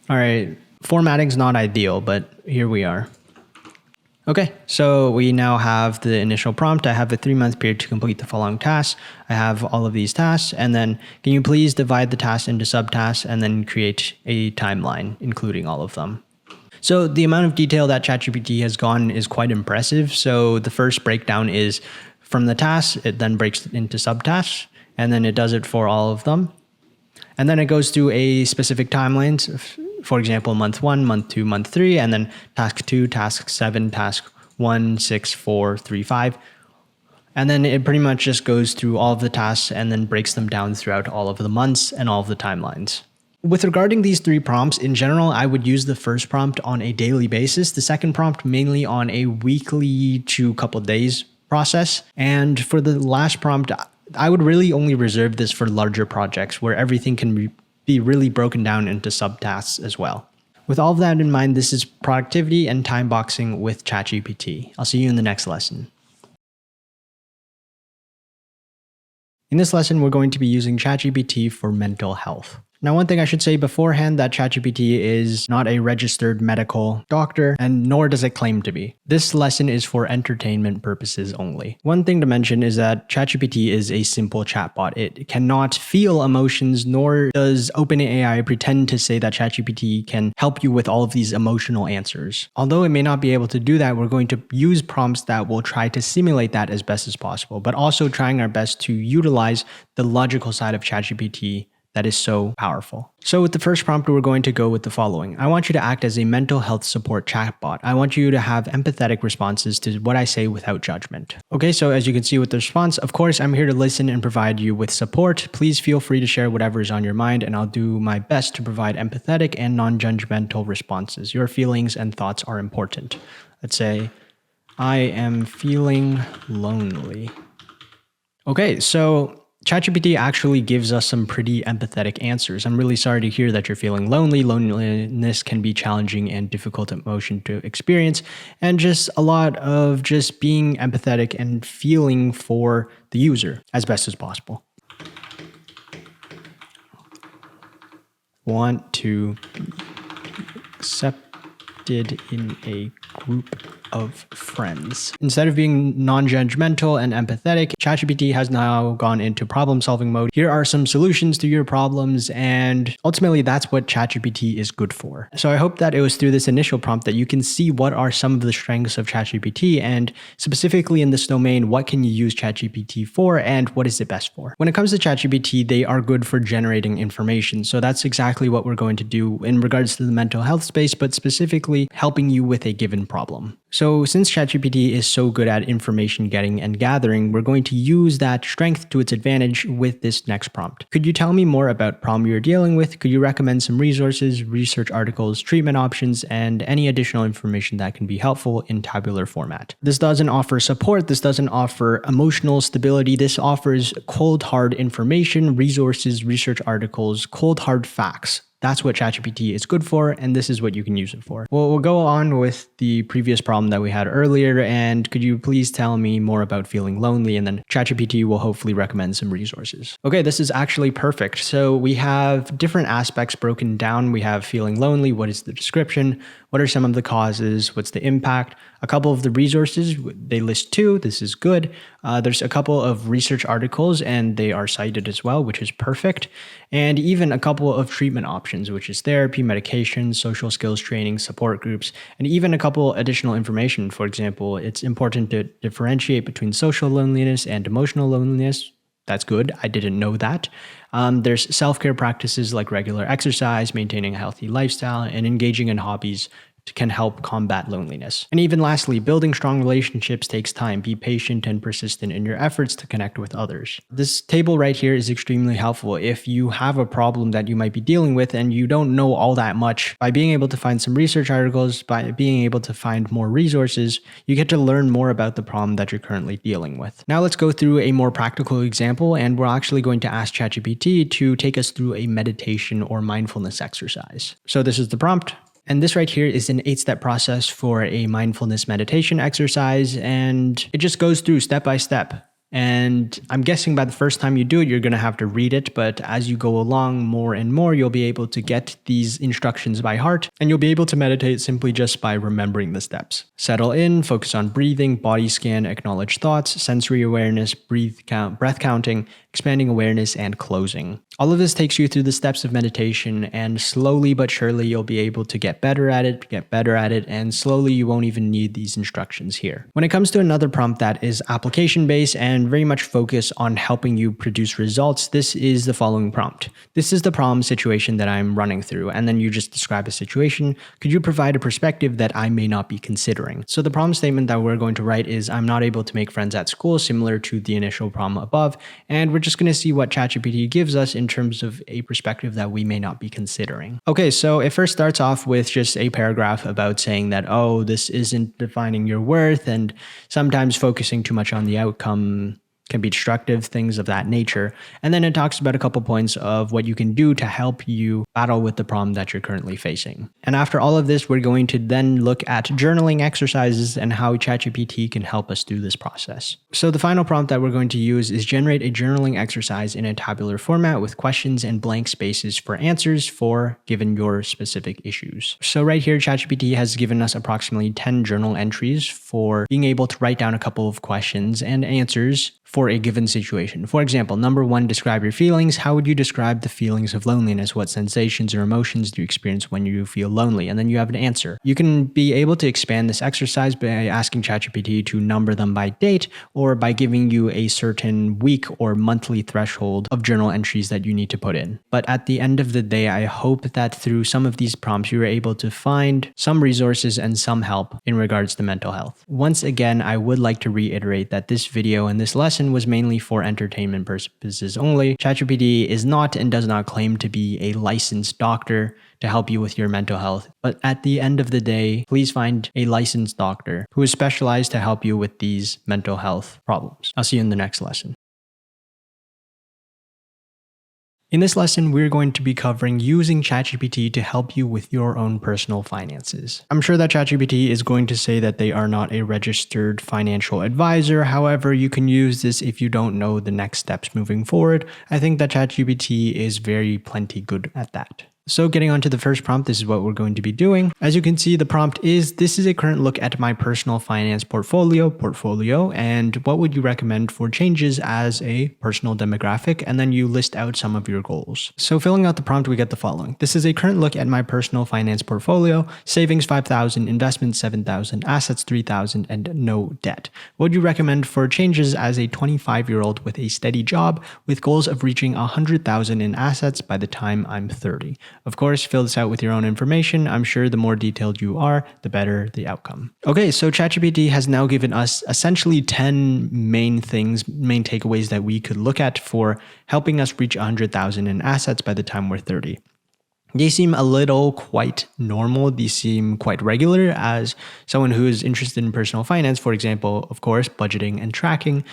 All right, formatting's not ideal, but here we are. Okay, so we now have the initial prompt. I have a 3-month period to complete the following tasks. I have all of these tasks, and then can you please divide the tasks into subtasks and then create a timeline, including all of them. So the amount of detail that ChatGPT has gone is quite impressive. So the first breakdown is from the tasks, it then breaks it into subtasks, and then it does it for all of them. And then it goes through a specific timelines. For example, month 1, month 2, month 3, and then task 2, task 7, task 1, 6, 4, 3, 5. And then it pretty much just goes through all of the tasks and then breaks them down throughout all of the months and all of the timelines. With regarding these 3 prompts, in general, I would use the first prompt on a daily basis, the second prompt mainly on a weekly to couple days process. And for the last prompt, I would really only reserve this for larger projects where everything can be really broken down into subtasks as well. With all of that in mind, this is productivity and time boxing with ChatGPT. I'll see you in the next lesson. In this lesson, we're going to be using ChatGPT for mental health. Now, one thing I should say beforehand that ChatGPT is not a registered medical doctor, and nor does it claim to be. This lesson is for entertainment purposes only. One thing to mention is that ChatGPT is a simple chatbot. It cannot feel emotions, nor does OpenAI pretend to say that ChatGPT can help you with all of these emotional answers. Although it may not be able to do that, we're going to use prompts that will try to simulate that as best as possible, but also trying our best to utilize the logical side of ChatGPT that is so powerful. So with the first prompt, we're going to go with the following. I want you to act as a mental health support chatbot. I want you to have empathetic responses to what I say without judgment. Okay, so as you can see with the response, of course, I'm here to listen and provide you with support. Please feel free to share whatever is on your mind, and I'll do my best to provide empathetic and non-judgmental responses. Your feelings and thoughts are important. Let's say, I am feeling lonely. Okay, so ChatGPT actually gives us some pretty empathetic answers. I'm really sorry to hear that you're feeling lonely. Loneliness can be challenging and difficult emotion to experience, and just a lot of just being empathetic and feeling for the user as best as possible. want to be accepted in a group of friends. Instead of being non-judgmental and empathetic, ChatGPT has now gone into problem-solving mode. Here are some solutions to your problems, and ultimately that's what ChatGPT is good for. So I hope that it was through this initial prompt that you can see what are some of the strengths of ChatGPT, and specifically in this domain, what can you use ChatGPT for and what is it best for? When it comes to ChatGPT, they are good for generating information. So that's exactly what we're going to do in regards to the mental health space, but specifically helping you with a given problem. So since ChatGPT is so good at information getting and gathering, we're going to use that strength to its advantage with this next prompt. Could you tell me more about problem you're dealing with? Could you recommend some resources, research articles, treatment options, and any additional information that can be helpful in tabular format? This doesn't offer support. This doesn't offer emotional stability. This offers cold, hard information, resources, research articles, cold, hard facts. That's what ChatGPT is good for, and this is what you can use it for. Well, we'll go on with the previous problem that we had earlier, and could you please tell me more about feeling lonely? And then ChatGPT will hopefully recommend some resources. Okay, this is actually perfect. So we have different aspects broken down. We have feeling lonely. What is the description? What are some of the causes? What's the impact? A couple of the resources, they list 2. This is good. There's a couple of research articles, and they are cited as well, which is perfect. And even a couple of treatment options, which is therapy, medication, social skills training, support groups, and even a couple additional information. For example, it's important to differentiate between social loneliness and emotional loneliness. That's good. I didn't know that. There's self-care practices like regular exercise, maintaining a healthy lifestyle, and engaging in hobbies can help combat loneliness. And even lastly, building strong relationships takes time. Be patient and persistent in your efforts to connect with others. This table right here is extremely helpful if you have a problem that you might be dealing with and you don't know all that much. By being able to find some research articles, by being able to find more resources, you get to learn more about the problem that you're currently dealing with. Now let's go through a more practical example, and we're actually going to ask ChatGPT to take us through a meditation or mindfulness exercise. So this is the prompt. And this right here is an 8-step process for a mindfulness meditation exercise, and it just goes through step by step. And I'm guessing by the first time you do it, you're going to have to read it, but as you go along more and more, you'll be able to get these instructions by heart, and you'll be able to meditate simply just by remembering the steps. Settle in, focus on breathing, body scan, acknowledge thoughts, sensory awareness, breath counting, expanding awareness, and closing. All of this takes you through the steps of meditation, and slowly but surely you'll be able to get better at it, and slowly you won't even need these instructions here. When it comes to another prompt that is application-based and very much focused on helping you produce results, this is the following prompt. This is the problem situation that I'm running through, and then you just describe a situation. Could you provide a perspective that I may not be considering? So the problem statement that we're going to write is, I'm not able to make friends at school, similar to the initial problem above, and we're just going to see what ChatGPT gives us in terms of a perspective that we may not be considering. Okay, so it first starts off with just a paragraph about saying that, oh, this isn't defining your worth, and sometimes focusing too much on the outcome can be destructive, things of that nature. And then it talks about a couple points of what you can do to help you battle with the problem that you're currently facing. And after all of this, we're going to then look at journaling exercises and how ChatGPT can help us through this process. So the final prompt that we're going to use is generate a journaling exercise in a tabular format with questions and blank spaces for answers for given your specific issues. So right here, ChatGPT has given us approximately 10 journal entries for being able to write down a couple of questions and answers for a given situation. For example, number 1, describe your feelings. How would you describe the feelings of loneliness? What sensations or emotions do you experience when you feel lonely? And then you have an answer. You can be able to expand this exercise by asking ChatGPT to number them by date or by giving you a certain week or monthly threshold of journal entries that you need to put in. But at the end of the day, I hope that through some of these prompts, you were able to find some resources and some help in regards to mental health. Once again, I would like to reiterate that this video and this lesson was mainly for entertainment purposes only. ChatGPT is not and does not claim to be a licensed doctor to help you with your mental health. But at the end of the day, please find a licensed doctor who is specialized to help you with these mental health problems. I'll see you in the next lesson. In this lesson, we're going to be covering using ChatGPT to help you with your own personal finances. I'm sure that ChatGPT is going to say that they are not a registered financial advisor. However, you can use this if you don't know the next steps moving forward. I think that ChatGPT is very plenty good at that. So getting onto the first prompt, this is what we're going to be doing. As you can see, the prompt is, this is a current look at my personal finance portfolio, and what would you recommend for changes as a personal demographic? And then you list out some of your goals. So filling out the prompt, we get the following. This is a current look at my personal finance portfolio, savings 5,000, investments 7,000, assets 3,000, and no debt. What would you recommend for changes as a 25-year-old with a steady job with goals of reaching 100,000 in assets by the time I'm 30? Of course, fill this out with your own information. I'm sure the more detailed you are, the better the outcome. Okay, so ChatGPT has now given us essentially 10 main takeaways that we could look at for helping us reach 100,000 in assets by the time we're 30. They seem a little quite normal. These seem quite regular as someone who is interested in personal finance, for example, of course, budgeting and tracking,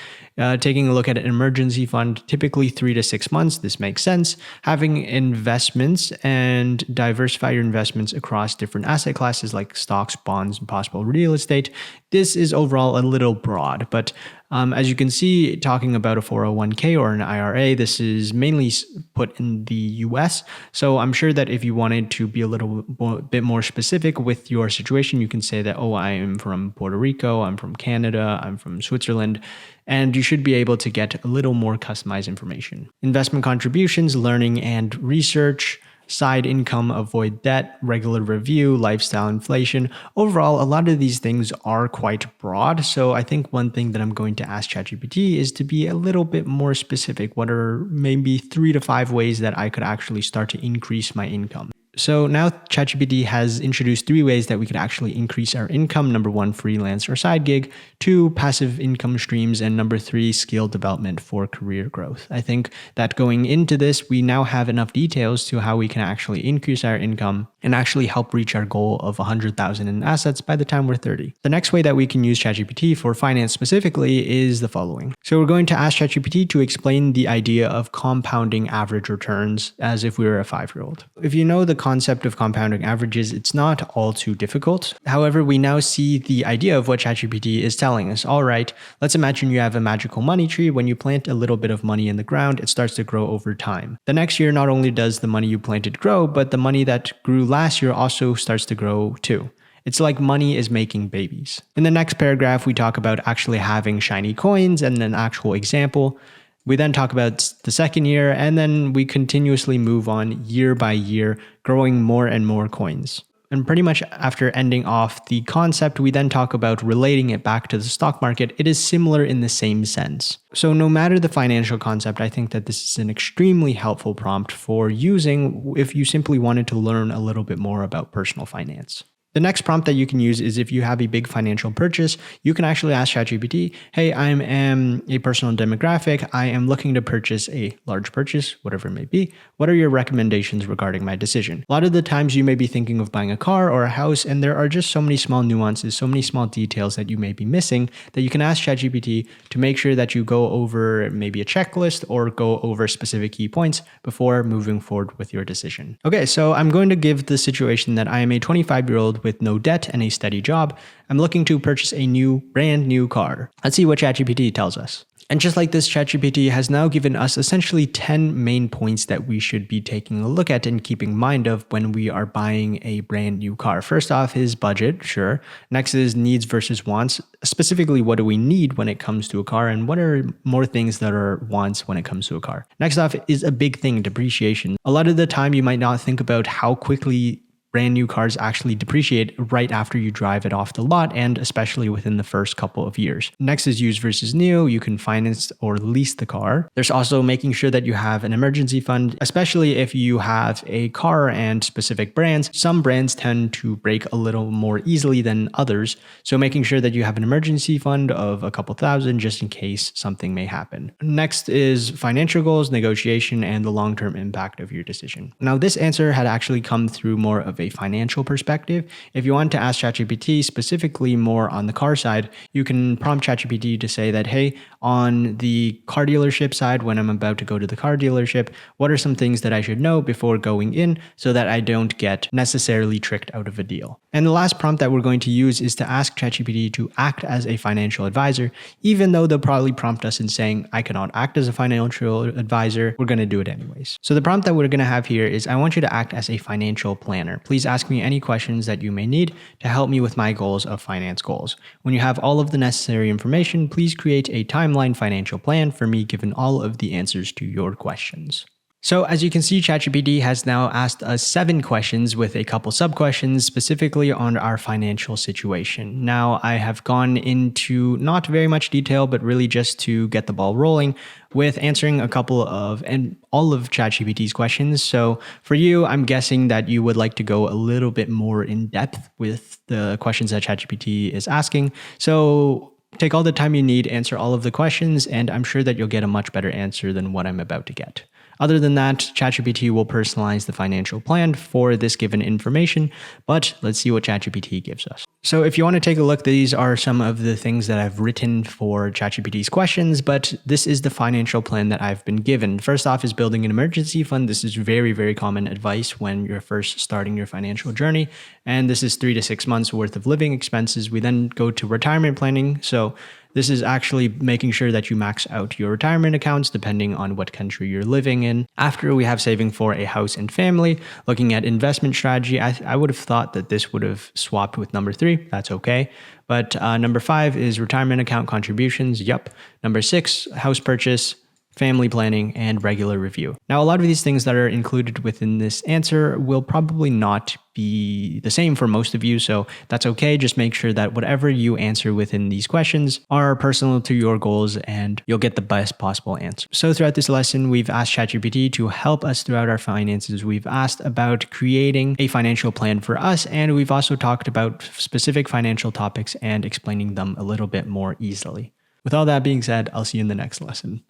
taking a look at an emergency fund, typically 3 to 6 months. This makes sense. Having investments and diversify your investments across different asset classes like stocks, bonds, and possible real estate. This is overall a little broad, but as you can see, talking about a 401k or an IRA, this is mainly put in the US. So I'm sure that if you wanted to be a little bit more specific with your situation, you can say that, oh, I am from Puerto Rico, I'm from Canada, I'm from Switzerland, and you should be able to get a little more customized information. Investment contributions, learning and research, side income, avoid debt, regular review, lifestyle inflation. Overall, a lot of these things are quite broad. So I think one thing that I'm going to ask ChatGPT is to be a little bit more specific. What are maybe 3 to 5 ways that I could actually start to increase my income? So now ChatGPT has introduced 3 ways that we could actually increase our income. Number 1, freelance or side gig. 2, passive income streams. And number 3, skill development for career growth. I think that going into this, we now have enough details to how we can actually increase our income and actually help reach our goal of 100,000 in assets by the time we're 30. The next way that we can use ChatGPT for finance specifically is the following. So we're going to ask ChatGPT to explain the idea of compounding average returns as if we were a 5-year-old. If you know the concept of compounding averages, it's not all too difficult. However, we now see the idea of what ChatGPT is telling us. All right, let's imagine you have a magical money tree. When you plant a little bit of money in the ground, it starts to grow over time. The next year, not only does the money you planted grow, but the money that grew last year also starts to grow too. It's like money is making babies. In the next paragraph, we talk about actually having shiny coins and an actual example. We then talk about the second year, and then we continuously move on year by year, growing more and more coins. And pretty much after ending off the concept, we then talk about relating it back to the stock market. It is similar in the same sense. So no matter the financial concept, I think that this is an extremely helpful prompt for using if you simply wanted to learn a little bit more about personal finance. The next prompt that you can use is if you have a big financial purchase, you can actually ask ChatGPT, hey, I am a personal demographic. I am looking to purchase a large purchase, whatever it may be. What are your recommendations regarding my decision? A lot of the times you may be thinking of buying a car or a house, and there are just so many small nuances, so many small details that you may be missing that you can ask ChatGPT to make sure that you go over maybe a checklist or go over specific key points before moving forward with your decision. Okay, so I'm going to give the situation that I am a 25-year-old with no debt and a steady job. I'm looking to purchase a brand new car. Let's see what ChatGPT tells us. And just like this, ChatGPT has now given us essentially 10 main points that we should be taking a look at and keeping in mind of when we are buying a brand new car. First off is budget, sure. Next is needs versus wants. Specifically, what do we need when it comes to a car, and what are more things that are wants when it comes to a car? Next off is a big thing, depreciation. A lot of the time you might not think about how quickly brand new cars actually depreciate right after you drive it off the lot, and especially within the first couple of years. Next is used versus new. You can finance or lease the car. There's also making sure that you have an emergency fund, especially if you have a car and specific brands. Some brands tend to break a little more easily than others. So making sure that you have an emergency fund of a couple thousand just in case something may happen. Next is financial goals, negotiation, and the long-term impact of your decision. Now, this answer had actually come through more of a financial perspective. If you want to ask ChatGPT specifically more on the car side, you can prompt ChatGPT to say that, hey, on the car dealership side, when I'm about to go to the car dealership, what are some things that I should know before going in so that I don't get necessarily tricked out of a deal? And the last prompt that we're going to use is to ask ChatGPT to act as a financial advisor, even though they'll probably prompt us in saying, I cannot act as a financial advisor, we're going to do it anyways. So the prompt that we're going to have here is, I want you to act as a financial planner. Please ask me any questions that you may need to help me with my goals of finance goals. When you have all of the necessary information, please create a timeline financial plan for me given all of the answers to your questions. So as you can see, ChatGPT has now asked us 7 questions with a couple sub-questions specifically on our financial situation. Now, I have gone into not very much detail, but really just to get the ball rolling with answering a couple of and all of ChatGPT's questions. So for you, I'm guessing that you would like to go a little bit more in depth with the questions that ChatGPT is asking. So take all the time you need, answer all of the questions, and I'm sure that you'll get a much better answer than what I'm about to get. Other than that, ChatGPT will personalize the financial plan for this given information, but let's see what ChatGPT gives us. So if you want to take a look, these are some of the things that I've written for ChatGPT's questions, but this is the financial plan that I've been given. First off is building an emergency fund. This is very, very common advice when you're first starting your financial journey. And this is 3 to 6 months worth of living expenses. We then go to retirement planning. So this is actually making sure that you max out your retirement accounts depending on what country you're living in. After, we have saving for a house and family, looking at investment strategy. I would have thought that this would have swapped with number 3. That's okay. But number 5 is retirement account contributions. Yup. Number 6, house purchase, family planning, and regular review. Now, a lot of these things that are included within this answer will probably not be the same for most of you, so that's okay. Just make sure that whatever you answer within these questions are personal to your goals and you'll get the best possible answer. So throughout this lesson, we've asked ChatGPT to help us throughout our finances. We've asked about creating a financial plan for us, and we've also talked about specific financial topics and explaining them a little bit more easily. With all that being said, I'll see you in the next lesson.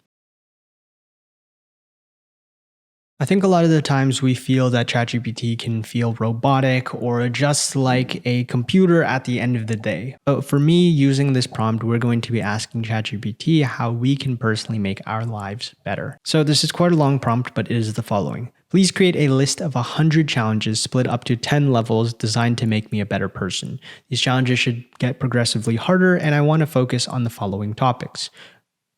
I think a lot of the times we feel that ChatGPT can feel robotic or just like a computer at the end of the day. But for me, using this prompt, we're going to be asking ChatGPT how we can personally make our lives better. So this is quite a long prompt, but it is the following. Please create a list of 100 challenges split up to 10 levels designed to make me a better person. These challenges should get progressively harder, and I want to focus on the following topics.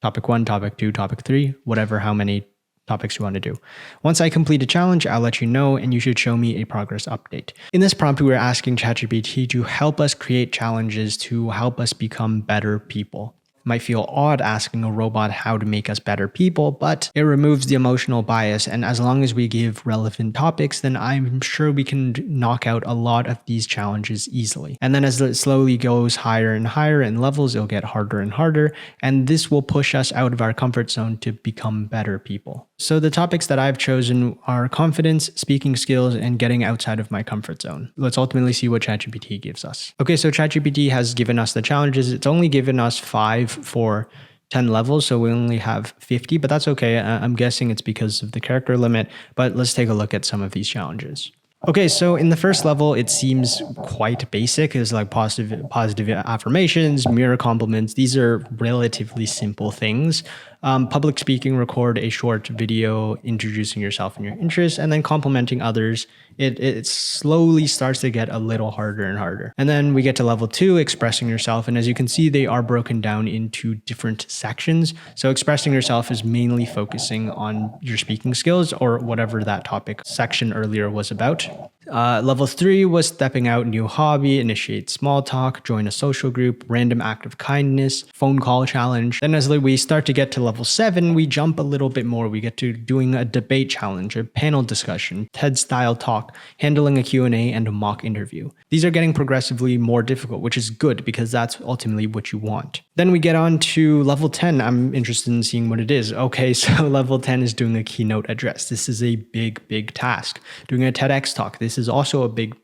Topic 1, topic 2, topic 3, whatever, how many topics you want to do. Once I complete a challenge, I'll let you know, and you should show me a progress update. In this prompt, we're asking ChatGPT to help us create challenges to help us become better people. Might feel odd asking a robot how to make us better people, but it removes the emotional bias, and as long as we give relevant topics, then I'm sure we can knock out a lot of these challenges easily. And then as it slowly goes higher and higher in levels, it'll get harder and harder, and this will push us out of our comfort zone to become better people. So the topics that I've chosen are confidence, speaking skills, and getting outside of my comfort zone. Let's ultimately see what ChatGPT gives us. Okay, so ChatGPT has given us the challenges. It's only given us 5 for 10 levels, so we only have 50, but that's okay. I'm guessing it's because of the character limit, but let's take a look at some of these challenges. Okay, so in the first level, it seems quite basic. It's like positive affirmations, mirror compliments. These are relatively simple things. Public speaking, record a short video introducing yourself and your interests, and then complimenting others. It slowly starts to get a little harder and harder. And then we get to level 2, expressing yourself. And as you can see, they are broken down into different sections. So expressing yourself is mainly focusing on your speaking skills or whatever that topic section earlier was about. Level 3 was stepping out, new hobby, initiate small talk, join a social group, random act of kindness, phone call challenge. Then as we start to get to level 7, we jump a little bit more. We get to doing a debate challenge, a panel discussion, TED style talk, handling a Q&A, and a mock interview. These are getting progressively more difficult, which is good because that's ultimately what you want. Then we get on to level 10. I'm interested in seeing what it is. Okay, so level 10 is doing a keynote address. This is a big task. Doing a TEDx talk. This is also a big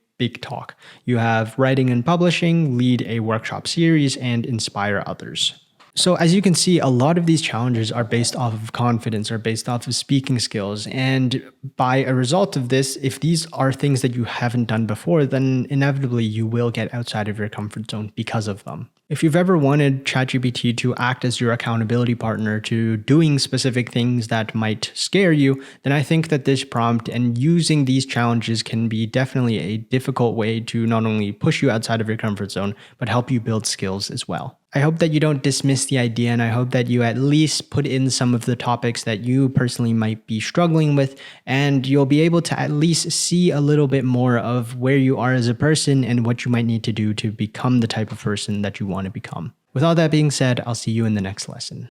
talk. You have writing and publishing, lead a workshop series, and inspire others. So as you can see, a lot of these challenges are based off of confidence, are based off of speaking skills. And by a result of this, if these are things that you haven't done before, then inevitably you will get outside of your comfort zone because of them. If you've ever wanted ChatGPT to act as your accountability partner to doing specific things that might scare you, then I think that this prompt and using these challenges can be definitely a difficult way to not only push you outside of your comfort zone, but help you build skills as well. I hope that you don't dismiss the idea, and I hope that you at least put in some of the topics that you personally might be struggling with, and you'll be able to at least see a little bit more of where you are as a person and what you might need to do to become the type of person that you want to become. With all that being said, I'll see you in the next lesson.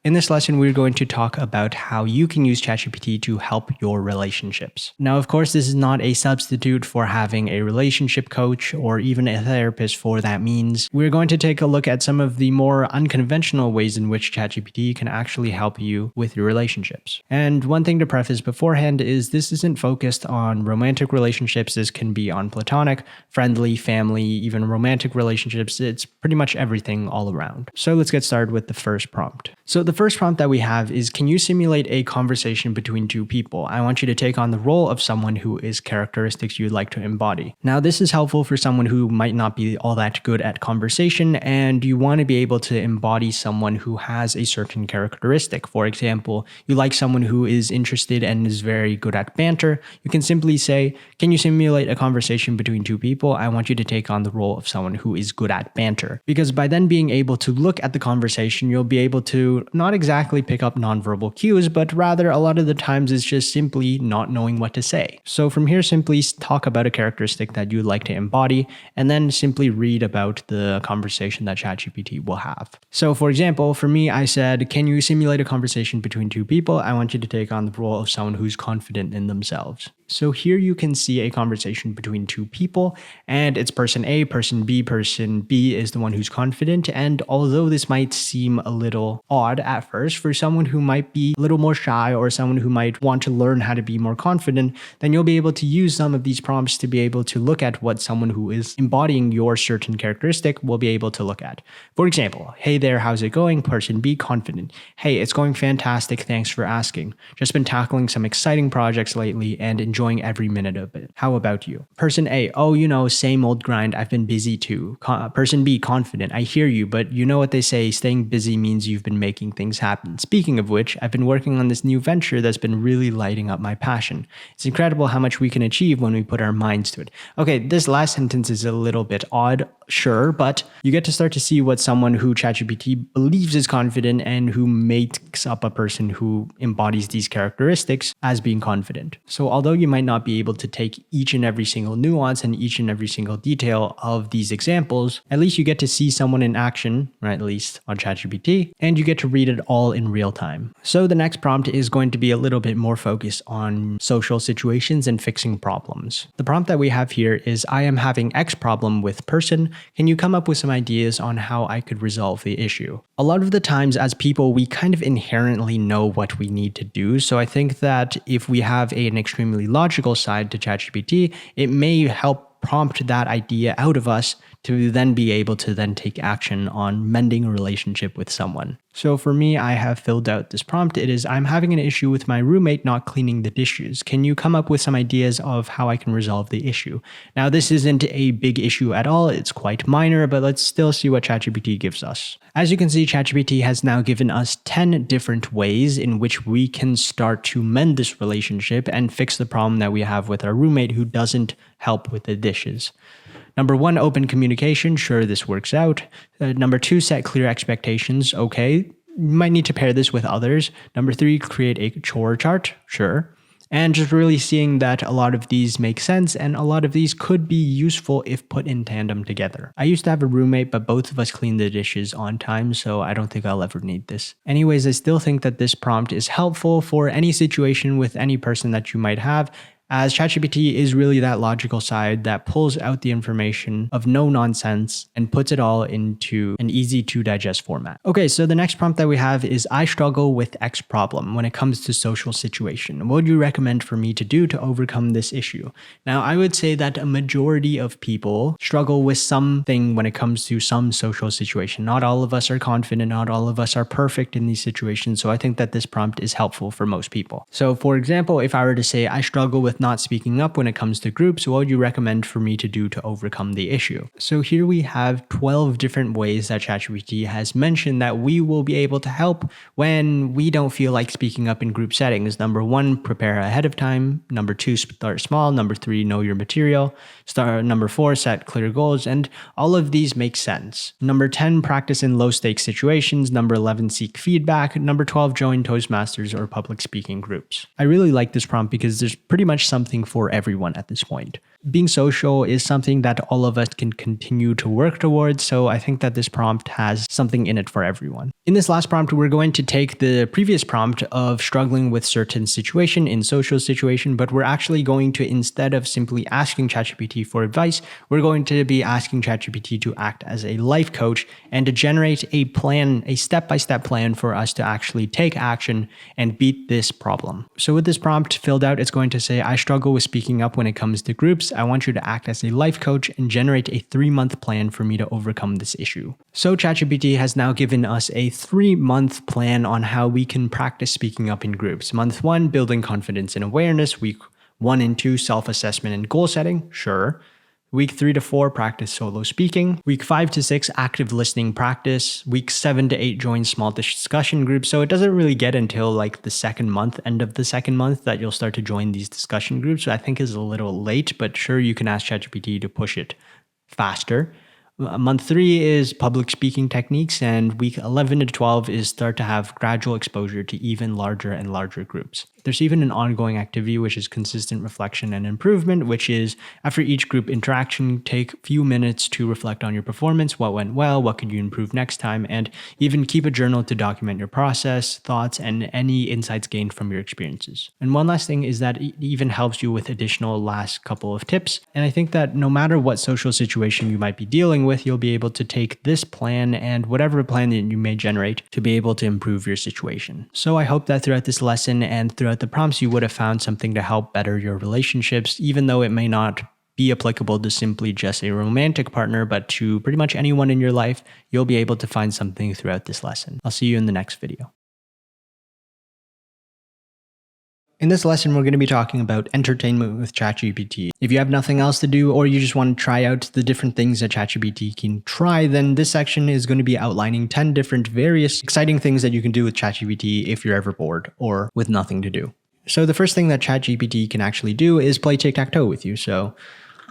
In this lesson, we're going to talk about how you can use ChatGPT to help your relationships. Now, of course, this is not a substitute for having a relationship coach or even a therapist for that means. We're going to take a look at some of the more unconventional ways in which ChatGPT can actually help you with your relationships. And one thing to preface beforehand is this isn't focused on romantic relationships. This can be on platonic, friendly, family, even romantic relationships. It's pretty much everything all around. So let's get started with the first prompt. So the first prompt that we have is, can you simulate a conversation between two people? I want you to take on the role of someone who is characteristics you'd like to embody. Now, this is helpful for someone who might not be all that good at conversation, and you want to be able to embody someone who has a certain characteristic. For example, you like someone who is interested and is very good at banter. You can simply say, can you simulate a conversation between two people? I want you to take on the role of someone who is good at banter. Because by then being able to look at the conversation, you'll be able to not exactly pick up nonverbal cues, but rather a lot of the times it's just simply not knowing what to say. So from here, simply talk about a characteristic that you'd like to embody, and then simply read about the conversation that ChatGPT will have. So for example, for me, I said, can you simulate a conversation between two people? I want you to take on the role of someone who's confident in themselves. So here you can see a conversation between two people, and it's person A, person B. Person B is the one who's confident, and although this might seem a little odd at first for someone who might be a little more shy or someone who might want to learn how to be more confident, then you'll be able to use some of these prompts to be able to look at what someone who is embodying your certain characteristic will be able to look at. For example, hey there, how's it going? Person B, confident. Hey, it's going fantastic, thanks for asking. Just been tackling some exciting projects lately and enjoying every minute of it. How about you? Person A, oh, same old grind, I've been busy too. Person B, confident, I hear you, but you know what they say, staying busy means you've been making things happen. Speaking of which, I've been working on this new venture that's been really lighting up my passion. It's incredible how much we can achieve when we put our minds to it. Okay, this last sentence is a little bit odd, sure, but you get to start to see what someone who ChatGPT believes is confident and who makes up a person who embodies these characteristics as being confident. So although you might not be able to take each and every single nuance and each and every single detail of these examples, at least you get to see someone in action, or at least on ChatGPT, and you get to read it all in real time. So the next prompt is going to be a little bit more focused on social situations and fixing problems. The prompt that we have here is, I am having X problem with person. Can you come up with some ideas on how I could resolve the issue? A lot of the times as people, we kind of inherently know what we need to do. So I think that if we have an extremely logical side to ChatGPT, it may help prompt that idea out of us to then be able to then take action on mending a relationship with someone. So for me, I have filled out this prompt. It is, I'm having an issue with my roommate not cleaning the dishes. Can you come up with some ideas of how I can resolve the issue? Now, this isn't a big issue at all. It's quite minor, but let's still see what ChatGPT gives us. As you can see, ChatGPT has now given us 10 different ways in which we can start to mend this relationship and fix the problem that we have with our roommate who doesn't help with the dishes. Number 1, open communication. Sure, this works out. Number 2, set clear expectations. Okay, you might need to pair this with others. Number 3, create a chore chart. Sure. And just really seeing that a lot of these make sense and a lot of these could be useful if put in tandem together. I used to have a roommate, but both of us clean the dishes on time, so I don't think I'll ever need this. Anyways, I still think that this prompt is helpful for any situation with any person that you might have. as ChatGPT is really that logical side that pulls out the information of no nonsense and puts it all into an easy to digest format. Okay, so the next prompt that we have is I struggle with X problem when it comes to social situation. What would you recommend for me to do to overcome this issue? Now, I would say that a majority of people struggle with something when it comes to some social situation. Not all of us are confident, not all of us are perfect in these situations, so I think that this prompt is helpful for most people. So for example, if I were to say I struggle with not speaking up when it comes to groups, what would you recommend for me to do to overcome the issue? So here we have 12 different ways that ChatGPT has mentioned that we will be able to help when we don't feel like speaking up in group settings. Number 1, prepare ahead of time. Number 2, start small. Number 3, know your material. Number 4, set clear goals. And all of these make sense. Number 10, practice in low stakes situations. Number 11, seek feedback. Number 12, join Toastmasters or public speaking groups. I really like this prompt because there's pretty much something for everyone at this point. Being social is something that all of us can continue to work towards, so I think that this prompt has something in it for everyone. In this last prompt, we're going to take the previous prompt of struggling with certain situation in social situation, but we're actually going to, instead of simply asking ChatGPT for advice, we're going to be asking ChatGPT to act as a life coach and to generate a plan, a step-by-step plan for us to actually take action and beat this problem. So with this prompt filled out, it's going to say, I struggle with speaking up when it comes to groups. I want you to act as a life coach and generate a 3-month plan for me to overcome this issue. So ChatGPT has now given us a 3-month plan on how we can practice speaking up in groups. Month 1, building confidence and awareness. Week 1 and 2, self-assessment and goal setting. Sure. Week 3 to 4, practice solo speaking. Week 5 to 6, active listening practice. Week 7 to 8, join small discussion groups. So it doesn't really get until like the second month, end of the second month, that you'll start to join these discussion groups. So I think is a little late, but sure, you can ask ChatGPT to push it faster. Month 3 is public speaking techniques, and week 11 to 12 is start to have gradual exposure to even larger and larger groups. There's even an ongoing activity, which is consistent reflection and improvement, which is after each group interaction, take a few minutes to reflect on your performance, what went well, what could you improve next time, and even keep a journal to document your process, thoughts, and any insights gained from your experiences. And one last thing is that it even helps you with additional last couple of tips. And I think that no matter what social situation you might be dealing with, you'll be able to take this plan and whatever plan that you may generate to be able to improve your situation. So I hope that throughout this lesson and throughout the prompts, you would have found something to help better your relationships, even though it may not be applicable to simply just a romantic partner, but to pretty much anyone in your life, you'll be able to find something throughout this lesson. I'll see you in the next video. In this lesson, we're going to be talking about entertainment with ChatGPT. If you have nothing else to do, or you just want to try out the different things that ChatGPT can try, then this section is going to be outlining 10 different various exciting things that you can do with ChatGPT if you're ever bored or with nothing to do. So the first thing that ChatGPT can actually do is play tic-tac-toe with you. So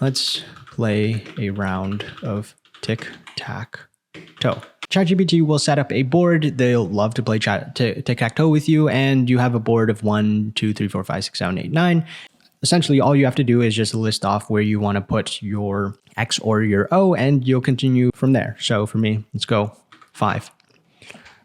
let's play a round of tic-tac-toe. ChatGPT will set up a board. They'll love to play tic-tac-toe with you, and you have a board of 1, 2, 3, 4, 5, 6, 7, 8, 9. Essentially, all you have to do is just list off where you want to put your X or your O, and you'll continue from there. So for me, let's go 5.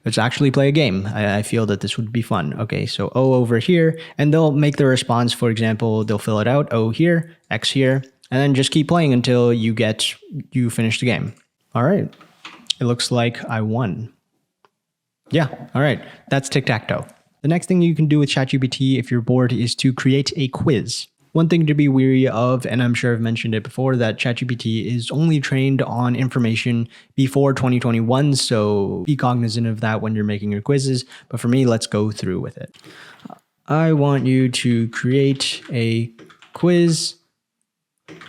Let's actually play a game. I feel that this would be fun. Okay, so O over here, and they'll make the response. For example, they'll fill it out, O here, X here, and then just keep playing until you finish the game. All right. It looks like I won. Yeah, all right. That's tic-tac-toe. The next thing you can do with ChatGPT if you're bored is to create a quiz. One thing to be wary of, and I'm sure I've mentioned it before, that ChatGPT is only trained on information before 2021, so be cognizant of that when you're making your quizzes. But for me, let's go through with it. I want you to create a quiz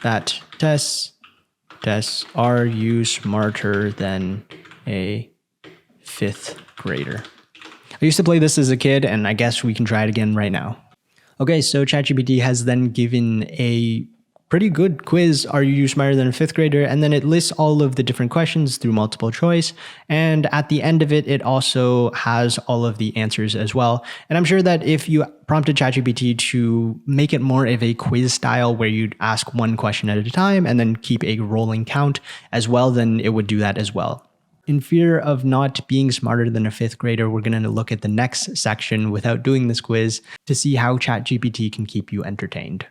that tests, are you smarter than a 5th grader? I used to play this as a kid, and I guess we can try it again right now. Okay, so ChatGPT has then given a pretty good quiz, are you smarter than a 5th grader? And then it lists all of the different questions through multiple choice. And at the end of it, it also has all of the answers as well. And I'm sure that if you prompted ChatGPT to make it more of a quiz style where you'd ask one question at a time and then keep a rolling count as well, then it would do that as well. In fear of not being smarter than a 5th grader, we're going to look at the next section without doing this quiz to see how ChatGPT can keep you entertained.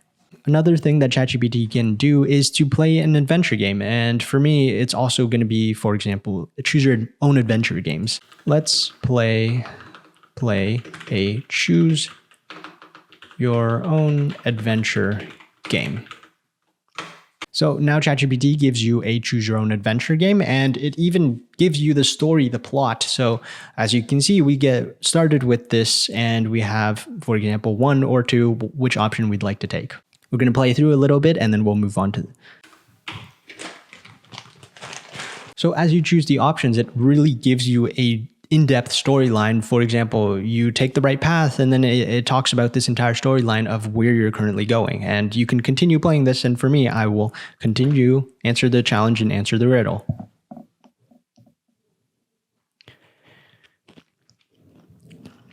Another thing that ChatGPT can do is to play an adventure game. And for me, it's also going to be, for example, choose your own adventure games. Let's play a choose your own adventure game. So now ChatGPT gives you a choose your own adventure game, and it even gives you the story, the plot. So as you can see, we get started with this and we have, for example, 1 or 2, which option we'd like to take. We're going to play through a little bit and then we'll move on to. So as you choose the options, it really gives you a in-depth storyline. For example, you take the right path and then it talks about this entire storyline of where you're currently going. And you can continue playing this. And for me, I will continue, answer the challenge and answer the riddle.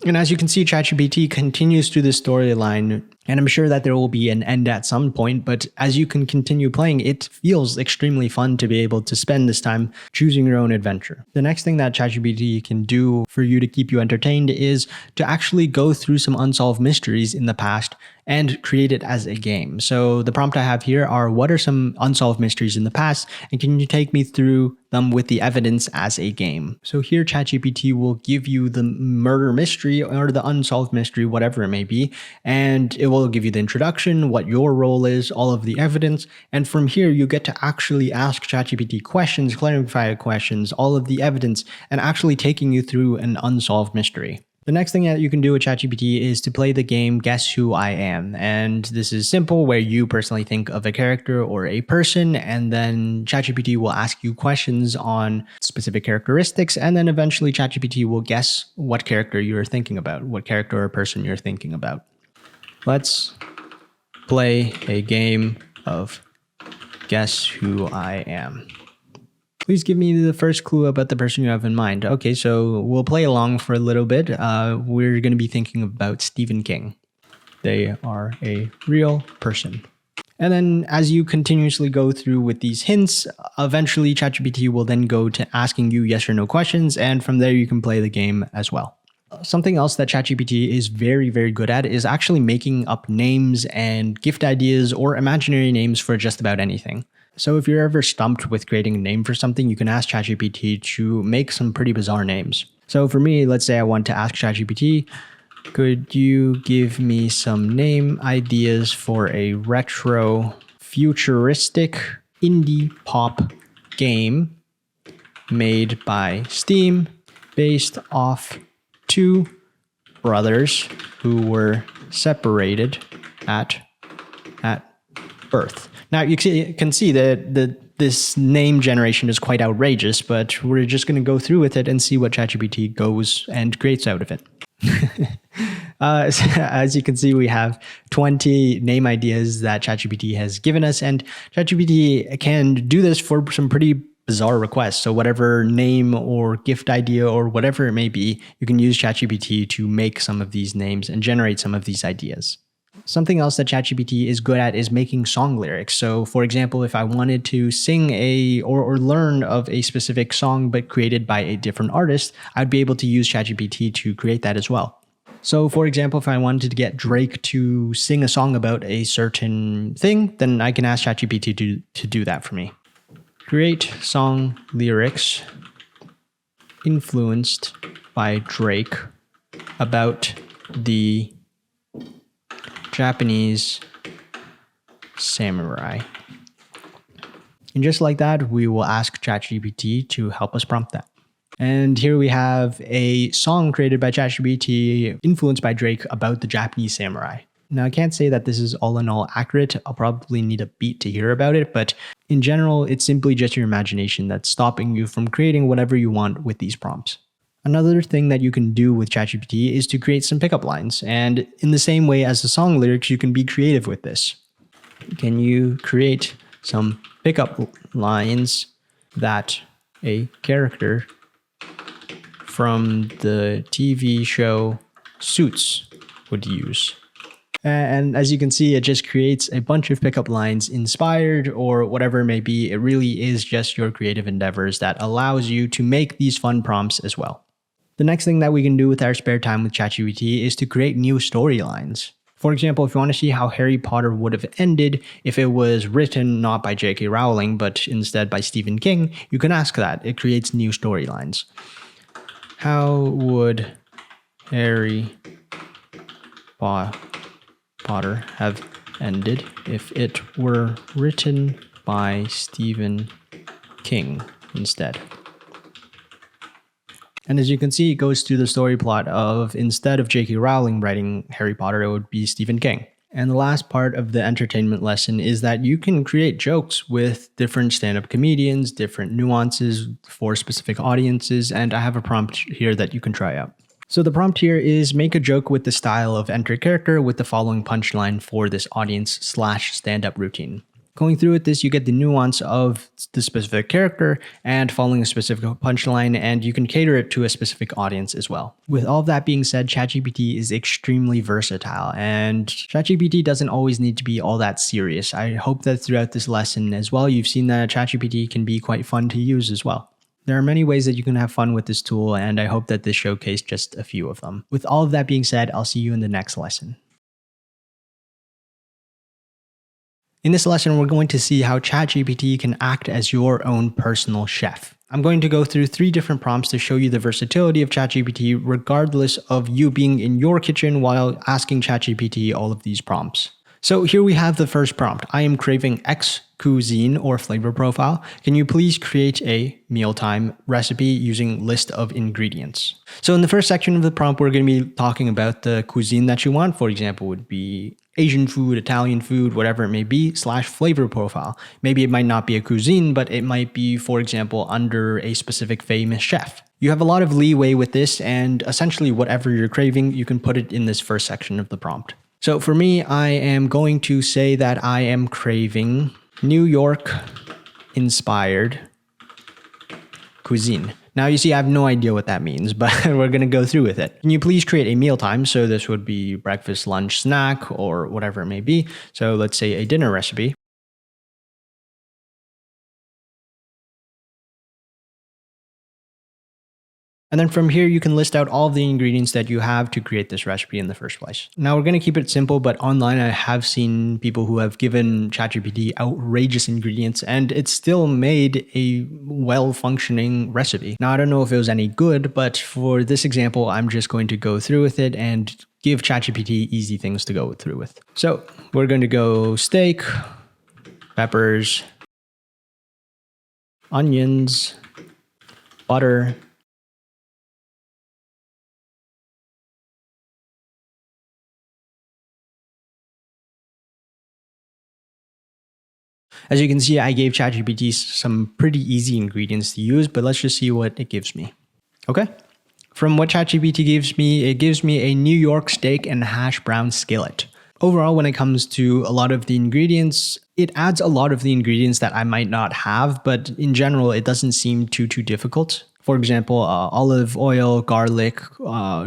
And as you can see, ChatGPT continues through the storyline, and I'm sure that there will be an end at some point, but as you can continue playing, it feels extremely fun to be able to spend this time choosing your own adventure. The next thing that ChatGPT can do for you to keep you entertained is to actually go through some unsolved mysteries in the past and create it as a game. So the prompt I have here are, what are some unsolved mysteries in the past, and can you take me through them with the evidence as a game? So here ChatGPT will give you the murder mystery or the unsolved mystery, whatever it may be, and it will give you the introduction, what your role is, all of the evidence, and from here you get to actually ask ChatGPT questions, clarify questions, all of the evidence, and actually taking you through an unsolved mystery. The next thing that you can do with ChatGPT is to play the game Guess Who I Am. And this is simple, where you personally think of a character or a person, and then ChatGPT will ask you questions on specific characteristics, and then eventually ChatGPT will guess what character you're thinking about, what character or person you're thinking about. Let's play a game of Guess Who I Am. Please give me the first clue about the person you have in mind. Okay, so we'll play along for a little bit. We're going to be thinking about Stephen King. They are a real person. And then as you continuously go through with these hints, eventually ChatGPT will then go to asking you yes or no questions, and from there you can play the game as well. Something else that ChatGPT is very, very good at is actually making up names and gift ideas or imaginary names for just about anything. So if you're ever stumped with creating a name for something, you can ask ChatGPT to make some pretty bizarre names. So for me, let's say I want to ask ChatGPT, could you give me some name ideas for a retro futuristic indie pop game made by Steam based off 2 brothers who were separated at birth. Now you can see that this name generation is quite outrageous, but we're just going to go through with it and see what ChatGPT goes and creates out of it. As you can see, we have 20 name ideas that ChatGPT has given us, and ChatGPT can do this for some pretty bizarre requests. So whatever name or gift idea or whatever it may be, you can use ChatGPT to make some of these names and generate some of these ideas. Something else that ChatGPT is good at is making song lyrics. So for example, if I wanted to sing or learn of a specific song but created by a different artist, I'd be able to use ChatGPT to create that as well. So for example, if I wanted to get Drake to sing a song about a certain thing, then I can ask ChatGPT to do that for me. Create song lyrics influenced by Drake about the Japanese samurai. And just like that, we will ask ChatGPT to help us prompt that. And here we have a song created by ChatGPT influenced by Drake about the Japanese samurai. Now, I can't say that this is all in all accurate. I'll probably need a beat to hear about it, but in general, it's simply just your imagination that's stopping you from creating whatever you want with these prompts. Another thing that you can do with ChatGPT is to create some pickup lines. And in the same way as the song lyrics, you can be creative with this. Can you create some pickup lines that a character from the TV show Suits would use? And as you can see, it just creates a bunch of pickup lines inspired or whatever it may be. It really is just your creative endeavors that allows you to make these fun prompts as well. The next thing that we can do with our spare time with ChatGPT is to create new storylines. For example, if you want to see how Harry Potter would have ended if it was written not by J.K. Rowling, but instead by Stephen King, you can ask that. It creates new storylines. How would Harry Potter have ended if it were written by Stephen King instead? And as you can see, it goes through the story plot of instead of J.K. Rowling writing Harry Potter, it would be Stephen King. And the last part of the entertainment lesson is that you can create jokes with different stand-up comedians, different nuances for specific audiences, and I have a prompt here that you can try out. So the prompt here is make a joke with the style of enter character with the following punchline for this audience / stand-up routine. Going through with this, you get the nuance of the specific character and following a specific punchline, and you can cater it to a specific audience as well. With all of that being said, ChatGPT is extremely versatile, and ChatGPT doesn't always need to be all that serious. I hope that throughout this lesson as well, you've seen that ChatGPT can be quite fun to use as well. There are many ways that you can have fun with this tool, and I hope that this showcased just a few of them. With all of that being said, I'll see you in the next lesson. In this lesson, we're going to see how ChatGPT can act as your own personal chef. I'm going to go through 3 different prompts to show you the versatility of ChatGPT regardless of you being in your kitchen while asking ChatGPT all of these prompts. So here we have the first prompt. I am craving X cuisine or flavor profile. Can you please create a mealtime recipe using list of ingredients? So in the first section of the prompt, we're going to be talking about the cuisine that you want. For example, would be Asian food, Italian food, whatever it may be, / flavor profile. Maybe it might not be a cuisine, but it might be, for example, under a specific famous chef. You have a lot of leeway with this, and essentially whatever you're craving, you can put it in this first section of the prompt. So for me, I am going to say that I am craving New York inspired cuisine. Now you see, I have no idea what that means, but we're going to go through with it. Can you please create a mealtime? So this would be breakfast, lunch, snack, or whatever it may be. So let's say a dinner recipe. And then from here, you can list out all of the ingredients that you have to create this recipe in the first place. Now we're going to keep it simple, but online I have seen people who have given ChatGPT outrageous ingredients and it still made a well-functioning recipe. Now I don't know if it was any good, but for this example, I'm just going to go through with it and give ChatGPT easy things to go through with. So we're going to go steak, peppers, onions, butter, As you can see, I gave ChatGPT some pretty easy ingredients to use, but let's just see what it gives me. Okay. From what ChatGPT gives me, it gives me a New York steak and hash brown skillet. Overall, when it comes to a lot of the ingredients, it adds a lot of the ingredients that I might not have, but in general, it doesn't seem too difficult. For example, olive oil, garlic,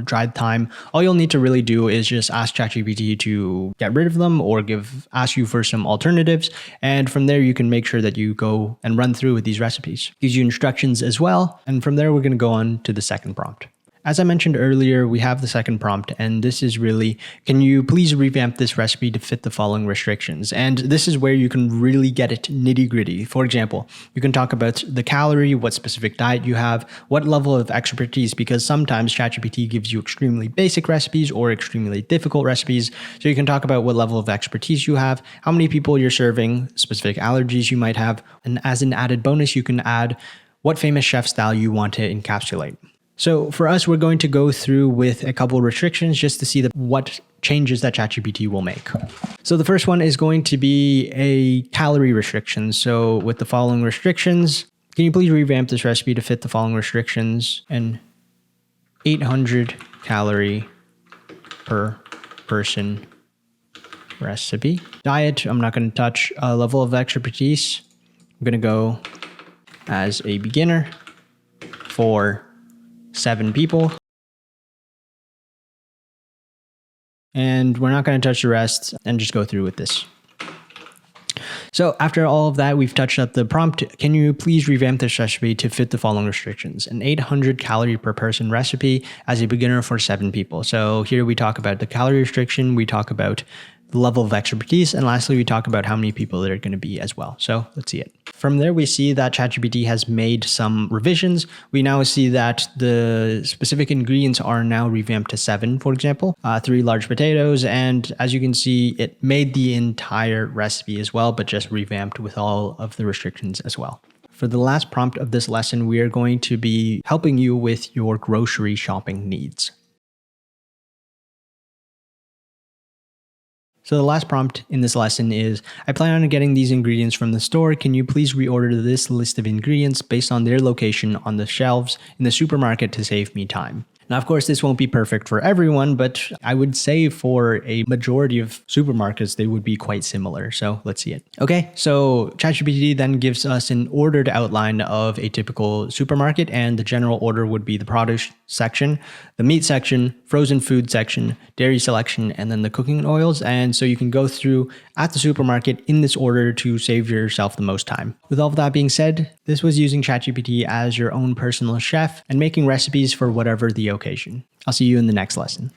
dried thyme. All you'll need to really do is just ask ChatGPT to get rid of them or ask you for some alternatives. And from there, you can make sure that you go and run through with these recipes. Gives you instructions as well. And from there, we're going to go on to the second prompt. As I mentioned earlier, we have the second prompt, and this is really, can you please revamp this recipe to fit the following restrictions? And this is where you can really get it nitty gritty. For example, you can talk about the calorie, what specific diet you have, what level of expertise, because sometimes ChatGPT gives you extremely basic recipes or extremely difficult recipes. So you can talk about what level of expertise you have, how many people you're serving, specific allergies you might have. And as an added bonus, you can add what famous chef style you want to encapsulate. So for us, we're going to go through with a couple of restrictions just to see what changes that ChatGPT will make. So the first one is going to be a calorie restriction. So with the following restrictions, can you please revamp this recipe to fit the following restrictions? An 800 calorie per person recipe. Diet, I'm not going to touch. Level of expertise, I'm going to go as a beginner for 7 people. And we're not going to touch the rest and just go through with this. So after all of that, we've touched up the prompt. Can you please revamp this recipe to fit the following restrictions? An 800 calorie per person recipe as a beginner for 7 people. So here we talk about the calorie restriction, we talk about the level of expertise, and lastly, we talk about how many people there are going to be as well. So let's see it. From there, we see that ChatGPT has made some revisions. We now see that the specific ingredients are now revamped to 7, for example, 3 large potatoes. And as you can see, it made the entire recipe as well, but just revamped with all of the restrictions as well. For the last prompt of this lesson, we are going to be helping you with your grocery shopping needs. So the last prompt in this lesson is, I plan on getting these ingredients from the store. Can you please reorder this list of ingredients based on their location on the shelves in the supermarket to save me time? Now, of course, this won't be perfect for everyone, but I would say for a majority of supermarkets, they would be quite similar. So let's see it. Okay, so ChatGPT then gives us an ordered outline of a typical supermarket, and the general order would be the produce section, the meat section, frozen food section, dairy selection, and then the cooking oils. And so you can go through at the supermarket in this order to save yourself the most time. With all of that being said, this was using ChatGPT as your own personal chef and making recipes for whatever the occasion. I'll see you in the next lesson.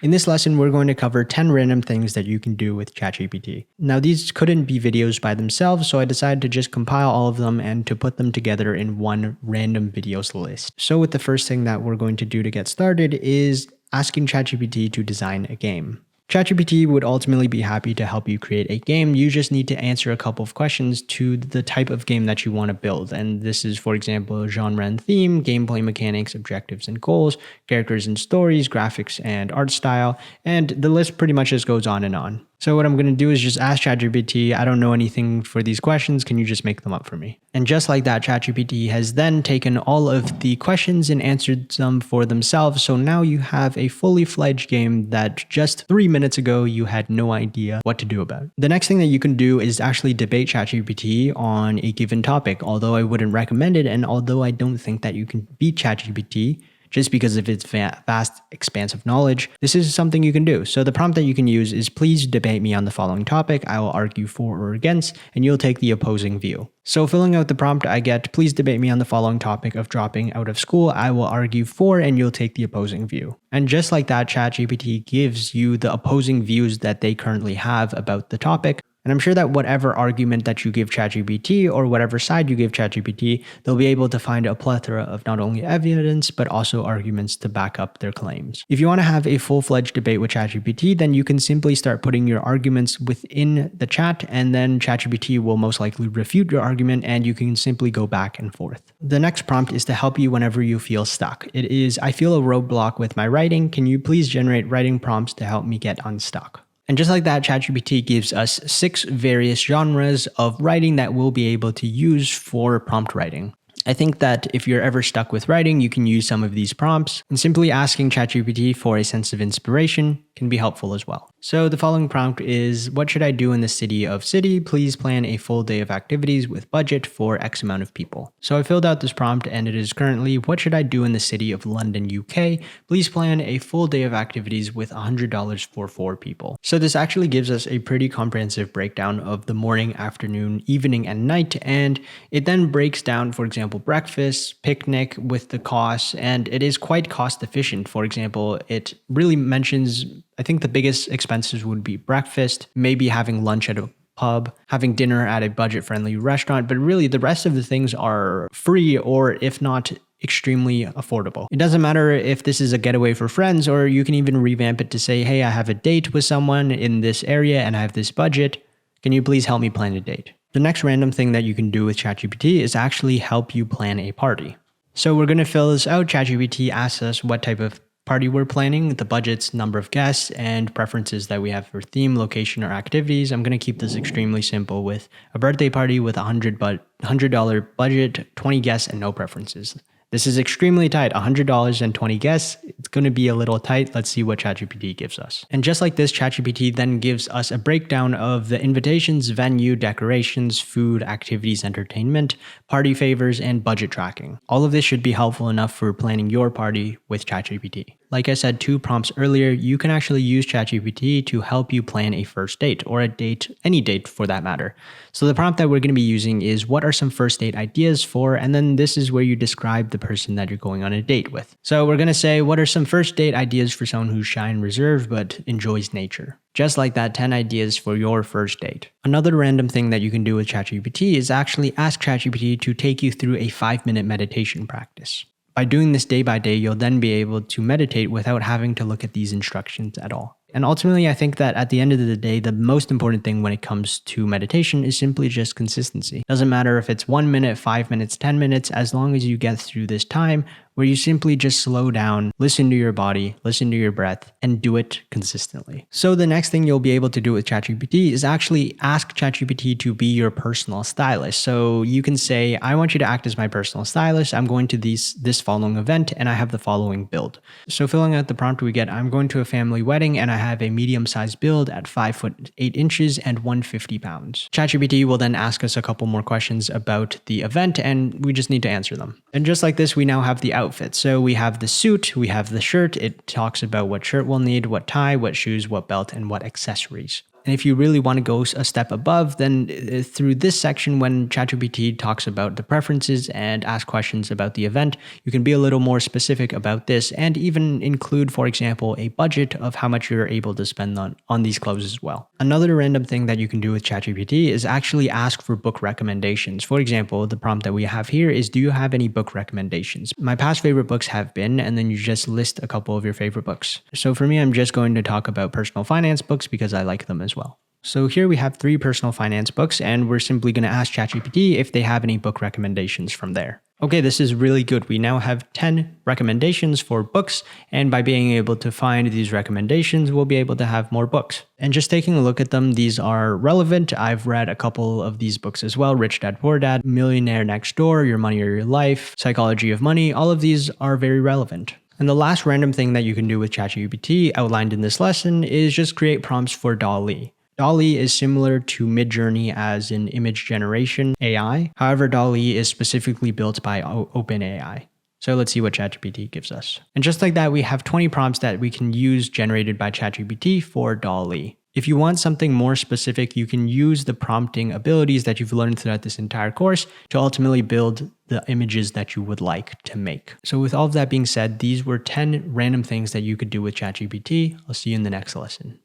In this lesson, we're going to cover 10 random things that you can do with ChatGPT. Now, these couldn't be videos by themselves, so I decided to just compile all of them and to put them together in one random videos list. So with the first thing that we're going to do to get started is asking ChatGPT to design a game. ChatGPT would ultimately be happy to help you create a game. You just need to answer a couple of questions to the type of game that you want to build. And this is, for example, genre and theme, gameplay mechanics, objectives and goals, characters and stories, graphics and art style, and the list pretty much just goes on and on. So what I'm going to do is just ask ChatGPT, I don't know anything for these questions, can you just make them up for me? And just like that, ChatGPT has then taken all of the questions and answered them for themselves. So now you have a fully fledged game that just 3 minutes ago you had no idea what to do about. The next thing that you can do is actually debate ChatGPT on a given topic, although I wouldn't recommend it, and although I don't think that you can beat ChatGPT just because of its vast expanse of knowledge, this is something you can do. So the prompt that you can use is, please debate me on the following topic. I will argue for or against, and you'll take the opposing view. So filling out the prompt, I get, please debate me on the following topic of dropping out of school. I will argue for, and you'll take the opposing view. And just like that, ChatGPT gives you the opposing views that they currently have about the topic. And I'm sure that whatever argument that you give ChatGPT or whatever side you give ChatGPT, they'll be able to find a plethora of not only evidence, but also arguments to back up their claims. If you want to have a full-fledged debate with ChatGPT, then you can simply start putting your arguments within the chat, and then ChatGPT will most likely refute your argument, and you can simply go back and forth. The next prompt is to help you whenever you feel stuck. It is, I feel a roadblock with my writing. Can you please generate writing prompts to help me get unstuck? And just like that, ChatGPT gives us 6 various genres of writing that we'll be able to use for prompt writing. I think that if you're ever stuck with writing, you can use some of these prompts, and simply asking ChatGPT for a sense of inspiration can be helpful as well. So the following prompt is, what should I do in the city of city? Please plan a full day of activities with budget for X amount of people. So I filled out this prompt, and it is currently, what should I do in the city of London, UK? Please plan a full day of activities with $100 for 4 people. So this actually gives us a pretty comprehensive breakdown of the morning, afternoon, evening, and night, and it then breaks down, for example, breakfast, picnic with the costs, and it is quite cost efficient. For example, it really mentions, I think the biggest expenses would be breakfast, maybe having lunch at a pub, having dinner at a budget-friendly restaurant, but really the rest of the things are free, or if not, extremely affordable. It doesn't matter if this is a getaway for friends, or you can even revamp it to say, hey, I have a date with someone in this area and I have this budget. Can you please help me plan a date? The next random thing that you can do with ChatGPT is actually help you plan a party. So we're going to fill this out. ChatGPT asks us what type of party we're planning, the budgets, number of guests, and preferences that we have for theme, location, or activities. I'm going to keep this extremely simple with a birthday party with $100 budget, 20 guests, and no preferences. This is extremely tight, $100 and 20 guests. It's going to be a little tight. Let's see what ChatGPT gives us. And just like this, ChatGPT then gives us a breakdown of the invitations, venue, decorations, food, activities, entertainment, party favors, and budget tracking. All of this should be helpful enough for planning your party with ChatGPT. Like I said 2 prompts earlier, you can actually use ChatGPT to help you plan a first date or a date, any date for that matter. So the prompt that we're going to be using is what are some first date ideas for, and then this is where you describe the person that you're going on a date with. So we're going to say, what are some first date ideas for someone who's shy and reserved but enjoys nature? Just like that, 10 ideas for your first date. Another random thing that you can do with ChatGPT is actually ask ChatGPT to take you through a 5-minute meditation practice. By doing this day by day, you'll then be able to meditate without having to look at these instructions at all. And ultimately, I think that at the end of the day, the most important thing when it comes to meditation is simply just consistency. Doesn't matter if it's 1 minute, 5 minutes, 10 minutes, as long as you get through this time where you simply just slow down, listen to your body, listen to your breath, and do it consistently. So the next thing you'll be able to do with ChatGPT is actually ask ChatGPT to be your personal stylist. So you can say, I want you to act as my personal stylist. I'm going to this following event and I have the following build. So filling out the prompt we get, I'm going to a family wedding and I have a medium-sized build at 5 foot 8 inches and 150 pounds. ChatGPT will then ask us a couple more questions about the event and we just need to answer them. And just like this, we now have the outfit. So we have the suit, we have the shirt. It talks about what shirt we'll need, what tie, what shoes, what belt, and what accessories. And if you really want to go a step above, then through this section, when ChatGPT talks about the preferences and ask questions about the event, you can be a little more specific about this and even include, for example, a budget of how much you're able to spend on these clothes as well. Another random thing that you can do with ChatGPT is actually ask for book recommendations. For example, the prompt that we have here is, do you have any book recommendations? My past favorite books have been, and then you just list a couple of your favorite books. So for me, I'm just going to talk about personal finance books because I like them as well. So here we have 3 personal finance books and we're simply going to ask ChatGPT if they have any book recommendations from there. Okay, this is really good. We now have 10 recommendations for books, and by being able to find these recommendations, we'll be able to have more books. And just taking a look at them, these are relevant. I've read a couple of these books as well: Rich Dad Poor Dad, Millionaire Next Door, Your Money or Your Life, Psychology of Money. All of these are very relevant. And the last random thing that you can do with ChatGPT outlined in this lesson is just create prompts for DALL-E. DALL-E is similar to Midjourney as an image generation AI. However, DALL-E is specifically built by OpenAI. So let's see what ChatGPT gives us. And just like that, we have 20 prompts that we can use generated by ChatGPT for DALL-E. If you want something more specific, you can use the prompting abilities that you've learned throughout this entire course to ultimately build the images that you would like to make. So with all of that being said, these were 10 random things that you could do with ChatGPT. I'll see you in the next lesson.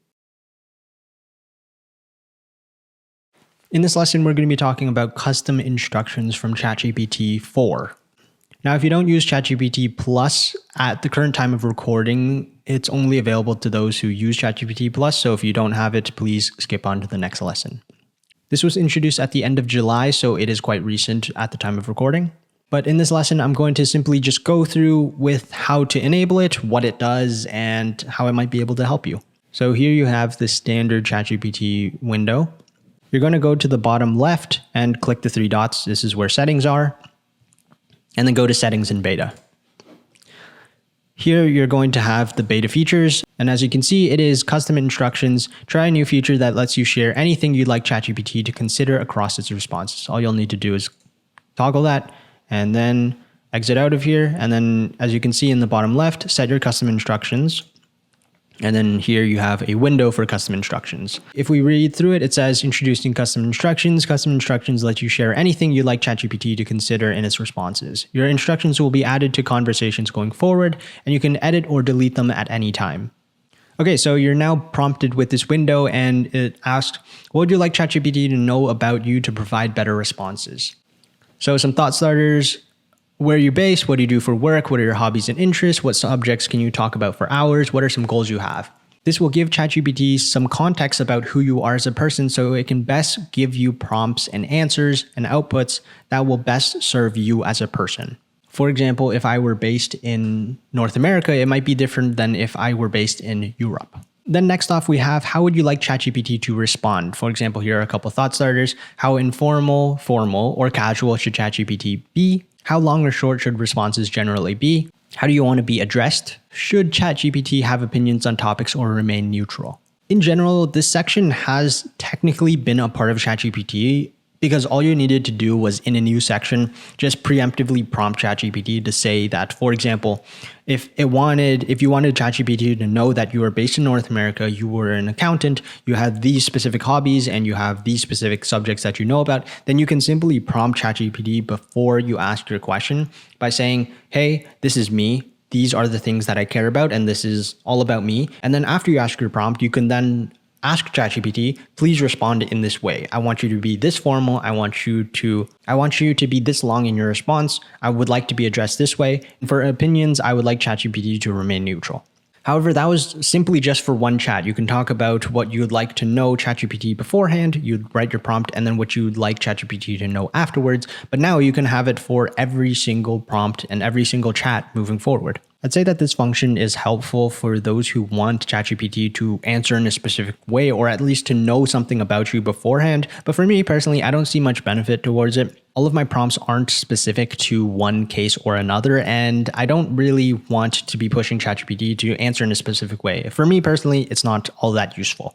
In this lesson, we're going to be talking about custom instructions from ChatGPT 4. Now, if you don't use ChatGPT Plus at the current time of recording, it's only available to those who use ChatGPT Plus. So if you don't have it, please skip on to the next lesson. This was introduced at the end of July, so it is quite recent at the time of recording. But in this lesson, I'm going to simply just go through with how to enable it, what it does, and how it might be able to help you. So here you have the standard ChatGPT window. You're going to go to the bottom left and click the 3 dots. This is where settings are. And then go to settings in beta. Here you're going to have the beta features. And as you can see, it is custom instructions. Try a new feature that lets you share anything you'd like ChatGPT to consider across its responses. All you'll need to do is toggle that and then exit out of here. And then as you can see in the bottom left, set your custom instructions. And then here you have a window for custom instructions. If we read through it, it says introducing custom instructions. Custom instructions let you share anything you'd like ChatGPT to consider in its responses. Your instructions will be added to conversations going forward, and you can edit or delete them at any time. Okay, so you're now prompted with this window and it asks, what would you like ChatGPT to know about you to provide better responses? So some thought starters. Where are you based? What do you do for work? What are your hobbies and interests? What subjects can you talk about for hours? What are some goals you have? This will give ChatGPT some context about who you are as a person so it can best give you prompts and answers and outputs that will best serve you as a person. For example, if I were based in North America, it might be different than if I were based in Europe. Then next off, we have how would you like ChatGPT to respond? For example, here are a couple thought starters. How informal, formal, or casual should ChatGPT be? How long or short should responses generally be? How do you want to be addressed? Should ChatGPT have opinions on topics or remain neutral? In general, this section has technically been a part of ChatGPT because all you needed to do was in a new section, just preemptively prompt ChatGPT to say that, for example, if you wanted ChatGPT to know that you are based in North America, you were an accountant, you had these specific hobbies, and you have these specific subjects that you know about, then you can simply prompt ChatGPT before you ask your question by saying, hey, this is me. These are the things that I care about, and this is all about me. And then after you ask your prompt, you can then ask ChatGPT, please respond in this way. I want you to be this formal. I want you to be this long in your response. I would like to be addressed this way. And for opinions, I would like ChatGPT to remain neutral. However, that was simply just for one chat. You can talk about what you'd like to know ChatGPT beforehand, you'd write your prompt, and then what you'd like ChatGPT to know afterwards. But now you can have it for every single prompt and every single chat moving forward. I'd say that this function is helpful for those who want ChatGPT to answer in a specific way, or at least to know something about you beforehand. But for me personally, I don't see much benefit towards it. All of my prompts aren't specific to one case or another, and I don't really want to be pushing ChatGPT to answer in a specific way. For me personally, it's not all that useful.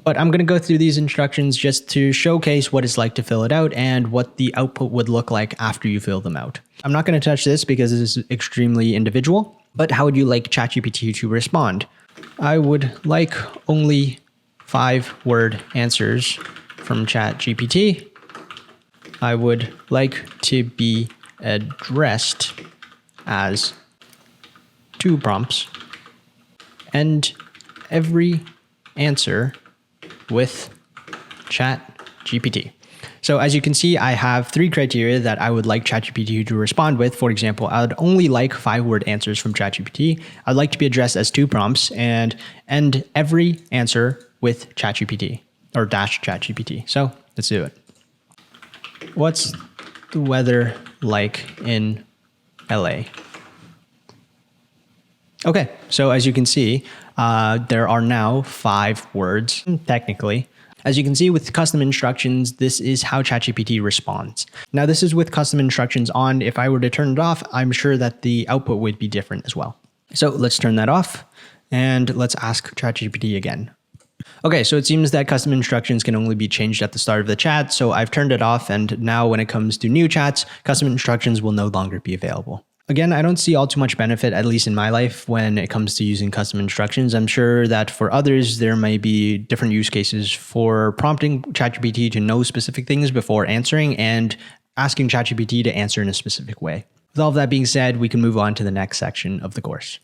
But I'm going to go through these instructions just to showcase what it's like to fill it out and what the output would look like after you fill them out. I'm not going to touch this because this is extremely individual, but how would you like ChatGPT to respond? I would like only 5-word answers from ChatGPT. I would like to be addressed as 2 prompts and every answer with ChatGPT. So as you can see, I have 3 criteria that I would like ChatGPT to respond with. For example, I would only like 5-word answers from ChatGPT. I'd like to be addressed as 2 prompts and end every answer with ChatGPT or -ChatGPT. So let's do it. What's the weather like in LA? Okay, so as you can see, there are now 5 words, technically. As you can see with custom instructions, this is how ChatGPT responds. Now this is with custom instructions on. If I were to turn it off, I'm sure that the output would be different as well. So let's turn that off and let's ask ChatGPT again. Okay, so it seems that custom instructions can only be changed at the start of the chat. So I've turned it off, and now when it comes to new chats, custom instructions will no longer be available. Again, I don't see all too much benefit, at least in my life, when it comes to using custom instructions. I'm sure that for others, there may be different use cases for prompting ChatGPT to know specific things before answering and asking ChatGPT to answer in a specific way. With all of that being said, we can move on to the next section of the course.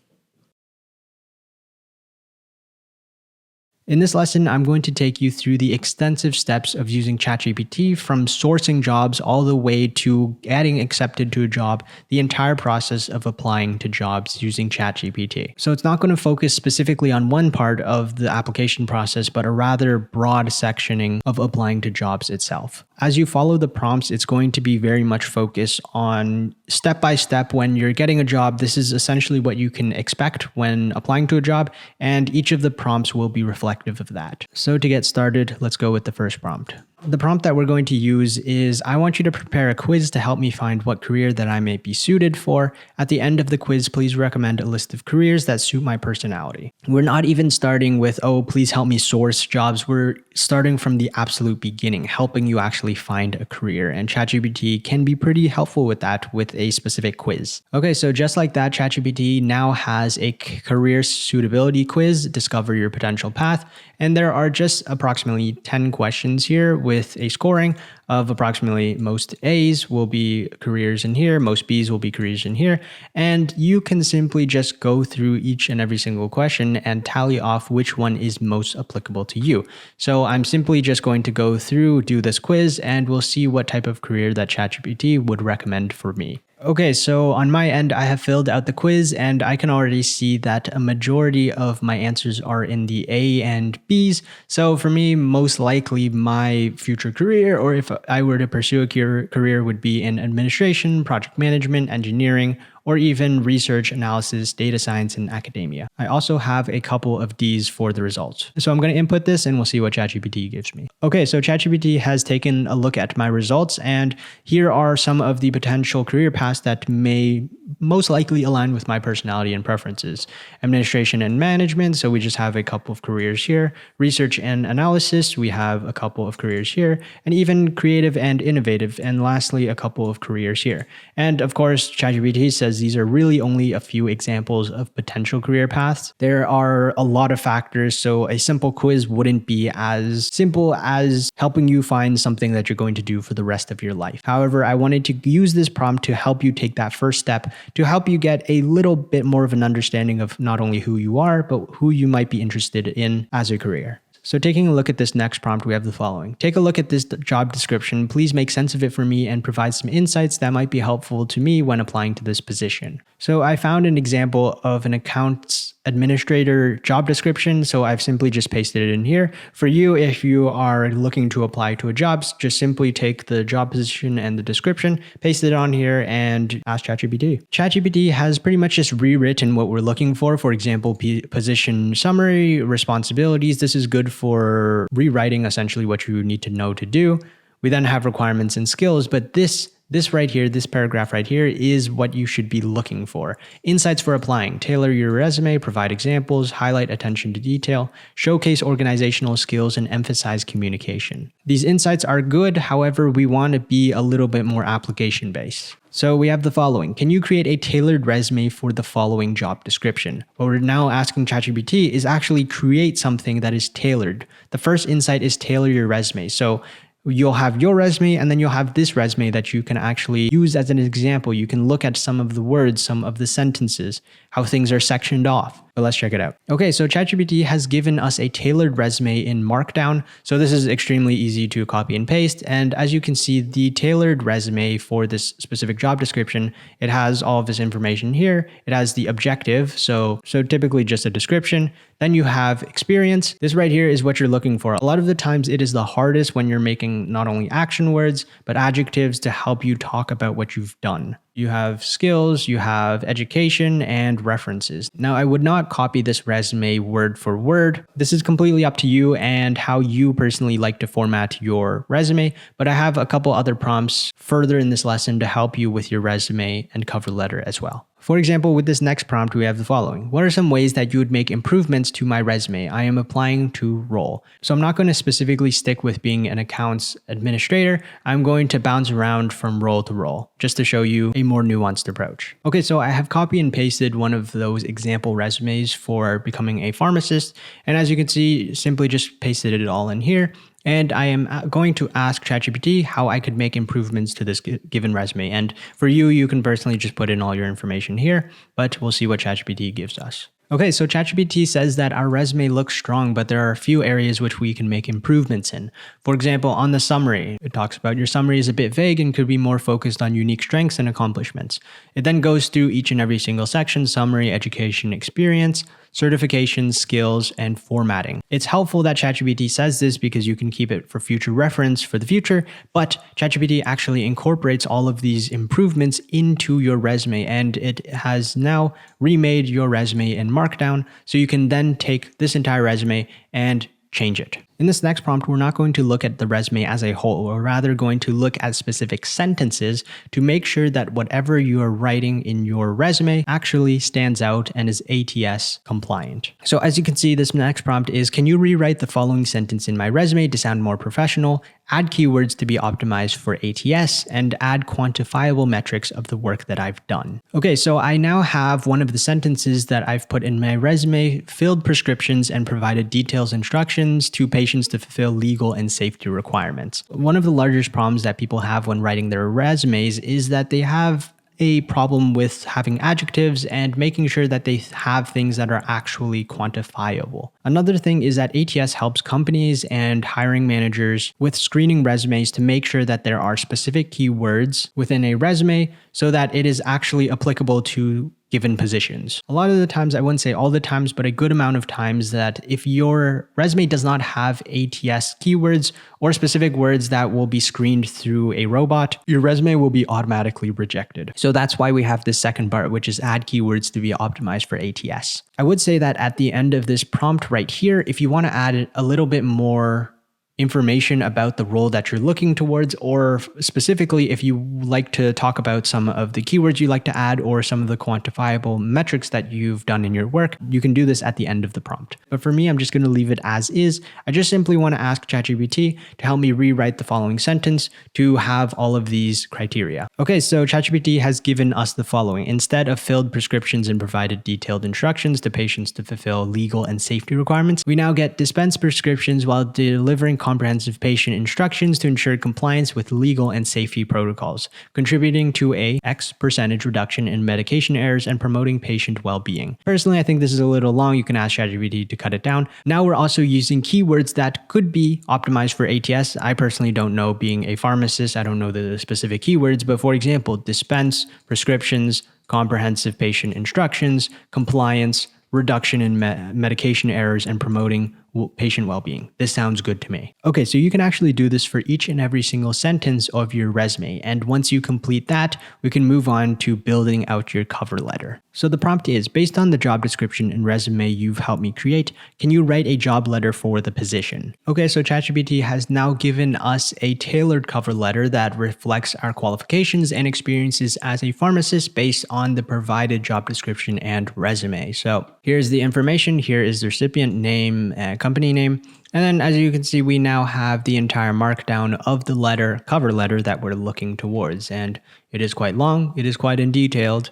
In this lesson, I'm going to take you through the extensive steps of using ChatGPT, from sourcing jobs all the way to getting accepted to a job, the entire process of applying to jobs using ChatGPT. So it's not going to focus specifically on one part of the application process, but a rather broad sectioning of applying to jobs itself. As you follow the prompts, it's going to be very much focused on step by step when you're getting a job. This is essentially what you can expect when applying to a job, and each of the prompts will be reflective of that. So to get started, let's go with the first prompt. The prompt that we're going to use is, I want you to prepare a quiz to help me find what career that I may be suited for. At the end of the quiz, please recommend a list of careers that suit my personality. We're not even starting with, oh, please help me source jobs. We're starting from the absolute beginning, helping you actually find a career. And ChatGPT can be pretty helpful with that with a specific quiz. Okay, so just like that, ChatGPT now has a career suitability quiz, discover your potential path. And there are just approximately 10 questions here with a scoring of approximately most A's will be careers in here, most B's will be careers in here. And you can simply just go through each and every single question and tally off which one is most applicable to you. So I'm simply just going to go through, do this quiz, and we'll see what type of career that ChatGPT would recommend for me. Okay, so on my end, I have filled out the quiz and I can already see that a majority of my answers are in the A and B's. So for me, most likely my future career, or if I were to pursue a career, would be in administration, project management, engineering, or even research, analysis, data science, and academia. I also have a couple of Ds for the results. So I'm going to input this and we'll see what ChatGPT gives me. Okay, so ChatGPT has taken a look at my results, and here are some of the potential career paths that may most likely align with my personality and preferences. Administration and management, so we just have a couple of careers here. Research and analysis, we have a couple of careers here. And even creative and innovative, and lastly, a couple of careers here. And of course, ChatGPT says these are really only a few examples of potential career paths. There are a lot of factors, so a simple quiz wouldn't be as simple as helping you find something that you're going to do for the rest of your life. However, I wanted to use this prompt to help you take that first step, to help you get a little bit more of an understanding of not only who you are, but who you might be interested in as a career. So taking a look at this next prompt, we have the following. Take a look at this job description. Please make sense of it for me and provide some insights that might be helpful to me when applying to this position. So I found an example of an accounts administrator job description, so I've simply just pasted it in here. For you, if you are looking to apply to a job, just simply take the job position and the description, paste it on here, and ask ChatGPT. ChatGPT has pretty much just rewritten what we're looking for. For example, position summary, responsibilities. This is good for rewriting essentially what you need to know to do. We then have requirements and skills, but this right here, this paragraph right here is what you should be looking for. Insights for applying. Tailor your resume, provide examples, highlight attention to detail, showcase organizational skills, and emphasize communication. These insights are good, however, we want to be a little bit more application-based. So we have the following. Can you create a tailored resume for the following job description? What we're now asking ChatGPT is actually create something that is tailored. The first insight is tailor your resume. So you'll have your resume and then you'll have this resume that you can actually use as an example. You can look at some of the words, some of the sentences, how things are sectioned off. But let's check it out. Okay, so ChatGPT has given us a tailored resume in Markdown. So this is extremely easy to copy and paste. And as you can see, the tailored resume for this specific job description, it has all of this information here. It has the objective, so typically just a description. Then you have experience. This right here is what you're looking for. A lot of the times it is the hardest when you're making not only action words, but adjectives to help you talk about what you've done. You have skills, you have education, and references. Now, I would not copy this resume word for word. This is completely up to you and how you personally like to format your resume, but I have a couple other prompts further in this lesson to help you with your resume and cover letter as well. For example, with this next prompt, we have the following. What are some ways that you would make improvements to my resume? I am applying to role. So I'm not going to specifically stick with being an accounts administrator. I'm going to bounce around from role to role just to show you a more nuanced approach. Okay, so I have copy and pasted one of those example resumes for becoming a pharmacist. And as you can see, simply just pasted it all in here. And I am going to ask ChatGPT how I could make improvements to this given resume. And for you, you can personally just put in all your information here, but we'll see what ChatGPT gives us. Okay, so ChatGPT says that our resume looks strong, but there are a few areas which we can make improvements in. For example, on the summary, it talks about your summary is a bit vague and could be more focused on unique strengths and accomplishments. It then goes through each and every single section: summary, education, experience, certifications, skills, and formatting. It's helpful that ChatGPT says this because you can keep it for future reference for the future, but ChatGPT actually incorporates all of these improvements into your resume, and it has now remade your resume in Markdown, so you can then take this entire resume and change it. In this next prompt, we're not going to look at the resume as a whole. We're rather going to look at specific sentences to make sure that whatever you are writing in your resume actually stands out and is ATS compliant. So as you can see, this next prompt is, can you rewrite the following sentence in my resume to sound more professional, add keywords to be optimized for ATS, and add quantifiable metrics of the work that I've done. Okay, so I now have one of the sentences that I've put in my resume, filled prescriptions and provided detailed instructions to patients to fulfill legal and safety requirements. One of the largest problems that people have when writing their resumes is that they have a problem with having adjectives and making sure that they have things that are actually quantifiable. Another thing is that ATS helps companies and hiring managers with screening resumes to make sure that there are specific keywords within a resume so that it is actually applicable to given positions. A lot of the times, I wouldn't say all the times, but a good amount of times, that if your resume does not have ATS keywords or specific words that will be screened through a robot, your resume will be automatically rejected. So that's why we have this second part, which is add keywords to be optimized for ATS. I would say that at the end of this prompt right here, if you want to add a little bit more information about the role that you're looking towards, or specifically if you like to talk about some of the keywords you like to add or some of the quantifiable metrics that you've done in your work, you can do this at the end of the prompt. But for me, I'm just going to leave it as is. I just simply want to ask ChatGPT to help me rewrite the following sentence to have all of these criteria. Okay, so ChatGPT has given us the following. Instead of filled prescriptions and provided detailed instructions to patients to fulfill legal and safety requirements, we now get dispense prescriptions while delivering comprehensive patient instructions to ensure compliance with legal and safety protocols, contributing to a X% reduction in medication errors and promoting patient well-being. Personally, I think this is a little long. You can ask ChatGPT to cut it down. Now we're also using keywords that could be optimized for ATS. I personally don't know, being a pharmacist, I don't know the specific keywords, but for example, dispense, prescriptions, comprehensive patient instructions, compliance, reduction in medication errors, and promoting patient well-being. This sounds good to me. Okay, so you can actually do this for each and every single sentence of your resume. And once you complete that, we can move on to building out your cover letter. So the prompt is, based on the job description and resume you've helped me create, can you write a job letter for the position? Okay, so ChatGPT has now given us a tailored cover letter that reflects our qualifications and experiences as a pharmacist based on the provided job description and resume. So here's the information. Here is the recipient name, company name. And then as you can see, we now have the entire markdown of the letter, cover letter that we're looking towards. And it is quite long. It is quite in detailed.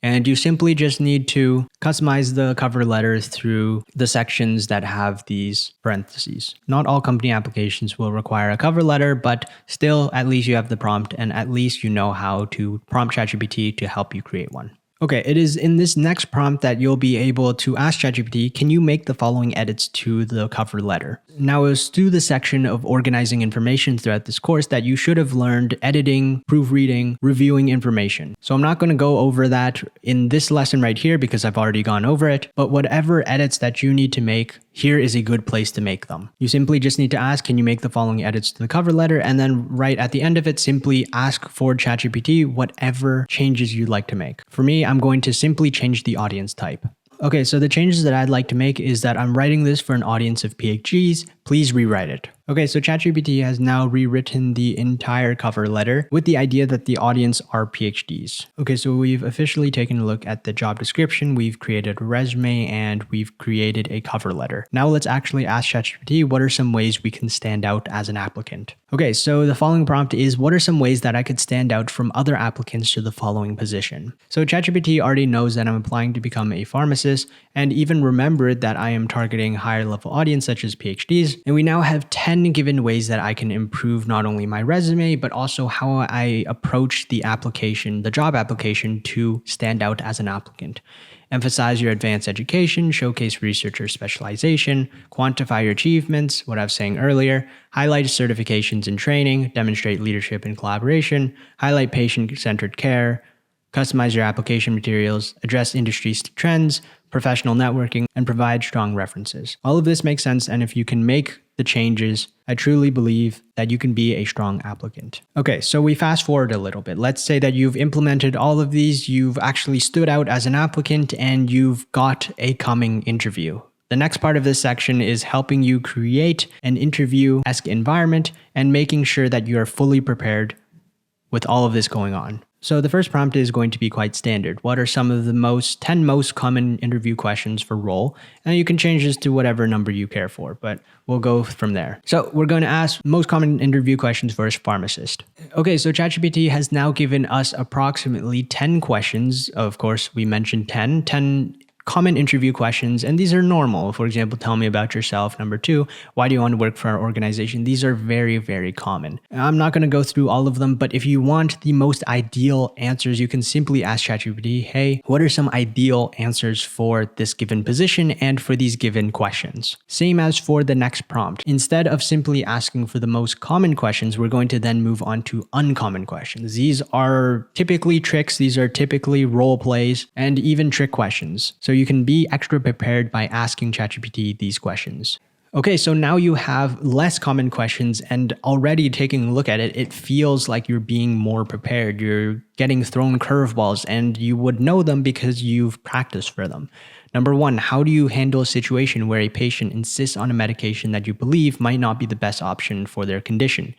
And you simply just need to customize the cover letter through the sections that have these parentheses. Not all company applications will require a cover letter, but still, at least you have the prompt and at least you know how to prompt ChatGPT to help you create one. Okay, it is in this next prompt that you'll be able to ask ChatGPT, can you make the following edits to the cover letter? Now, it was through the section of organizing information throughout this course that you should have learned editing, proofreading, reviewing information. So I'm not going to go over that in this lesson right here because I've already gone over it, but whatever edits that you need to make, here is a good place to make them. You simply just need to ask, can you make the following edits to the cover letter? And then right at the end of it, simply ask for ChatGPT whatever changes you'd like to make. For me, I'm going to simply change the audience type. Okay, so the changes that I'd like to make is that I'm writing this for an audience of PhDs. Please rewrite it. Okay, so ChatGPT has now rewritten the entire cover letter with the idea that the audience are PhDs. Okay, so we've officially taken a look at the job description, we've created a resume, and we've created a cover letter. Now let's actually ask ChatGPT what are some ways we can stand out as an applicant. Okay, so the following prompt is, what are some ways that I could stand out from other applicants to the following position? So ChatGPT already knows that I'm applying to become a pharmacist and even remembered that I am targeting higher level audience such as PhDs. And we now have 10 given ways that I can improve not only my resume, but also how I approach the application, the job application, to stand out as an applicant. Emphasize your advanced education, showcase researcher specialization, quantify your achievements, what I was saying earlier, highlight certifications and training, demonstrate leadership and collaboration, highlight patient-centered care, customize your application materials, address industry trends, professional networking, and provide strong references. All of this makes sense, and if you can make the changes, I truly believe that you can be a strong applicant. Okay, so we fast forward a little bit. Let's say that you've implemented all of these, you've actually stood out as an applicant, and you've got a coming interview. The next part of this section is helping you create an interview-esque environment and making sure that you are fully prepared with all of this going on. So the first prompt is going to be quite standard. What are some of the 10 most common interview questions for role? And you can change this to whatever number you care for, but we'll go from there. So we're going to ask most common interview questions for a pharmacist. Okay, so ChatGPT has now given us approximately 10 questions. Of course, we mentioned 10 common interview questions, and these are normal. For example, tell me about yourself. Number 2, why do you want to work for our organization? These are very, very common. I'm not going to go through all of them, but if you want the most ideal answers, you can simply ask ChatGPT, hey, what are some ideal answers for this given position and for these given questions? Same as for the next prompt. Instead of simply asking for the most common questions, we're going to then move on to uncommon questions. These are typically tricks, these are typically role plays, and even trick questions. So you can be extra prepared by asking ChatGPT these questions. Okay, so now you have less common questions, and already taking a look at it, it feels like you're being more prepared. You're getting thrown curveballs, and you would know them because you've practiced for them. Number 1, how do you handle a situation where a patient insists on a medication that you believe might not be the best option for their condition?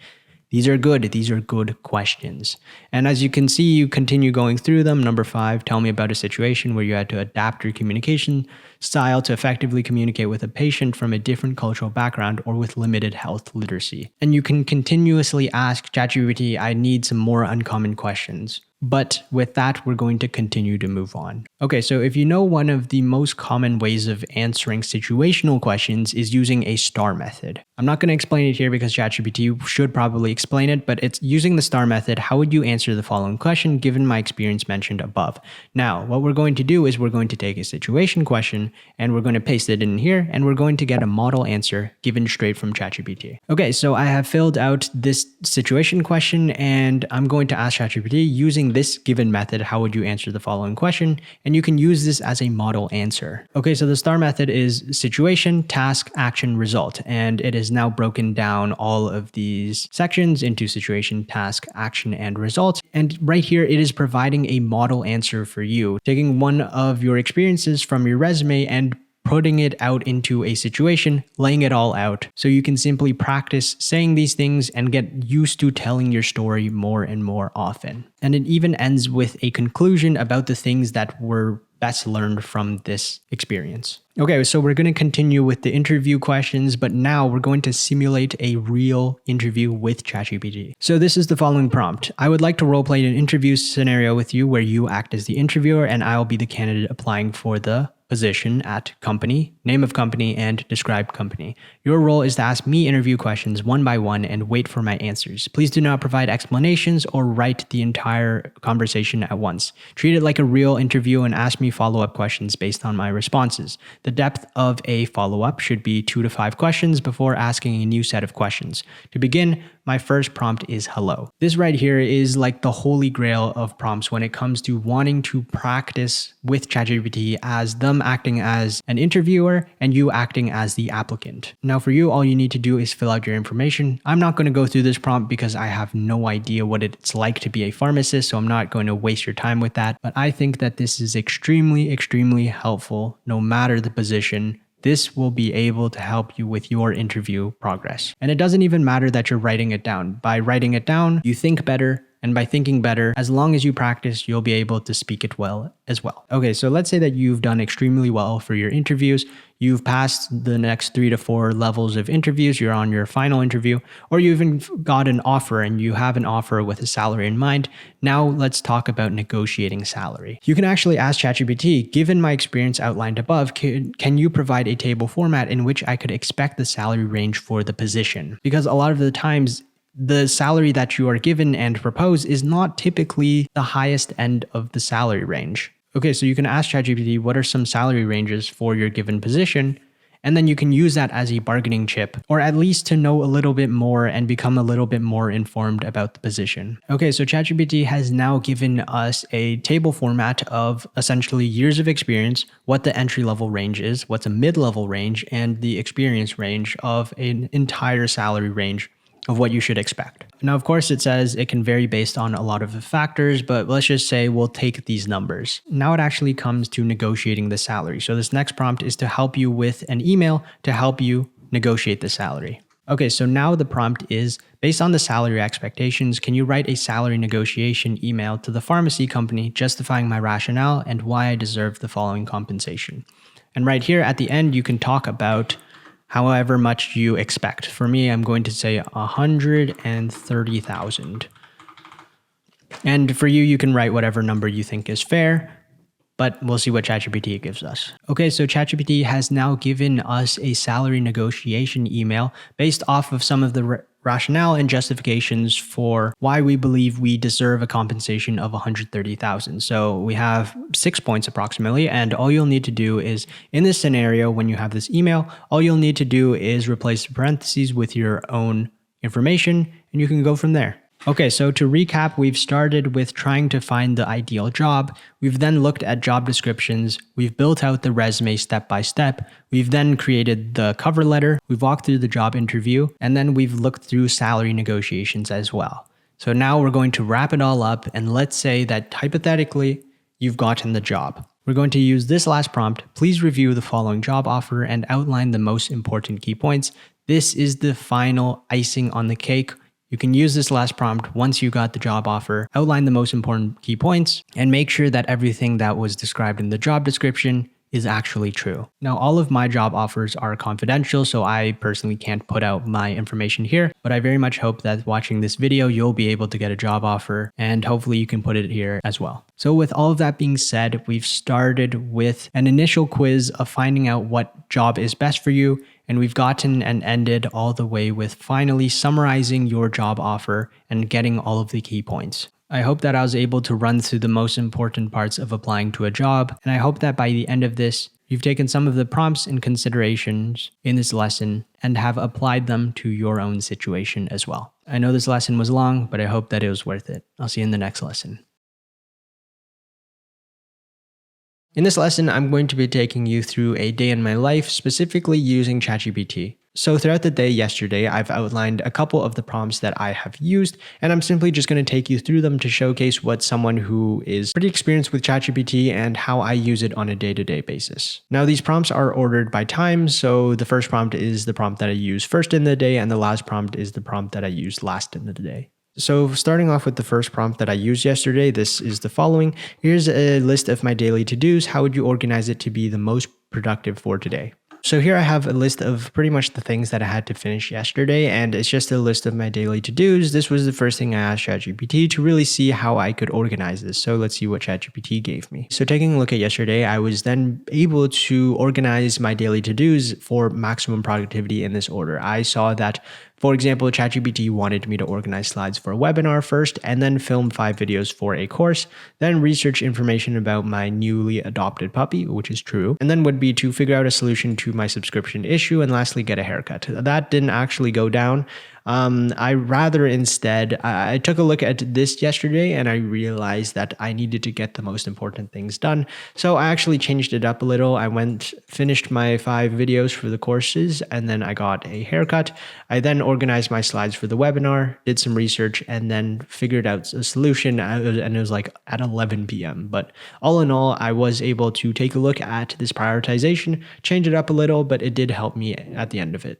These are good questions. And as you can see, you continue going through them. Number 5, tell me about a situation where you had to adapt your communication style to effectively communicate with a patient from a different cultural background or with limited health literacy. And you can continuously ask ChatGPT, I need some more uncommon questions. But with that, we're going to continue to move on. Okay, so if you know, one of the most common ways of answering situational questions is using a STAR method. I'm not going to explain it here because ChatGPT should probably explain it, but it's using the STAR method. How would you answer the following question given my experience mentioned above? Now, what we're going to do is we're going to take a situation question and we're going to paste it in here and we're going to get a model answer given straight from ChatGPT. Okay, so I have filled out this situation question and I'm going to ask ChatGPT using this given method, how would you answer the following question? And you can use this as a model answer. Okay, so the STAR method is situation, task, action, result. And it is now broken down all of these sections into situation, task, action, and result. And right here, it is providing a model answer for you, taking one of your experiences from your resume and putting it out into a situation, laying it all out. So you can simply practice saying these things and get used to telling your story more and more often. And it even ends with a conclusion about the things that were best learned from this experience. Okay, so we're going to continue with the interview questions, but now we're going to simulate a real interview with ChatGPT. So this is the following prompt. I would like to roleplay an interview scenario with you where you act as the interviewer and I'll be the candidate applying for the position at company, name of company, and describe company. Your role is to ask me interview questions one by one and wait for my answers. Please do not provide explanations or write the entire conversation at once. Treat it like a real interview and ask me follow-up questions based on my responses. The depth of a follow-up should be 2 to 5 questions before asking a new set of questions. To begin, my first prompt is hello. This right here is like the holy grail of prompts when it comes to wanting to practice with ChatGPT as them acting as an interviewer and you acting as the applicant. Now for you, all you need to do is fill out your information. I'm not going to go through this prompt because I have no idea what it's like to be a pharmacist, so I'm not going to waste your time with that. But I think that this is extremely, extremely helpful no matter the position. This will be able to help you with your interview progress. And it doesn't even matter that you're writing it down. By writing it down, you think better. And by thinking better, as long as you practice, you'll be able to speak it well as well. Okay, so let's say that you've done extremely well for your interviews. You've passed the next 3 to 4 levels of interviews. You're on your final interview, or you even got an offer and you have an offer with a salary in mind. Now let's talk about negotiating salary. You can actually ask ChatGPT, given my experience outlined above, can you provide a table format in which I could expect the salary range for the position? Because a lot of the times, the salary that you are given and proposed is not typically the highest end of the salary range. Okay, so you can ask ChatGPT, what are some salary ranges for your given position? And then you can use that as a bargaining chip, or at least to know a little bit more and become a little bit more informed about the position. Okay, so ChatGPT has now given us a table format of essentially years of experience, what the entry-level range is, what's a mid-level range, and the experience range of an entire salary range of what you should expect. Now, of course, it says it can vary based on a lot of factors, but let's just say we'll take these numbers. Now it actually comes to negotiating the salary. So this next prompt is to help you with an email to help you negotiate the salary. Okay, so now the prompt is, based on the salary expectations, can you write a salary negotiation email to the pharmacy company justifying my rationale and why I deserve the following compensation? And right here at the end, you can talk about however much you expect. For me, I'm going to say 130,000. And for you, you can write whatever number you think is fair. but we'll see what ChatGPT gives us. Okay, so ChatGPT has now given us a salary negotiation email based off of some of the rationale and justifications for why we believe we deserve a compensation of $130,000. So we have 6 points approximately, and all you'll need to do is, in this scenario, when you have this email, all you'll need to do is replace the parentheses with your own information, and you can go from there. Okay, so to recap, we've started with trying to find the ideal job. We've then looked at job descriptions. We've built out the resume step by step. We've then created the cover letter. We've walked through the job interview, and then we've looked through salary negotiations as well. So now we're going to wrap it all up, and let's say that hypothetically, you've gotten the job. We're going to use this last prompt. Please review the following job offer and outline the most important key points. This is the final icing on the cake. You can use this last prompt once you got the job offer, outline the most important key points, and make sure that everything that was described in the job description is actually true. Now, all of my job offers are confidential, so I personally can't put out my information here, but I very much hope that watching this video, you'll be able to get a job offer, and hopefully you can put it here as well. So with all of that being said, we've started with an initial quiz of finding out what job is best for you, and we've gotten and ended all the way with finally summarizing your job offer and getting all of the key points. I hope that I was able to run through the most important parts of applying to a job, and I hope that by the end of this, you've taken some of the prompts and considerations in this lesson and have applied them to your own situation as well. I know this lesson was long, but I hope that it was worth it. I'll see you in the next lesson. In this lesson, I'm going to be taking you through a day in my life, specifically using ChatGPT. So throughout the day yesterday, I've outlined a couple of the prompts that I have used, and I'm simply just going to take you through them to showcase what someone who is pretty experienced with ChatGPT and how I use it on a day-to-day basis. Now, these prompts are ordered by time, so the first prompt is the prompt that I use first in the day, and the last prompt is the prompt that I use last in the day. So starting off with the first prompt that I used yesterday, this is the following. Here's a list of my daily to-dos. How would you organize it to be the most productive for today? So here I have a list of pretty much the things that I had to finish yesterday, and it's just a list of my daily to-dos. This was the first thing I asked ChatGPT to really see how I could organize this. So let's see what ChatGPT gave me. So taking a look at yesterday, I was then able to organize my daily to-dos for maximum productivity in this order. I saw that, for example, ChatGPT wanted me to organize slides for a webinar first, and then film 5 videos for a course, then research information about my newly adopted puppy, which is true, and then would be to figure out a solution to my subscription issue, and lastly, get a haircut. That didn't actually go down. I took a look at this yesterday and I realized that I needed to get the most important things done. So I actually changed it up a little. Finished my 5 videos for the courses, and then I got a haircut. I then organized my slides for the webinar, did some research, and then figured out a solution. And it was like at 11 p.m. But all in all, I was able to take a look at this prioritization, change it up a little, but it did help me at the end of it.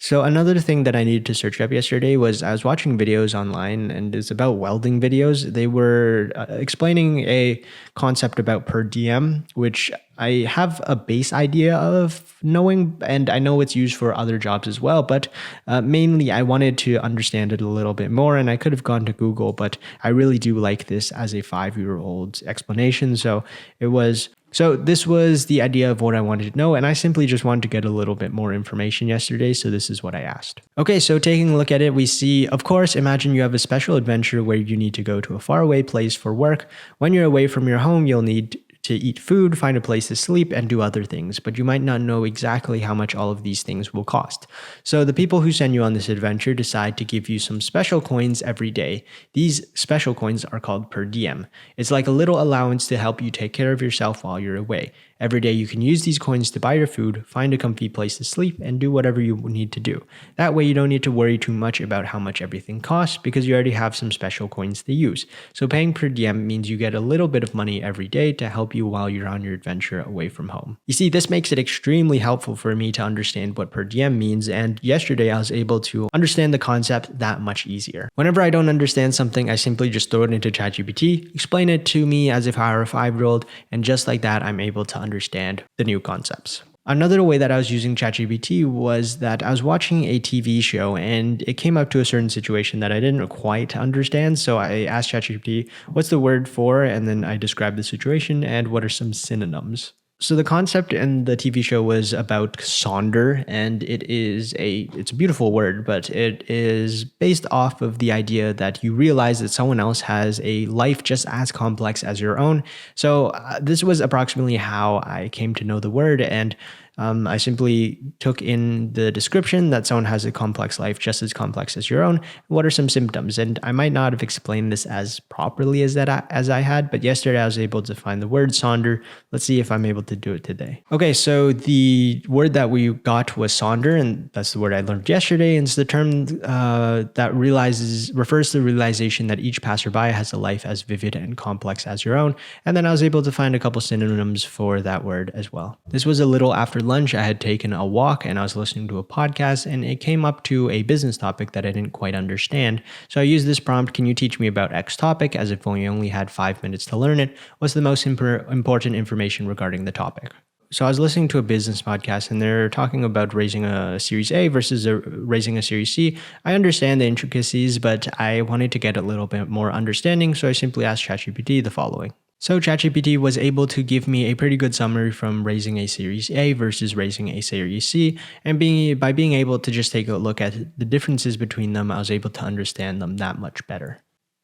So another thing that I needed to search up yesterday was I was watching videos online, and it's about welding videos. They were explaining a concept about per diem, which I have a base idea of knowing, and I know it's used for other jobs as well, but mainly I wanted to understand it a little bit more, and I could have gone to Google, but I really do like this as a 5-year-old's explanation. So this was the idea of what I wanted to know, and I simply just wanted to get a little bit more information yesterday, so this is what I asked. Okay, so taking a look at it, we see, of course, imagine you have a special adventure where you need to go to a faraway place for work. When you're away from your home, you'll need to eat food, find a place to sleep, and do other things, but you might not know exactly how much all of these things will cost. So the people who send you on this adventure decide to give you some special coins every day. These special coins are called per diem. It's like a little allowance to help you take care of yourself while you're away. Every day you can use these coins to buy your food, find a comfy place to sleep, and do whatever you need to do. That way you don't need to worry too much about how much everything costs because you already have some special coins to use. So paying per diem means you get a little bit of money every day to help you while you're on your adventure away from home. You see, this makes it extremely helpful for me to understand what per diem means, and yesterday I was able to understand the concept that much easier. Whenever I don't understand something, I simply just throw it into ChatGPT, explain it to me as if I were a 5-year-old, and just like that, I'm able to understand the new concepts. Another way that I was using ChatGPT was that I was watching a TV show and it came up to a certain situation that I didn't quite understand. So I asked ChatGPT, what's the word for? And then I described the situation and what are some synonyms. So the concept in the TV show was about sonder, and it's a beautiful word, but it is based off of the idea that you realize that someone else has a life just as complex as your own. So this was approximately how I came to know the word, and I simply took in the description that someone has a complex life just as complex as your own. What are some symptoms? And I might not have explained this as properly as I had, but yesterday I was able to find the word sonder. Let's see if I'm able to do it today. Okay, so the word that we got was sonder, and that's the word I learned yesterday. And it's the term that refers to the realization that each passerby has a life as vivid and complex as your own. And then I was able to find a couple synonyms for that word as well. This was a little after lunch. I had taken a walk and I was listening to a podcast, and it came up to a business topic that I didn't quite understand. So I used this prompt, can you teach me about X topic, as if we only had 5 minutes to learn it? What's the most important information regarding the topic? So I was listening to a business podcast and they're talking about raising a Series A versus raising a Series C. I understand the intricacies, but I wanted to get a little bit more understanding. So I simply asked ChatGPT the following. So ChatGPT was able to give me a pretty good summary from raising a Series A versus raising a Series C. And by being able to just take a look at the differences between them, I was able to understand them that much better.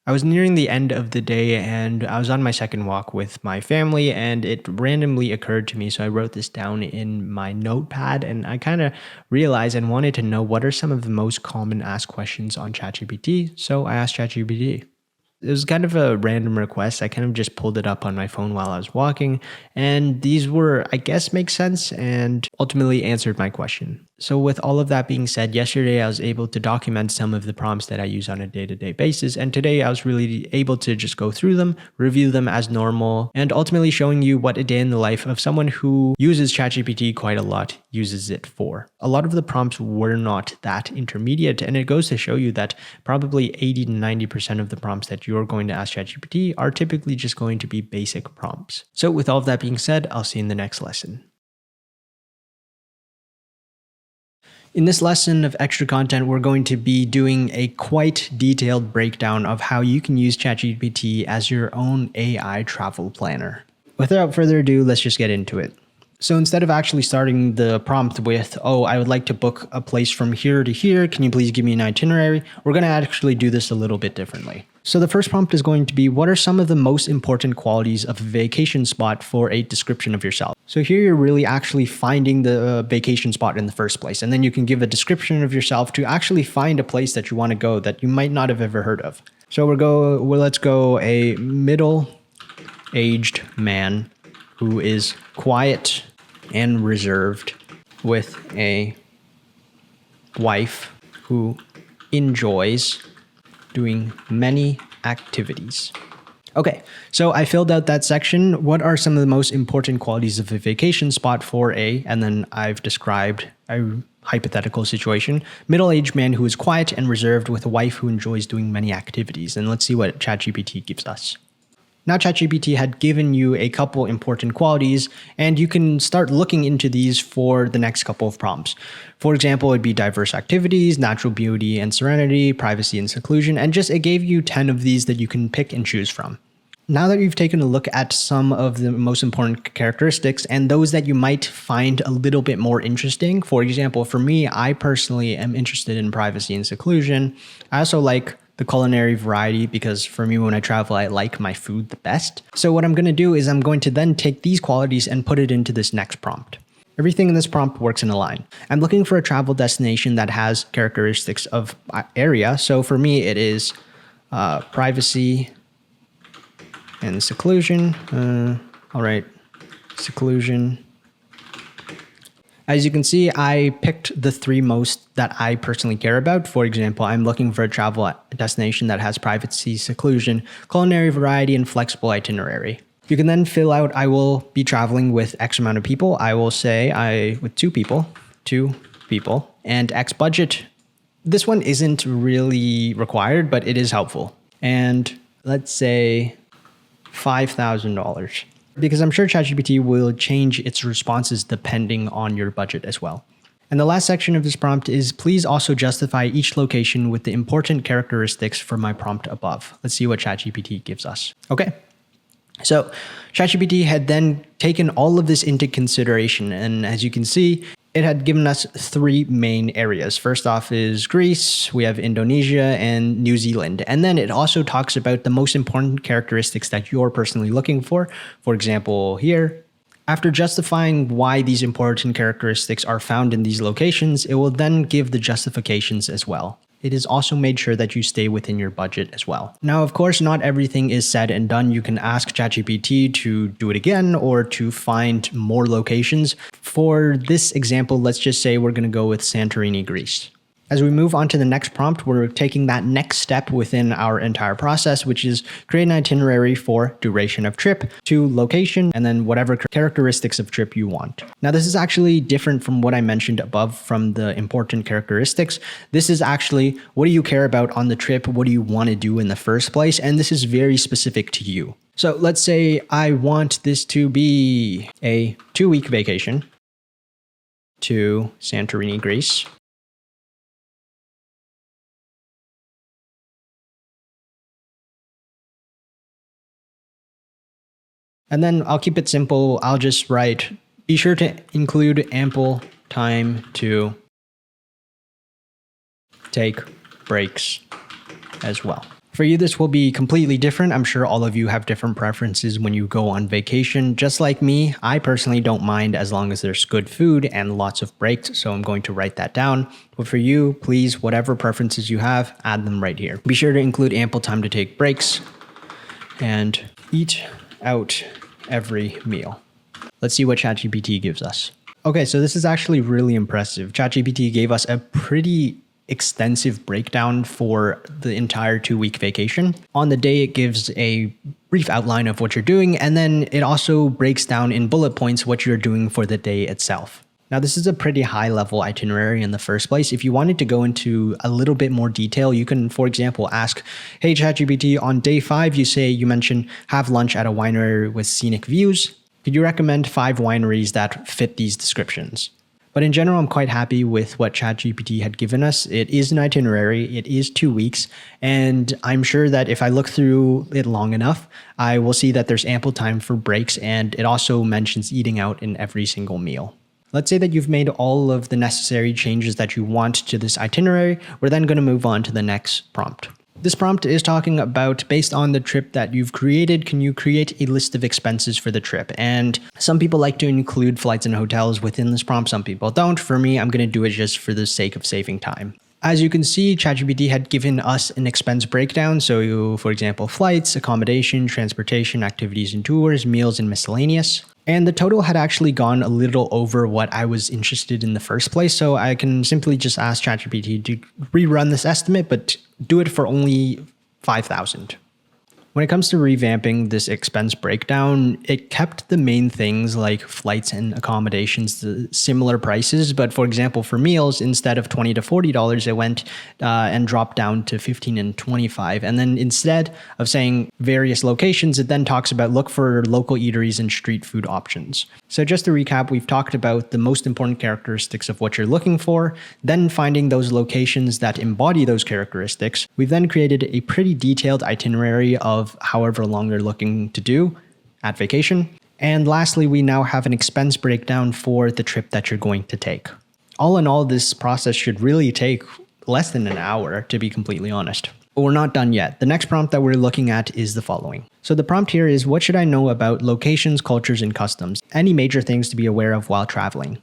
I was nearing the end of the day and I was on my second walk with my family, and it randomly occurred to me. So I wrote this down in my notepad, and I kind of realized and wanted to know what are some of the most common asked questions on ChatGPT. So I asked ChatGPT. It was kind of a random request. I kind of just pulled it up on my phone while I was walking, and these were, I guess, make sense and ultimately answered my question. So with all of that being said, yesterday I was able to document some of the prompts that I use on a day-to-day basis, and today I was really able to just go through them, review them as normal, and ultimately showing you what a day in the life of someone who uses ChatGPT quite a lot uses it for. A lot of the prompts were not that intermediate, and it goes to show you that probably 80 to 90% of the prompts that you're going to ask ChatGPT are typically just going to be basic prompts. So with all of that being said, I'll see you in the next lesson. In this lesson of extra content, we're going to be doing a quite detailed breakdown of how you can use ChatGPT as your own AI travel planner. Without further ado, let's just get into it. So instead of actually starting the prompt with, oh, I would like to book a place from here to here, can you please give me an itinerary? We're going to actually do this a little bit differently. So the first prompt is going to be, what are some of the most important qualities of a vacation spot for a description of yourself? So here you're really actually finding the vacation spot in the first place. And then you can give a description of yourself to actually find a place that you want to go that you might not have ever heard of. So let's go a middle-aged man who is quiet and reserved with a wife who enjoys doing many activities. Okay, so I filled out that section. What are some of the most important qualities of a vacation spot for and then I've described a hypothetical situation, middle-aged man who is quiet and reserved with a wife who enjoys doing many activities. And let's see what ChatGPT gives us. Now ChatGPT had given you a couple important qualities, and you can start looking into these for the next couple of prompts. For example, it'd be diverse activities, natural beauty and serenity, privacy and seclusion, and it gave you 10 of these that you can pick and choose from. Now that you've taken a look at some of the most important characteristics and those that you might find a little bit more interesting, for example, for me, I personally am interested in privacy and seclusion. I also like the culinary variety because for me, when I travel, I like my food the best. So what I'm going to do is I'm going to then take these qualities and put it into this next prompt. Everything in this prompt works in a line. I'm looking for a travel destination that has characteristics of area. So for me, it is privacy and seclusion. All right, seclusion. As you can see, I picked the three most that I personally care about. For example, I'm looking for a travel destination that has privacy, seclusion, culinary variety, and flexible itinerary. You can then fill out, I will be traveling with X amount of people. I will say with two people, and X budget. This one isn't really required, but it is helpful. And let's say $5,000. because I'm sure ChatGPT will change its responses depending on your budget as well. And the last section of this prompt is please also justify each location with the important characteristics for my prompt above. Let's see what ChatGPT gives us. Okay. So ChatGPT had then taken all of this into consideration. And as you can see, it had given us three main areas. First off is Greece, we have Indonesia, and New Zealand. And then it also talks about the most important characteristics that you're personally looking for. For example, here, after justifying why these important characteristics are found in these locations, it will then give the justifications as well. It is also made sure that you stay within your budget as well. Now, of course, not everything is said and done. You can ask ChatGPT to do it again or to find more locations. For this example, let's just say we're going to go with Santorini, Greece. As we move on to the next prompt, we're taking that next step within our entire process, which is create an itinerary for duration of trip to location and then whatever characteristics of trip you want. Now, this is actually different from what I mentioned above from the important characteristics. This is actually what do you care about on the trip? What do you want to do in the first place? And this is very specific to you. So let's say I want this to be a 2-week vacation to Santorini, Greece. And then I'll keep it simple. I'll just write, be sure to include ample time to take breaks as well. For you, this will be completely different. I'm sure all of you have different preferences when you go on vacation. Just like me, I personally don't mind as long as there's good food and lots of breaks. So I'm going to write that down. But for you, please, whatever preferences you have, add them right here. Be sure to include ample time to take breaks and eat out every meal. Let's see what ChatGPT gives us. Okay, so this is actually really impressive. ChatGPT gave us a pretty extensive breakdown for the entire 2-week vacation. On the day, it gives a brief outline of what you're doing, and then it also breaks down in bullet points what you're doing for the day itself. Now, this is a pretty high level itinerary in the first place. If you wanted to go into a little bit more detail, you can, for example, ask, hey, ChatGPT, on day 5, you mentioned have lunch at a winery with scenic views. Could you recommend 5 wineries that fit these descriptions? But in general, I'm quite happy with what ChatGPT had given us. It is an itinerary, it is 2 weeks, and I'm sure that if I look through it long enough, I will see that there's ample time for breaks, and it also mentions eating out in every single meal. Let's say that you've made all of the necessary changes that you want to this itinerary. We're then going to move on to the next prompt. This prompt is talking about, based on the trip that you've created, can you create a list of expenses for the trip? And some people like to include flights and hotels within this prompt. Some people don't. For me, I'm going to do it just for the sake of saving time. As you can see, ChatGPT had given us an expense breakdown. So, for example, flights, accommodation, transportation, activities and tours, meals, and miscellaneous. And the total had actually gone a little over what I was interested in the first place. So I can simply just ask ChatGPT to rerun this estimate, but do it for only 5,000. When it comes to revamping this expense breakdown, it kept the main things like flights and accommodations to similar prices. But for example, for meals, instead of $20 to $40, it went and dropped down to $15 and $25. And then instead of saying various locations, it then talks about look for local eateries and street food options. So just to recap, we've talked about the most important characteristics of what you're looking for, then finding those locations that embody those characteristics. We've then created a pretty detailed itinerary of however long you're looking to do at vacation. And lastly, we now have an expense breakdown for the trip that you're going to take. All in all, this process should really take less than an hour, to be completely honest. But we're not done yet. The next prompt that we're looking at is the following. So the prompt here is, what should I know about locations, cultures, and customs? Any major things to be aware of while traveling?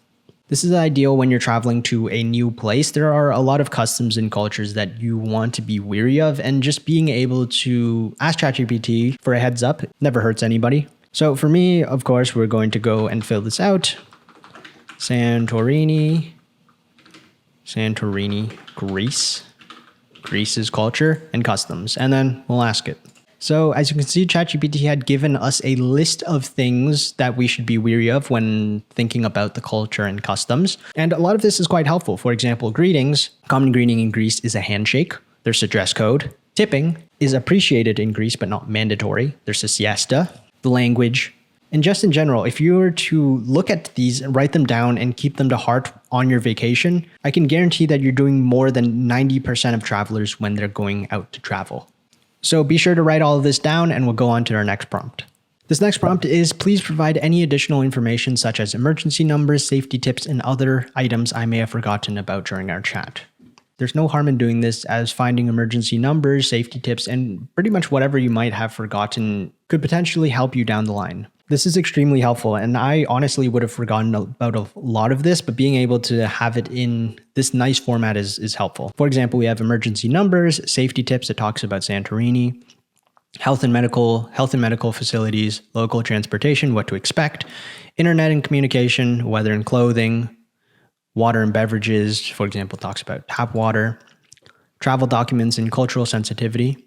This is ideal when you're traveling to a new place. There are a lot of customs and cultures that you want to be wary of, and just being able to ask ChatGPT for a heads up never hurts anybody. So for me, of course, we're going to go and fill this out. Santorini, Greece. Greece's culture and customs, and then we'll ask it. So as you can see, ChatGPT had given us a list of things that we should be wary of when thinking about the culture and customs. And a lot of this is quite helpful. For example, greetings. Common greeting in Greece is a handshake. There's a dress code. Tipping is appreciated in Greece, but not mandatory. There's a siesta. The language. And just in general, if you were to look at these, write them down and keep them to heart on your vacation, I can guarantee that you're doing more than 90% of travelers when they're going out to travel. So be sure to write all of this down and we'll go on to our next prompt. This next prompt is, please provide any additional information such as emergency numbers, safety tips, and other items I may have forgotten about during our chat. There's no harm in doing this, as finding emergency numbers, safety tips, and pretty much whatever you might have forgotten could potentially help you down the line. This is extremely helpful, and I honestly would have forgotten about a lot of this, but being able to have it in this nice format is helpful. For example, we have emergency numbers, safety tips that talks about Santorini, health and medical facilities, local transportation, what to expect, internet and communication, weather and clothing, water and beverages, for example, talks about tap water, travel documents and cultural sensitivity,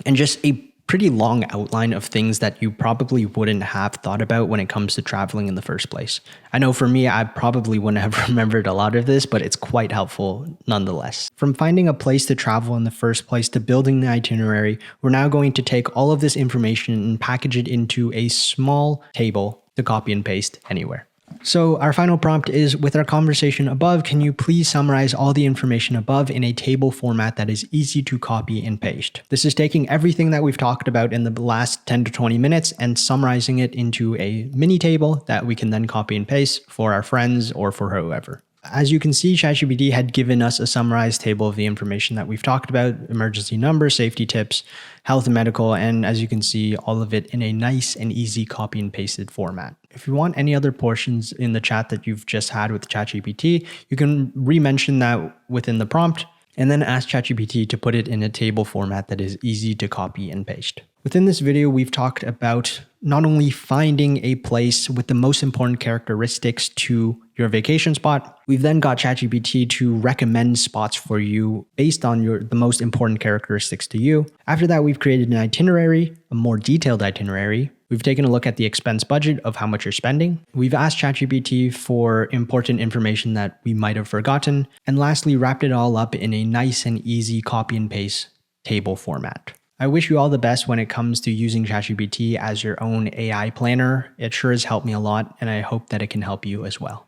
and just a pretty long outline of things that you probably wouldn't have thought about when it comes to traveling in the first place. I know for me, I probably wouldn't have remembered a lot of this, but it's quite helpful nonetheless. From finding a place to travel in the first place to building the itinerary, we're now going to take all of this information and package it into a small table to copy and paste anywhere. So our final prompt is, with our conversation above, can you please summarize all the information above in a table format that is easy to copy and paste? This is taking everything that we've talked about in the last 10 to 20 minutes and summarizing it into a mini table that we can then copy and paste for our friends or for whoever. As you can see, ChatGPT had given us a summarized table of the information that we've talked about: emergency numbers, safety tips, health and medical, and as you can see, all of it in a nice and easy copy and pasted format. If you want any other portions in the chat that you've just had with ChatGPT, you can re-mention that within the prompt and then ask ChatGPT to put it in a table format that is easy to copy and paste. Within this video, we've talked about not only finding a place with the most important characteristics to your vacation spot, we've then got ChatGPT to recommend spots for you based on the most important characteristics to you. After that, we've created an itinerary, a more detailed itinerary. We've taken a look at the expense budget of how much you're spending. We've asked ChatGPT for important information that we might have forgotten. And lastly, wrapped it all up in a nice and easy copy and paste table format. I wish you all the best when it comes to using ChatGPT as your own AI planner. It sure has helped me a lot, and I hope that it can help you as well.